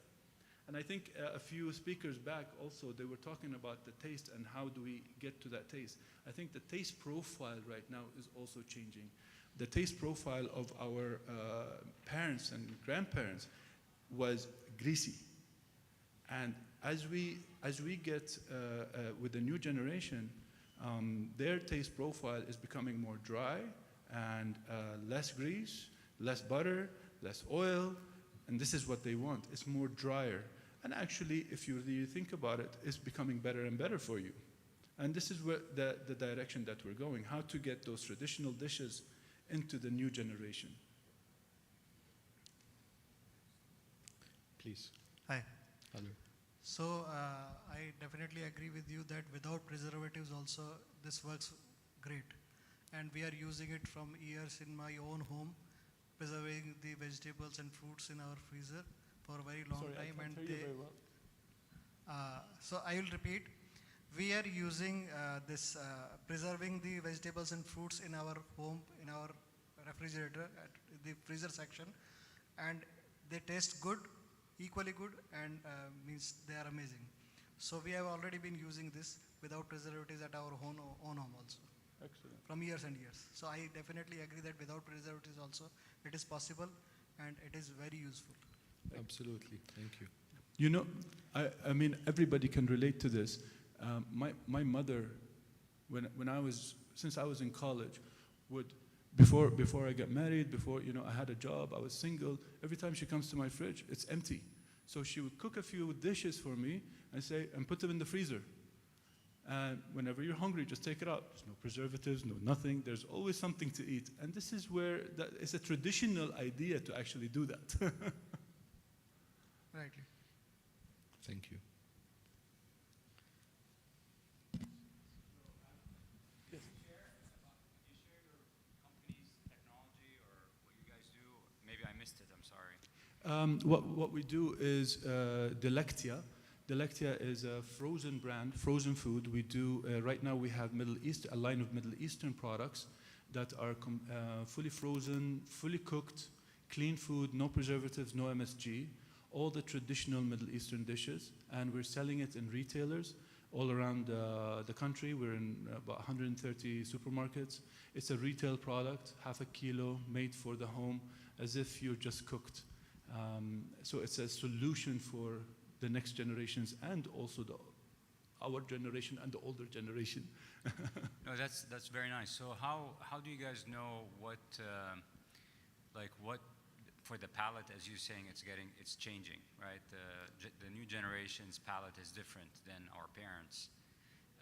Speaker 5: And I think a few speakers back also, they were talking about the taste and how do we get to that taste. I think the taste profile right now is also changing. The taste profile of our parents and grandparents was greasy. And as we get with the new generation, their taste profile is becoming more dry and less grease, less butter, less oil, and this is what they want. It's more drier. And actually, if you really think about it, it's becoming better and better for you. And this is where the direction that we're going, how to get those traditional dishes into the new generation.
Speaker 6: Please.
Speaker 7: Hi.
Speaker 6: Hello.
Speaker 7: So I definitely agree with you that without preservatives also this works great. and we are using it from years in my own home, preserving the vegetables and fruits in our freezer for a very long
Speaker 5: Sorry,
Speaker 7: time.
Speaker 5: I can't
Speaker 7: And
Speaker 5: hear you very well.
Speaker 7: so I will repeat. We are using preserving the vegetables and fruits in our home, in our refrigerator, at the freezer section, and they taste good, equally good, and means they are amazing. So we have already been using this without preservatives at our own home also.
Speaker 5: Excellent.
Speaker 7: From years and years. So I definitely agree that without preservatives also it is possible and it is very useful.
Speaker 6: Absolutely. Thank you.
Speaker 5: You know, I mean, everybody can relate to this. My mother, since I was in college, would, before I got married, before, you know, I had a job, I was single, every time she comes to my fridge, it's empty. So she would cook a few dishes for me and put them in the freezer. And whenever you're hungry, just take it out. There's no preservatives, no nothing. There's always something to eat. And this is where it's a traditional idea to actually do that.
Speaker 7: Rightly.
Speaker 6: Thank you.
Speaker 8: Maybe I missed it, I'm sorry.
Speaker 5: What we do is Delectia. Delectia is a frozen brand, frozen food. We do, right now we have a line of Middle Eastern products that are fully frozen, fully cooked, clean food, no preservatives, no MSG, all the traditional Middle Eastern dishes, and we're selling it in retailers all around the country. We're in about 130 supermarkets. It's a retail product, half a kilo, made for the home, as if you're just cooked. So it's a solution for the next generations and also our generation and the older generation.
Speaker 8: No, that's very nice. So how do you guys know what for the palate, as you're saying, it's changing, right? The new generation's palate is different than our parents.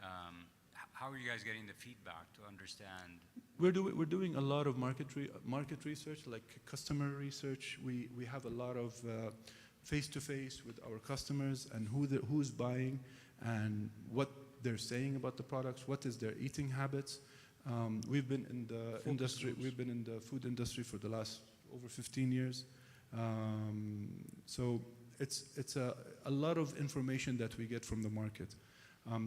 Speaker 8: How are you guys getting the feedback to understand?
Speaker 5: We're doing a lot of market research, like customer research. We have a lot of face-to-face with our customers and who's buying and what they're saying about the products, what is their eating habits. We've been in the industry, we've been in the food industry for the last over 15 years. So it's a lot of information that we get from the market.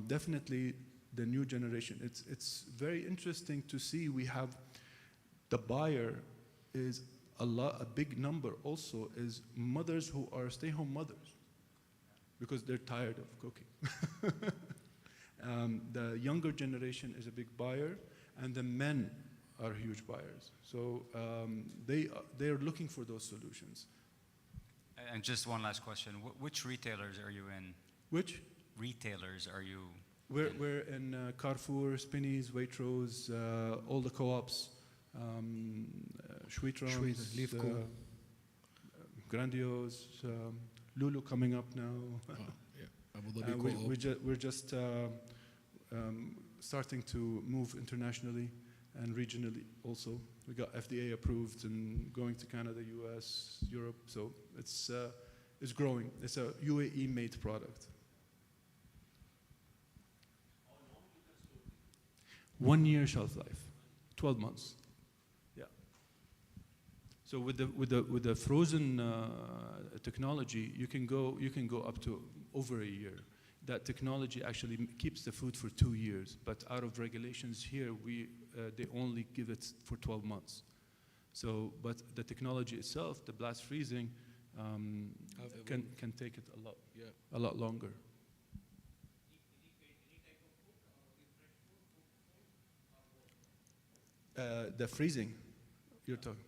Speaker 5: Definitely the new generation, it's very interesting to see we have the buyer is a big number also is mothers who are stay-home mothers because they're tired of cooking. The younger generation is a big buyer, and the men are huge buyers. So they are looking for those solutions.
Speaker 8: And just one last question: which retailers are you in?
Speaker 5: Which
Speaker 8: retailers are you?
Speaker 5: We're in Carrefour, Spinneys, Waitrose, all the co-ops. Schweetrons, Grandiose, Lulu coming up now.
Speaker 6: Abu Dhabi
Speaker 5: we're just starting to move internationally and regionally also. We got FDA approved and going to Canada, US, Europe. So it's growing. It's a UAE made product. 1 year shelf life, 12 months. Yeah. So with the frozen technology, you can go up to over a year. That technology actually keeps the food for 2 years, but out of regulations here, they only give it for 12 months. So, but the technology itself, the blast freezing, can take it a lot longer. The freezing, you're talking.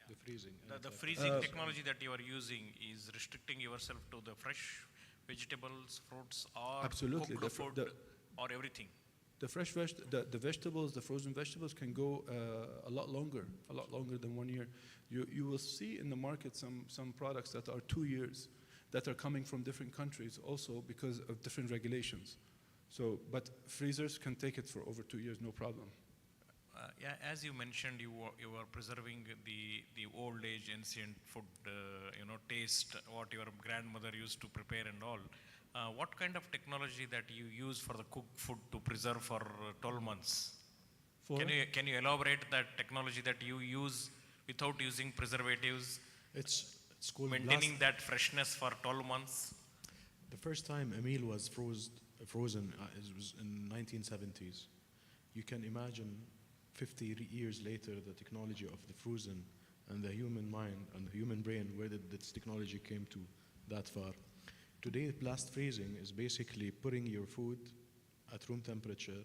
Speaker 6: The freezing.
Speaker 12: The freezing technology that you are using is restricting yourself to the fresh vegetables, fruits, or
Speaker 5: absolutely
Speaker 12: cooked food, or everything.
Speaker 5: The fresh the vegetables, the frozen vegetables can go a lot longer than 1 year. You will see in the market some products that are 2 years, that are coming from different countries also because of different regulations. So, but freezers can take it for over 2 years, no problem.
Speaker 12: Yeah, as you mentioned, you are preserving the old age ancient food, taste, what your grandmother used to prepare and all. What kind of technology that you use for the cooked food to preserve for 12 months? Can you elaborate that technology that you use without using preservatives?
Speaker 6: It's called
Speaker 12: maintaining that freshness for 12 months.
Speaker 6: The first time a meal was frozen it was in 1970s. You can imagine 50 years later the technology of the frozen and the human mind and the human brain, where did this technology came to that far. Today, blast freezing is basically putting your food at room temperature.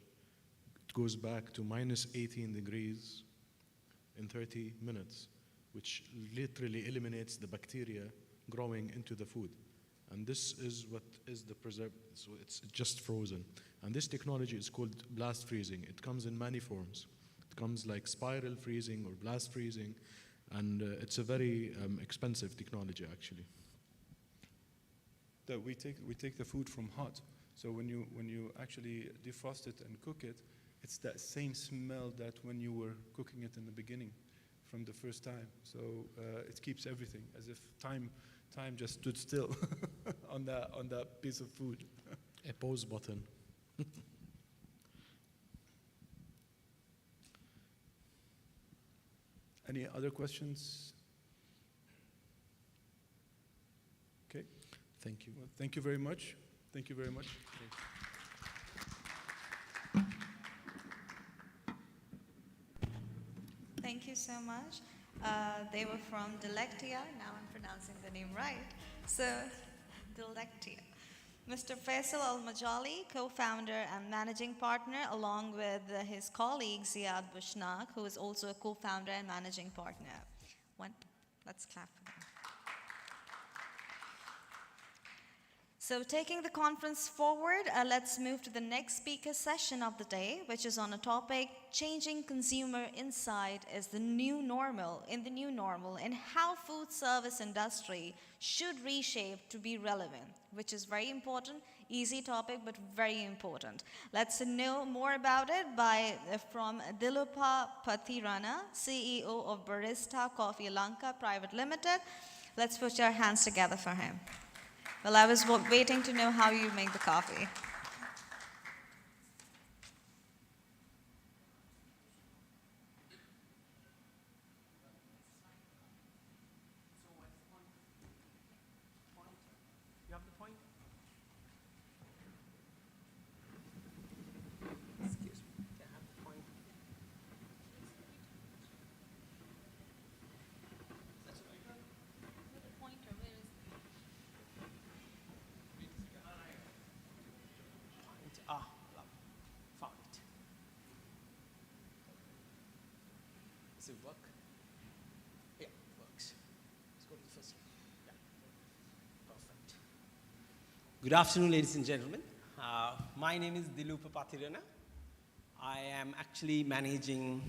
Speaker 6: It goes back to minus 18 degrees in 30 minutes, which literally eliminates the bacteria growing into the food. And this is what is the preserve, so it's just frozen. And this technology is called blast freezing. It comes in many forms. It comes like spiral freezing or blast freezing, and it's a very expensive technology actually.
Speaker 9: That we take the food from hot, so when you actually defrost it and cook it, it's that same smell that when you were cooking it in the beginning, from the first time. So it keeps everything as if time just stood still on that piece of food.
Speaker 6: A pause button.
Speaker 9: Any other questions? Okay.
Speaker 6: Thank you.
Speaker 9: Well, thank you very much. Thank you very much.
Speaker 3: Thank you so much. They were from Delectia. Now I'm pronouncing the name right. So, Delectia. Mr. Faisal Al-Majali, co-founder and managing partner, along with his colleague Ziad Bushnak, who is also a co-founder and managing partner. Let's clap for them. So taking the conference forward, let's move to the next speaker session of the day, which is on a topic, changing consumer insight is the new normal, and how food service industry should reshape to be relevant, which is very important, easy topic, but very important. Let's know more about it from Dilupa Pathirana, CEO of Barista Coffee Lanka Private Limited. Let's put your hands together for him. Well, I was waiting to know how you make the coffee.
Speaker 10: You have the point? Excuse me. Can I have the point? Found it. Does it work? Yeah, it works. Let's go to the first one. Yeah. Perfect. Good afternoon, ladies and gentlemen. My name is Dilupa Pathirana. I am actually managing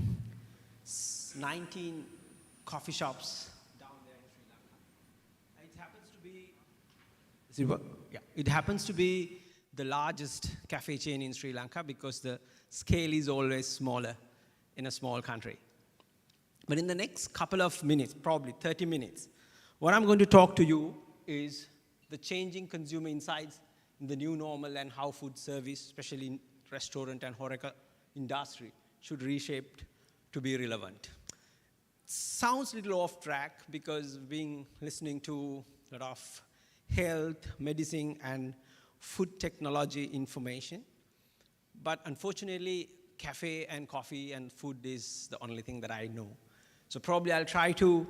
Speaker 10: 19 coffee shops down there in Sri Lanka. It happens to be. Does it work? Yeah. It happens to be the largest cafe chain in Sri Lanka because the scale is always smaller in a small country. But in the next couple of minutes, probably 30 minutes, what I'm going to talk to you is the changing consumer insights in the new normal and how food service, especially in restaurant and HoReCa industry, should reshape to be relevant. Sounds a little off track because listening to a lot of health, medicine, and food technology information. But unfortunately, cafe and coffee and food is the only thing that I know. So probably I'll try to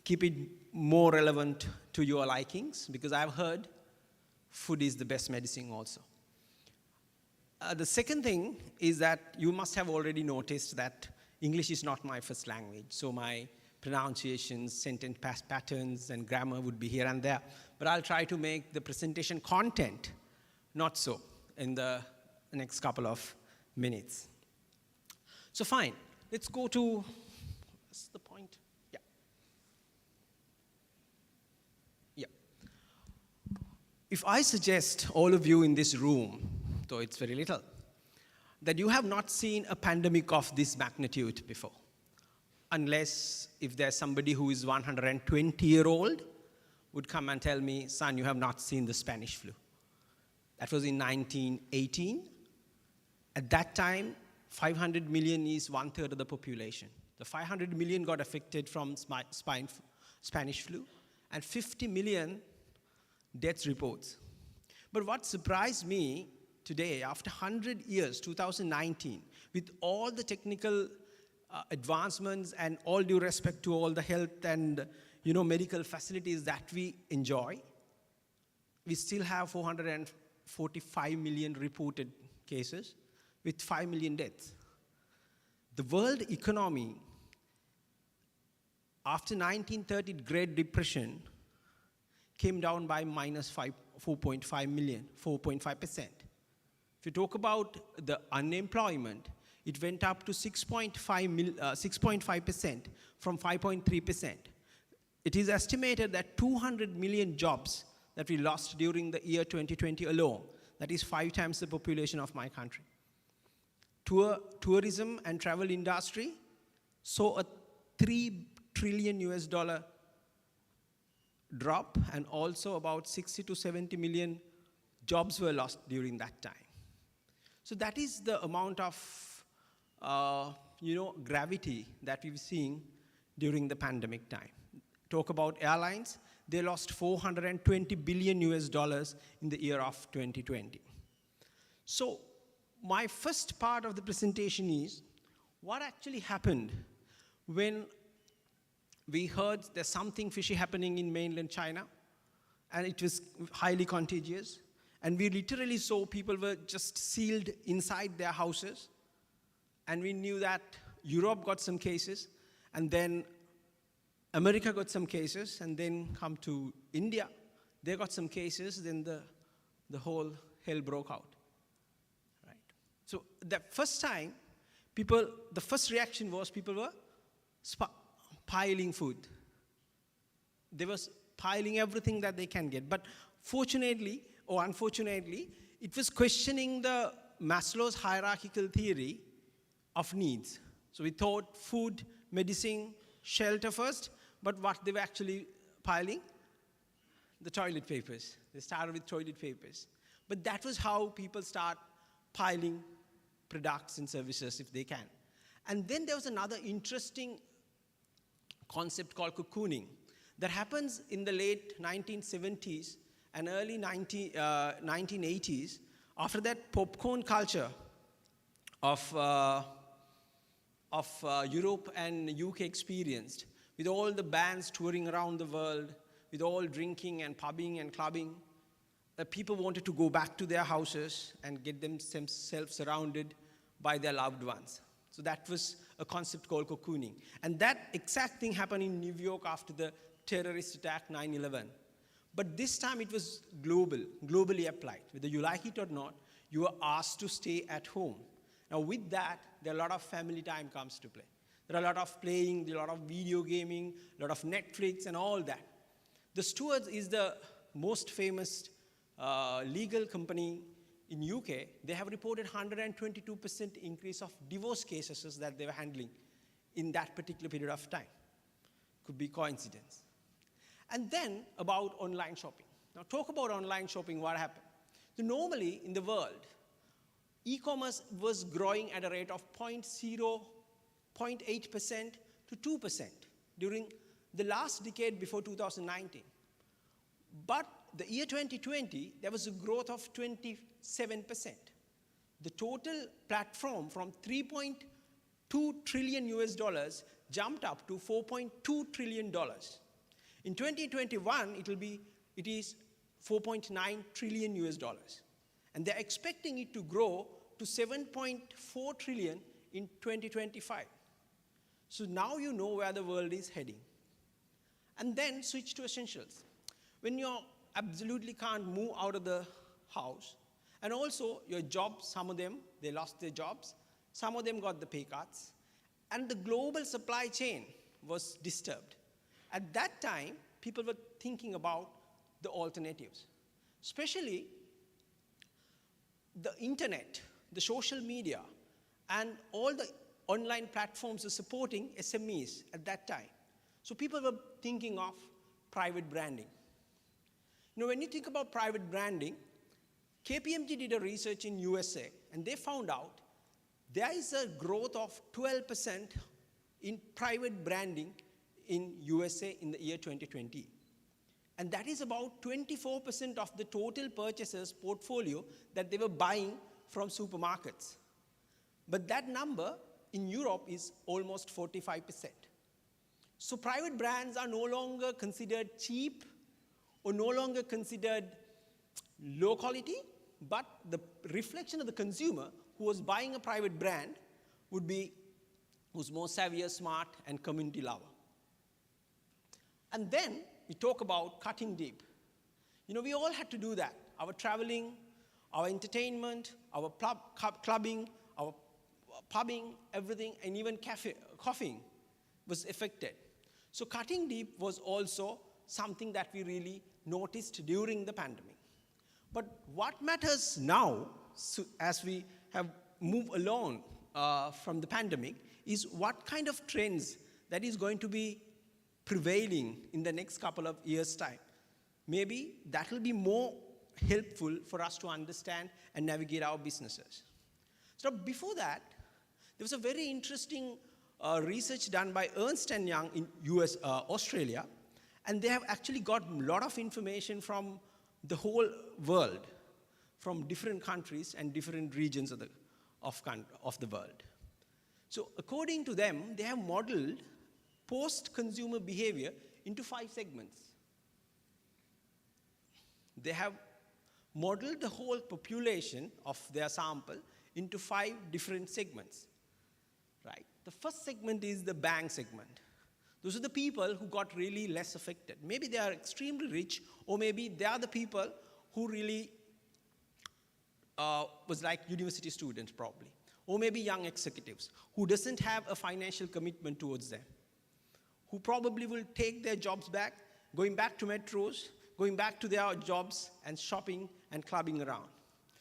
Speaker 10: keep it more relevant to your likings because I've heard food is the best medicine also. The second thing is that you must have already noticed that English is not my first language. So my pronunciations, sentence patterns, and grammar would be here and there. But I'll try to make the presentation content not so in the next couple of minutes. So fine, let's go to, what's the point? Yeah. Yeah. If I suggest all of you in this room, though it's very little, that you have not seen a pandemic of this magnitude before, unless if there's somebody who is 120-year-old would come and tell me, son, you have not seen the Spanish flu. That was in 1918. At that time, 500 million is 1/3 of the population. The 500 million got affected from Spanish flu, and 50 million death reports. But what surprised me today, after 100 years, 2019, with all the technical advancements and all due respect to all the health and medical facilities that we enjoy, we still have 445 million reported cases with 5 million deaths. The world economy, after 1930 Great Depression, came down by minus 4.5 million, 4.5%. If you talk about the unemployment, it went up to 6.5% from 5.3%. It is estimated that 200 million jobs that we lost during the year 2020 alone, that is 5 times the population of my country. Tourism and travel industry saw a $3 trillion drop, and also about 60 to 70 million jobs were lost during that time. So that is the amount of gravity that we've seen during the pandemic time. Talk about airlines, they lost $420 billion in the year of 2020. So my first part of the presentation is what actually happened when we heard there's something fishy happening in mainland China, and it was highly contagious. And we literally saw people were just sealed inside their houses. And we knew that Europe got some cases, and then America got some cases, and then come to India, they got some cases, then the whole hell broke out. Right? So the first time, the first reaction was people were piling food. They were piling everything that they can get. But fortunately, or unfortunately, it was questioning the Maslow's hierarchical theory of needs. So we thought food, medicine, shelter first, but what they were actually piling? The toilet papers. They started with toilet papers. But that was how people start piling products and services if they can. And then there was another interesting concept called cocooning that happens in the late 1970s and early 1980s. After that popcorn culture of Europe and UK experienced, with all the bands touring around the world, with all drinking and pubbing and clubbing, people wanted to go back to their houses and get themselves surrounded by their loved ones. So that was a concept called cocooning. And that exact thing happened in New York after the terrorist attack 9/11. But this time it was globally applied. Whether you like it or not, you are asked to stay at home. Now with that, there are a lot of family time comes to play. There are a lot of playing, there are a lot of video gaming, a lot of Netflix and all that. The Stewards is the most famous legal company in UK. They have reported 122% increase of divorce cases that they were handling in that particular period of time. Could be coincidence. And then about online shopping. Now talk about online shopping, what happened? So normally in the world, e-commerce was growing at a rate of 0.8% to 2% during the last decade before 2019. But the year 2020, there was a growth of 27%. The total platform from $3.2 trillion jumped up to $4.2 trillion. In 2021, it is $4.9 trillion. And they're expecting it to grow to $7.4 trillion in 2025. So now you know where the world is heading. And then switch to essentials. When you absolutely can't move out of the house, and also your job, some of them, they lost their jobs, some of them got the pay cuts, and the global supply chain was disturbed. At that time, people were thinking about the alternatives, especially the internet, the social media, and all the online platforms are supporting SMEs at that time. So people were thinking of private branding. When you think about private branding, KPMG did a research in USA, and they found out there is a growth of 12% in private branding in USA in the year 2020. And that is about 24% of the total purchasers' portfolio that they were buying from supermarkets. But that number in Europe is almost 45%. So private brands are no longer considered cheap or no longer considered low quality, but the reflection of the consumer who was buying a private brand would be who's more savvy, smart, and community lover. And then we talk about cutting deep. You know, we all had to do that. Our traveling, our entertainment, our clubbing, our pubbing, everything, and even coughing was affected. So cutting deep was also something that we really noticed during the pandemic. But what matters now, so as we have moved along from the pandemic, is what kind of trends that is going to be prevailing in the next couple of years' time. Maybe that will be more helpful for us to understand and navigate our businesses. So before that, there was a very interesting research done by Ernst & Young in Australia, and they have actually got a lot of information from the whole world, from different countries and different regions of the world. So according to them, they have modeled post-consumer behavior into 5 segments. They have modeled the whole population of their sample into 5 different segments, right? The first segment is the bang segment. Those are the people who got really less affected. Maybe they are extremely rich, or maybe they are the people who really was like university students probably, or maybe young executives who doesn't have a financial commitment towards them, who probably will take their jobs back, going back to metros, going back to their jobs and shopping and clubbing around.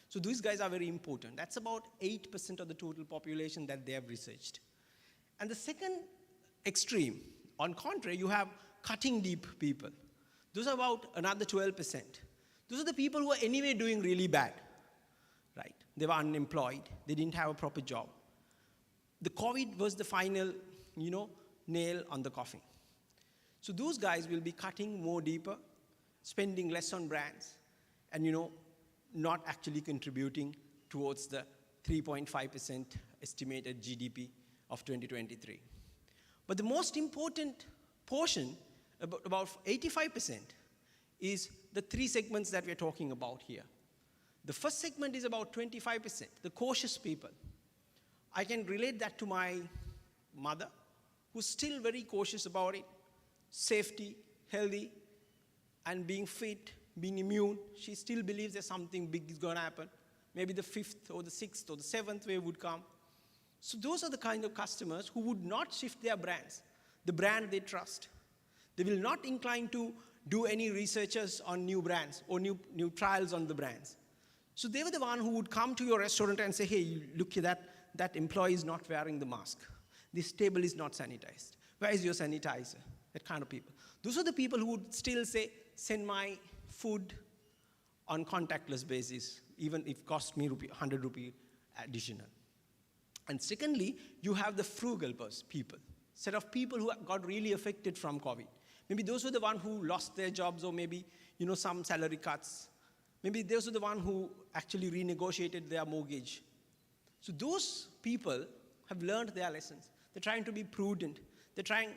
Speaker 10: So these guys are very important. That's about 8% of the total population that they have researched. And the second extreme, on contrary, you have cutting deep people. Those are about another 12%. Those are the people who are anyway doing really bad, right? They were unemployed. They didn't have a proper job. The COVID was the final, nail on the coffin. So those guys will be cutting more deeper, spending less on brands, and not actually contributing towards the 3.5% estimated GDP of 2023. But the most important portion, about 85%, is the 3 segments that we're talking about here. The first segment is about 25%, the cautious people. I can relate that to my mother, who's still very cautious about it. Safety, healthy, and being fit, being immune. She still believes there's something big is going to happen. Maybe the 5th or the 6th or the 7th wave would come. So those are the kind of customers who would not shift their brands, the brand they trust. They will not incline to do any researches on new brands or new trials on the brands. So they were the one who would come to your restaurant and say, hey, look at that employee is not wearing the mask. This table is not sanitized. Where is your sanitizer? That kind of people. Those are the people who would still say, send my food on contactless basis, even if it cost me 100 rupee additional. And secondly, you have the frugal people, set of people who got really affected from COVID. Maybe those were the ones who lost their jobs, or maybe some salary cuts. Maybe those are the ones who actually renegotiated their mortgage. So those people have learned their lessons. They're trying to be prudent. They're trying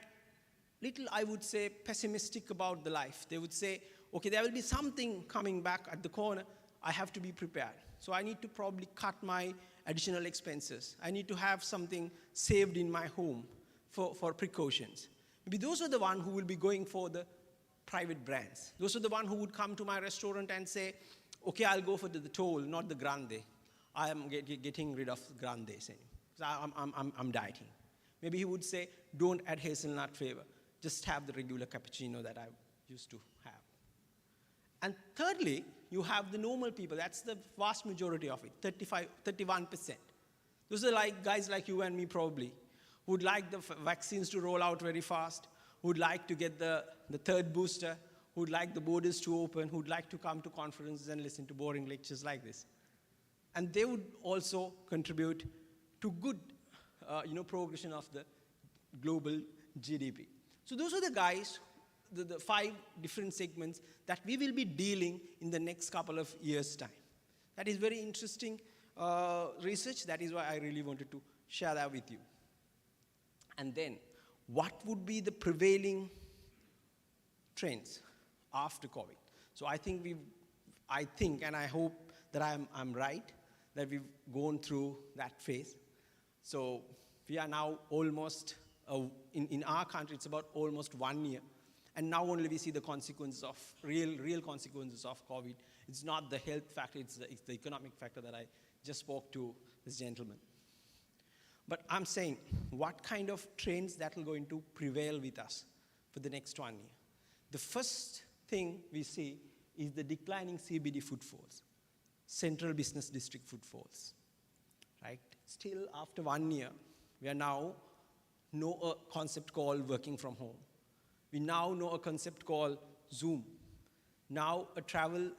Speaker 10: little, I would say, pessimistic about the life. They would say, okay, there will be something coming back at the corner. I have to be prepared. So I need to probably cut my additional expenses. I need to have something saved in my home for precautions. Maybe those are the ones who will be going for the private brands. Those are the ones who would come to my restaurant and say, okay, I'll go for the Toll, not the Grande. I am getting rid of Grandes. I'm dieting. Maybe he would say, don't add hazelnut flavor. Just have the regular cappuccino that I used to have. And thirdly, you have the normal people. That's the vast majority of it, 31%. Those are like guys like you and me probably, who would like the vaccines to roll out very fast, who would like to get the 3rd booster, who would like the borders to open, who would like to come to conferences and listen to boring lectures like this. And they would also contribute to good progression of the global GDP. So those are the guys, the 5 different segments that we will be dealing in the next couple of years' time. That is very interesting research. That is why I really wanted to share that with you. And then, what would be the prevailing trends after COVID? So I think and I hope that I'm right, that we've gone through that phase. So we are now almost, in our country, it's about almost 1 year. And now only we see the consequences of, real consequences of COVID. It's not the health factor, it's the economic factor that I just spoke to this gentleman. But I'm saying, what kind of trends that will going to prevail with us for the next 1 year? The first thing we see is the declining CBD footfalls, central business district footfalls, right? Still, after 1 year, we are now know a concept called working from home. We now know a concept called Zoom. Now, a travel,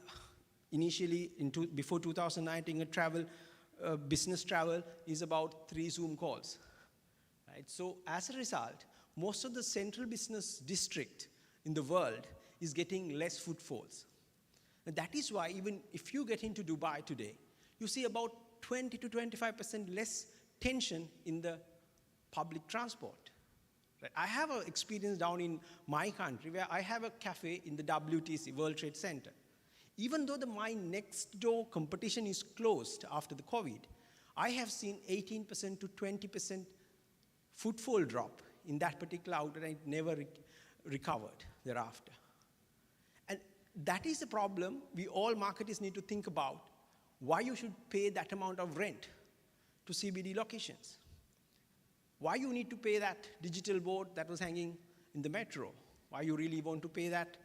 Speaker 10: initially, before 2019, business travel is about 3 Zoom calls, right? So, as a result, most of the central business district in the world is getting less footfalls. And that is why, even if you get into Dubai today, you see about 20 to 25% less tension in the public transport. Right? I have an experience down in my country where I have a cafe in the WTC, World Trade Center. Even though my next door competition is closed after the COVID, I have seen 18% to 20% footfall drop in that particular outlet, and it never recovered thereafter. And that is the problem we all marketers need to think about, why you should pay that amount of rent to CBD locations. Why you need to pay that digital board that was hanging in the metro? Why you really want to pay that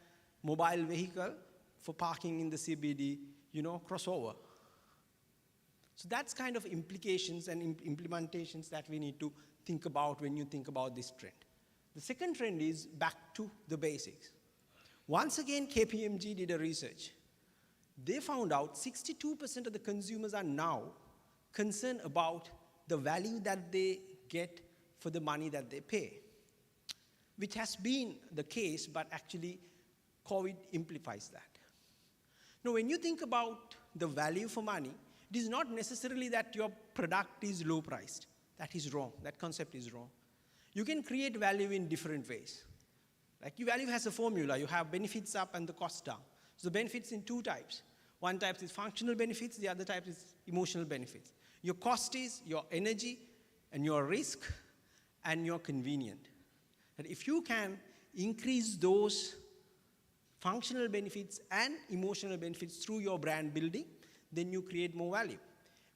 Speaker 10: mobile vehicle for parking in the CBD, crossover? So that's kind of implications and implementations that we need to think about when you think about this trend. The second trend is back to the basics. Once again, KPMG did a research. They found out 62% of the consumers are now concerned about the value that they get for the money that they pay, which has been the case, but actually COVID amplifies that. Now, when you think about the value for money, it is not necessarily that your product is low priced. That is wrong. That concept is wrong. You can create value in different ways. Like your value has a formula. You have benefits up and the cost down. So the benefits in 2 types. One type is functional benefits. The other type is emotional benefits. Your cost is your energy and your risk and your convenience. And if you can increase those functional benefits and emotional benefits through your brand building, then you create more value.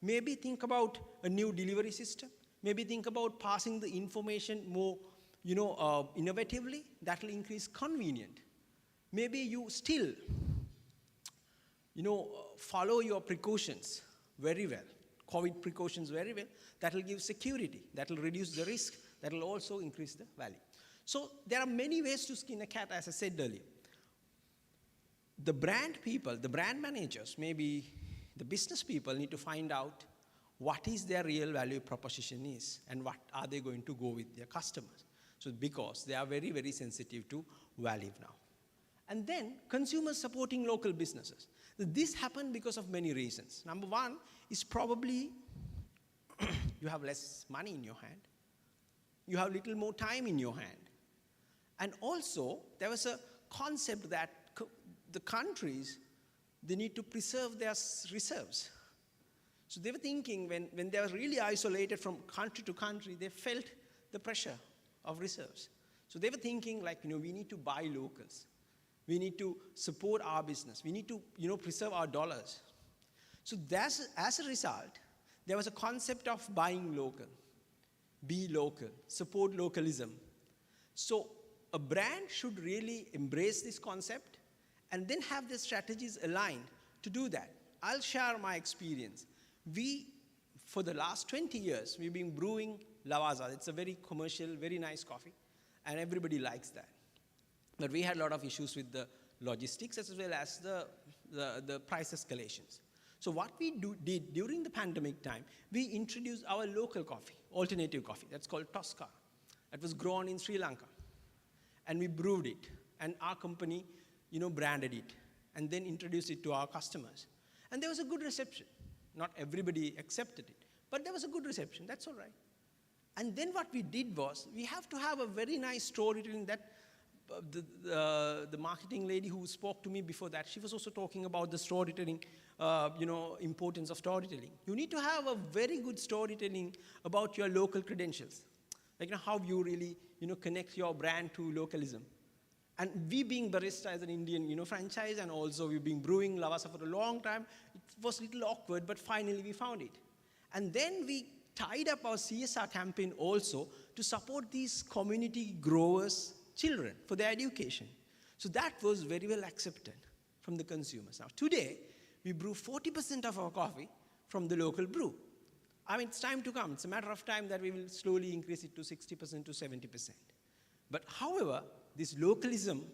Speaker 10: Maybe think about a new delivery system. Maybe think about passing the information more, innovatively. That will increase convenience. Maybe you still, follow your precautions very well, COVID precautions very well. That will give security. That will reduce the risk. That will also increase the value. So there are many ways to skin a cat, as I said earlier. The brand people, the brand managers, maybe the business people need to find out what is their real value proposition is and what are they going to go with their customers. So because they are very, very sensitive to value now. And then consumers supporting local businesses. This happened because of many reasons. Number one is probably you have less money in your hand. You have little more time in your hand. And also there was a concept that the countries, they need to preserve their reserves. So they were thinking when they were really isolated from country to country, they felt the pressure of reserves. So they were thinking we need to buy locals. We need to support our business. We need to, preserve our dollars. So as a result, there was a concept of buying local, be local, support localism. So a brand should really embrace this concept and then have the strategies aligned to do that. I'll share my experience. For the last 20 years, we've been brewing Lavazza. It's a very commercial, very nice coffee, and everybody likes that. But we had a lot of issues with the logistics as well as the price escalations. So what we did during the pandemic time, we introduced our local coffee, alternative coffee, that's called Tosca. That was grown in Sri Lanka. And we brewed it, and our company, branded it, and then introduced it to our customers. And there was a good reception. Not everybody accepted it, but there was a good reception, that's all right. And then what we did was, we have to have a very nice storytelling that the marketing lady who spoke to me before that, she was also talking about the storytelling, importance of storytelling. You need to have a very good storytelling about your local credentials. Like how you really, connect your brand to localism. And we being Barista as an Indian, franchise, and also we've been brewing Lavazza for a long time, it was a little awkward, but finally we found it. And then we tied up our CSR campaign also to support these community growers' children for their education. So that was very well accepted from the consumers. Now today, we brew 40% of our coffee from the local brew. I mean, it's time to come. It's a matter of time that we will slowly increase it to 60% to 70%. But however, this localism,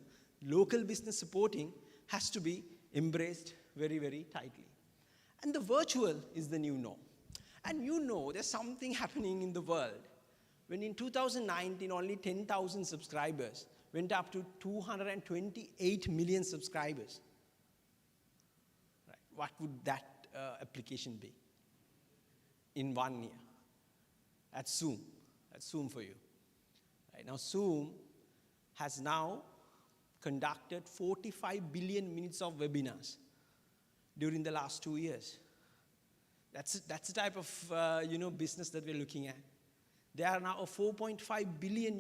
Speaker 10: local business supporting, has to be embraced very, very tightly. And the virtual is the new norm. And there's something happening in the world. When in 2019, only 10,000 subscribers went up to 228 million subscribers. Right. What would that application be in 1 year? That's Zoom. That's Zoom for you. Right. Now, Zoom has now conducted 45 billion minutes of webinars during the last 2 years. That's the type of business that we're looking at. They are now a $4.5 billion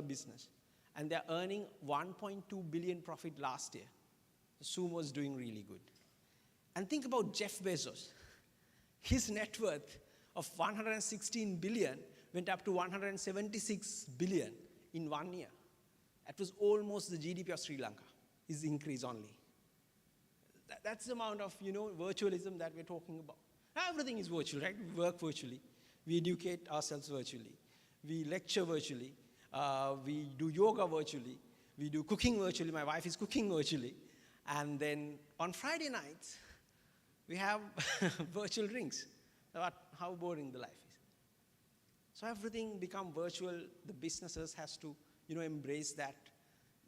Speaker 10: business, and they're earning 1.2 billion profit last year. Zoom was doing really good. And think about Jeff Bezos. His net worth of 116 billion went up to 176 billion in 1 year. That was almost the GDP of Sri Lanka, his increase only. That's the amount of virtualism that we're talking about. Now, everything is virtual, right? We work virtually. We educate ourselves virtually. We lecture virtually. We do yoga virtually. We do cooking virtually. My wife is cooking virtually. And then on Friday nights, we have virtual drinks. How boring the life is. So everything become virtual. The businesses has to, embrace that.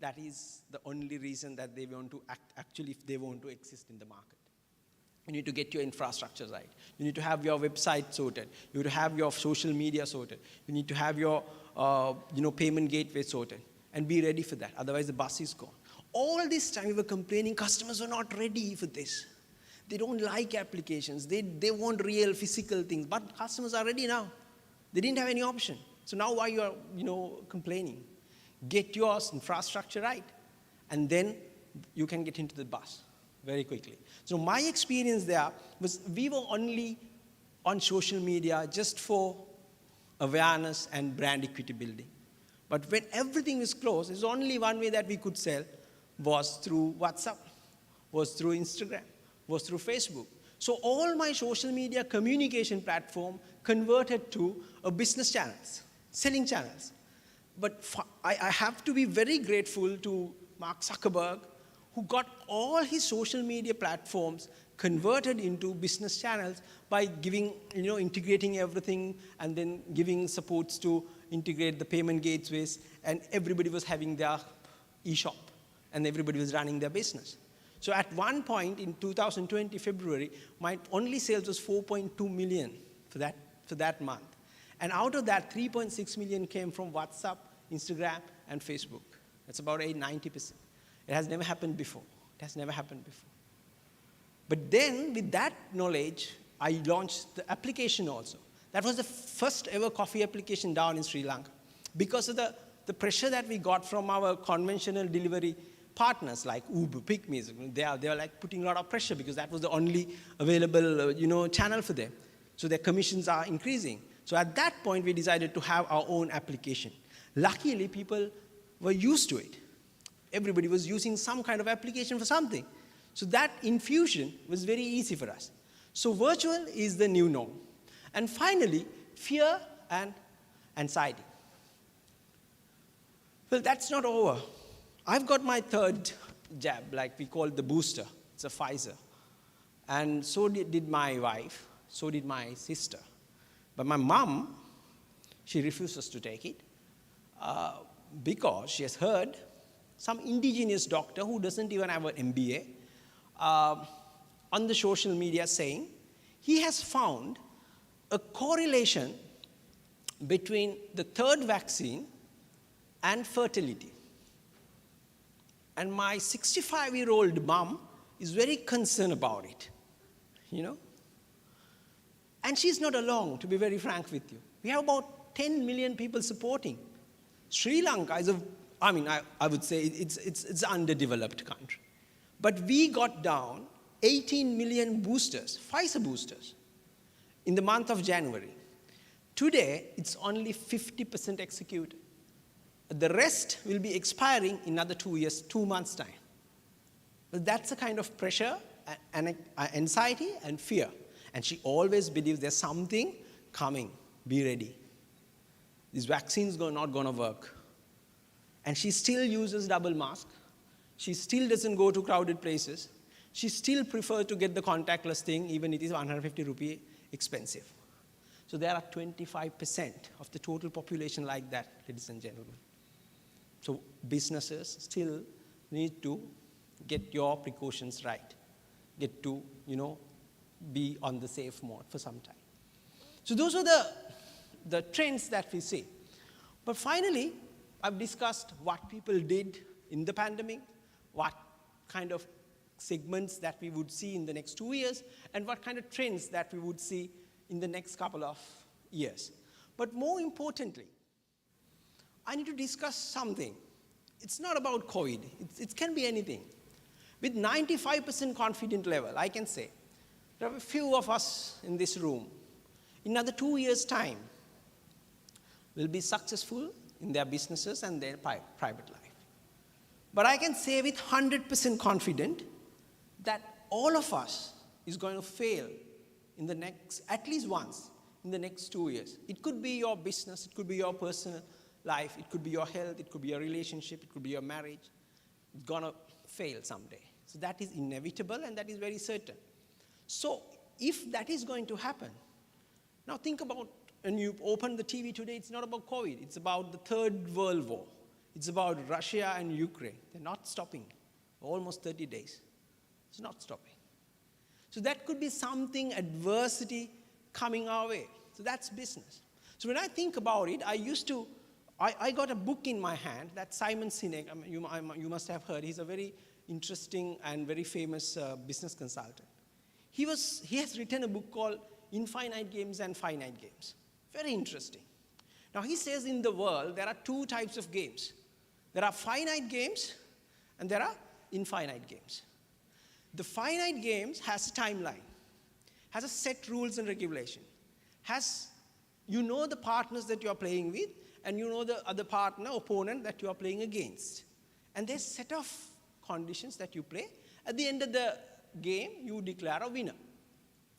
Speaker 10: That is the only reason that they want to actually, if they want to exist in the market. You need to get your infrastructure right. You need to have your website sorted. You need to have your social media sorted. You need to have your, payment gateway sorted. And be ready for that. Otherwise, the bus is gone. All this time, we were complaining customers were not ready for this. They don't like applications. They want real physical things. But customers are ready now. They didn't have any option. So now why you are, complaining? Get your infrastructure right. And then you can get into the bus very quickly. So my experience there was we were only on social media just for awareness and brand equity building. But when everything was closed, there's only one way that we could sell was through WhatsApp, was through Instagram, was through Facebook. So all my social media communication platform converted to a business channels, selling channels. But I have to be very grateful to Mark Zuckerberg, who got all his social media platforms converted into business channels by giving, integrating everything and then giving supports to integrate the payment gateways, and everybody was having their e-shop and everybody was running their business. So at one point in 2020, February, my only sales was 4.2 million for that month. And out of that, 3.6 million came from WhatsApp, Instagram, and Facebook. That's about 90%. It has never happened before. It has never happened before. But then, with that knowledge, I launched the application also. That was the first ever coffee application down in Sri Lanka. Because of the pressure that we got from our conventional delivery partners like Uber, PickMe, they are like putting a lot of pressure because that was the only available channel for them. So their commissions are increasing. So at that point, we decided to have our own application. Luckily, people were used to it. Everybody was using some kind of application for something. So that infusion was very easy for us. So virtual is the new norm. And finally, fear and anxiety. Well, that's not over. I've got my third jab, like we call it the booster. It's a Pfizer. And so did my wife, so did my sister. But my mom, she refuses to take it because she has heard some indigenous doctor who doesn't even have an MBA on the social media saying he has found a correlation between the third vaccine and fertility. And my 65-year-old mom is very concerned about it, you know. And she's not alone, to be very frank with you. We have about 10 million people supporting. Sri Lanka is I would say it's an underdeveloped country. But we got down 18 million boosters, Pfizer boosters, in the month of January. Today, it's only 50% executed. The rest will be expiring in another 2 years, 2 months' time. But that's a kind of pressure and anxiety and fear. And she always believes there's something coming. Be ready. These vaccines are not going to work. And she still uses double mask. She still doesn't go to crowded places. She still prefers to get the contactless thing, even it is 150 rupee expensive. So there are 25% of the total population like that, ladies and gentlemen. So businesses still need to get your precautions right. Get to, be on the safe mode for some time. So those are the trends that we see. But finally, I've discussed what people did in the pandemic, what kind of segments that we would see in the next 2 years, and what kind of trends that we would see in the next couple of years. But more importantly, I need to discuss something. It's not about COVID. It can be anything. With 95% confident level, I can say, there are a few of us in this room, in another 2 years' time, will be successful in their businesses and their private life. But I can say with 100% confident that all of us is going to fail in the next, at least once, in the next 2 years. It could be your business, it could be your personal life, it could be your health, it could be your relationship, it could be your marriage. It's going to fail someday. So that is inevitable and that is very certain. So if that is going to happen, now think about, when you open the TV today, it's not about COVID, it's about the Third World War. It's about Russia and Ukraine. They're not stopping. Almost 30 days. It's not stopping. So that could be something, adversity coming our way. So that's business. So when I think about it, I got a book in my hand that Simon Sinek, you must have heard, he's a very interesting and very famous business consultant. He has written a book called Infinite Games and Finite Games. Very interesting. Now he says in the world there are two types of games. There are finite games and there are infinite games. The finite games has a timeline, has a set rules and regulation, you know the partners that you are playing with and you know the other opponent that you are playing against. And there's a set of conditions that you play. At the end of the game, you declare a winner.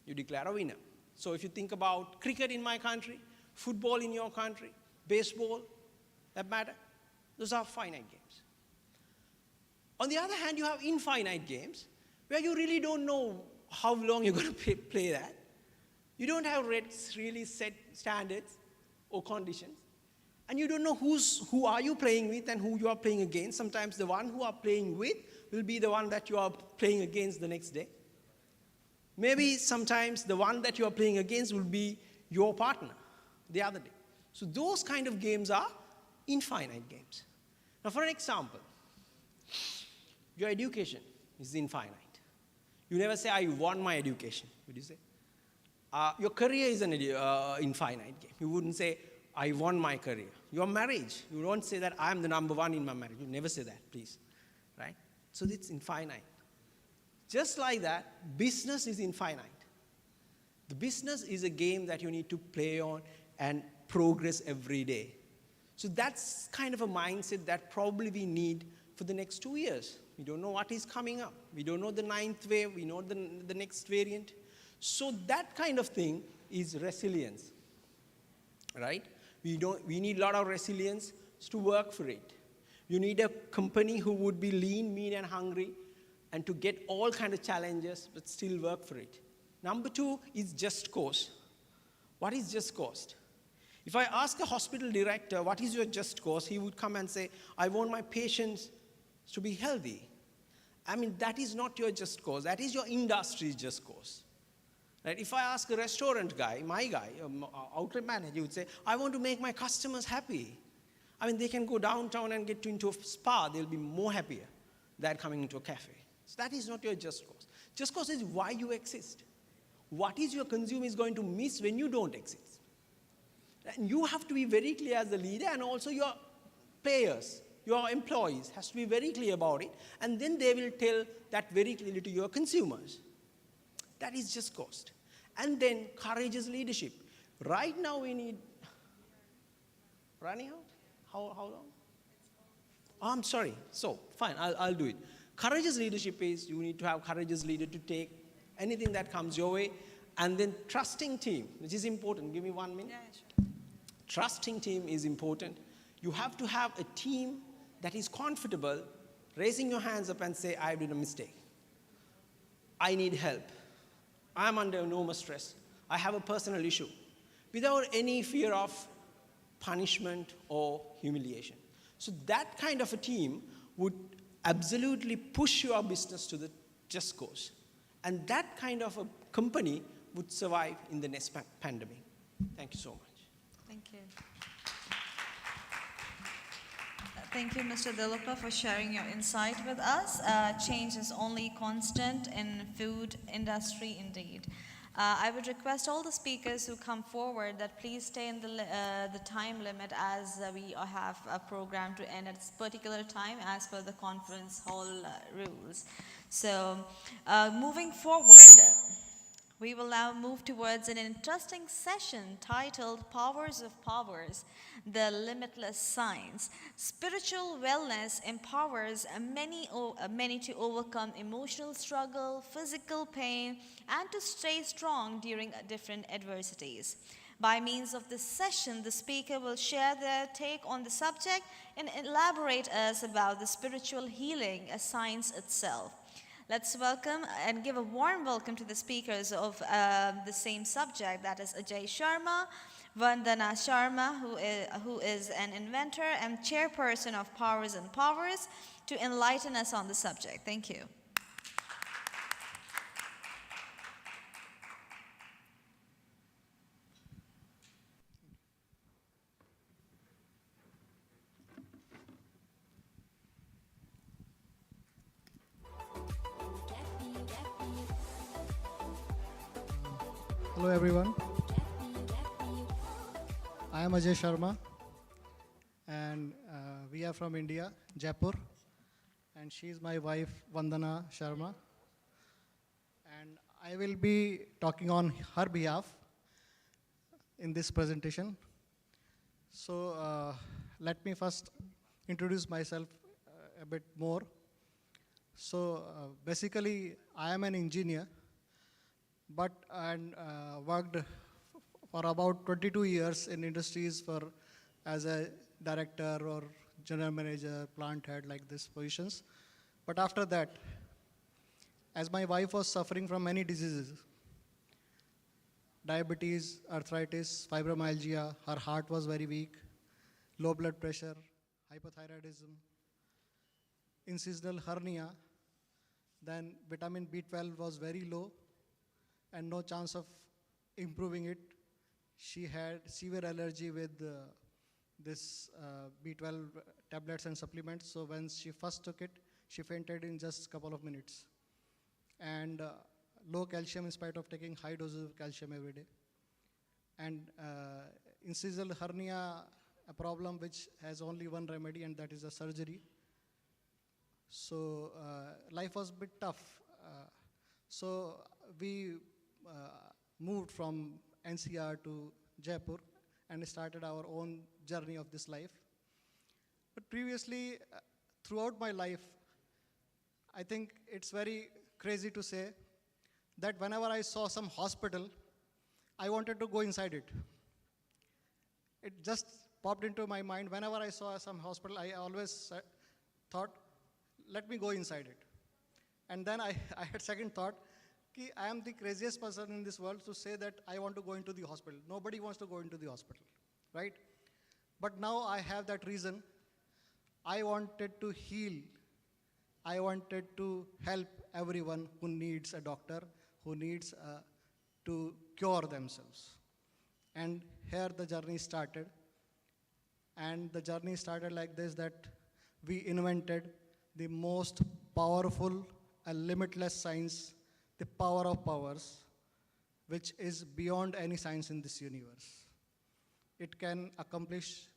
Speaker 10: You declare a winner. So if you think about cricket in my country, football in your country, baseball, that matter, those are finite games. On the other hand, you have infinite games where you really don't know how long you're going to play that. You don't have really set standards or conditions. And you don't know who are you playing with and who you are playing against. Sometimes the one who are playing with will be the one that you are playing against the next day. Maybe sometimes the one that you are playing against will be your partner the other day. So those kind of games are infinite games. Now for an example, your education is infinite. You never say, I won my education. Would you say? Your career is an infinite game. You wouldn't say, I won my career. Your marriage, you don't say that I'm the number one in my marriage. You never say that, please. Right? So it's infinite. Just like that, business is infinite. The business is a game that you need to play on and progress every day. So that's kind of a mindset that probably we need for the next 2 years. We don't know what is coming up. We don't know the 9th wave. We know the next variant. So that kind of thing is resilience, right? We need a lot of resilience to work for it. You need a company who would be lean, mean, and hungry and to get all kind of challenges but still work for it. Number two is just cause. What is just cause? If I ask a hospital director, what is your just cause? He would come and say, I want my patients to be healthy. I mean, that is not your just cause. That is your industry's just cause. Right? If I ask a restaurant guy, my guy, outlet manager, he would say, I want to make my customers happy. I mean, they can go downtown and get into a spa. They'll be more happier than coming into a cafe. So that is not your just cause. Just cause is why you exist. What is your consumer is going to miss when you don't exist? And you have to be very clear as a leader, and also your players, your employees has to be very clear about it, and then they will tell that very clearly to your consumers. That is just cost. And then courageous leadership. Right now we need, running out? How long? Oh, I'm sorry. So, fine, I'll do it. Courageous leadership is you need to have courageous leader to take anything that comes your way, and then trusting team, which is important. Give me 1 minute.
Speaker 3: Yeah, sure.
Speaker 10: Trusting team is important. You have to have a team that is comfortable raising your hands up and say, I did a mistake. I need help. I'm under enormous stress. I have a personal issue. Without any fear of punishment or humiliation. So that kind of a team would absolutely push your business to the just cause. And that kind of a company would survive in the next pandemic. Thank you so much.
Speaker 3: Thank you. Thank you, Mr. Dilupa, for sharing your insight with us. Change is only constant in food industry indeed. I would request all the speakers who come forward that please stay in the time limit, as we have a program to end at this particular time as per the conference hall rules. So moving forward, we will now move towards an interesting session titled Powers of Powers, the Limitless Science. Spiritual wellness empowers many to overcome emotional struggle, physical pain, and to stay strong during different adversities. By means of this session, the speaker will share their take on the subject and elaborate us about the spiritual healing as science itself. Let's welcome and give a warm welcome to the speakers of the same subject, that is Ajay Sharma, Vandana Sharma, who is an inventor and chairperson of Powers and Powers, to enlighten us on the subject. Thank you.
Speaker 7: Hello everyone. I am Ajay Sharma, and we are from India, Jaipur, and she is my wife Vandana Sharma, and I will be talking on her behalf in this presentation. So let me first introduce myself a bit more. So basically I am an engineer, but I worked for about 22 years in industries as a director or general manager, plant head, like these positions. But after that, as my wife was suffering from many diseases, diabetes, arthritis, fibromyalgia, her heart was very weak, low blood pressure, hypothyroidism, incisional hernia, then vitamin B12 was very low, and no chance of improving it. She had severe allergy with this B12 tablets and supplements. So when she first took it, she fainted in just a couple of minutes. And low calcium in spite of taking high doses of calcium every day. And incisional hernia, a problem which has only one remedy, and that is a surgery. So life was a bit tough. So we moved from NCR to Jaipur and started our own journey of this life. But previously, throughout my life, I think it's very crazy to say that whenever I saw some hospital, I wanted to go inside it. It just popped into my mind. Whenever I saw some hospital, I always thought, let me go inside it. And then I had second thought, ki I am the craziest person in this world to say that I want to go into the hospital. Nobody wants to go into the hospital, right? But now I have that reason. I wanted to heal. I wanted to help everyone who needs a doctor, who needs to cure themselves. And here the journey started. And the journey started like this, that we invented the most powerful and limitless science, the power of powers, which is beyond any science in this universe. It can accomplish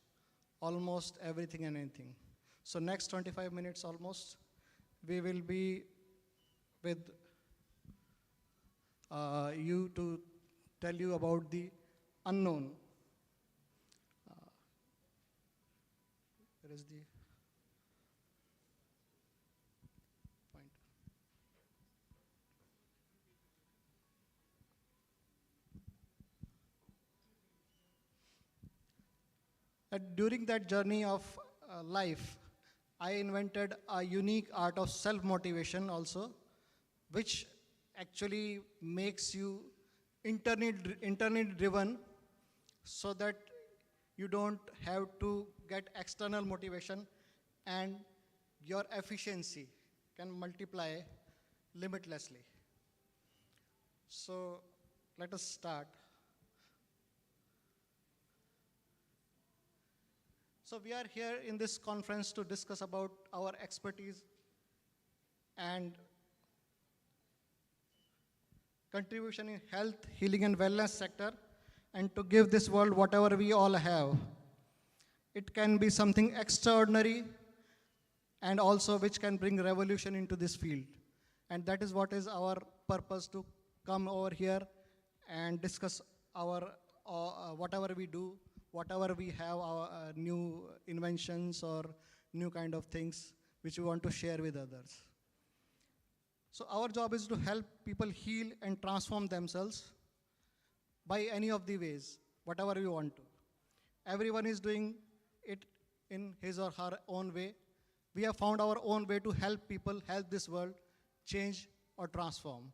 Speaker 7: almost everything and anything. So next 25 minutes almost, we will be with you to tell you about the unknown. Where is the point? During that journey of life, I invented a unique art of self-motivation also, which actually makes you internally driven so that you don't have to get external motivation and your efficiency can multiply limitlessly. So let us start. So we are here in this conference to discuss about our expertise and contribution in health, healing and wellness sector, and to give this world whatever we all have. It can be something extraordinary and also which can bring revolution into this field. And that is what is our purpose, to come over here and discuss our whatever we do, whatever we have, our new inventions or new kind of things which we want to share with others. So our job is to help people heal and transform themselves by any of the ways, whatever we want to. Everyone is doing it in his or her own way. We have found our own way to help people, help this world change or transform.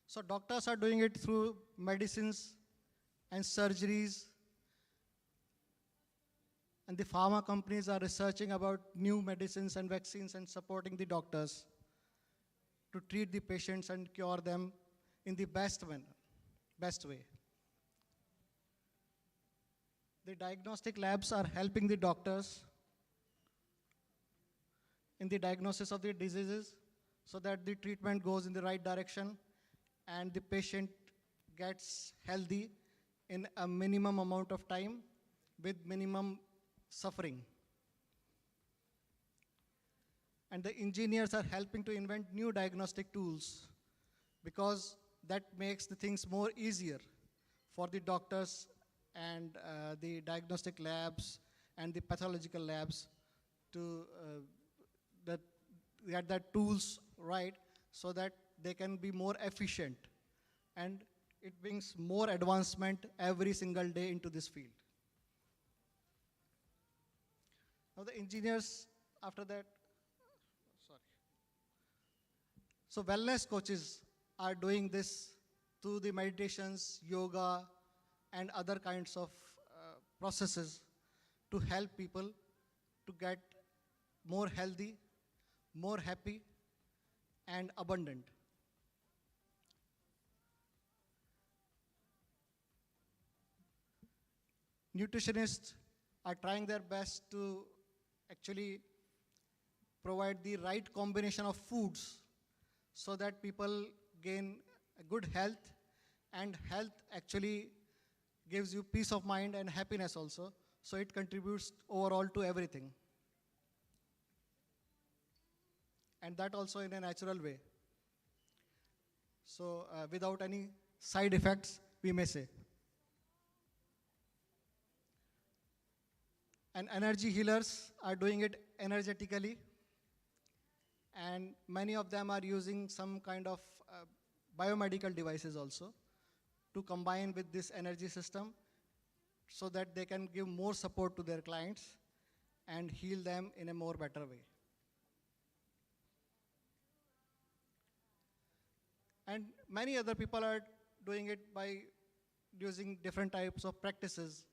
Speaker 7: So doctors are doing it through medicines and surgeries, and the pharma companies are researching about new medicines and vaccines and supporting the doctors to treat the patients and cure them in the best way. The diagnostic labs are helping the doctors in the diagnosis of the diseases so that the treatment goes in the right direction and the patient gets healthy in a minimum amount of time with minimum suffering. And the engineers are helping to invent new diagnostic tools because that makes the things more easier for the doctors and the diagnostic labs and the pathological labs to get that tools right so that they can be more efficient, and it brings more advancement every single day into this field. Now the engineers after that, so wellness coaches are doing this through the meditations, yoga, and other kinds of processes to help people to get more healthy, more happy, and abundant. Nutritionists are trying their best to actually provide the right combination of foods so that people gain a good health, and health actually gives you peace of mind and happiness also, so it contributes overall to everything. And that also in a natural way. So without any side effects, we may say. And energy healers are doing it energetically, and many of them are using some kind of biomedical devices also to combine with this energy system so that they can give more support to their clients and heal them in a more better way. And many other people are doing it by using different types of practices.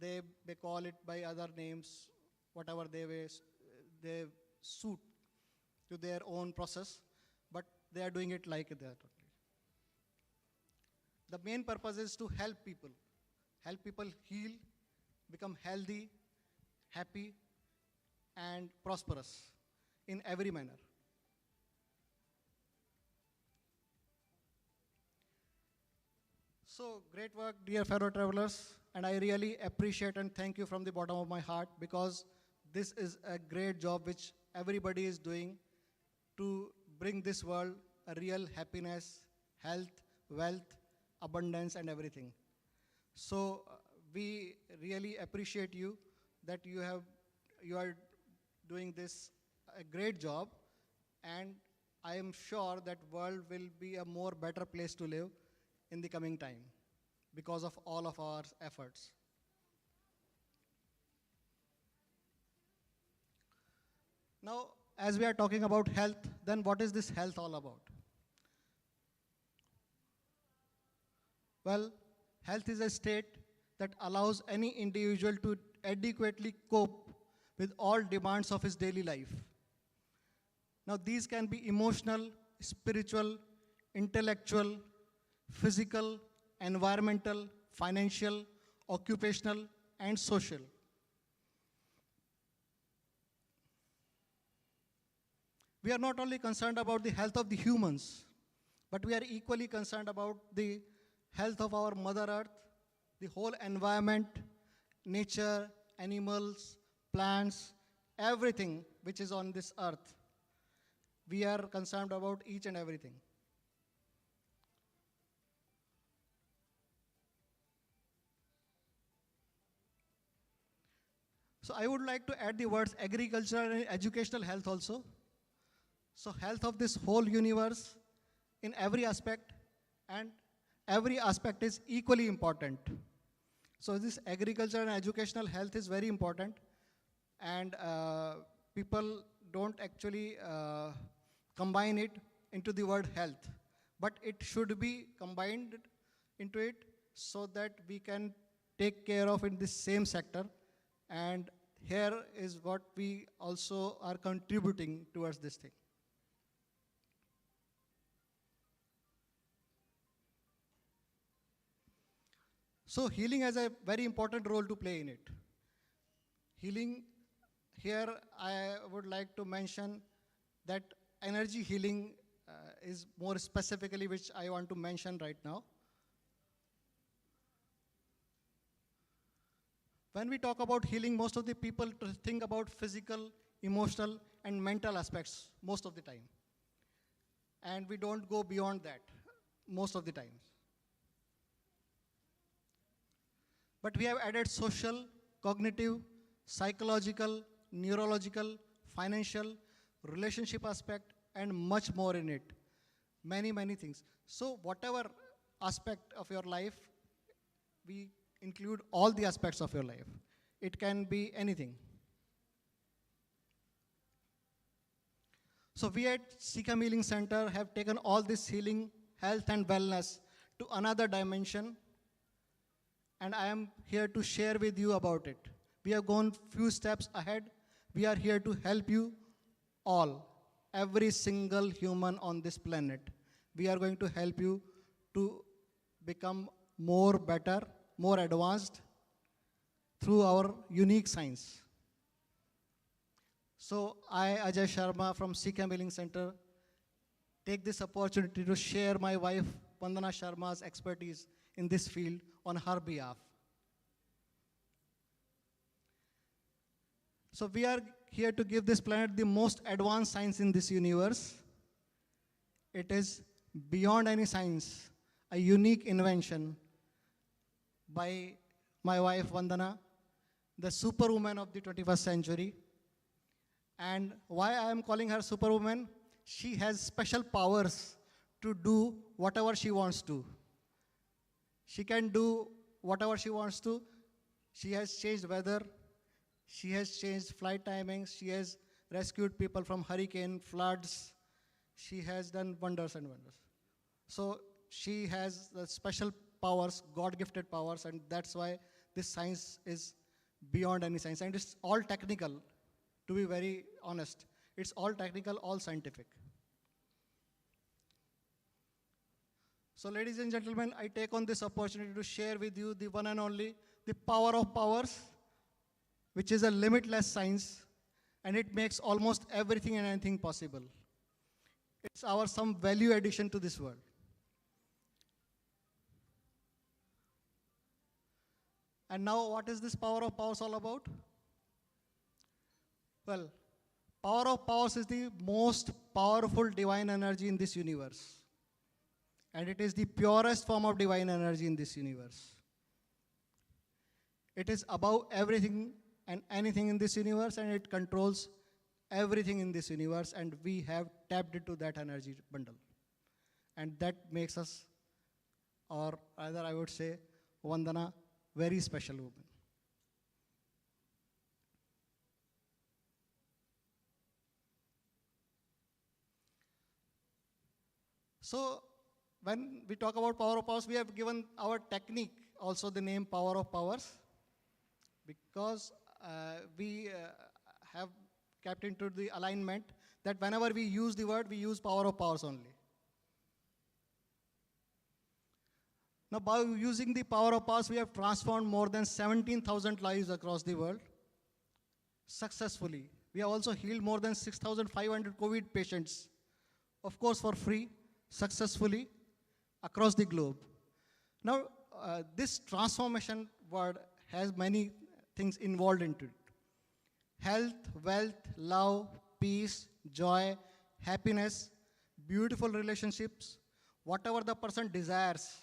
Speaker 7: They call it by other names, whatever they suit to their own process, but they are doing it like that only. The main purpose is to help people heal, become healthy, happy, and prosperous in every manner. So great work, dear fellow travelers, and I really appreciate and thank you from the bottom of my heart, because this is a great job which everybody is doing to bring this world a real happiness, health, wealth, abundance, and everything. So we really appreciate you that you are doing this a great job, and I am sure that world will be a more better place to live in the coming time because of all of our efforts. Now, as we are talking about health, then what is this health all about? Well, health is a state that allows any individual to adequately cope with all demands of his daily life. Now, these can be emotional, spiritual, intellectual, physical, environmental, financial, occupational, and social. We are not only concerned about the health of the humans, but we are equally concerned about the health of our Mother Earth, the whole environment, nature, animals, plants, everything which is on this earth. We are concerned about each and everything. So I would like to add the words agricultural and educational health also. So health of this whole universe in every aspect, and every aspect is equally important. So this agricultural and educational health is very important, and people don't actually combine it into the word health, but it should be combined into it so that we can take care of in this same sector. And here is what we also are contributing towards this thing. So healing has a very important role to play in it. Healing, here I would like to mention that energy healing is more specifically which I want to mention right now. When we talk about healing, most of the people think about physical, emotional, and mental aspects most of the time. And we don't go beyond that most of the times. But we have added social, cognitive, psychological, neurological, financial, relationship aspect, and much more in it. Many, many things. So whatever aspect of your life, we include all the aspects of your life. It can be anything. So we at Sikkim Healing Center have taken all this healing, health and wellness to another dimension, and I am here to share with you about it. We have gone few steps ahead. We are here to help you all, every single human on this planet. We are going to help you to become more better, more advanced through our unique science. So I, Ajay Sharma from Sikkim Healing Center, take this opportunity to share my wife Vandana Sharma's expertise in this field on her behalf. So we are here to give this planet the most advanced science in this universe. It is beyond any science, a unique invention by my wife Vandana, the superwoman of the 21st century. And why I am calling her superwoman? She has special powers to do whatever she wants to. She can do whatever she wants to She has changed weather. She has changed flight timings. She has rescued people from hurricane, floods. She has done wonders and wonders. So she has the special powers, God-gifted powers, and that's why this science is beyond any science. And it's all technical, to be very honest. It's all technical, all scientific. So ladies and gentlemen, I take on this opportunity to share with you the one and only, the power of powers, which is a limitless science, and it makes almost everything and anything possible. It's our some value addition to this world. And now what is this power of powers all about? Well, power of powers is the most powerful divine energy in this universe. And it is the purest form of divine energy in this universe. It is above everything and anything in this universe, and it controls everything in this universe, and we have tapped into that energy bundle. And that makes us, or rather I would say, Vandana, very special woman. So when we talk about power of powers, we have given our technique also the name power of powers, because we have kept into the alignment that whenever we use the word, we use power of powers only. Now, by using the power of powers, we have transformed more than 17,000 lives across the world successfully. We have also healed more than 6,500 COVID patients, of course for free, successfully across the globe. Now, this transformation word has many things involved into it. Health, wealth, love, peace, joy, happiness, beautiful relationships, whatever the person desires,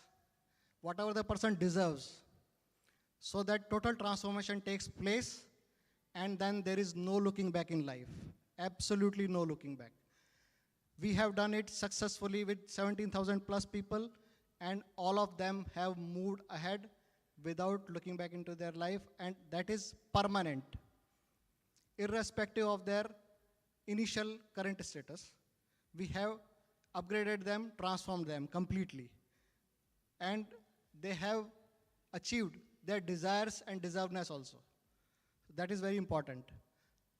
Speaker 7: whatever the person deserves. So that total transformation takes place, and then there is no looking back in life. Absolutely no looking back. We have done it successfully with 17,000 plus people, and all of them have moved ahead without looking back into their life, and that is permanent, irrespective of their initial current status. We have upgraded them, transformed them completely, and they have achieved their desires and deservedness also. That is very important.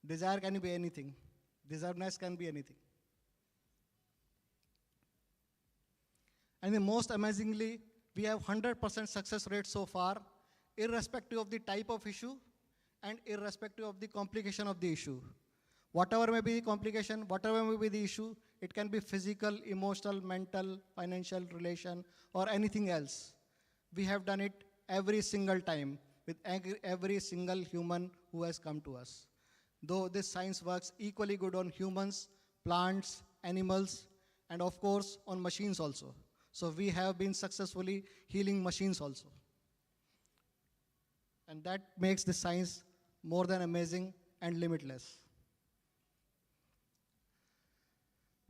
Speaker 7: Desire can be anything. Deservedness can be anything. And the most amazingly, we have 100% success rate so far, irrespective of the type of issue and irrespective of the complication of the issue. Whatever may be the complication, whatever may be the issue, it can be physical, emotional, mental, financial, relation, or anything else. We have done it every single time with every single human who has come to us. Though this science works equally good on humans, plants, animals, and of course on machines also. So we have been successfully healing machines also. And that makes the science more than amazing and limitless.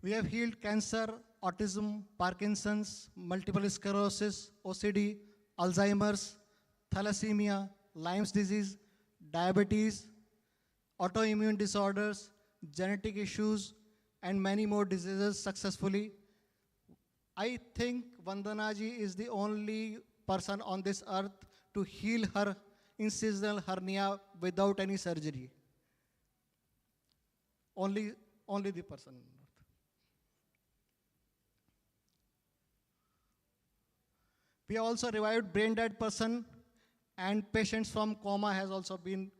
Speaker 7: We have healed cancer, autism, Parkinson's, multiple sclerosis, OCD, Alzheimer's, thalassemia, Lyme's disease, diabetes, autoimmune disorders, genetic issues, and many more diseases successfully. I think Vandana ji is the only person on this earth to heal her incisional hernia without any surgery. Only the person. We have also revived brain dead person, and patients from coma has also been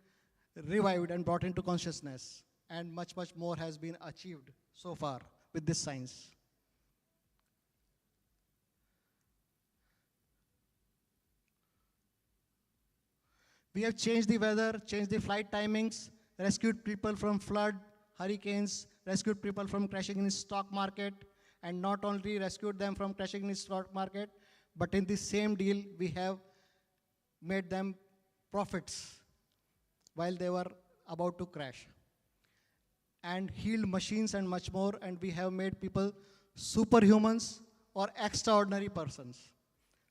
Speaker 7: revived and brought into consciousness, and much more has been achieved so far with this science. We have changed the weather, changed the flight timings, rescued people from flood, hurricanes, rescued people from crashing in the stock market, and not only rescued them from crashing in the stock market, but in the same deal, we have made them profits while they were about to crash, and healed machines and much more, and we have made people superhumans or extraordinary persons.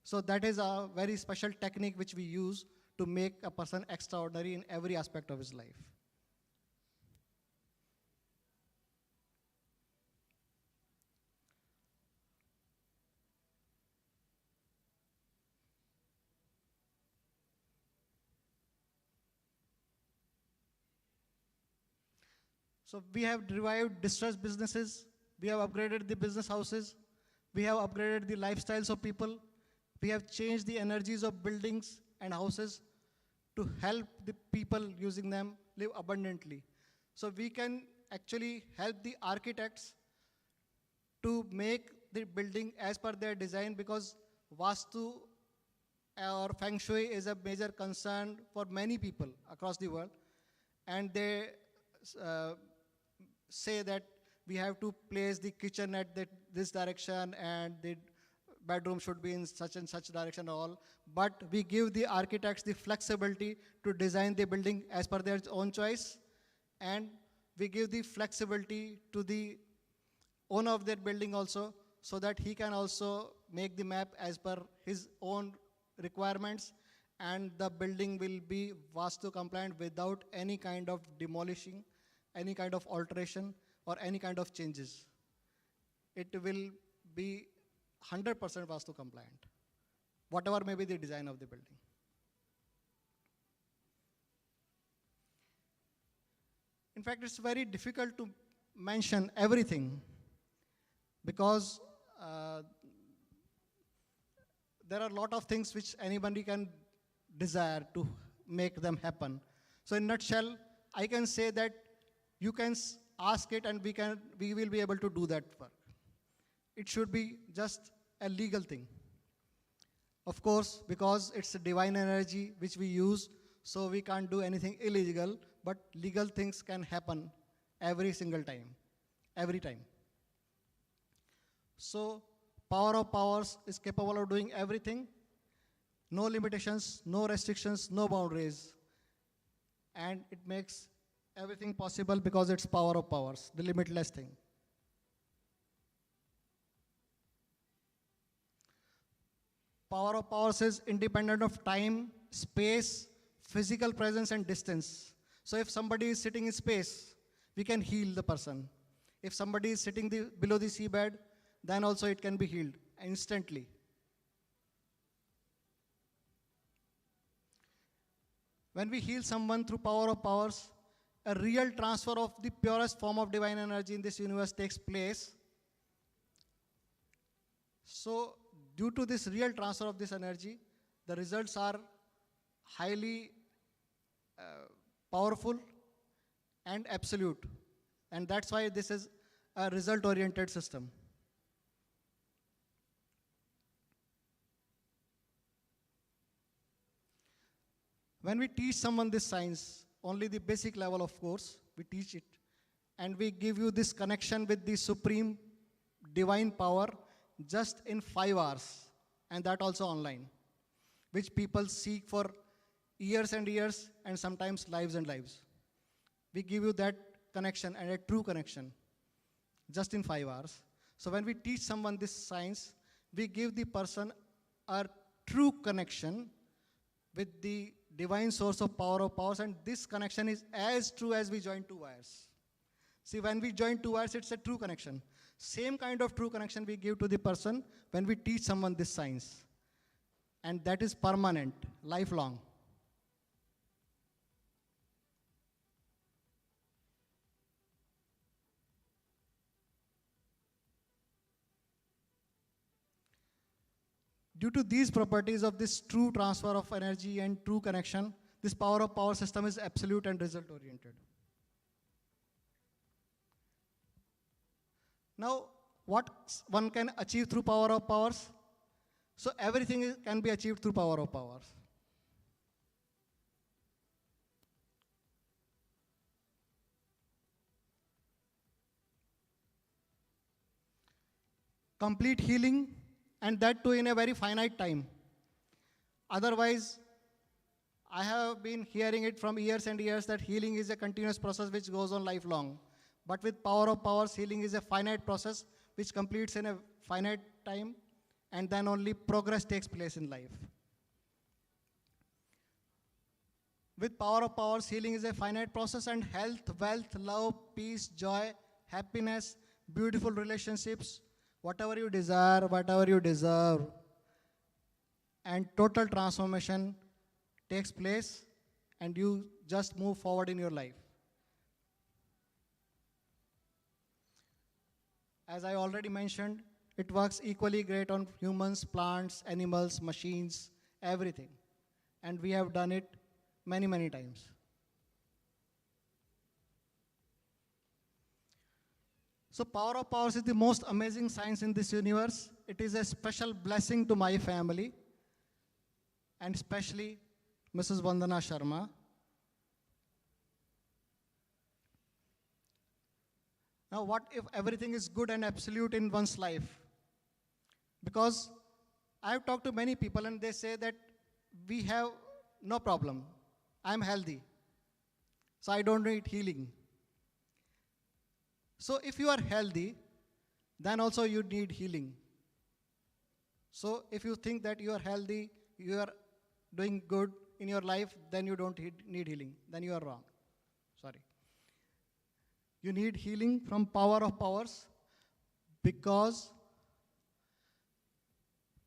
Speaker 7: So that is a very special technique which we use to make a person extraordinary in every aspect of his life. So we have revived distressed businesses, we have upgraded the business houses, we have upgraded the lifestyles of people, we have changed the energies of buildings and houses to help the people using them live abundantly. So we can actually help the architects to make the building as per their design, because Vastu or Feng Shui is a major concern for many people across the world, and they say that we have to place the kitchen at this direction and the bedroom should be in such and such direction all, but we give the architects the flexibility to design the building as per their own choice, and we give the flexibility to the owner of that building also, so that he can also make the map as per his own requirements, and the building will be Vastu compliant without any kind of demolishing, any kind of alteration, or any kind of changes. It will be 100% Vastu compliant, whatever may be the design of the building. In fact, it's very difficult to mention everything, because there are a lot of things which anybody can desire to make them happen. So in a nutshell, I can say that you can ask it and we will be able to do that work. It should be just a legal thing. Of course, because it's a divine energy which we use, so we can't do anything illegal, but legal things can happen every single time, every time. So power of powers is capable of doing everything, no limitations, no restrictions, no boundaries, and it makes everything possible because it's power of powers, the limitless thing. Power of powers is independent of time, space, physical presence, and distance. So if somebody is sitting in space, we can heal the person. If somebody is sitting below the seabed, then also it can be healed instantly. When we heal someone through power of powers, a real transfer of the purest form of divine energy in this universe takes place. So due to this real transfer of this energy, the results are highly powerful and absolute. And that's why this is a result-oriented system. When we teach someone this science, only the basic level, of course, we teach it, and we give you this connection with the supreme divine power just in 5 hours, and that also online, which people seek for years and years, and sometimes lives and lives. We give you that connection, and a true connection, just in 5 hours. So when we teach someone this science, we give the person a true connection with the divine source of powers, and this connection is as true as we join 2 wires. See, when we join 2 wires, it's a true connection. Same kind of true connection we give to the person when we teach someone this science. And that is permanent, lifelong. Due to these properties of this true transfer of energy and true connection, this power of power system is absolute and result-oriented. Now, what one can achieve through power of powers? So everything can be achieved through power of powers. Complete healing, and that too in a very finite time. Otherwise, I have been hearing it from years and years that healing is a continuous process which goes on lifelong. But with power of powers, healing is a finite process which completes in a finite time, and then only progress takes place in life. With power of powers, healing is a finite process, and health, wealth, love, peace, joy, happiness, beautiful relationships, whatever you desire, whatever you deserve, and total transformation takes place, and you just move forward in your life. As I already mentioned, it works equally great on humans, plants, animals, machines, everything. And we have done it many, many times. So power of powers is the most amazing science in this universe. It is a special blessing to my family, and especially Mrs. Vandana Sharma. Now, what if everything is good and absolute in one's life? Because I've talked to many people and they say that we have no problem. I'm healthy, so I don't need healing. So if you are healthy, then also you need healing. So if you think that you are healthy, you are doing good in your life, then you don't need healing. Then you are wrong. Sorry. You need healing from power of powers, because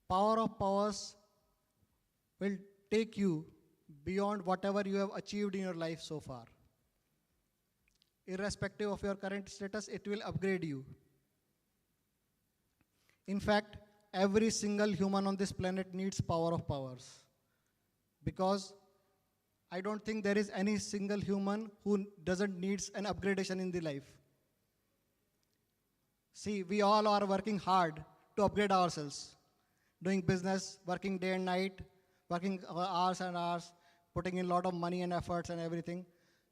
Speaker 7: power of powers will take you beyond whatever you have achieved in your life so far. Irrespective of your current status, it will upgrade you. In fact, every single human on this planet needs power of powers, because I don't think there is any single human who doesn't need an upgradation in the life. See, we all are working hard to upgrade ourselves, doing business, working day and night, working hours and hours, putting in a lot of money and efforts and everything.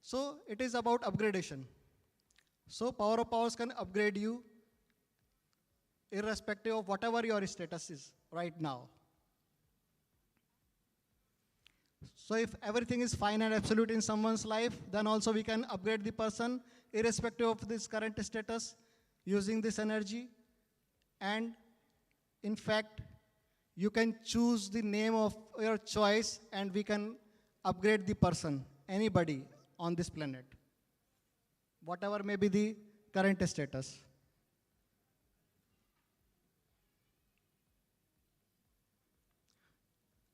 Speaker 7: So it is about upgradation. So power of powers can upgrade you irrespective of whatever your status is right now. So if everything is fine and absolute in someone's life, then also we can upgrade the person irrespective of this current status using this energy. And in fact, you can choose the name of your choice and we can upgrade the person, anybody on this planet, whatever may be the current status.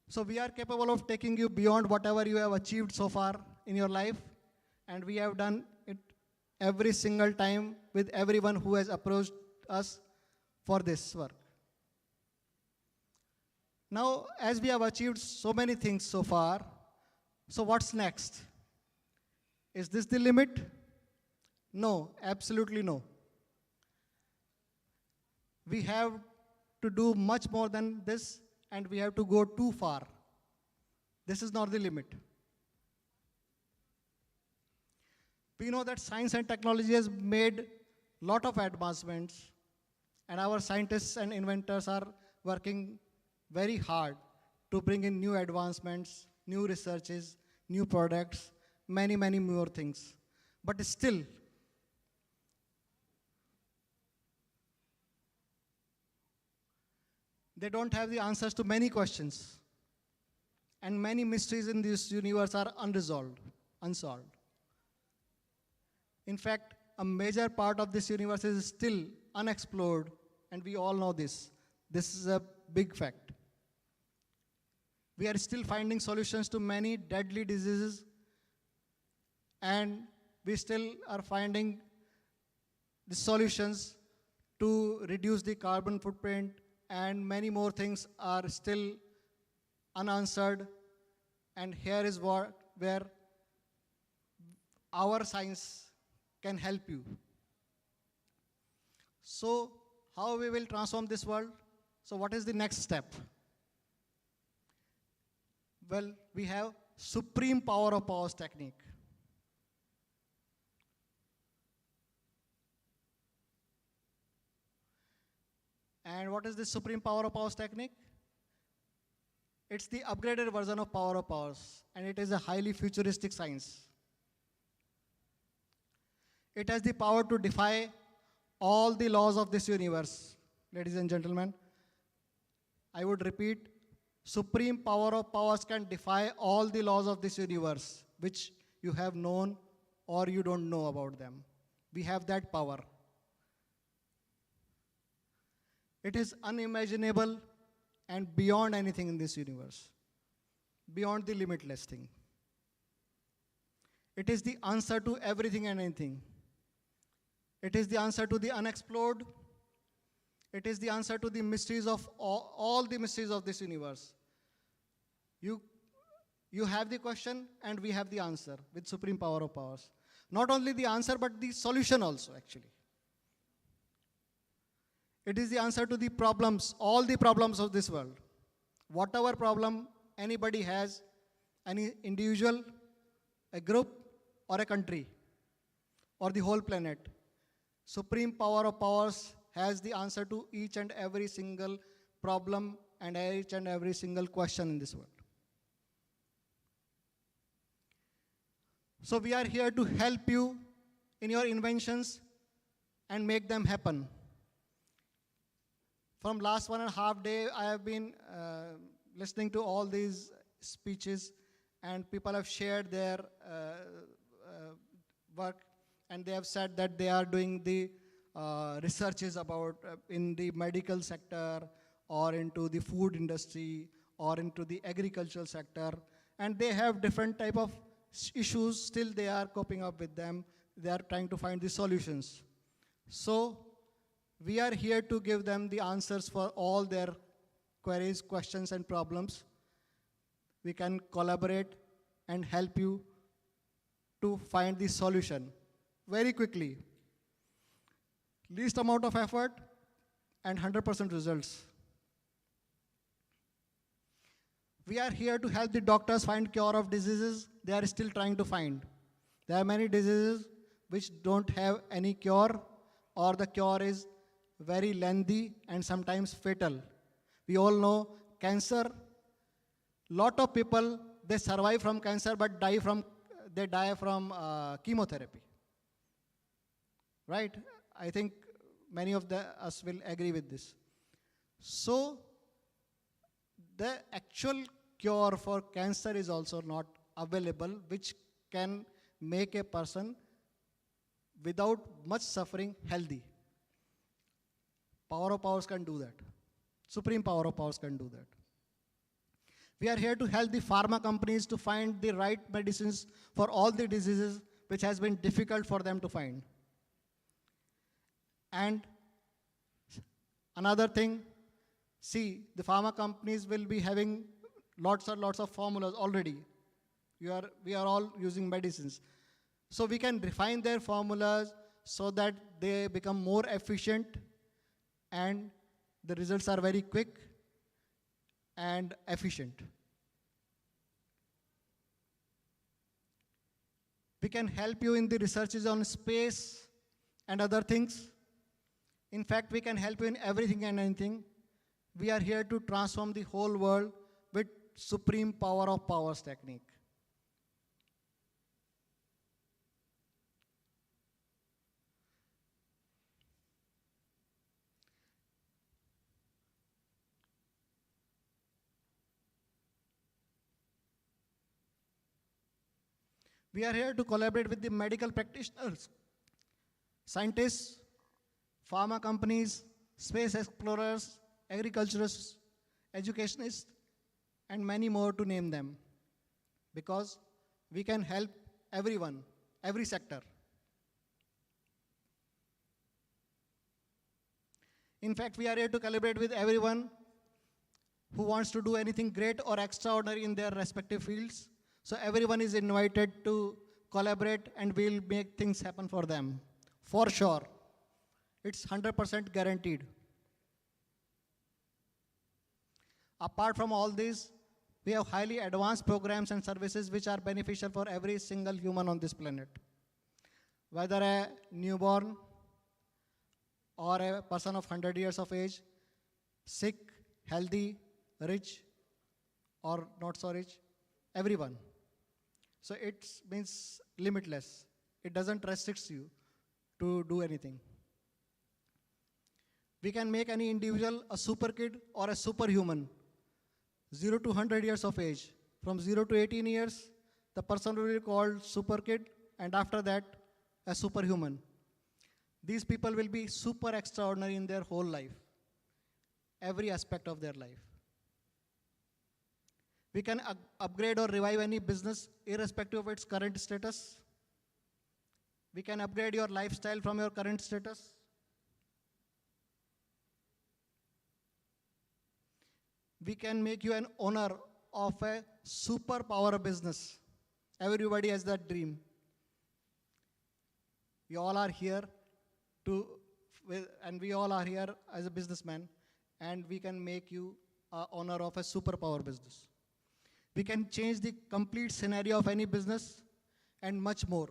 Speaker 7: So we are capable of taking you beyond whatever you have achieved so far in your life, and we have done it every single time with everyone who has approached us for this work. Now, as we have achieved so many things so far, so what's next? Is this the limit? No, absolutely no. We have to do much more than this, and we have to go too far. This is not the limit. We know that science and technology has made a lot of advancements, and our scientists and inventors are working very hard to bring in new advancements, new researches, new products, many, many more things. But still, they don't have the answers to many questions. And many mysteries in this universe are unsolved. In fact, a major part of this universe is still unexplored, and we all know this. This is a big fact. We are still finding solutions to many deadly diseases, and we still are finding the solutions to reduce the carbon footprint, and many more things are still unanswered. And here is where our science can help you. So how we will transform this world? So what is the next step? Well, we have supreme power of powers technique. And what is the supreme power of powers technique? It's the upgraded version of power of powers, and it is a highly futuristic science. It has the power to defy all the laws of this universe. Ladies and gentlemen, I would repeat, supreme power of powers can defy all the laws of this universe. which you have known or you don't know about them. We have that power. It is unimaginable and beyond anything in this universe, beyond the limitless thing. It is the answer to everything and anything. It is the answer to the unexplored. It is the answer to the mysteries of all the mysteries of this universe. You have the question and we have the answer with supreme power of powers. Not only the answer but the solution also actually. It is the answer to the problems, all the problems of this world. Whatever problem anybody has, any individual, a group, or a country, or the whole planet, supreme power of powers has the answer to each and every single problem and each and every single question in this world. So we are here to help you in your inventions and make them happen. From last 1.5 days, I have been listening to all these speeches, and people have shared their work, and they have said that they are doing the researches about in the medical sector, or into the food industry, or into the agricultural sector, and they have different type of issues. Still, they are coping up with them. They are trying to find the solutions. So we are here to give them the answers for all their queries, questions, and problems. We can collaborate and help you to find the solution very quickly. Least amount of effort and 100% results. We are here to help the doctors find cure of diseases they are still trying to find. There are many diseases which don't have any cure, or the cure is very lengthy and sometimes fatal. We all know cancer. Lot of people, they survive from cancer but they die from chemotherapy. Right? I think many of us will agree with this. So the actual cure for cancer is also not available, which can make a person without much suffering healthy. Power of powers can do that. Supreme power of powers can do that. We are here to help the pharma companies to find the right medicines for all the diseases which has been difficult for them to find. And another thing, see, the pharma companies will be having lots and lots of formulas already. We are all using medicines. So we can refine their formulas so that they become more efficient and the results are very quick and efficient. We can help you in the researches on space and other things. In fact, we can help you in everything and anything. We are here to transform the whole world with supreme power of powers technique. We are here to collaborate with the medical practitioners, scientists, pharma companies, space explorers, agriculturists, educationists, and many more to name them. Because we can help everyone, every sector. In fact, we are here to collaborate with everyone who wants to do anything great or extraordinary in their respective fields. So everyone is invited to collaborate and we'll make things happen for them. For sure. It's 100% guaranteed. Apart from all this, we have highly advanced programs and services which are beneficial for every single human on this planet. Whether a newborn or a person of 100 years of age, sick, healthy, rich, or not so rich, everyone. So it means limitless. It doesn't restrict you to do anything. We can make any individual a super kid or a superhuman, 0 to 100 years of age. From 0 to 18 years, the person will be called super kid, and after that, a superhuman. These people will be super extraordinary in their whole life, every aspect of their life. We can upgrade or revive any business irrespective of its current status. We can upgrade your lifestyle from your current status. We can make you an owner of a superpower business. Everybody has that dream. You all are here and we all are here as a businessman, and we can make you owner of a superpower business. We can change the complete scenario of any business and much more.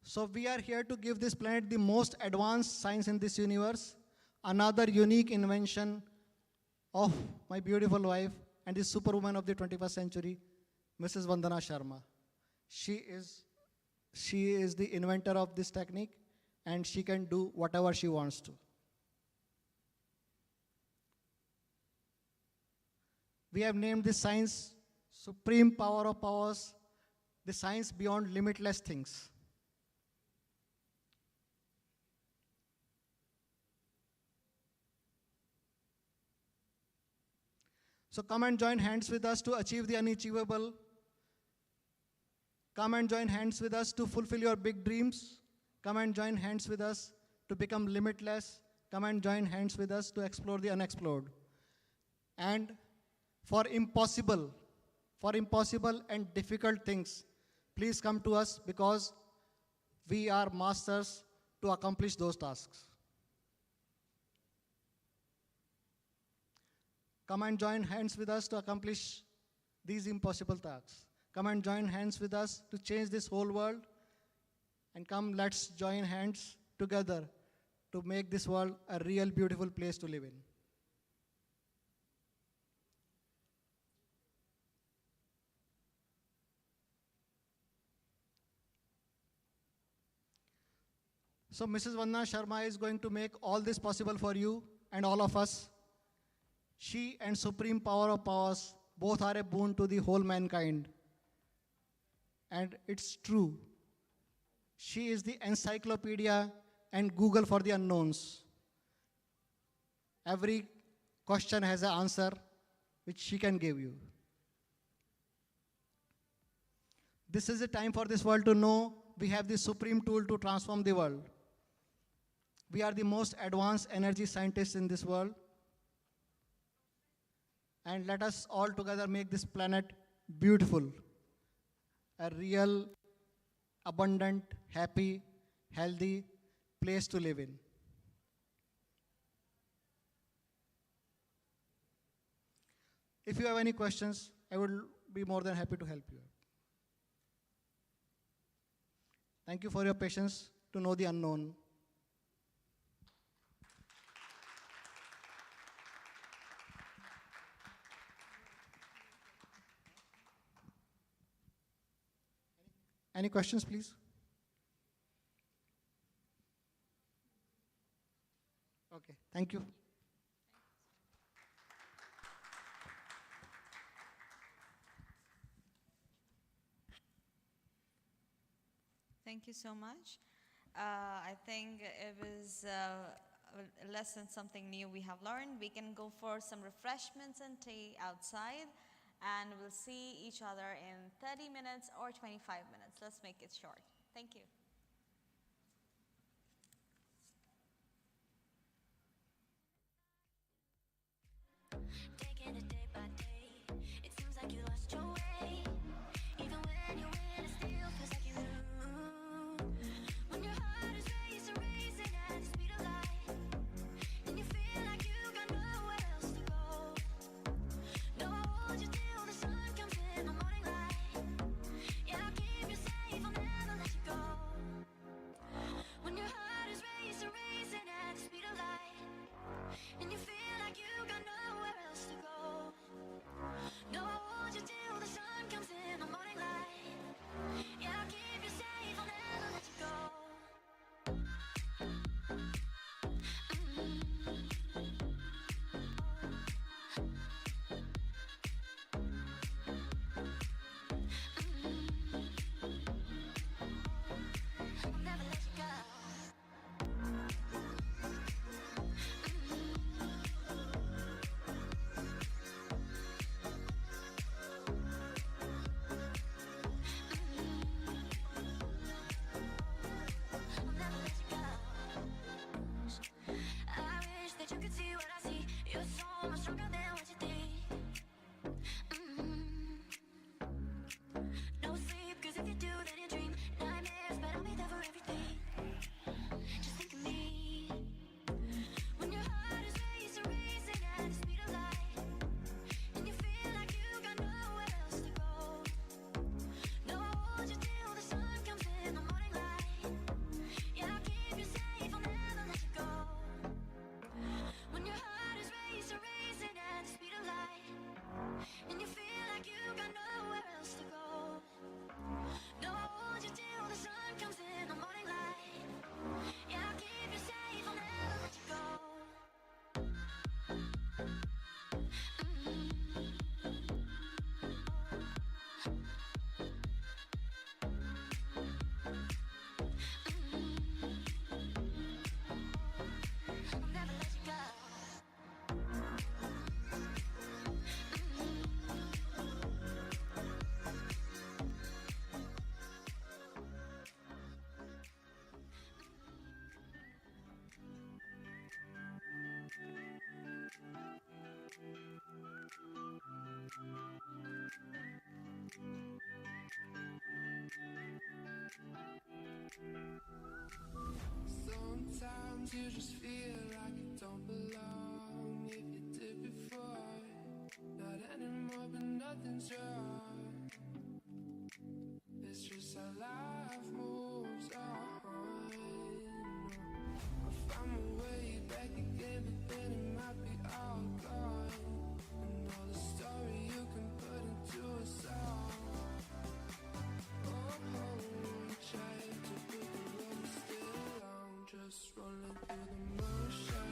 Speaker 7: So we are here to give this planet the most advanced science in this universe, another unique invention of my beautiful wife and the superwoman of the 21st century, Mrs. Vandana Sharma. She is the inventor of this technique, and she can do whatever she wants to. We have named this science Supreme Power of Powers, the science beyond limitless things. So come and join hands with us to achieve the unachievable. Come and join hands with us to fulfill your big dreams. Come and join hands with us to become limitless. Come and join hands with us to explore the unexplored. And for impossible and difficult things, please come to us, because we are masters to accomplish those tasks. Come and join hands with us to accomplish these impossible tasks. Come and join hands with us to change this whole world. And come, let's join hands together to make this world a real beautiful place to live in. So Mrs. Vandana Sharma is going to make all this possible for you and all of us. She and Supreme Power of Powers both are a boon to the whole mankind. And it's true. She is the encyclopedia and Google for the unknowns. Every question has an answer which she can give you. This is a time for this world to know we have the supreme tool to transform the world. We are the most advanced energy scientists in this world. And let us all together make this planet beautiful, a real, abundant, happy, healthy place to live in. If you have any questions, I would be more than happy to help you. Thank you for your patience to know the unknown. Any questions, please? Okay, thank you.
Speaker 3: Thank you so much. I think it was a lesson, something new we have learned. We can go for some refreshments and tea outside, and we'll see each other in 30 minutes or 25 minutes. Let's make it short. Thank you.
Speaker 4: Taking it day by day, it seems like you lost your way. Even when you win, it still feels like you lose. When your heart is racing at the speed of light, and you feel like you got nowhere else to go. No, I'll hold you till the sun comes in the morning light. Yeah, I'll keep you safe, I'll never let you go. When your heart is racing at the speed of light, and you feel like you got nowhere else to go.
Speaker 1: Sometimes you just feel like you don't belong. If you did before, not anymore, but nothing's wrong. It's just how life moves on. I found my way back again, but then it might be all gone. And all the story you can put into a song. Oh, trying to put the road still on, just rolling through the motion.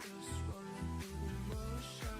Speaker 1: Just rolling through the motion.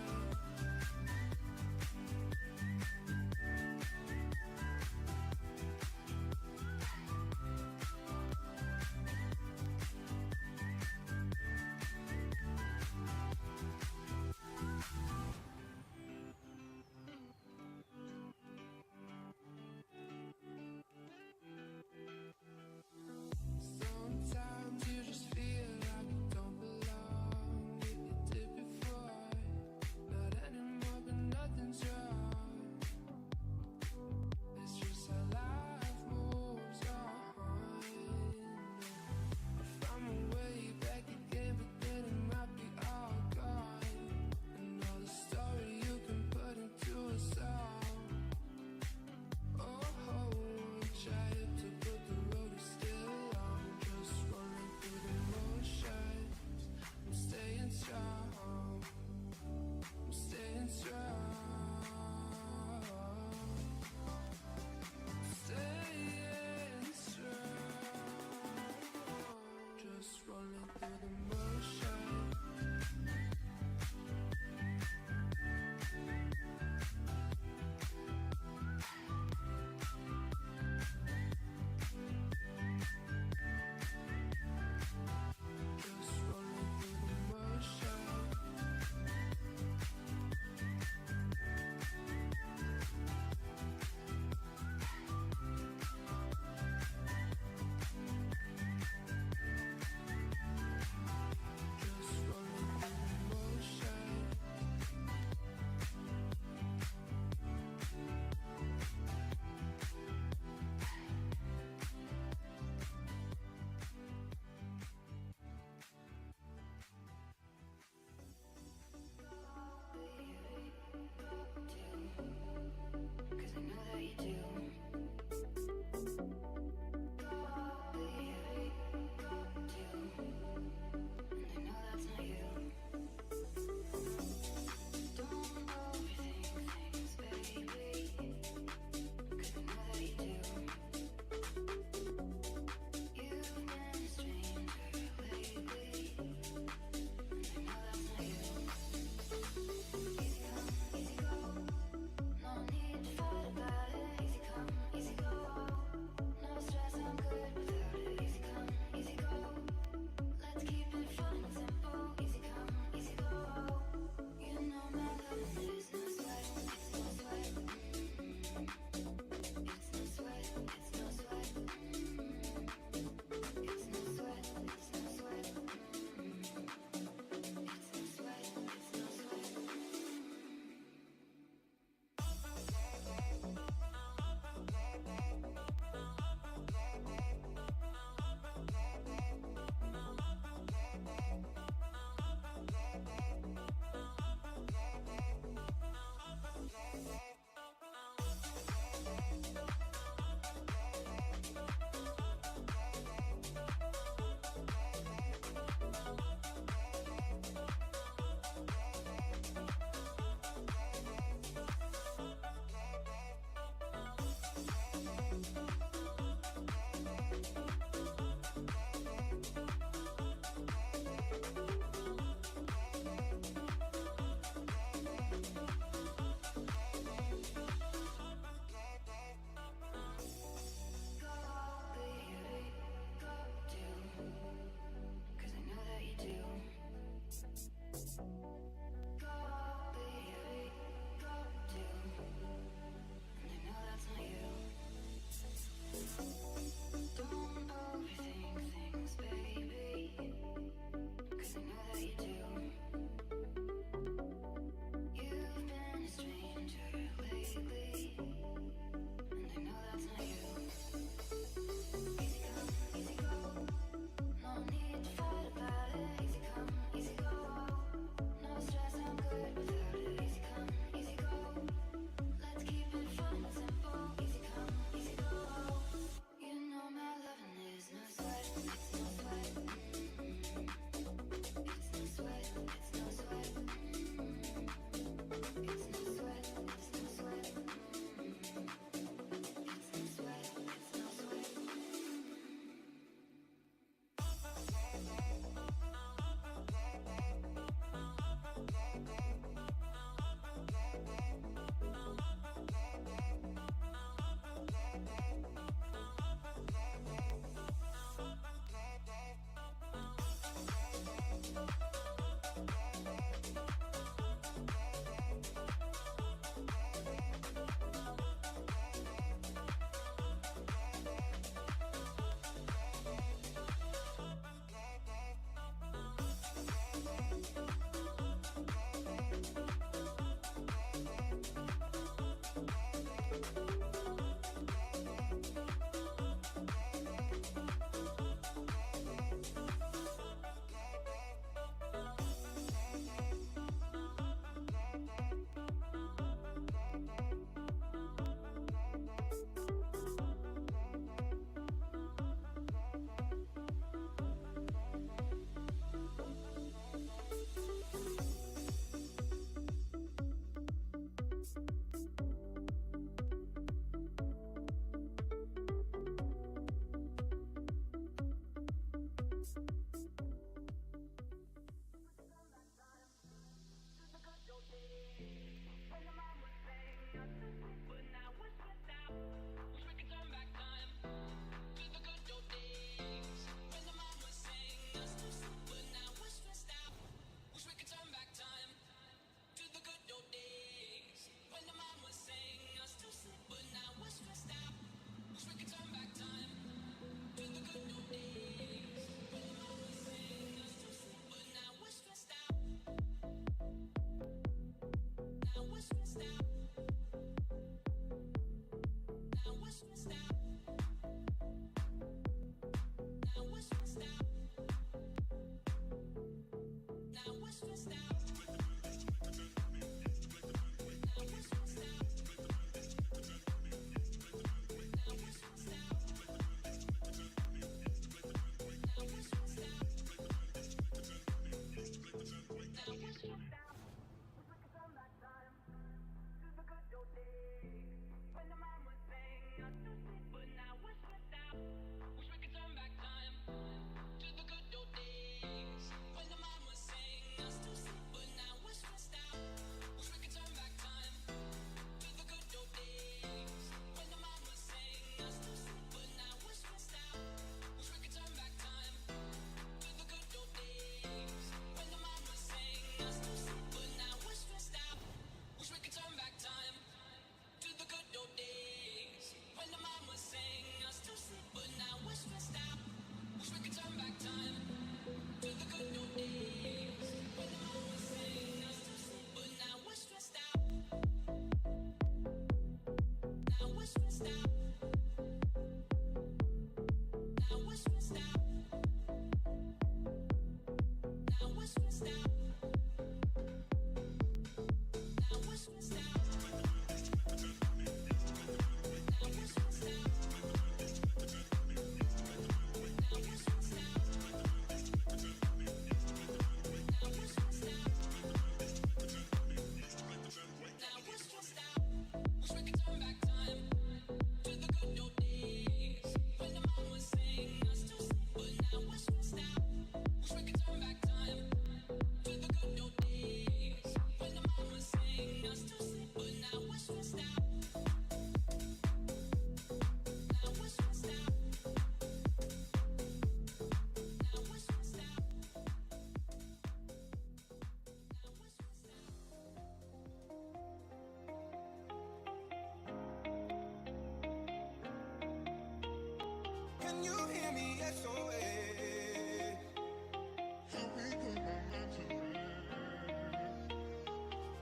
Speaker 1: Can you hear me? SOS.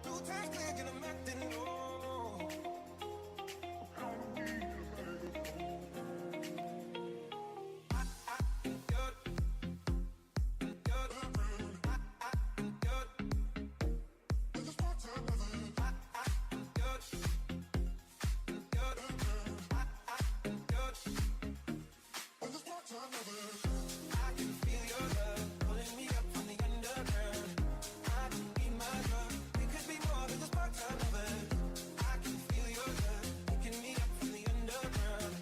Speaker 1: Two times click and I'm acting low. I can feel your love pulling me up from the underground. I don't need my drug. We could be more than just part-time lovers. I can feel your love picking me up from the underground.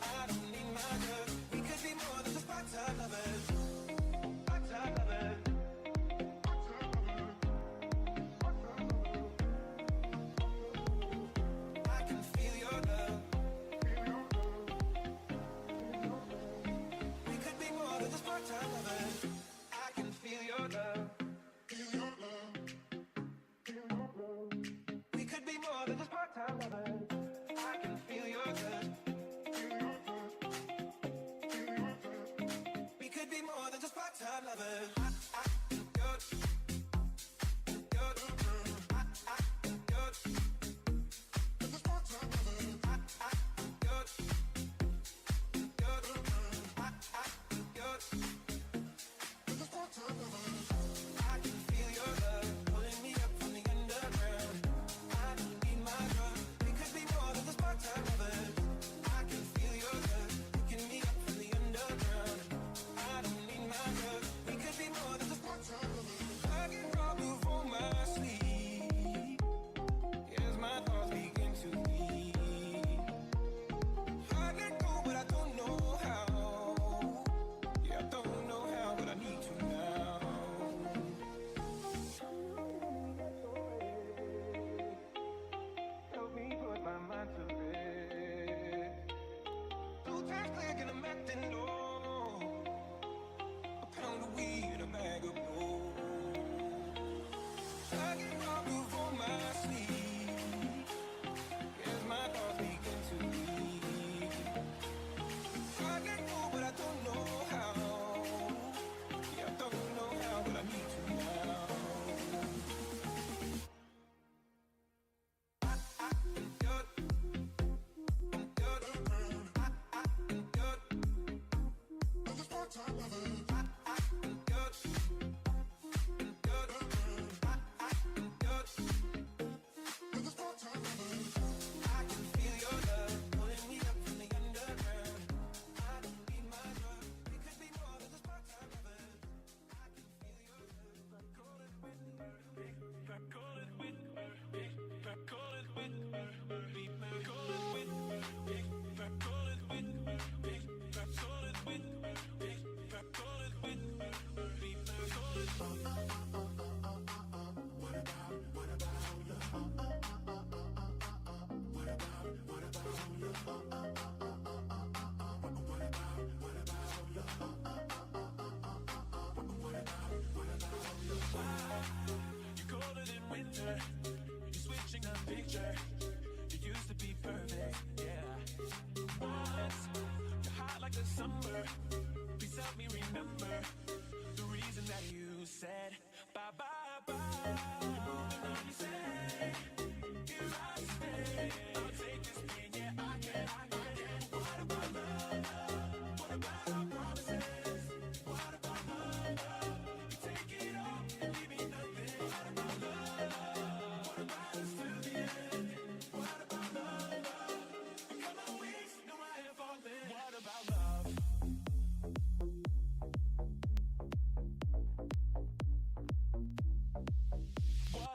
Speaker 1: I don't need my drug. We could be more than just part-time lovers. Part-time lovers. I can feel your love. We could be more than just part-time lovers. I can feel your love. We could be more than just part-time lovers. I can feel your love. We could be more than just part-time lovers. I can feel your love pulling me up from the underground. I don't need my drug. We could be more than just part-time lovers. I can feel your love picking me up from the underground. I don't need my drug. We could be more than just part-time lovers.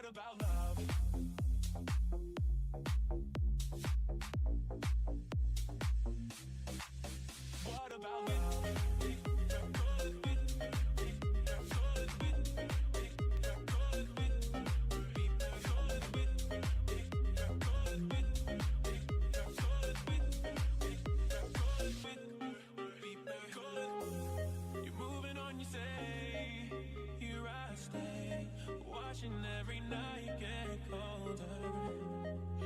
Speaker 1: What about love? What about love? You're moving on, you say, here I stay, watching every night get colder.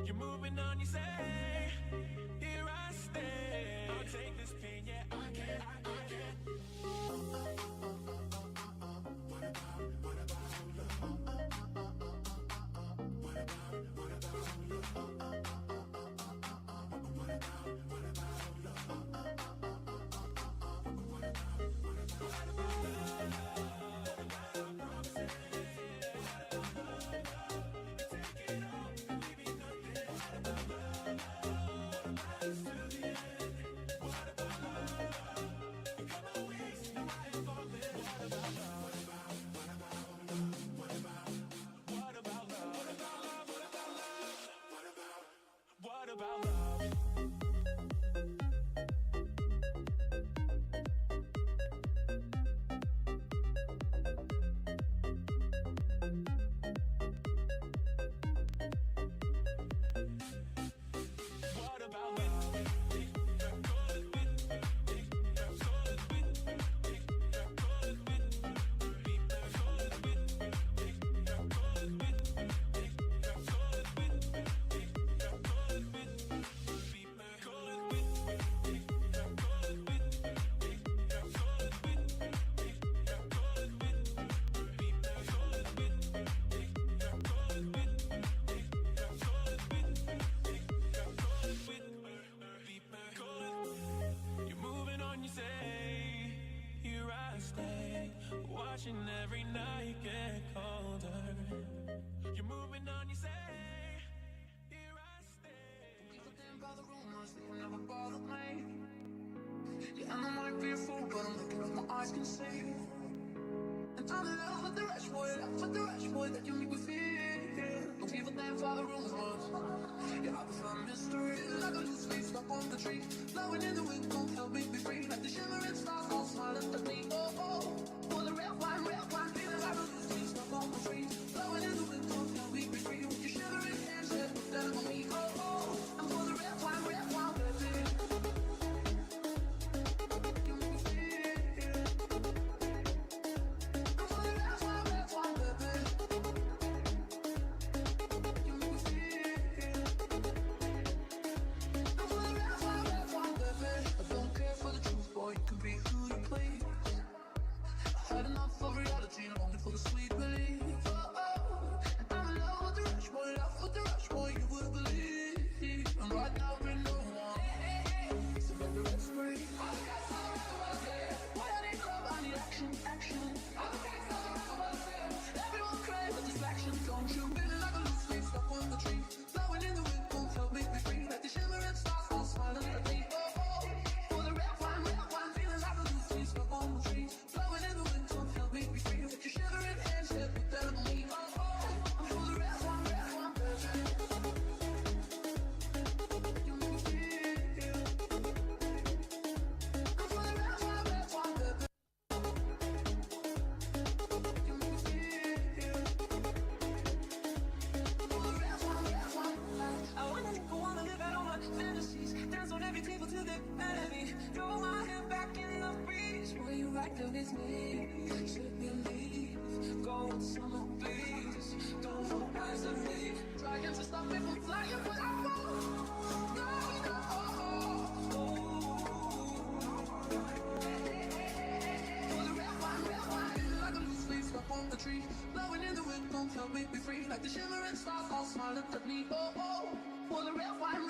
Speaker 1: You're moving on, you say, here I stay. I'll take this pain, yeah, I can. What about love? What about love? You're moving on, you say, here I stay, watching every night get colder. You're moving on, you say, here I stay. People think about the rumors, they will never bother me. Yeah, I know I might be a fool, but I'm looking what my eyes can see. And I'm in love with the rich boy that you make me feel. No people think about the rumors. Yeah, I prefer mystery. Like a loose leaf stuck on the tree, blowing in the wind, don't help me be free. Like the shimmering stars all smiling at me. Oh, oh, for the red wine, feeling like a loose leaf stuck on the tree, blowing in the wind, don't help me be free. With your shivering hands, yeah, put that on me. Oh, oh, I'm for the red wine, baby. You make me feel. I'm for the red wine, baby. You make me feel. I'm for the red wine, baby. I don't care for the truth, boy, you can be who you please. I had enough of reality, only for the sweet relief. Oh, oh, and I'm in love with the rush boy, you would believe. And right now, we're no one. So let the rest breathe. Why I need love, I need action. Everyone craves the distraction, don't you? Feeling like a loose leaf stuck on the tree, blowing in the wind, won't help me be free. Like the shimmering stars all smiling at me. Oh, oh, for the red wine, feeling like a loose leaf stuck on the tree, blowing in the wind, don't help me be free. With your shivering hands, yeah, put that on me. Oh, oh, I'm for the red wine, baby. You make me feel. I'm for the red wine, baby. You make me feel. I'm for the red wine. I wanna live out all my fantasies, dance on every table till they're mad at me. Throw my head back in the breeze, will you right there with me? Set me leave, go with summer breeze. Don't know what's to me, trying to stop me from flying, but I won't. For the red wine, feeling like a loose leaf stuck on the tree, blowing in the wind, don't help me be free. Like the shimmering stars all smiling at me. Oh, oh, for the red wine,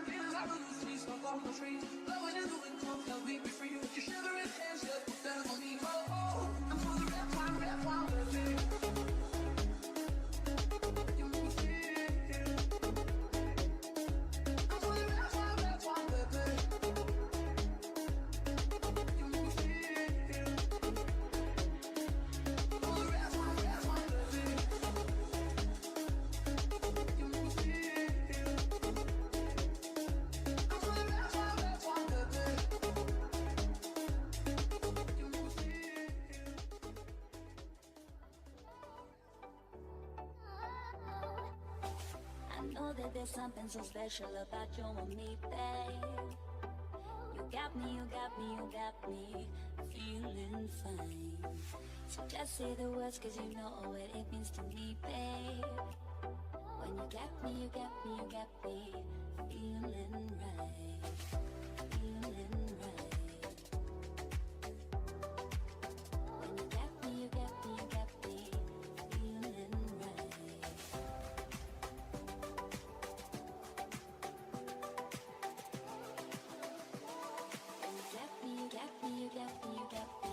Speaker 1: feeling like a loose leaf stuck on the tree, blowing in the wind, don't help me be free. With your shivering hands, yeah, put that on me. Oh, oh, I'm for the red wine, baby. You make me feel. I'm for the red wine, baby. You make me feel. For the red wine, baby.
Speaker 4: know that there's something so special about you and me, babe. You got me, you got me, you got me feeling fine. So just say the words, cause you know what it means to me, babe. When you got me, you got me, you got me feeling right. Feeling right. When you got me, you got me, you got me feeling right. When you got me, you got me, you got me, you got me.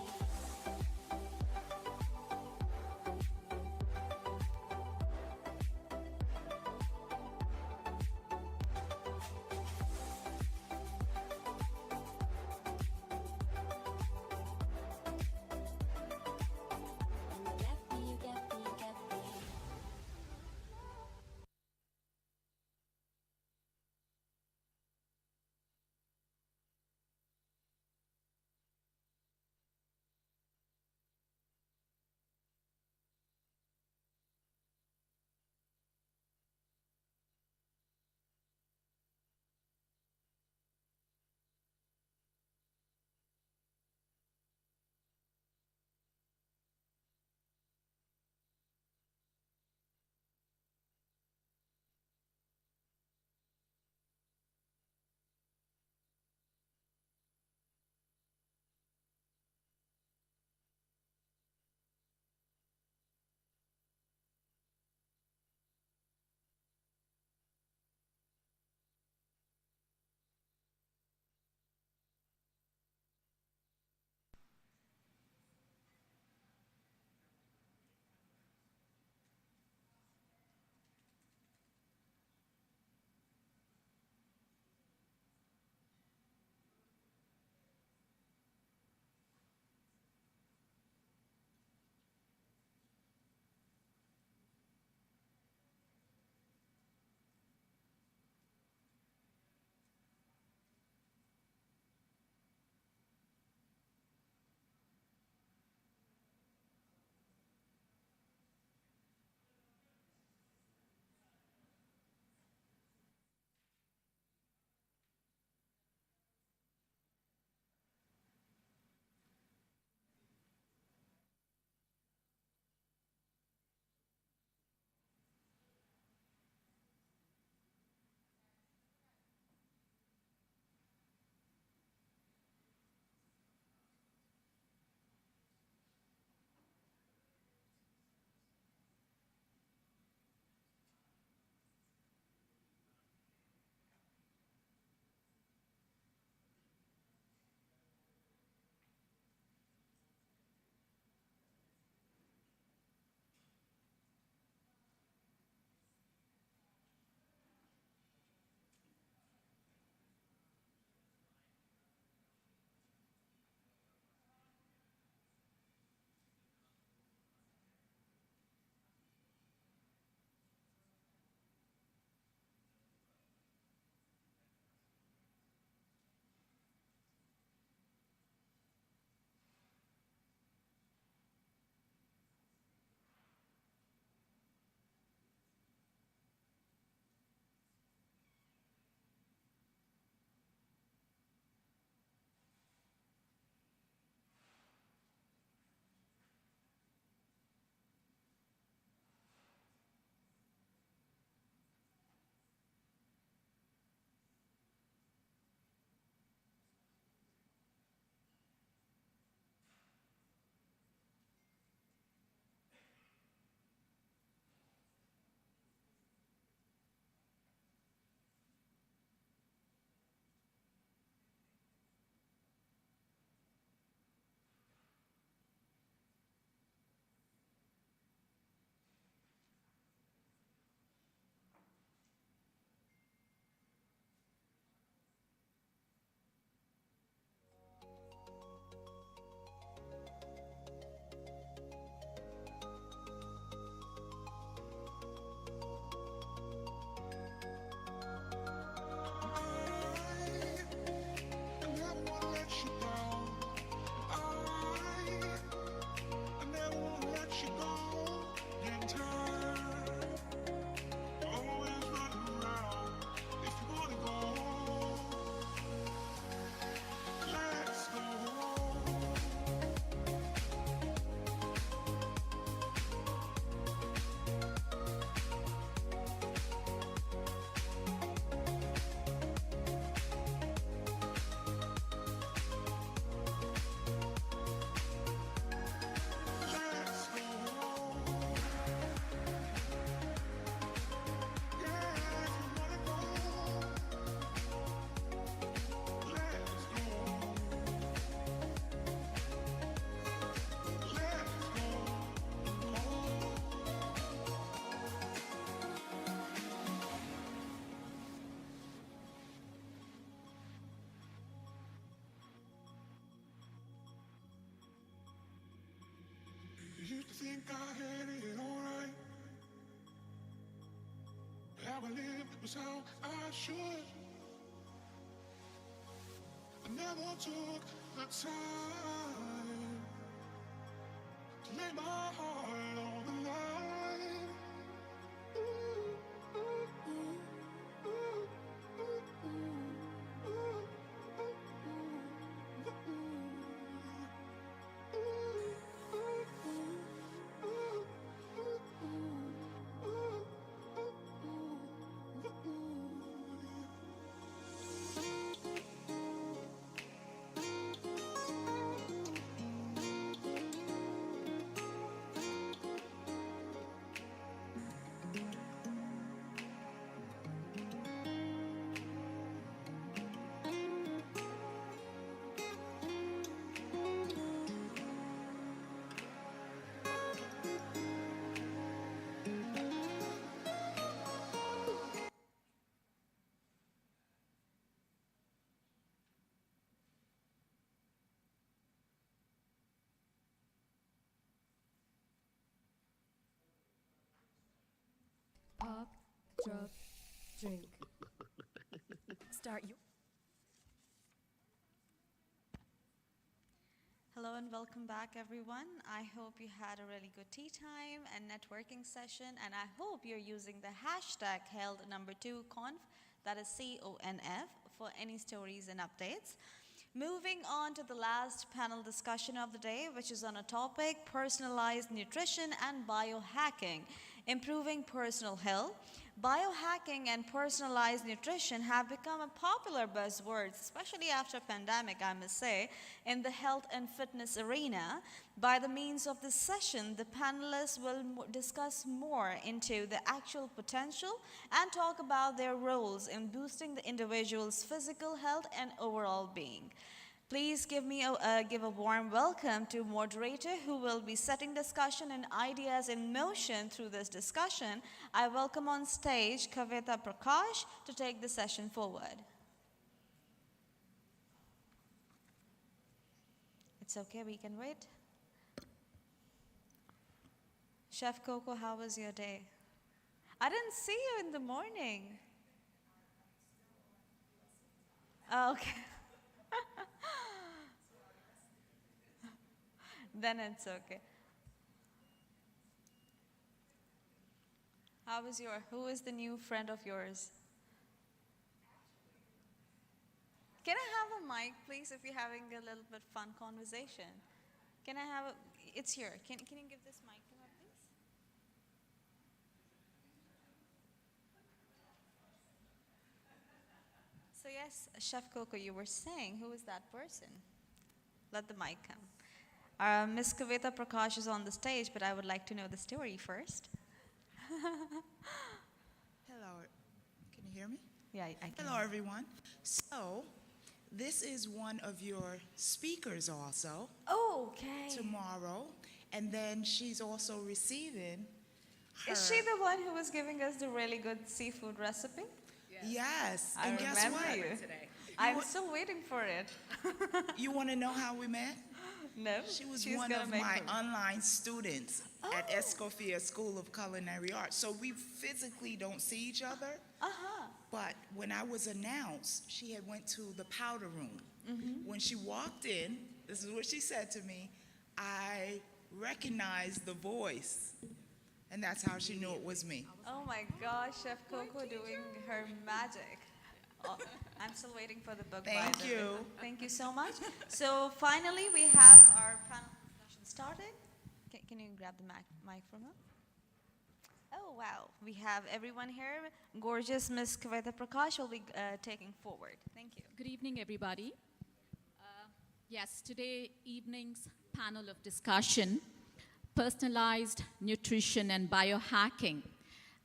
Speaker 1: how I live was how I should. I never took the time to lay my heart on the line.
Speaker 14: Pop, drop, drink. Start you.
Speaker 3: Hello and welcome back, everyone. I hope you had a really good tea time and networking session, and I hope you're using the hashtag held number 2conf, that is CONF, for any stories and updates. Moving on to the last panel discussion of the day, which is on a topic: personalized nutrition and biohacking, improving personal health. Biohacking and personalized nutrition have become a popular buzzwords, especially after pandemic, I must say, in the health and fitness arena. By the means of this session, the panelists will discuss more into the actual potential and talk about their roles in boosting the individual's physical health and overall being. Please give a warm welcome to moderator who will be setting discussion and ideas in motion through this discussion. I welcome on stage Kavita Prakash to take the session forward. It's okay, we can wait. Chef Coco, how was your day? I didn't see you in the morning. Oh, okay. Then it's okay. Who is the new friend of yours? Can I have a mic, please, if you're having a little bit fun conversation? Can I have it's here. Can you give this mic to her, please? So yes, Chef Coco, you were saying, who is that person? Let the mic come. Ms. Kavita Prakash is on the stage, but I would like to know the story first.
Speaker 16: Hello, can you hear me?
Speaker 3: Yeah, I can.
Speaker 16: Hello, everyone. So, this is one of your speakers also.
Speaker 3: Oh, okay.
Speaker 16: Tomorrow, and then she's also receiving her.
Speaker 3: Is she the one who was giving us the really good seafood recipe?
Speaker 16: Yes.
Speaker 3: I
Speaker 16: And guess
Speaker 3: remember
Speaker 16: what?
Speaker 3: you. I'm still waiting for it.
Speaker 16: You want to know how we met?
Speaker 3: No.
Speaker 16: She was
Speaker 3: she's
Speaker 16: one
Speaker 3: gonna
Speaker 16: of
Speaker 3: make
Speaker 16: my
Speaker 3: her-
Speaker 16: online students at Escoffier School of Culinary Arts. So we physically don't see each other. But when I was announced, she had went to the powder room. When she walked in, this is what she said to me: I recognized the voice. And that's how she knew it was me.
Speaker 3: Oh my gosh, Chef Coco doing her magic. Oh, I'm still waiting for the book. by
Speaker 16: Thank
Speaker 3: the way.
Speaker 16: you.
Speaker 3: Thank you so much. So finally, we have our panel discussion started. Can you grab the mic from her? Oh wow, we have everyone here. Gorgeous Miss Kavita Prakash will be taking forward. Thank you.
Speaker 19: Good evening, everybody. Yes, today evening's panel of discussion, personalized nutrition and biohacking,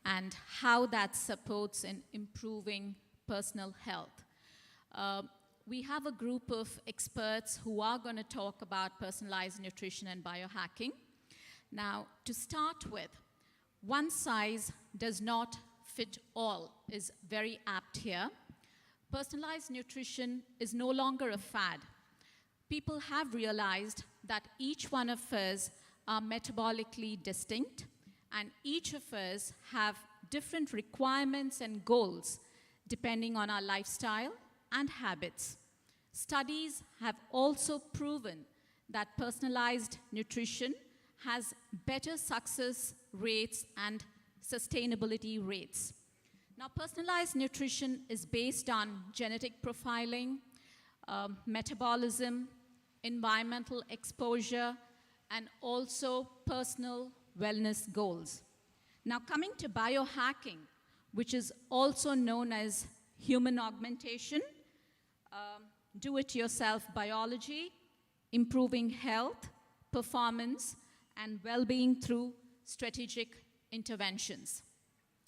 Speaker 19: and how that supports in improving personal health. We have a group of experts who are going to talk about personalized nutrition and biohacking. Now, to start with, one size does not fit all is very apt here. Personalized nutrition is no longer a fad. People have realized that each one of us are metabolically distinct, and each of us have different requirements and goals depending on our lifestyle and habits. Studies have also proven that personalized nutrition has better success rates and sustainability rates. Now, personalized nutrition is based on genetic profiling, metabolism, environmental exposure, and also personal wellness goals. Now, coming to biohacking, which is also known as human augmentation, do-it-yourself biology, improving health, performance, and well-being through strategic interventions.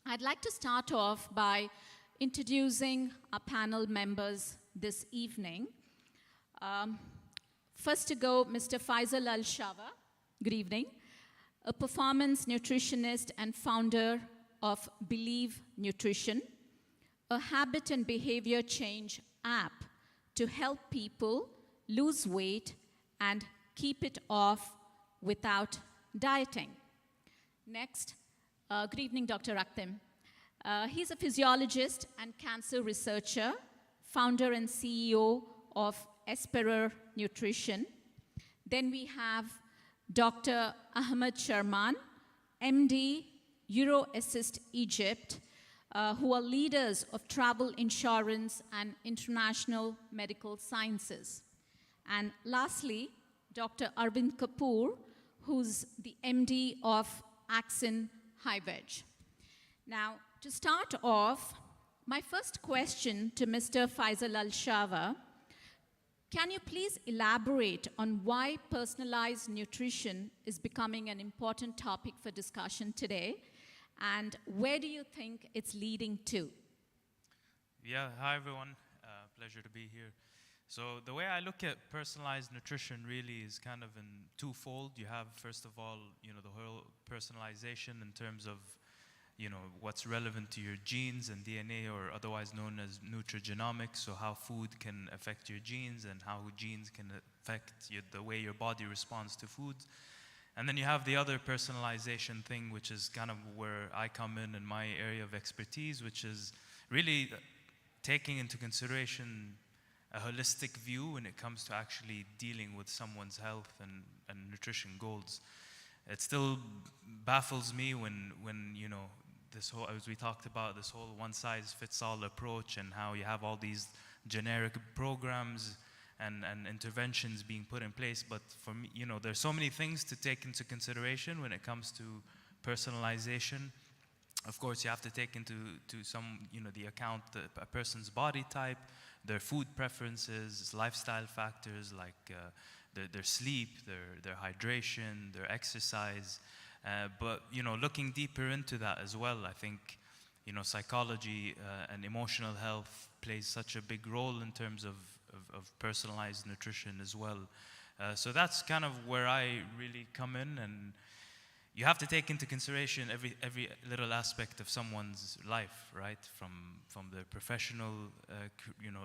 Speaker 19: I'd like to start off by introducing our panel members this evening. First to go, Mr. Faisal Al-Shava. Good evening. A performance nutritionist and founder of Believe Nutrition, a habit and behavior change app to help people lose weight and keep it off without dieting. Next, good evening, Dr. Akhtem. He's a physiologist and cancer researcher, founder and CEO of Esperer Nutrition. Then we have Dr. Ahmed Sharman, MD, EuroAssist Egypt, who are leaders of travel insurance and international medical sciences. And lastly, Dr. Arvind Kapoor, who's the MD of Axon HiVeg. Now, to start off, my first question to Mr. Faisal Al-Shava, can you please elaborate on why personalized nutrition is becoming an important topic for discussion today, and where do you think it's leading to?
Speaker 11: Yeah, hi everyone. Pleasure to be here. So the way I look at personalized nutrition really is kind of in twofold. You have, first of all, the whole personalization in terms of, what's relevant to your genes and DNA, or otherwise known as nutrigenomics, so how food can affect your genes and how genes can affect the way your body responds to food. And then you have the other personalization thing, which is kind of where I come in my area of expertise, which is really taking into consideration a holistic view when it comes to actually dealing with someone's health and nutrition goals. It still baffles me when this whole, as we talked about, this whole one-size-fits-all approach, and how you have all these generic programs and interventions being put in place. But for me, there's so many things to take into consideration when it comes to personalization. Of course, you have to take into the account a person's body type, their food preferences, lifestyle factors like their sleep, their hydration, their exercise. But looking deeper into that as well, I think psychology and emotional health plays such a big role in terms of personalized nutrition as well. So that's kind of where I really come in, and you have to take into consideration every little aspect of someone's life, right? From their professional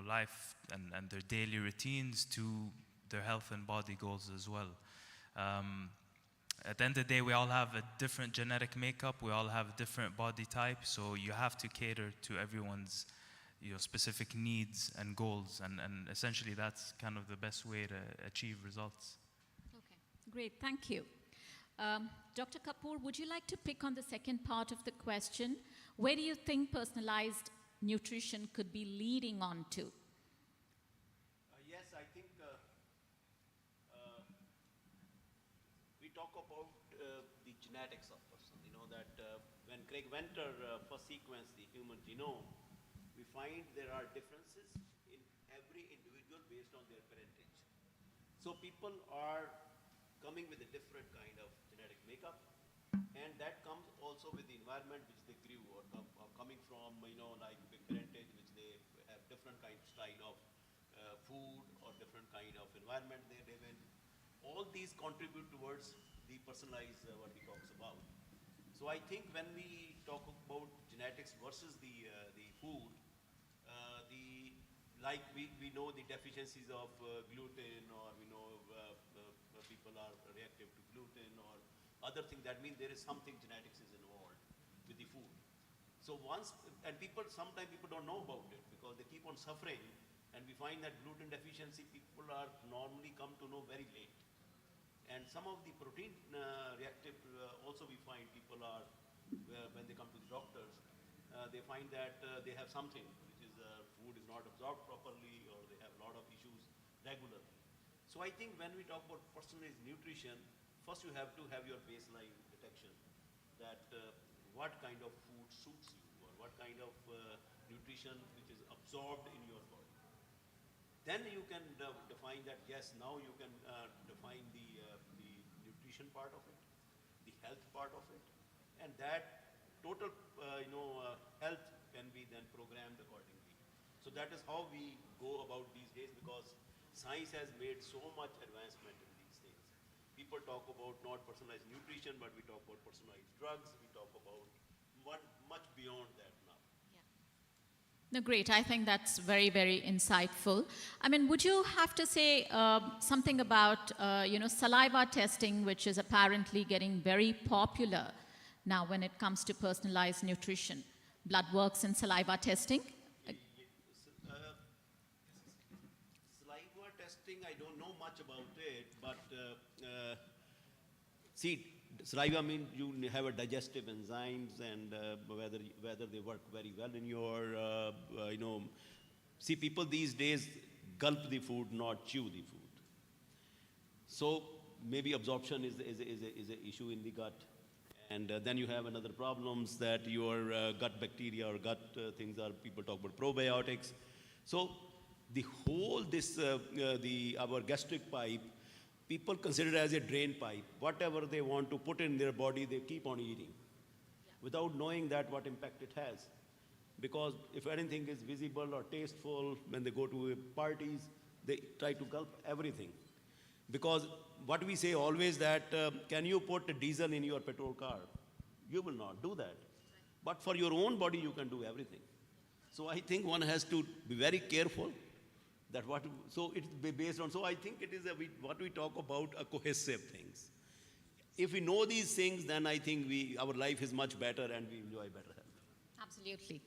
Speaker 11: life and their daily routines to their health and body goals as well. At the end of the day, we all have a different genetic makeup, we all have different body types, so you have to cater to everyone's specific needs and goals, and essentially that's kind of the best way to achieve results.
Speaker 19: Okay, great, thank you. Dr. Kapoor, would you like to pick on the second part of the question? Where do you think personalized nutrition could be leading on to?
Speaker 2: Yes, I think we talk about the genetics of person. That when Craig Venter first sequenced the human genome, we find there are differences in every individual based on their parentage. So people are coming with a different kind of genetic makeup, and that comes also with the environment which they grew, or coming from, like the parentage which they have different kind of style of food or different kind of environment they live in. All these contribute towards the personalized what we talks about. So I think when we talk about genetics versus the food, like we know the deficiencies of gluten, or we know people are reactive to gluten or other things. That means there is something genetics is involved with the food. So once, and sometimes people don't know about it because they keep on suffering, and we find that gluten deficiency people are normally come to know very late. And some of the protein reactive also we find people are, when they come to the doctors, they find that they have something, which is food is not absorbed properly, or they have a lot of issues regularly. So I think when we talk about personalized nutrition, first you have to have your baseline detection that what kind of food suits you, or what kind of nutrition which is absorbed in your body. Then you can define that, yes, now you can define the nutrition part of it, the health part of it, and that total health can be then programmed accordingly. So that is how we go about these days, because science has made so much advancement in these things. People talk about not personalized nutrition, but we talk about personalized drugs, we talk about much beyond that now.
Speaker 19: No, great. I think that's very, very insightful. I mean, would you have to say something about, saliva testing, which is apparently getting very popular now when it comes to personalized nutrition? Blood works and saliva testing?
Speaker 2: Saliva testing, I don't know much about it, but see, saliva means you have a digestive enzymes, and whether they work very well in your, see, people these days gulp the food, not chew the food. So maybe absorption is an issue in the gut. And then you have another problems that your gut bacteria or gut things are, people talk about probiotics. So the whole, our gastric pipe, people consider it as a drain pipe. Whatever they want to put in their body, they keep on eating without knowing that what impact it has. Because if anything is visible or tasteful, when they go to parties, they try to gulp everything. Because what we say always that, can you put a diesel in your petrol car? You will not do that. But for your own body, you can do everything. So I think one has to be very careful that so it's based on, so I think it is what we talk about a cohesive things. If we know these things, then I think our life is much better and we enjoy better health.
Speaker 19: Absolutely.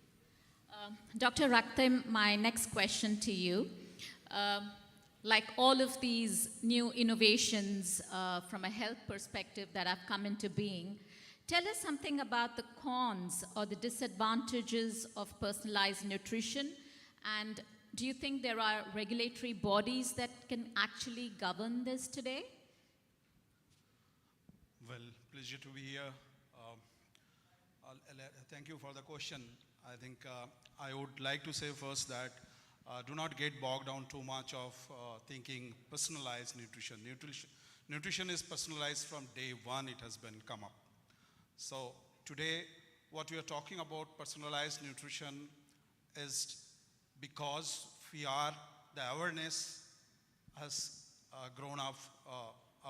Speaker 19: Dr. Raktim, my next question to you. Like all of these new innovations from a health perspective that have come into being, tell us something about the cons or the disadvantages of personalized nutrition, and do you think there are regulatory bodies that can actually govern this today?
Speaker 15: Well, pleasure to be here. Thank you for the question. I think I would like to say first that do not get bogged down too much of thinking personalized nutrition. Nutrition is personalized from day one it has been come up. So today what we are talking about personalized nutrition is because the awareness has grown up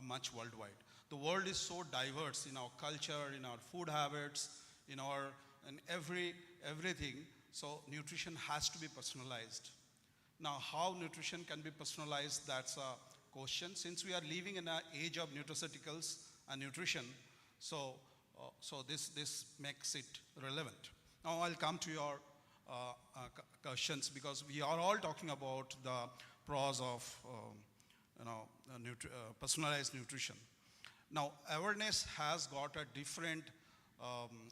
Speaker 15: much worldwide. The world is so diverse in our culture, in our food habits, in everything. So nutrition has to be personalized. Now, how nutrition can be personalized, that's a question. Since we are living in an age of nutraceuticals and nutrition, so this makes it relevant. Now, I'll come to your questions, because we are all talking about the pros of personalized nutrition. Now, awareness has got a different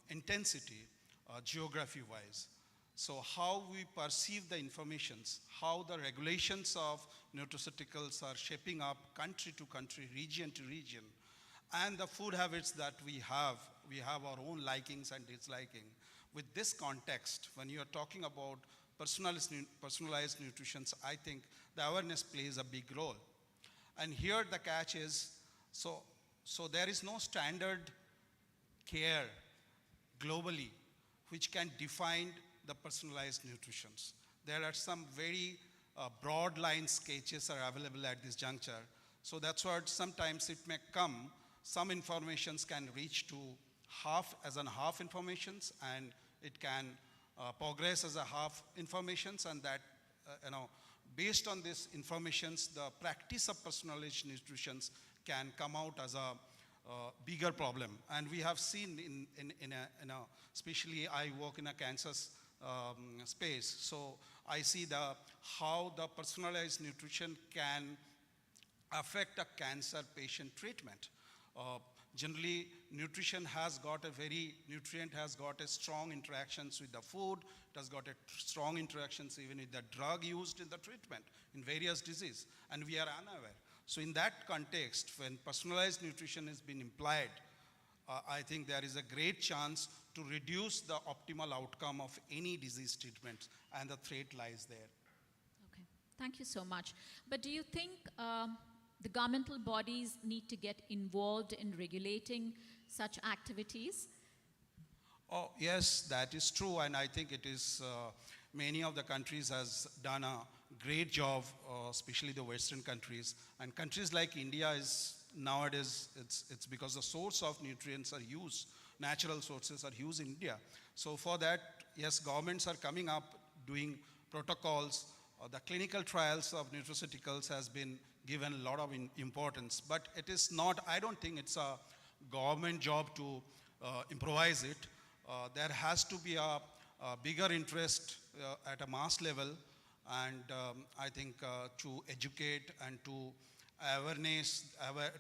Speaker 15: intensity geography-wise. So how we perceive the informations, how the regulations of nutraceuticals are shaping up country to country, region to region, and the food habits that we have our own likings and disliking. With this context, when you are talking about personalized nutrition, I think the awareness plays a big role. And here the catch is, so there is no standard care globally which can define the personalized nutrition. There are some very broad line sketches are available at this juncture. So that's what sometimes it may come, some informations can reach to half informations, and it can progress as a half informations, and that, based on this informations, the practice of personalized nutrition can come out as a bigger problem. And we have seen especially I work in a cancer space, so I see how the personalized nutrition can affect a cancer patient treatment. Generally, nutrient has got a strong interactions with the food, it has got a strong interactions even with the drug used in the treatment in various disease, and we are unaware. So in that context, when personalized nutrition has been implied, I think there is a great chance to reduce the optimal outcome of any disease treatment, and the threat lies there.
Speaker 19: Okay, thank you so much. But do you think the governmental bodies need to get involved in regulating such activities?
Speaker 15: Oh, yes, that is true, and I think it is, many of the countries has done a great job, especially the Western countries. And countries like India is nowadays, it's because the source of nutrients are used, natural sources are used in India. So for that, yes, governments are coming up, doing protocols. The clinical trials of nutraceuticals has been given a lot of importance, but it is not, I don't think it's a government job to improvise it. There has to be a bigger interest at a mass level, and I think to educate and to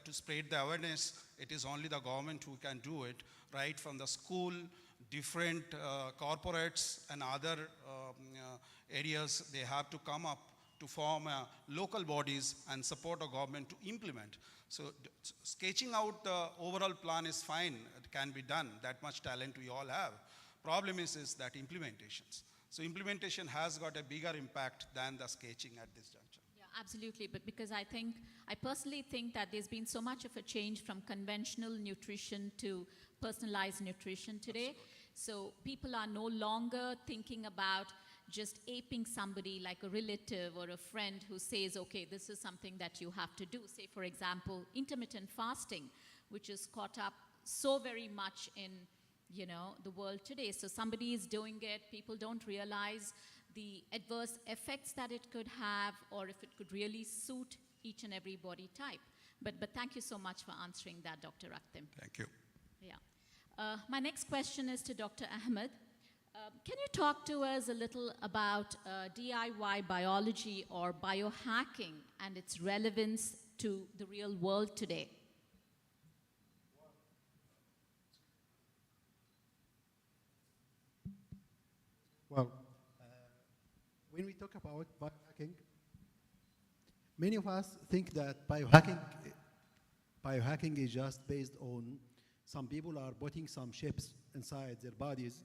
Speaker 15: to spread the awareness, it is only the government who can do it, right from the school, different corporates and other areas. They have to come up to form local bodies and support the government to implement. So sketching out the overall plan is fine, it can be done, that much talent we all have. Problem is that implementations. So implementation has got a bigger impact than the sketching at this juncture.
Speaker 19: Yeah, absolutely, but because I personally think that there's been so much of a change from conventional nutrition to personalized nutrition today. Absolutely. So people are no longer thinking about just aping somebody like a relative or a friend who says, okay, this is something that you have to do. Say, for example, intermittent fasting, which is caught up so very much in the world today. So somebody is doing it, people don't realize the adverse effects that it could have, or if it could really suit each and every body type. But thank you so much for answering that, Dr. Akhtem.
Speaker 15: Thank you.
Speaker 19: Yeah. My next question is to Dr. Ahmed. Can you talk to us a little about DIY biology or biohacking and its relevance to the real world today?
Speaker 20: Well, when we talk about biohacking, many of us think that biohacking is just based on some people are putting some chips inside their bodies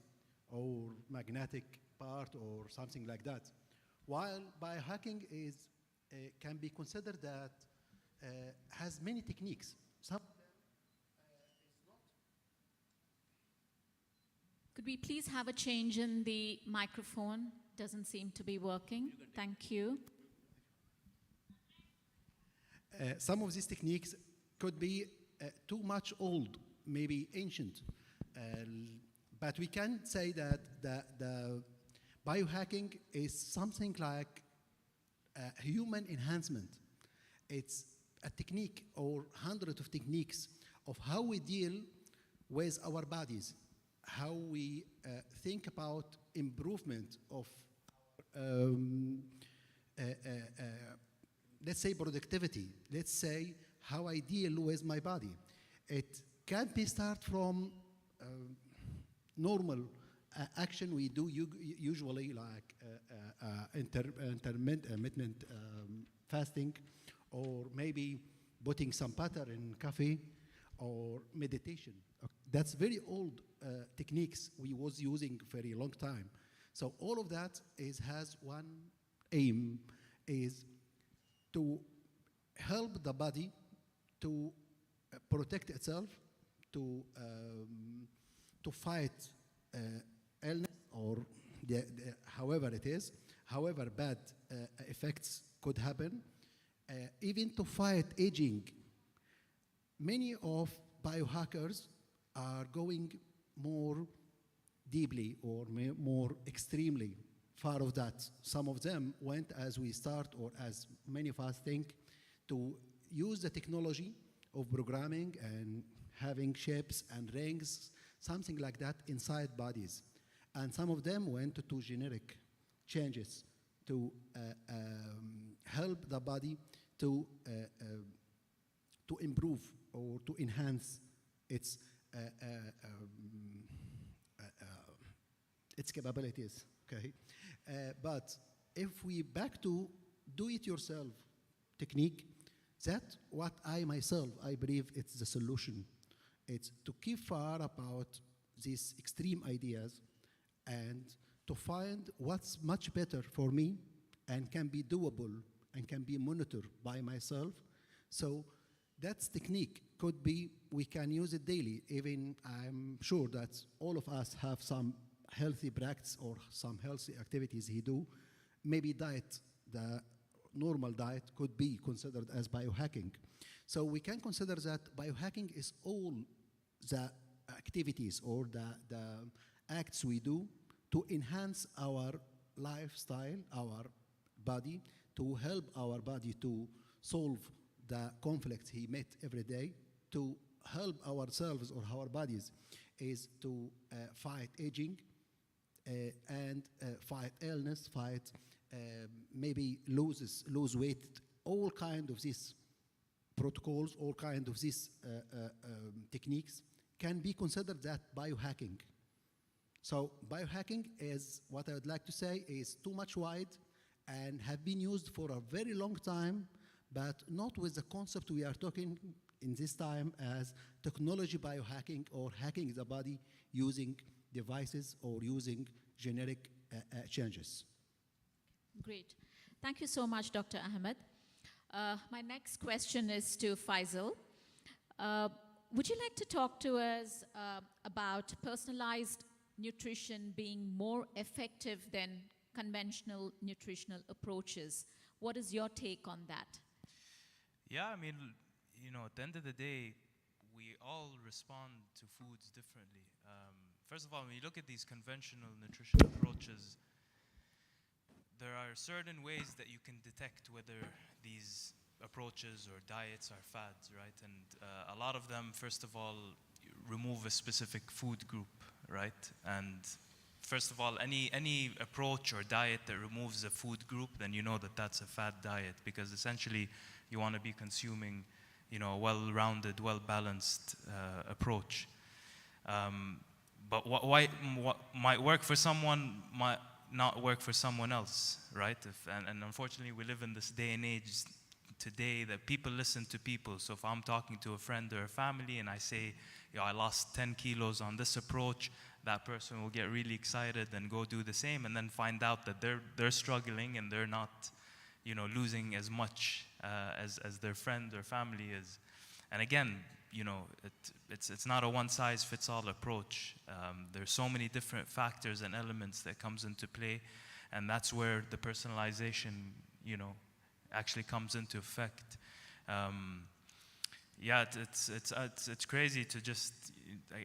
Speaker 20: or magnetic part or something like that. While biohacking can be considered that has many techniques. Some
Speaker 19: Could we please have a change in the microphone? Doesn't seem to be working. Thank you.
Speaker 20: Some of these techniques could be too much old, maybe ancient. But we can say that the biohacking is something like human enhancement. It's a technique or hundreds of techniques of how we deal with our bodies, how we think about improvement of, let's say, productivity. Let's say how I deal with my body. It can be start from normal action we do usually, like intermittent fasting, or maybe putting some butter in coffee, or meditation. That's very old techniques we was using for a long time. So all of that has one aim, is to help the body to protect itself, to fight illness or however it is, however bad effects could happen, even to fight aging. Many of biohackers are going more deeply or more extremely far of that. Some of them went, as we start, or as many of us think, to use the technology of programming and having shapes and rings, something like that inside bodies. And some of them went to generic changes to help the body to improve or to enhance its capabilities. Okay, but if we back to do-it-yourself technique, that what I myself I believe it's the solution. It's to keep far about these extreme ideas and to find what's much better for me and can be doable and can be monitored by myself. So that's technique could be, we can use it daily. Even I'm sure that all of us have some healthy practice or some healthy activities he do. Maybe diet, the normal diet could be considered as biohacking. So we can consider that biohacking is all the activities or the acts we do to enhance our lifestyle, our body, to help our body to solve the conflicts he met every day, to help ourselves or our bodies is to fight aging and fight illness, fight maybe lose weight, all kind of these protocols, all kind of these techniques can be considered that biohacking. So biohacking is, what I would like to say, is too much wide and have been used for a very long time, but not with the concept we are talking in this time as technology biohacking or hacking the body using devices or using genetic changes.
Speaker 19: Great. Thank you so much, Dr. Ahmed. My next question is to Faisal. Would you like to talk to us about personalized nutrition being more effective than conventional nutritional approaches? What is your take on that?
Speaker 11: Yeah, I mean, you know, at the end of the day, we all respond to foods differently. First of all, when you look at these conventional nutrition approaches, there are certain ways that you can detect whether these approaches or diets are fads, right? And a lot of them, first of all, remove a specific food group, right? And first of all, any approach or diet that removes a food group, then you know that that's a fad diet, because essentially you want to be consuming, you know, a well-rounded, well-balanced approach. But what might work for someone might not work for someone else, right? And unfortunately, we live in this day and age today that people listen to people. So if I'm talking to a friend or a family and I say, yo, I lost 10 kilos on this approach, that person will get really excited and go do the same, and then find out that they're struggling and they're not, you know, losing as much as their friend or family is. And again, you know, it's not a one-size-fits-all approach. There's so many different factors and elements that comes into play, and that's where the personalization, you know, actually comes into effect. Yeah, it's crazy to just,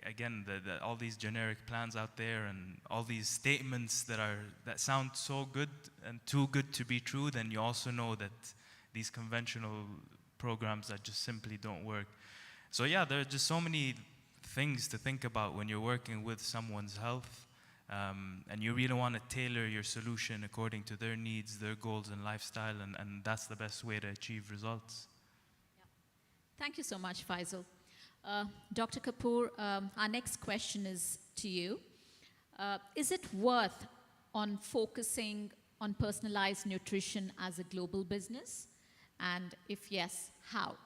Speaker 11: again, all these generic plans out there and all these statements that sound so good and too good to be true. Then you also know that these conventional programs that just simply don't work. So yeah, there are just so many things to think about when you're working with someone's health, and you really want to tailor your solution according to their needs, their goals and lifestyle, and that's the best way to achieve results.
Speaker 19: Thank you so much, Faisal. Dr. Kapoor, our next question is to you. Is it worth on focusing on personalized nutrition as a global business? And if yes, how?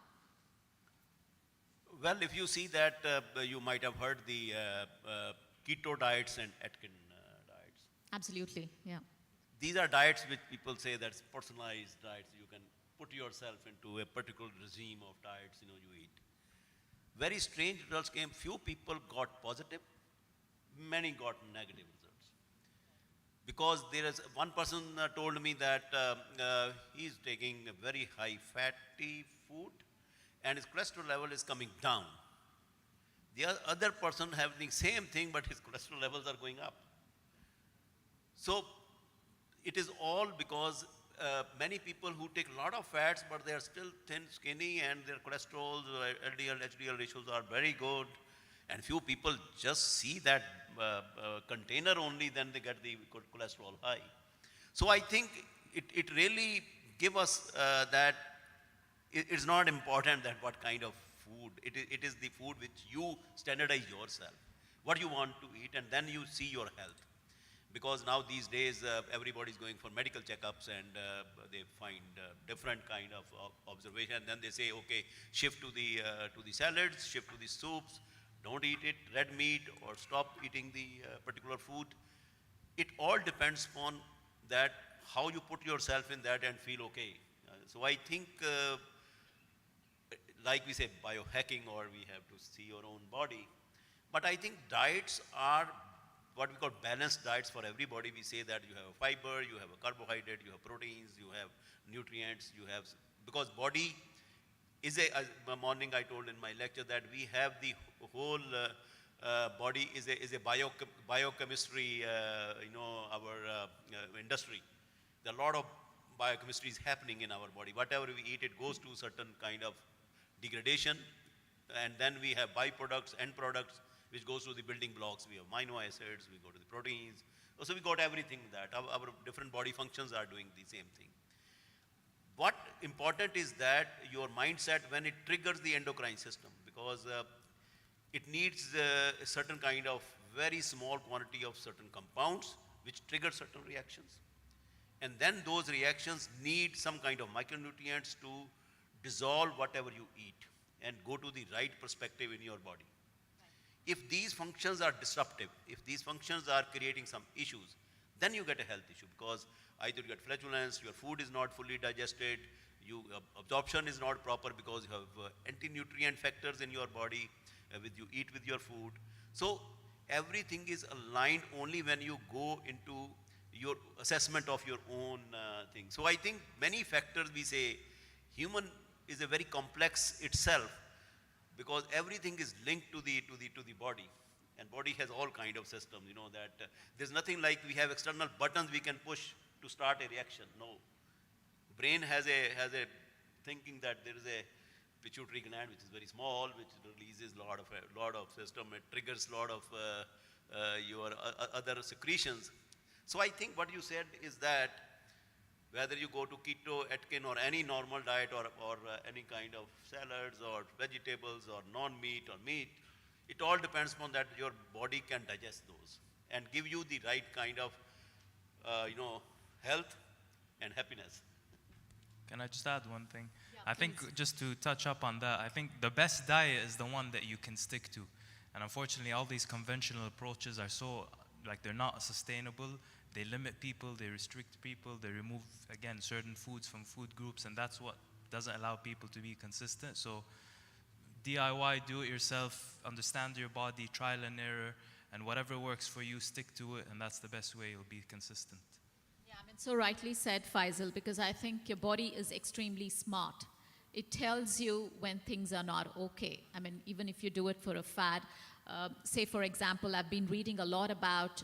Speaker 2: Well, if you see that, you might have heard the keto diets and Atkins diets.
Speaker 19: Absolutely, yeah.
Speaker 2: These are diets which people say that's personalized diets. You can put yourself into a particular regime of diets, you know, you eat. Very strange results came. Few people got positive, many got negative results. Because there is one person told me that he's taking a very high fatty food and his cholesterol level is coming down. The other person having the same thing, but his cholesterol levels are going up. So it is all because many people who take a lot of fats, but they are still thin, skinny, and their cholesterol, LDL, HDL ratios are very good. And few people just see that container only, then they get the cholesterol high. So I think it really give us that it's not important that what kind of food. It is the food which you standardize yourself, what you want to eat, and then you see your health. Because now these days everybody's going for medical checkups, and they find different kind of observation. Then they say, okay, shift to the salads, shift to the soups, don't eat it, red meat, or stop eating the particular food. It all depends on that, how you put yourself in that and feel okay. So I think, like we say, biohacking, or we have to see your own body. But I think diets are what we call balanced diets for everybody. We say that you have a fiber, you have a carbohydrate, you have proteins, you have nutrients, you have, because body is a morning I told in my lecture that we have the whole body is a biochemistry, our industry. There are a lot of biochemistry is happening in our body. Whatever we eat, it goes to certain kind of degradation, and then we have byproducts, end products, which goes to the building blocks. We have amino acids, we go to the proteins. So we got everything that our different body functions are doing the same thing. What important is that your mindset when it triggers the endocrine system, because it needs a certain kind of very small quantity of certain compounds which trigger certain reactions. And then those reactions need some kind of micronutrients to dissolve whatever you eat and go to the right perspective in your body. If these functions are disruptive, if these functions are creating some issues, then you get a health issue, because either you get flatulence, your food is not fully digested, absorption is not proper because you have anti-nutrient factors in your body you eat with your food. So everything is aligned only when you go into your assessment of your own thing. So I think many factors, we say human is a very complex itself, because everything is linked to the body, and body has all kind of systems. That there's nothing like we have external buttons we can push to start a reaction. No, brain has a thinking that there is a pituitary gland which is very small, which releases a lot of system. It triggers a lot of your other secretions. So I think what you said is that whether you go to keto, Atkins, or any normal diet, or any kind of salads or vegetables or non-meat or meat, it all depends on that your body can digest those and give you the right kind of health and happiness.
Speaker 11: Can I just add one thing?
Speaker 3: Yeah,
Speaker 11: I think just to touch up on that, I think the best diet is the one that you can stick to. And unfortunately, all these conventional approaches are so, they're not sustainable. They limit people, they restrict people, they remove, again, certain foods from food groups, and that's what doesn't allow people to be consistent. So DIY, do it yourself, understand your body, trial and error, and whatever works for you, stick to it, and that's the best way you'll be consistent.
Speaker 19: Yeah, so rightly said, Faisal, because I think your body is extremely smart. It tells you when things are not okay. Even if you do it for a fad, say, for example, I've been reading a lot about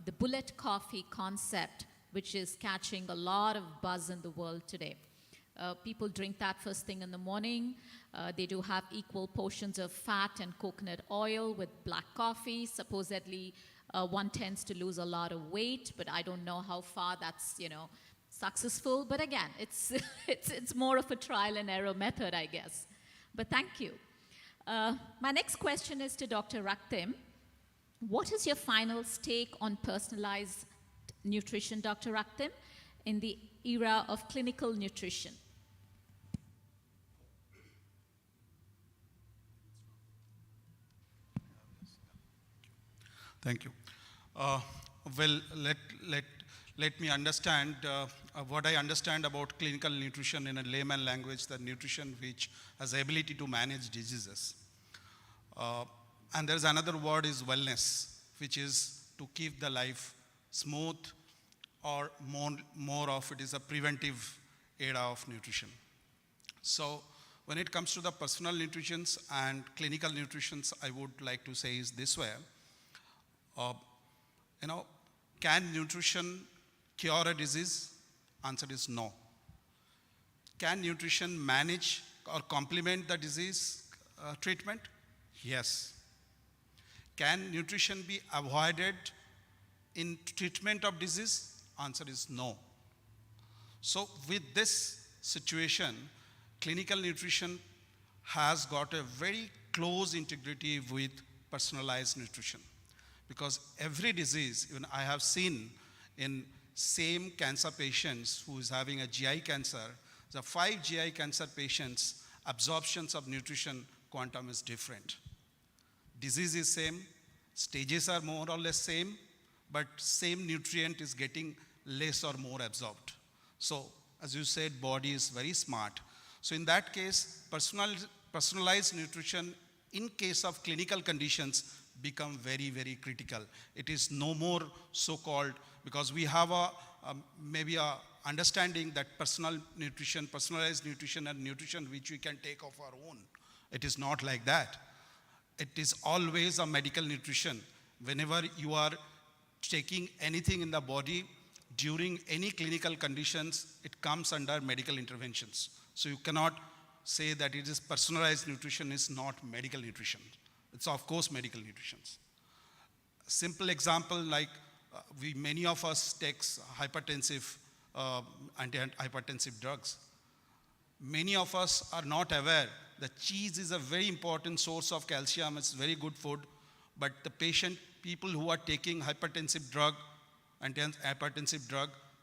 Speaker 19: the bullet coffee concept, which is catching a lot of buzz in the world today. People drink that first thing in the morning. They do have equal portions of fat and coconut oil with black coffee. Supposedly, one tends to lose a lot of weight, but I don't know how far that's, successful. But again, it's more of a trial and error method, I guess. But thank you. My next question is to Dr. Raktim. What is your final take on personalized nutrition, Dr. Raktim, in the era of clinical nutrition?
Speaker 15: Thank you. Well, let me understand what I understand about clinical nutrition in a layman language, the nutrition which has the ability to manage diseases. And there's another word is wellness, which is to keep the life smooth, or more of it is a preventive era of nutrition. So when it comes to the personal nutrition and clinical nutrition, I would like to say is this way. Can nutrition cure a disease? Answer is no. Can nutrition manage or complement the disease treatment? Yes. Can nutrition be avoided in treatment of disease? Answer is no. So with this situation, clinical nutrition has got a very close integrity with personalized nutrition. Because every disease, even I have seen in same cancer patients who is having a GI cancer, the 5 GI cancer patients, absorptions of nutrition quantum is different. Disease is same, stages are more or less same, but same nutrient is getting less or more absorbed. So, as you said, body is very smart. So in that case, personalized nutrition in case of clinical conditions become very, very critical. It is no more so-called, because we have maybe a understanding that personalized nutrition and nutrition which we can take of our own. It is not like that. It is always a medical nutrition. Whenever you are taking anything in the body, during any clinical conditions, it comes under medical interventions. So you cannot say that it is personalized nutrition is not medical nutrition. It's of course medical nutrition. Simple example like many of us takes hypertensive, antihypertensive drugs. Many of us are not aware that cheese is a very important source of calcium. It's very good food, but the people who are taking hypertensive drug,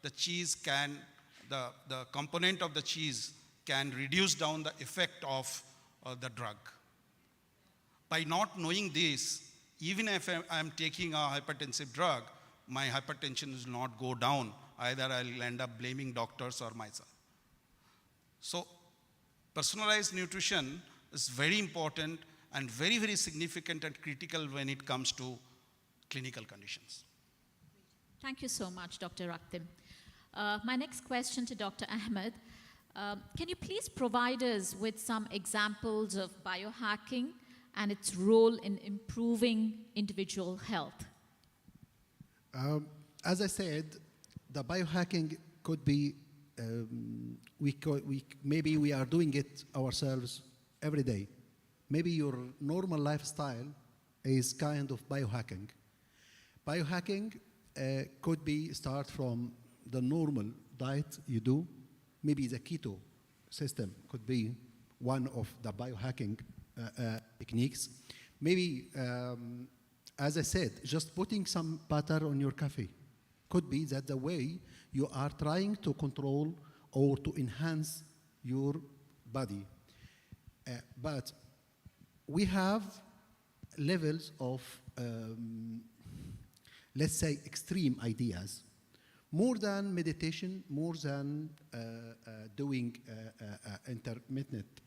Speaker 15: the cheese can, the component of the cheese can reduce down the effect of the drug. By not knowing this, even if I'm taking a hypertensive drug, my hypertension will not go down. Either I'll end up blaming doctors or myself. So personalized nutrition is very important and very, very significant and critical when it comes to clinical conditions.
Speaker 19: Thank you so much, Dr. Raktim. My next question to Dr. Ahmed. Can you please provide us with some examples of biohacking and its role in improving individual health?
Speaker 20: As I said, the biohacking could be, maybe we are doing it ourselves every day. Maybe your normal lifestyle is kind of biohacking. Biohacking could be start from the normal diet you do. Maybe the keto system could be one of the biohacking techniques. Maybe, as I said, just putting some butter on your coffee could be that the way you are trying to control or to enhance your body. But we have levels of, let's say, extreme ideas. More than meditation, more than doing intermittent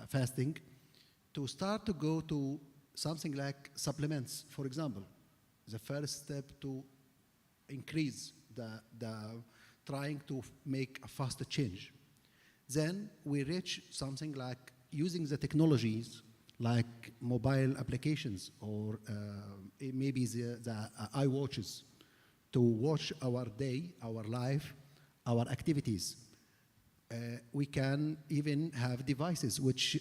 Speaker 20: fasting, to start to go to something like supplements, for example. The first step to increase the trying to make a faster change. Then we reach something like using the technologies like mobile applications or maybe the iWatches to watch our day, our life, our activities. We can even have devices which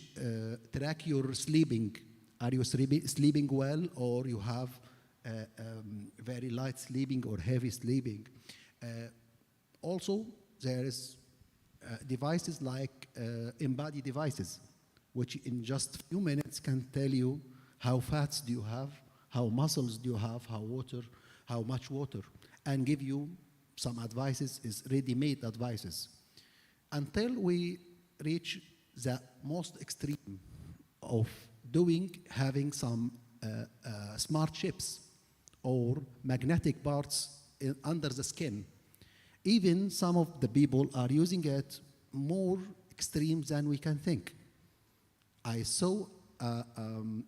Speaker 20: track your sleeping. Are you sleeping well, or you have very light sleeping or heavy sleeping? Also, there is devices like Embody devices, which in just a few minutes can tell you how fats do you have, how muscles do you have, how much water, and give you some advices, is ready-made advices. Until we reach the most extreme of having some smart chips or magnetic parts under the skin. Even some of the people are using it more extreme than we can think. I saw an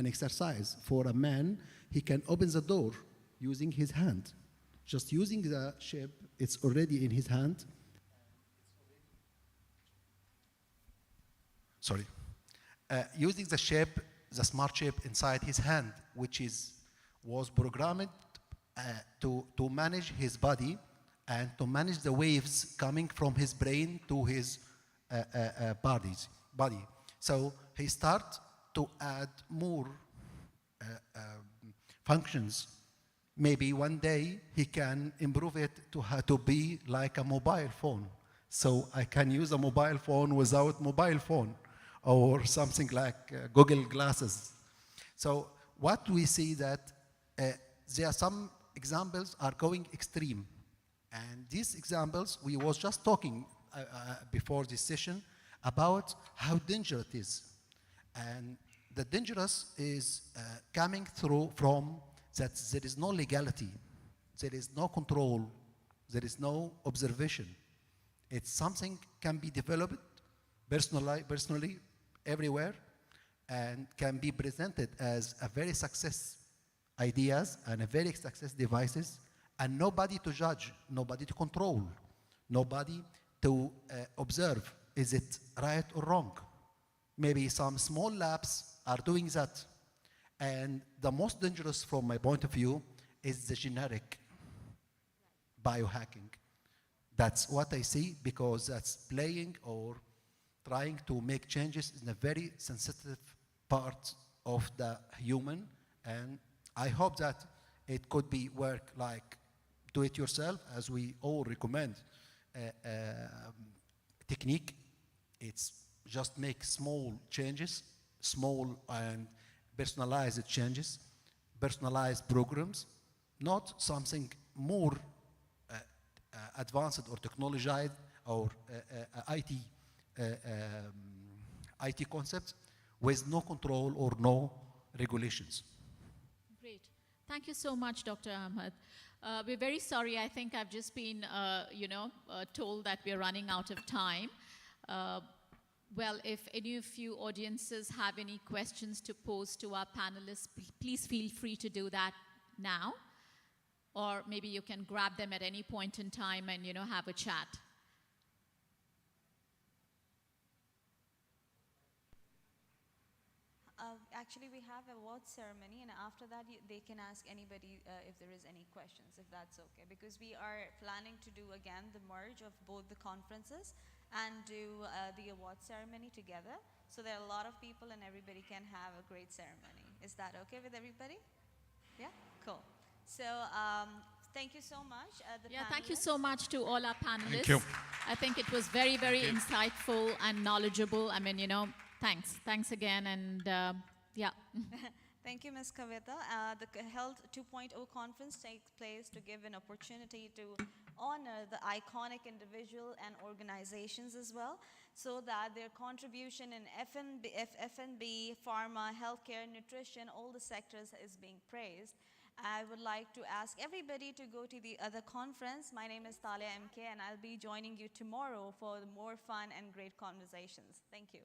Speaker 20: exercise for a man. He can open the door using his hand. Just using the chip, it's already in his hand. Sorry. Using the chip, the smart chip inside his hand, which was programmed to manage his body and to manage the waves coming from his brain to his body. So he start to add more functions. Maybe one day he can improve it to how to be like a mobile phone. So I can use a mobile phone without mobile phone, or something like Google Glasses. So what we see that there are some examples are going extreme. And these examples, we was just talking before this session about how dangerous it is. And the dangerous is coming through from that there is no legality, there is no control, there is no observation. It's something can be developed personally everywhere, and can be presented as a very success ideas and a very success devices, and nobody to judge, nobody to control, nobody to observe, is it right or wrong? Maybe some small labs are doing that. And the most dangerous from my point of view is the generic biohacking. That's what I see, because that's playing or trying to make changes in a very sensitive part of the human. And I hope that it could be work like do it yourself, as we all recommend technique. It's just make small changes, small and personalized changes, personalized programs, not something more advanced or technologized or IT concepts with no control or no regulations.
Speaker 19: Great. Thank you so much, Dr. Ahmed. We're very sorry. I think I've just been, told that we're running out of time. Well, if any of you audiences have any questions to pose to our panelists, please feel free to do that now. Or maybe you can grab them at any point in time and, have a chat.
Speaker 3: Actually, we have a award ceremony, and after that, they can ask anybody if there is any questions, if that's okay. Because we are planning to do again the merge of both the conferences and do the award ceremony together. So there are a lot of people, and everybody can have a great ceremony. Is that okay with everybody? Yeah? Cool. So thank you so much.
Speaker 19: Thank you so much to all our panelists.
Speaker 12: Thank you.
Speaker 19: I think it was very, very insightful and knowledgeable. I mean, thanks. Thanks again. And yeah.
Speaker 3: Thank you, Ms. Kavita. The Health 2.0 conference takes place to give an opportunity to honor the iconic individual and organizations as well, so that their contribution in F&B, pharma, healthcare, nutrition, all the sectors is being praised. I would like to ask everybody to go to the other conference. My name is Talia MK, and I'll be joining you tomorrow for more fun and great conversations. Thank you.